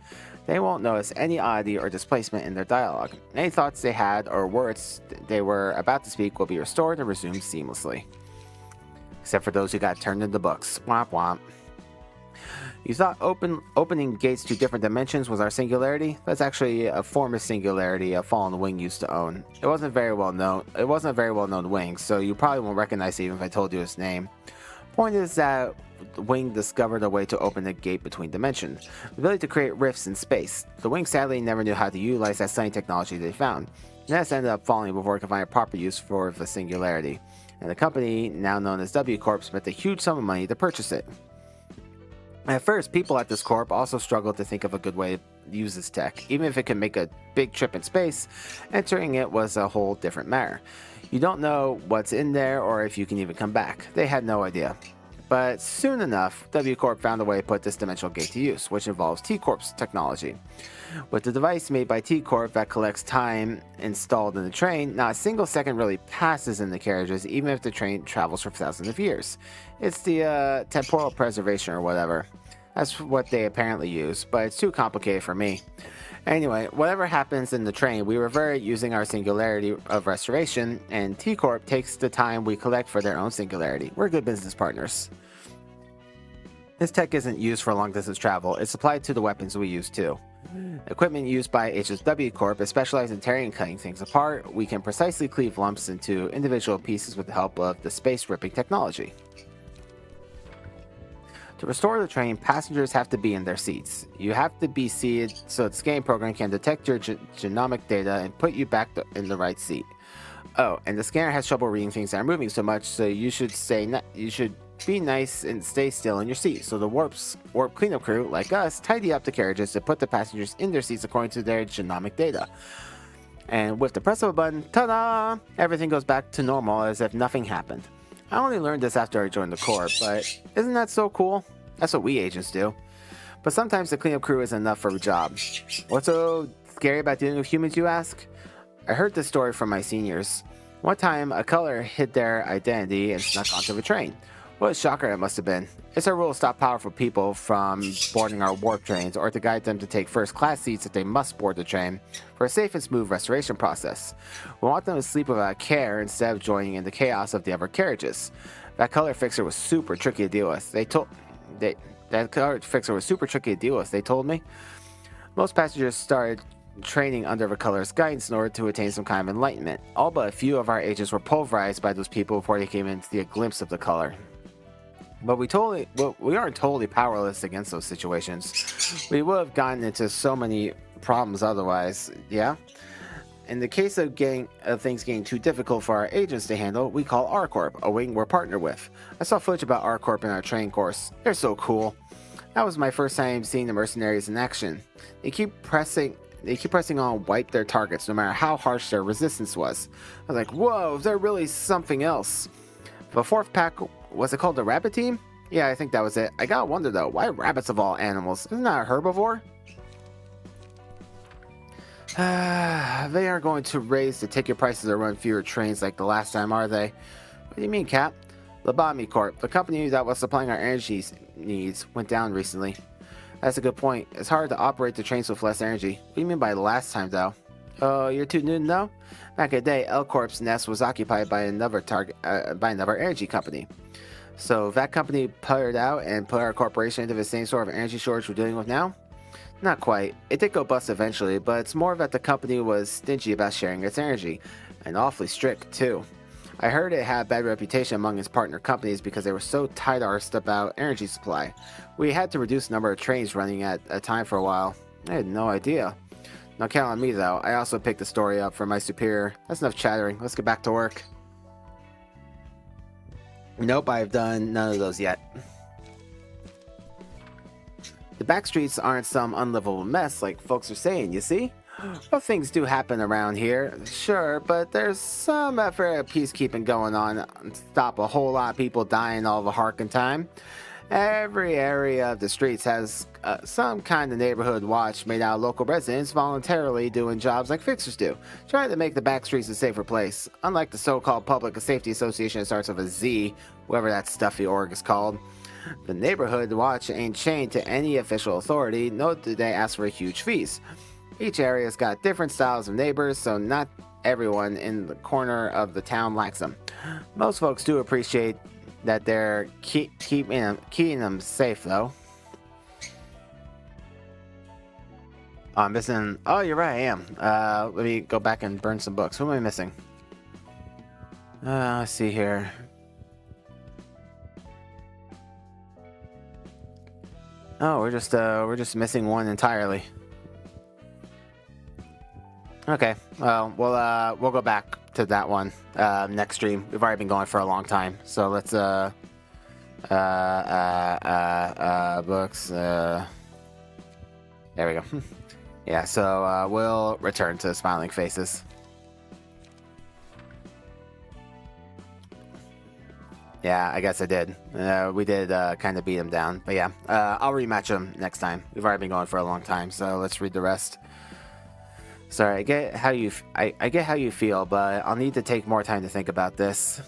They won't notice any oddity or displacement in their dialogue. Any thoughts they had or words they were about to speak will be restored and resumed seamlessly. Except for those who got turned into books. Womp womp. You thought opening gates to different dimensions was our singularity? That's actually a former singularity a fallen wing used to own. It wasn't very well known. It wasn't a very well known wing, so you probably won't recognize it even if I told you its name. Point is that the wing discovered a way to open a gate between dimensions, the ability to create rifts in space. The wing sadly never knew how to utilize that stunning technology they found. This ended up falling before it could find a proper use for the singularity, and the company, now known as W Corp, spent a huge sum of money to purchase it. At first, people at this corp also struggled to think of a good way to use this tech. Even if it could make a big trip in space, entering it was a whole different matter. You don't know what's in there or if you can even come back. They had no idea. But soon enough, W Corp found a way to put this dimensional gate to use, which involves T Corp's technology. With the device made by T Corp that collects time installed in the train, not a single second really passes in the carriages, even if the train travels for thousands of years. It's the temporal preservation or whatever. That's what they apparently use, but it's too complicated for me. Anyway, whatever happens in the train, we revert using our singularity of restoration, and T Corp takes the time we collect for their own singularity. We're good business partners. This tech isn't used for long distance travel, it's applied to the weapons we use too. Equipment used by HSW Corp is specialized in tearing and cutting things apart. We can precisely cleave lumps into individual pieces with the help of the space ripping technology. To restore the train, passengers have to be in their seats. You have to be seated so the scanning program can detect your genomic data and put you back in the right seat. Oh, and the scanner has trouble reading things that are moving so much, so you should be nice and stay still in your seat. So the warp cleanup crew, like us, tidy up the carriages to put the passengers in their seats according to their genomic data. And with the press of a button, ta-da! Everything goes back to normal as if nothing happened. I only learned this after I joined the Corps, but isn't that so cool? That's what we agents do. But sometimes the cleanup crew isn't enough for a job. What's so scary about dealing with humans, you ask? I heard this story from my seniors. One time, a color hid their identity and snuck onto the train. What a shocker it must have been. It's our rule to stop powerful people from boarding our warp trains or to guide them to take first-class seats if they must board the train for a safe and smooth restoration process. We want them to sleep without care instead of joining in the chaos of the other carriages. That color fixer was super tricky to deal with. They told me. Most passengers started training under the color's guidance in order to attain some kind of enlightenment. All but a few of our agents were pulverized by those people before they came in to see a glimpse of the color. But we aren't totally powerless against those situations. We would have gotten into so many problems otherwise, yeah? In the case of things getting too difficult for our agents to handle, we call R-Corp, a wing we're partnered with. I saw footage about R-Corp in our training course. They're so cool. That was my first time seeing the mercenaries in action. They keep pressing on wipe their targets no matter how harsh their resistance was. I was like, whoa, they're really something else. The fourth pack, was it called the rabbit team? Yeah, I think that was it. I gotta wonder though, why rabbits of all animals? Isn't that a herbivore? They aren't going to raise the ticket prices or run fewer trains like the last time, are they? What do you mean, Cap? Lobotomy Corp, the company that was supplying our energy needs, went down recently. That's a good point. It's hard to operate the trains with less energy. What do you mean by last time, though? Oh, you're too new to know? Back in the day, L Corp's nest was occupied by another energy company. So that company puttered out and put our corporation into the same sort of energy shortage we're dealing with now? Not quite. It did go bust eventually, but it's more that the company was stingy about sharing its energy, and awfully strict, too. I heard it had a bad reputation among its partner companies because they were so tight-arsed about energy supply. We had to reduce the number of trains running at a time for a while. I had no idea. Now count on me, though. I also picked the story up from my superior. That's enough chattering. Let's get back to work. Nope, I've done none of those yet. The back streets aren't some unlivable mess like folks are saying, you see? Well, things do happen around here, sure, but there's some effort at peacekeeping going on to stop a whole lot of people dying all the harkin' time. Every area of the streets has some kind of neighborhood watch made out of local residents voluntarily doing jobs like fixers do, trying to make the back streets a safer place. Unlike the so-called Public Safety Association that starts with a Z, whatever that stuffy org is called, the neighborhood watch ain't chained to any official authority, nor do they ask for huge fees. Each area's got different styles of neighbors, so not everyone in the corner of the town likes them. Most folks do appreciate that they're keeping them safe, though. Oh, I'm missing... Oh, you're right, I am. Let me go back and burn some books. Who am I missing? Let's see here. Oh, we're just missing one entirely. Okay, well, we'll go back to that one next stream. We've already been going for a long time, so let's books. There we go. Yeah, so we'll return to Smiling Faces. Yeah, I guess I did. We did kind of beat him down, but yeah, I'll rematch him next time. We've already been going for a long time, so let's read the rest. Sorry, I get how you feel, but I'll need to take more time to think about this.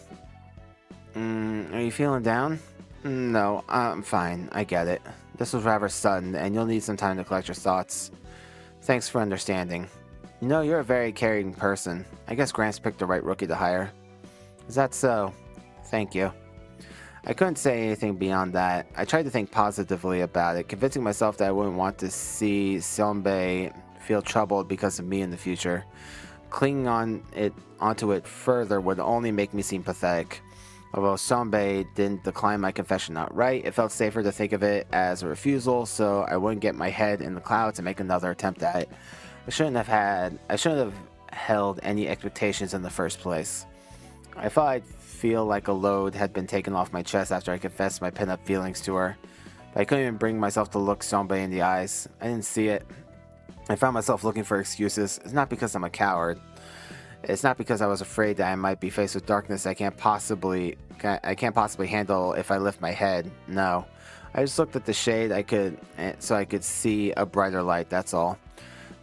Are you feeling down? No, I'm fine. I get it. This was rather sudden, and you'll need some time to collect your thoughts. Thanks for understanding. You know, you're a very caring person. I guess Grant's picked the right rookie to hire. Is that so? Thank you. I couldn't say anything beyond that. I tried to think positively about it, convincing myself that I wouldn't want to see Seonbae feel troubled because of me in the future. Clinging onto it further would only make me seem pathetic. Although Seonbae didn't decline my confession outright, it felt safer to think of it as a refusal, so I wouldn't get my head in the clouds and make another attempt at it. I shouldn't have held any expectations in the first place. I thought I'd feel like a load had been taken off my chest after I confessed my pent-up feelings to her. But I couldn't even bring myself to look Sonbei in the eyes. I didn't see it. I found myself looking for excuses. It's not because I'm a coward. It's not because I was afraid that I might be faced with darkness I can't possibly handle if I lift my head. No. I just looked at the shade so I could see a brighter light, that's all.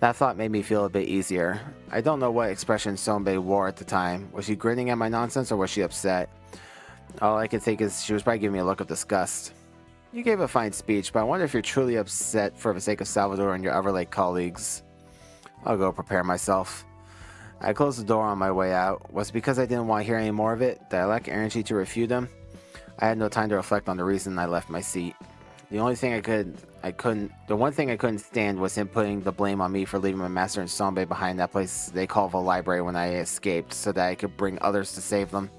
That thought made me feel a bit easier. I don't know what expression Sonbei wore at the time. Was she grinning at my nonsense or was she upset? All I can think is she was probably giving me a look of disgust. You gave a fine speech, but I wonder if you're truly upset for the sake of Salvador and your Everlake colleagues. I'll go prepare myself. I closed the door on my way out. Was it because I didn't want to hear any more of it? Did I lack energy to refute him? I had no time to reflect on the reason I left my seat. The one thing I couldn't stand was him putting the blame on me for leaving my master and Sonbei behind that place they call the library when I escaped, so that I could bring others to save them.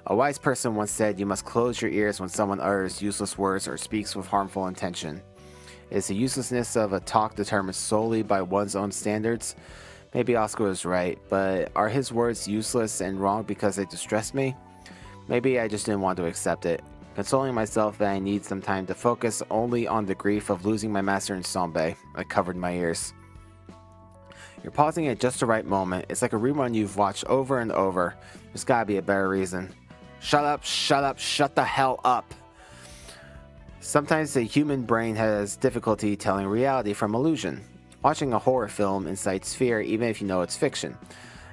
A wise person once said you must close your ears when someone utters useless words or speaks with harmful intention. Is the uselessness of a talk determined solely by one's own standards? Maybe Oscar was right, but are his words useless and wrong because they distressed me? Maybe I just didn't want to accept it. Consoling myself that I need some time to focus only on the grief of losing my master in Sonbei, I covered my ears. You're pausing at just the right moment. It's like a rerun you've watched over and over. There's gotta be a better reason. Shut up, shut the hell up. Sometimes the human brain has difficulty telling reality from illusion. Watching a horror film incites fear even if you know it's fiction.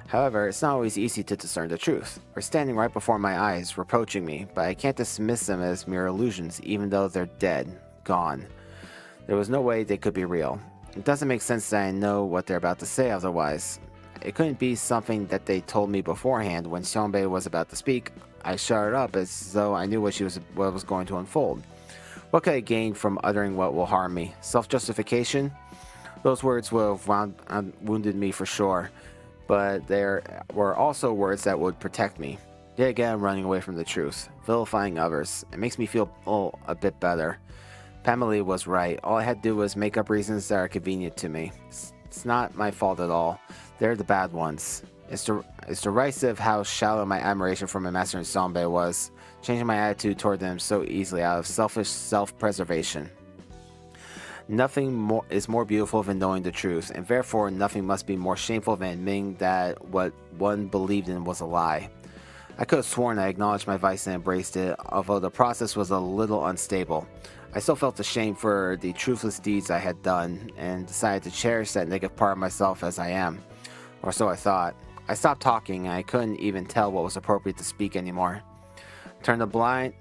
However, it's not always easy to discern the truth. They're standing right before my eyes, reproaching me, but I can't dismiss them as mere illusions, even though they're dead, gone. There was no way they could be real. It doesn't make sense that I know what they're about to say otherwise. It couldn't be something that they told me beforehand. When Sonbei was about to speak, I shut up as though I knew what was going to unfold. What could I gain from uttering what will harm me? Self-justification? Those words would have wounded me for sure. But there were also words that would protect me. Yet again, I'm running away from the truth, vilifying others. It makes me feel a bit better. Pamela was right. All I had to do was make up reasons that are convenient to me. It's not my fault at all. They're the bad ones. It's derisive how shallow my admiration for my master in Sonbei was, changing my attitude toward them so easily out of selfish self-preservation. Nothing is more beautiful than knowing the truth, and therefore nothing must be more shameful than admitting that what one believed in was a lie. I could have sworn I acknowledged my vice and embraced it, although the process was a little unstable. I still felt ashamed for the truthless deeds I had done, and decided to cherish that negative part of myself as I am. Or so I thought. I stopped talking, and I couldn't even tell what was appropriate to speak anymore. Turn a blind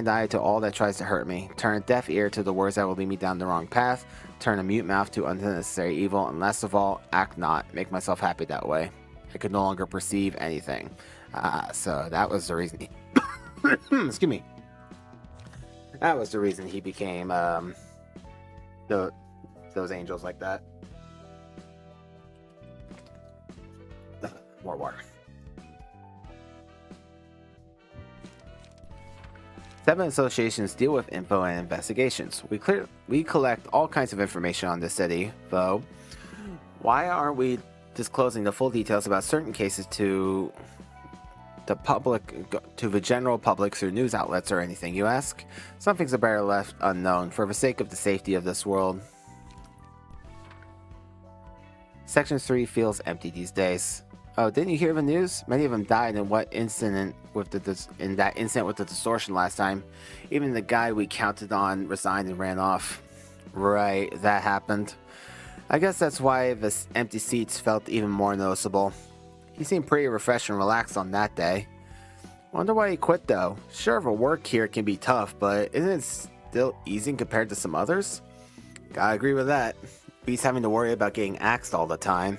eye to all that tries to hurt me. Turn a deaf ear to the words that will lead me down the wrong path. Turn a mute mouth to unnecessary evil. And last of all, act not. Make myself happy that way. I could no longer perceive anything. So that was the reason excuse me. That was the reason he became those angels like that. More water. 7 associations deal with info and investigations. We collect all kinds of information on this city, though. Why aren't we disclosing the full details about certain cases to the public, to the general public through news outlets or anything, you ask? Some things are better left unknown for the sake of the safety of this world. Section 3 feels empty these days. Oh, didn't you hear the news? Many of them died in that incident with the distortion last time. Even the guy we counted on resigned and ran off. Right, that happened. I guess that's why the empty seats felt even more noticeable. He seemed pretty refreshed and relaxed on that day. Wonder why he quit though. Sure, the work here can be tough, but isn't it still easy compared to some others? Gotta agree with that. He's having to worry about getting axed all the time.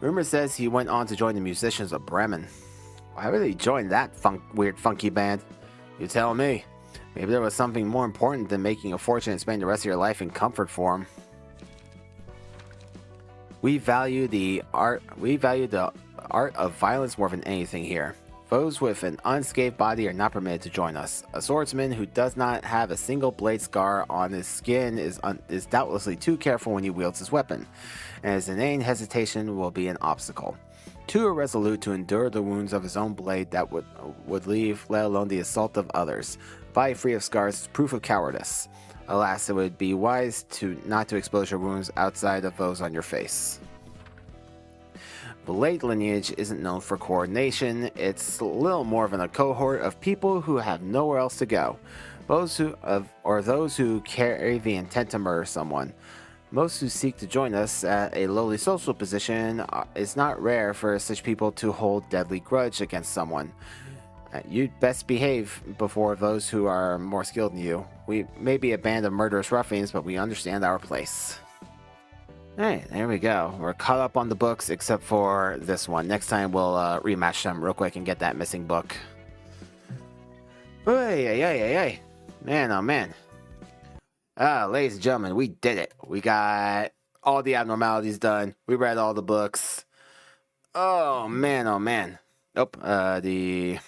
Rumor says he went on to join the musicians of Bremen. Why would he join that weird funky band? You tell me. Maybe there was something more important than making a fortune and spending the rest of your life in comfort for him. We value the art of violence more than anything here. Foes with an unscathed body are not permitted to join us. A swordsman who does not have a single blade scar on his skin is doubtlessly too careful when he wields his weapon, and his inane hesitation will be an obstacle. Too irresolute to endure the wounds of his own blade that would leave, let alone the assault of others. Body free of scars is proof of cowardice. Alas, it would be wise not to expose your wounds outside of those on your face. Blade lineage isn't known for coordination. It's a little more than a cohort of people who have nowhere else to go. Those who carry the intent to murder someone. Most who seek to join us at a lowly social position is not rare for such people to hold deadly grudge against someone. You'd best behave before those who are more skilled than you. We may be a band of murderous ruffians, but we understand our place. Alright, there we go. We're caught up on the books except for this one. Next time we'll rematch them real quick and get that missing book. Hey. Man, oh man. Ladies and gentlemen, we did it. We got all the abnormalities done. We read all the books. Oh man. Oh, the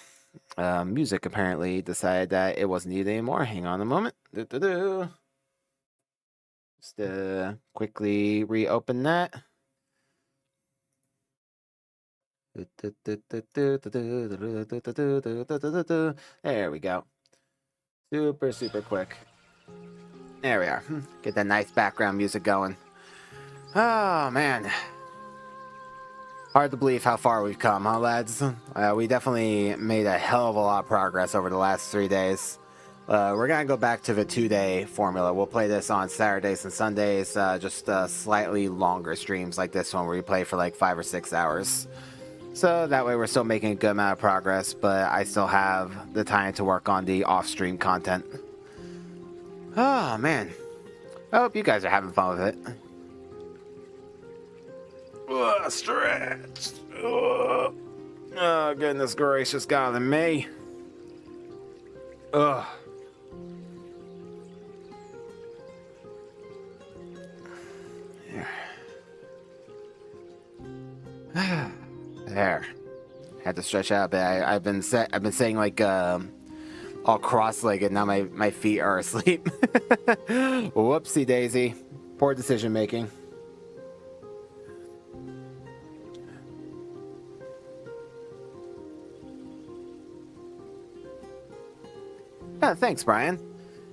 music apparently decided that it wasn't needed anymore. Hang on a moment. Just quickly reopen that. There we go. Super quick. There we are. Get that nice background music going. Oh, man. Hard to believe how far we've come, huh, lads? We definitely made a hell of a lot of progress over the last 3 days. We're going to go back to the 2-day formula. We'll play this on Saturdays and Sundays, just slightly longer streams like this one where we play for like 5 or 6 hours. So that way we're still making a good amount of progress, but I still have the time to work on the off-stream content. Oh, man. I hope you guys are having fun with it. Stretch. Oh, goodness gracious, God and me. Ugh. There. Had to stretch out a bit. I've been saying like all cross-legged. Now my feet are asleep. Whoopsie daisy. Poor decision making. Yeah, thanks, Brian.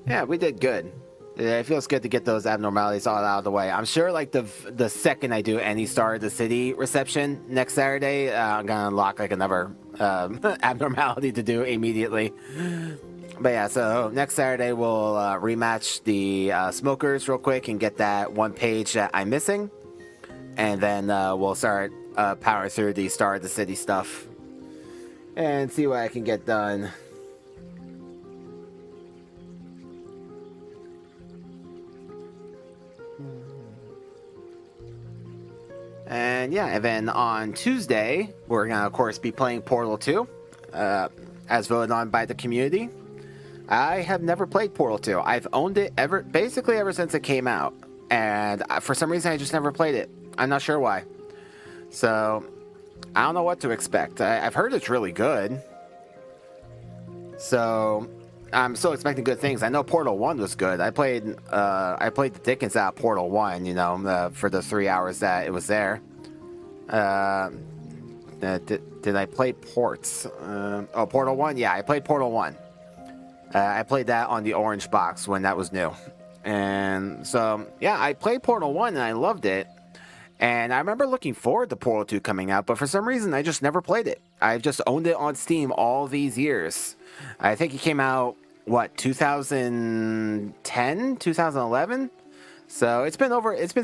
Yeah, we did good. It feels good to get those abnormalities all out of the way. I'm sure, like, the second I do any Star of the City reception next Saturday, I'm gonna unlock, like, another abnormality to do immediately. But yeah, so next Saturday we'll rematch the smokers real quick and get that one page that I'm missing. And then we'll start powering through the Star of the City stuff and see what I can get done. And yeah, and then on Tuesday, we're going to, of course, be playing Portal 2, as voted on by the community. I have never played Portal 2. I've owned it basically ever since it came out. And for some reason, I just never played it. I'm not sure why. So, I don't know what to expect. I've heard it's really good. So, I'm still expecting good things. I know Portal 1 was good. I played the dickens out of Portal 1, you know, for the 3 hours that it was there. Did I play ports? Portal 1? Yeah, I played Portal 1. I played that on the orange box when that was new. And so, yeah, I played Portal 1 and I loved it. And I remember looking forward to Portal 2 coming out, but for some reason I just never played it. I've just owned it on Steam all these years. I think it came out, 2010, 2011? So it's been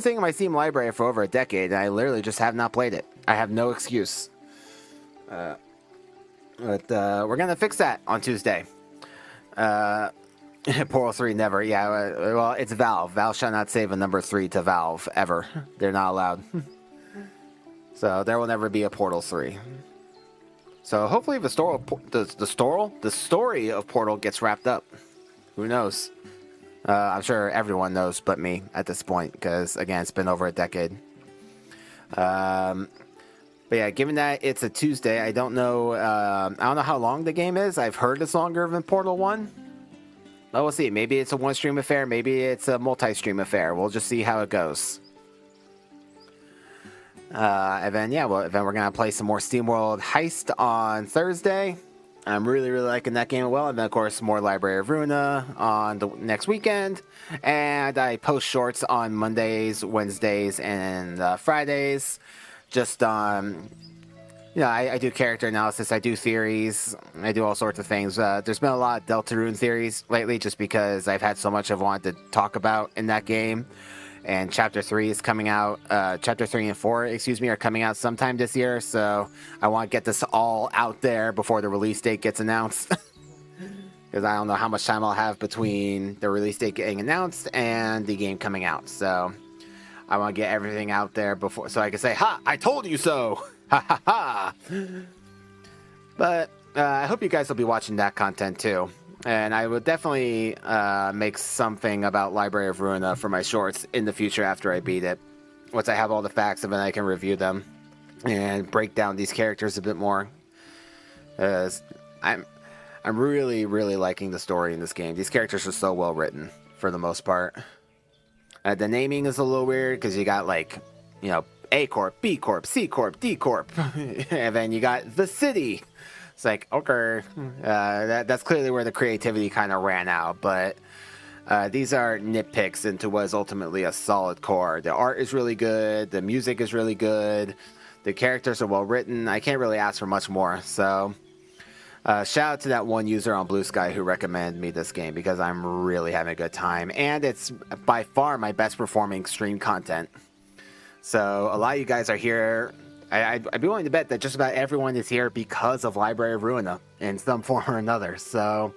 sitting in my Steam library for over a decade, and I literally just have not played it. I have no excuse. But we're gonna fix that on Tuesday. Portal 3 never. Yeah, well, it's Valve. Valve shall not save a number 3 to Valve, ever. They're not allowed. So there will never be a Portal 3. So hopefully the story of Portal gets wrapped up. Who knows? I'm sure everyone knows but me at this point, because, again, it's been over a decade. But But yeah, given that it's a Tuesday, I don't know. I don't know how long the game is. I've heard it's longer than Portal 1. But we'll see. Maybe it's a one-stream affair. Maybe it's a multi-stream affair. We'll just see how it goes. And then, yeah, well, then we're going to play some more SteamWorld Heist on Thursday. I'm really, really liking that game as well. And then, of course, more Library of Ruina on the next weekend. And I post shorts on Mondays, Wednesdays, and Fridays. Just on, I do character analysis. I do theories. I do all sorts of things. There's been a lot of Deltarune theories lately just because I've had so much I've wanted to talk about in that game. And Chapter 3 is coming out. Chapter 3 and 4, are coming out sometime this year. So I want to get this all out there before the release date gets announced. Because I don't know how much time I'll have between the release date getting announced and the game coming out. So I want to get everything out there before, so I can say, "Ha! I told you so!" Ha ha ha! But I hope you guys will be watching that content too. And I would definitely make something about Library of Ruina for my shorts in the future after I beat it. Once I have all the facts, and then I can review them and break down these characters a bit more. I'm really, really liking the story in this game. These characters are so well written for the most part. The naming is a little weird because you got A Corp, B Corp, C Corp, D Corp, and then you got the city. It's like, okay, that's clearly where the creativity kind of ran out, but these are nitpicks into what is ultimately a solid core. The art is really good, the music is really good, the characters are well written. I can't really ask for much more, so shout out to that one user on Blue Sky who recommended me this game because I'm really having a good time, and it's by far my best performing stream content. So a lot of you guys are here. I'd be willing to bet that just about everyone is here because of Library of Ruina in some form or another. So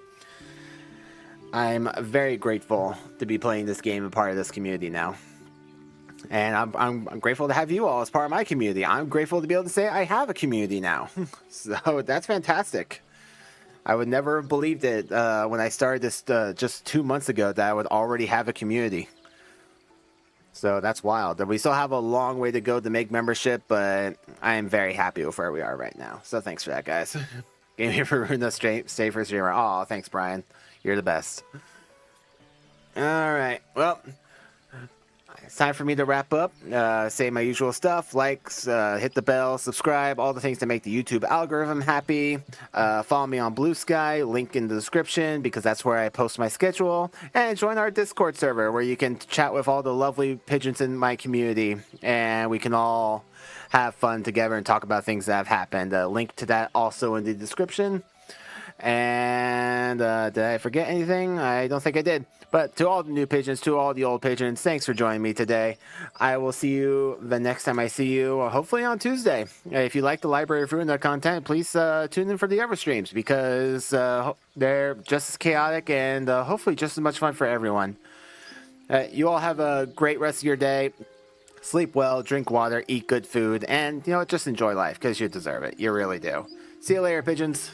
I'm very grateful to be playing this game and part of this community now. And I'm grateful to have you all as part of my community. I'm grateful to be able to say I have a community now. So that's fantastic. I would never have believed it when I started this just 2 months ago that I would already have a community. So that's wild. We still have a long way to go to make membership, but I am very happy with where we are right now. So thanks for that, guys. Game here for Ruina, stay for streamer. Aw, thanks, Brian. You're the best. All right. Well, it's time for me to wrap up. Say my usual stuff. Likes, hit the bell, subscribe, all the things to make the YouTube algorithm happy. Follow me on Blue Sky, link in the description because that's where I post my schedule. And join our Discord server where you can chat with all the lovely pigeons in my community. And we can all have fun together and talk about things that have happened. Link to that also in the description. And did I forget anything? I don't think I did. But to all the new pigeons, to all the old pigeons, thanks for joining me today. I will see you the next time I see you, hopefully on Tuesday. If you like the Library of Ruina content, please tune in for the other streams because they're just as chaotic and hopefully just as much fun for everyone. You all have a great rest of your day. Sleep well, drink water, eat good food, and just enjoy life because you deserve it. You really do. See you later, pigeons.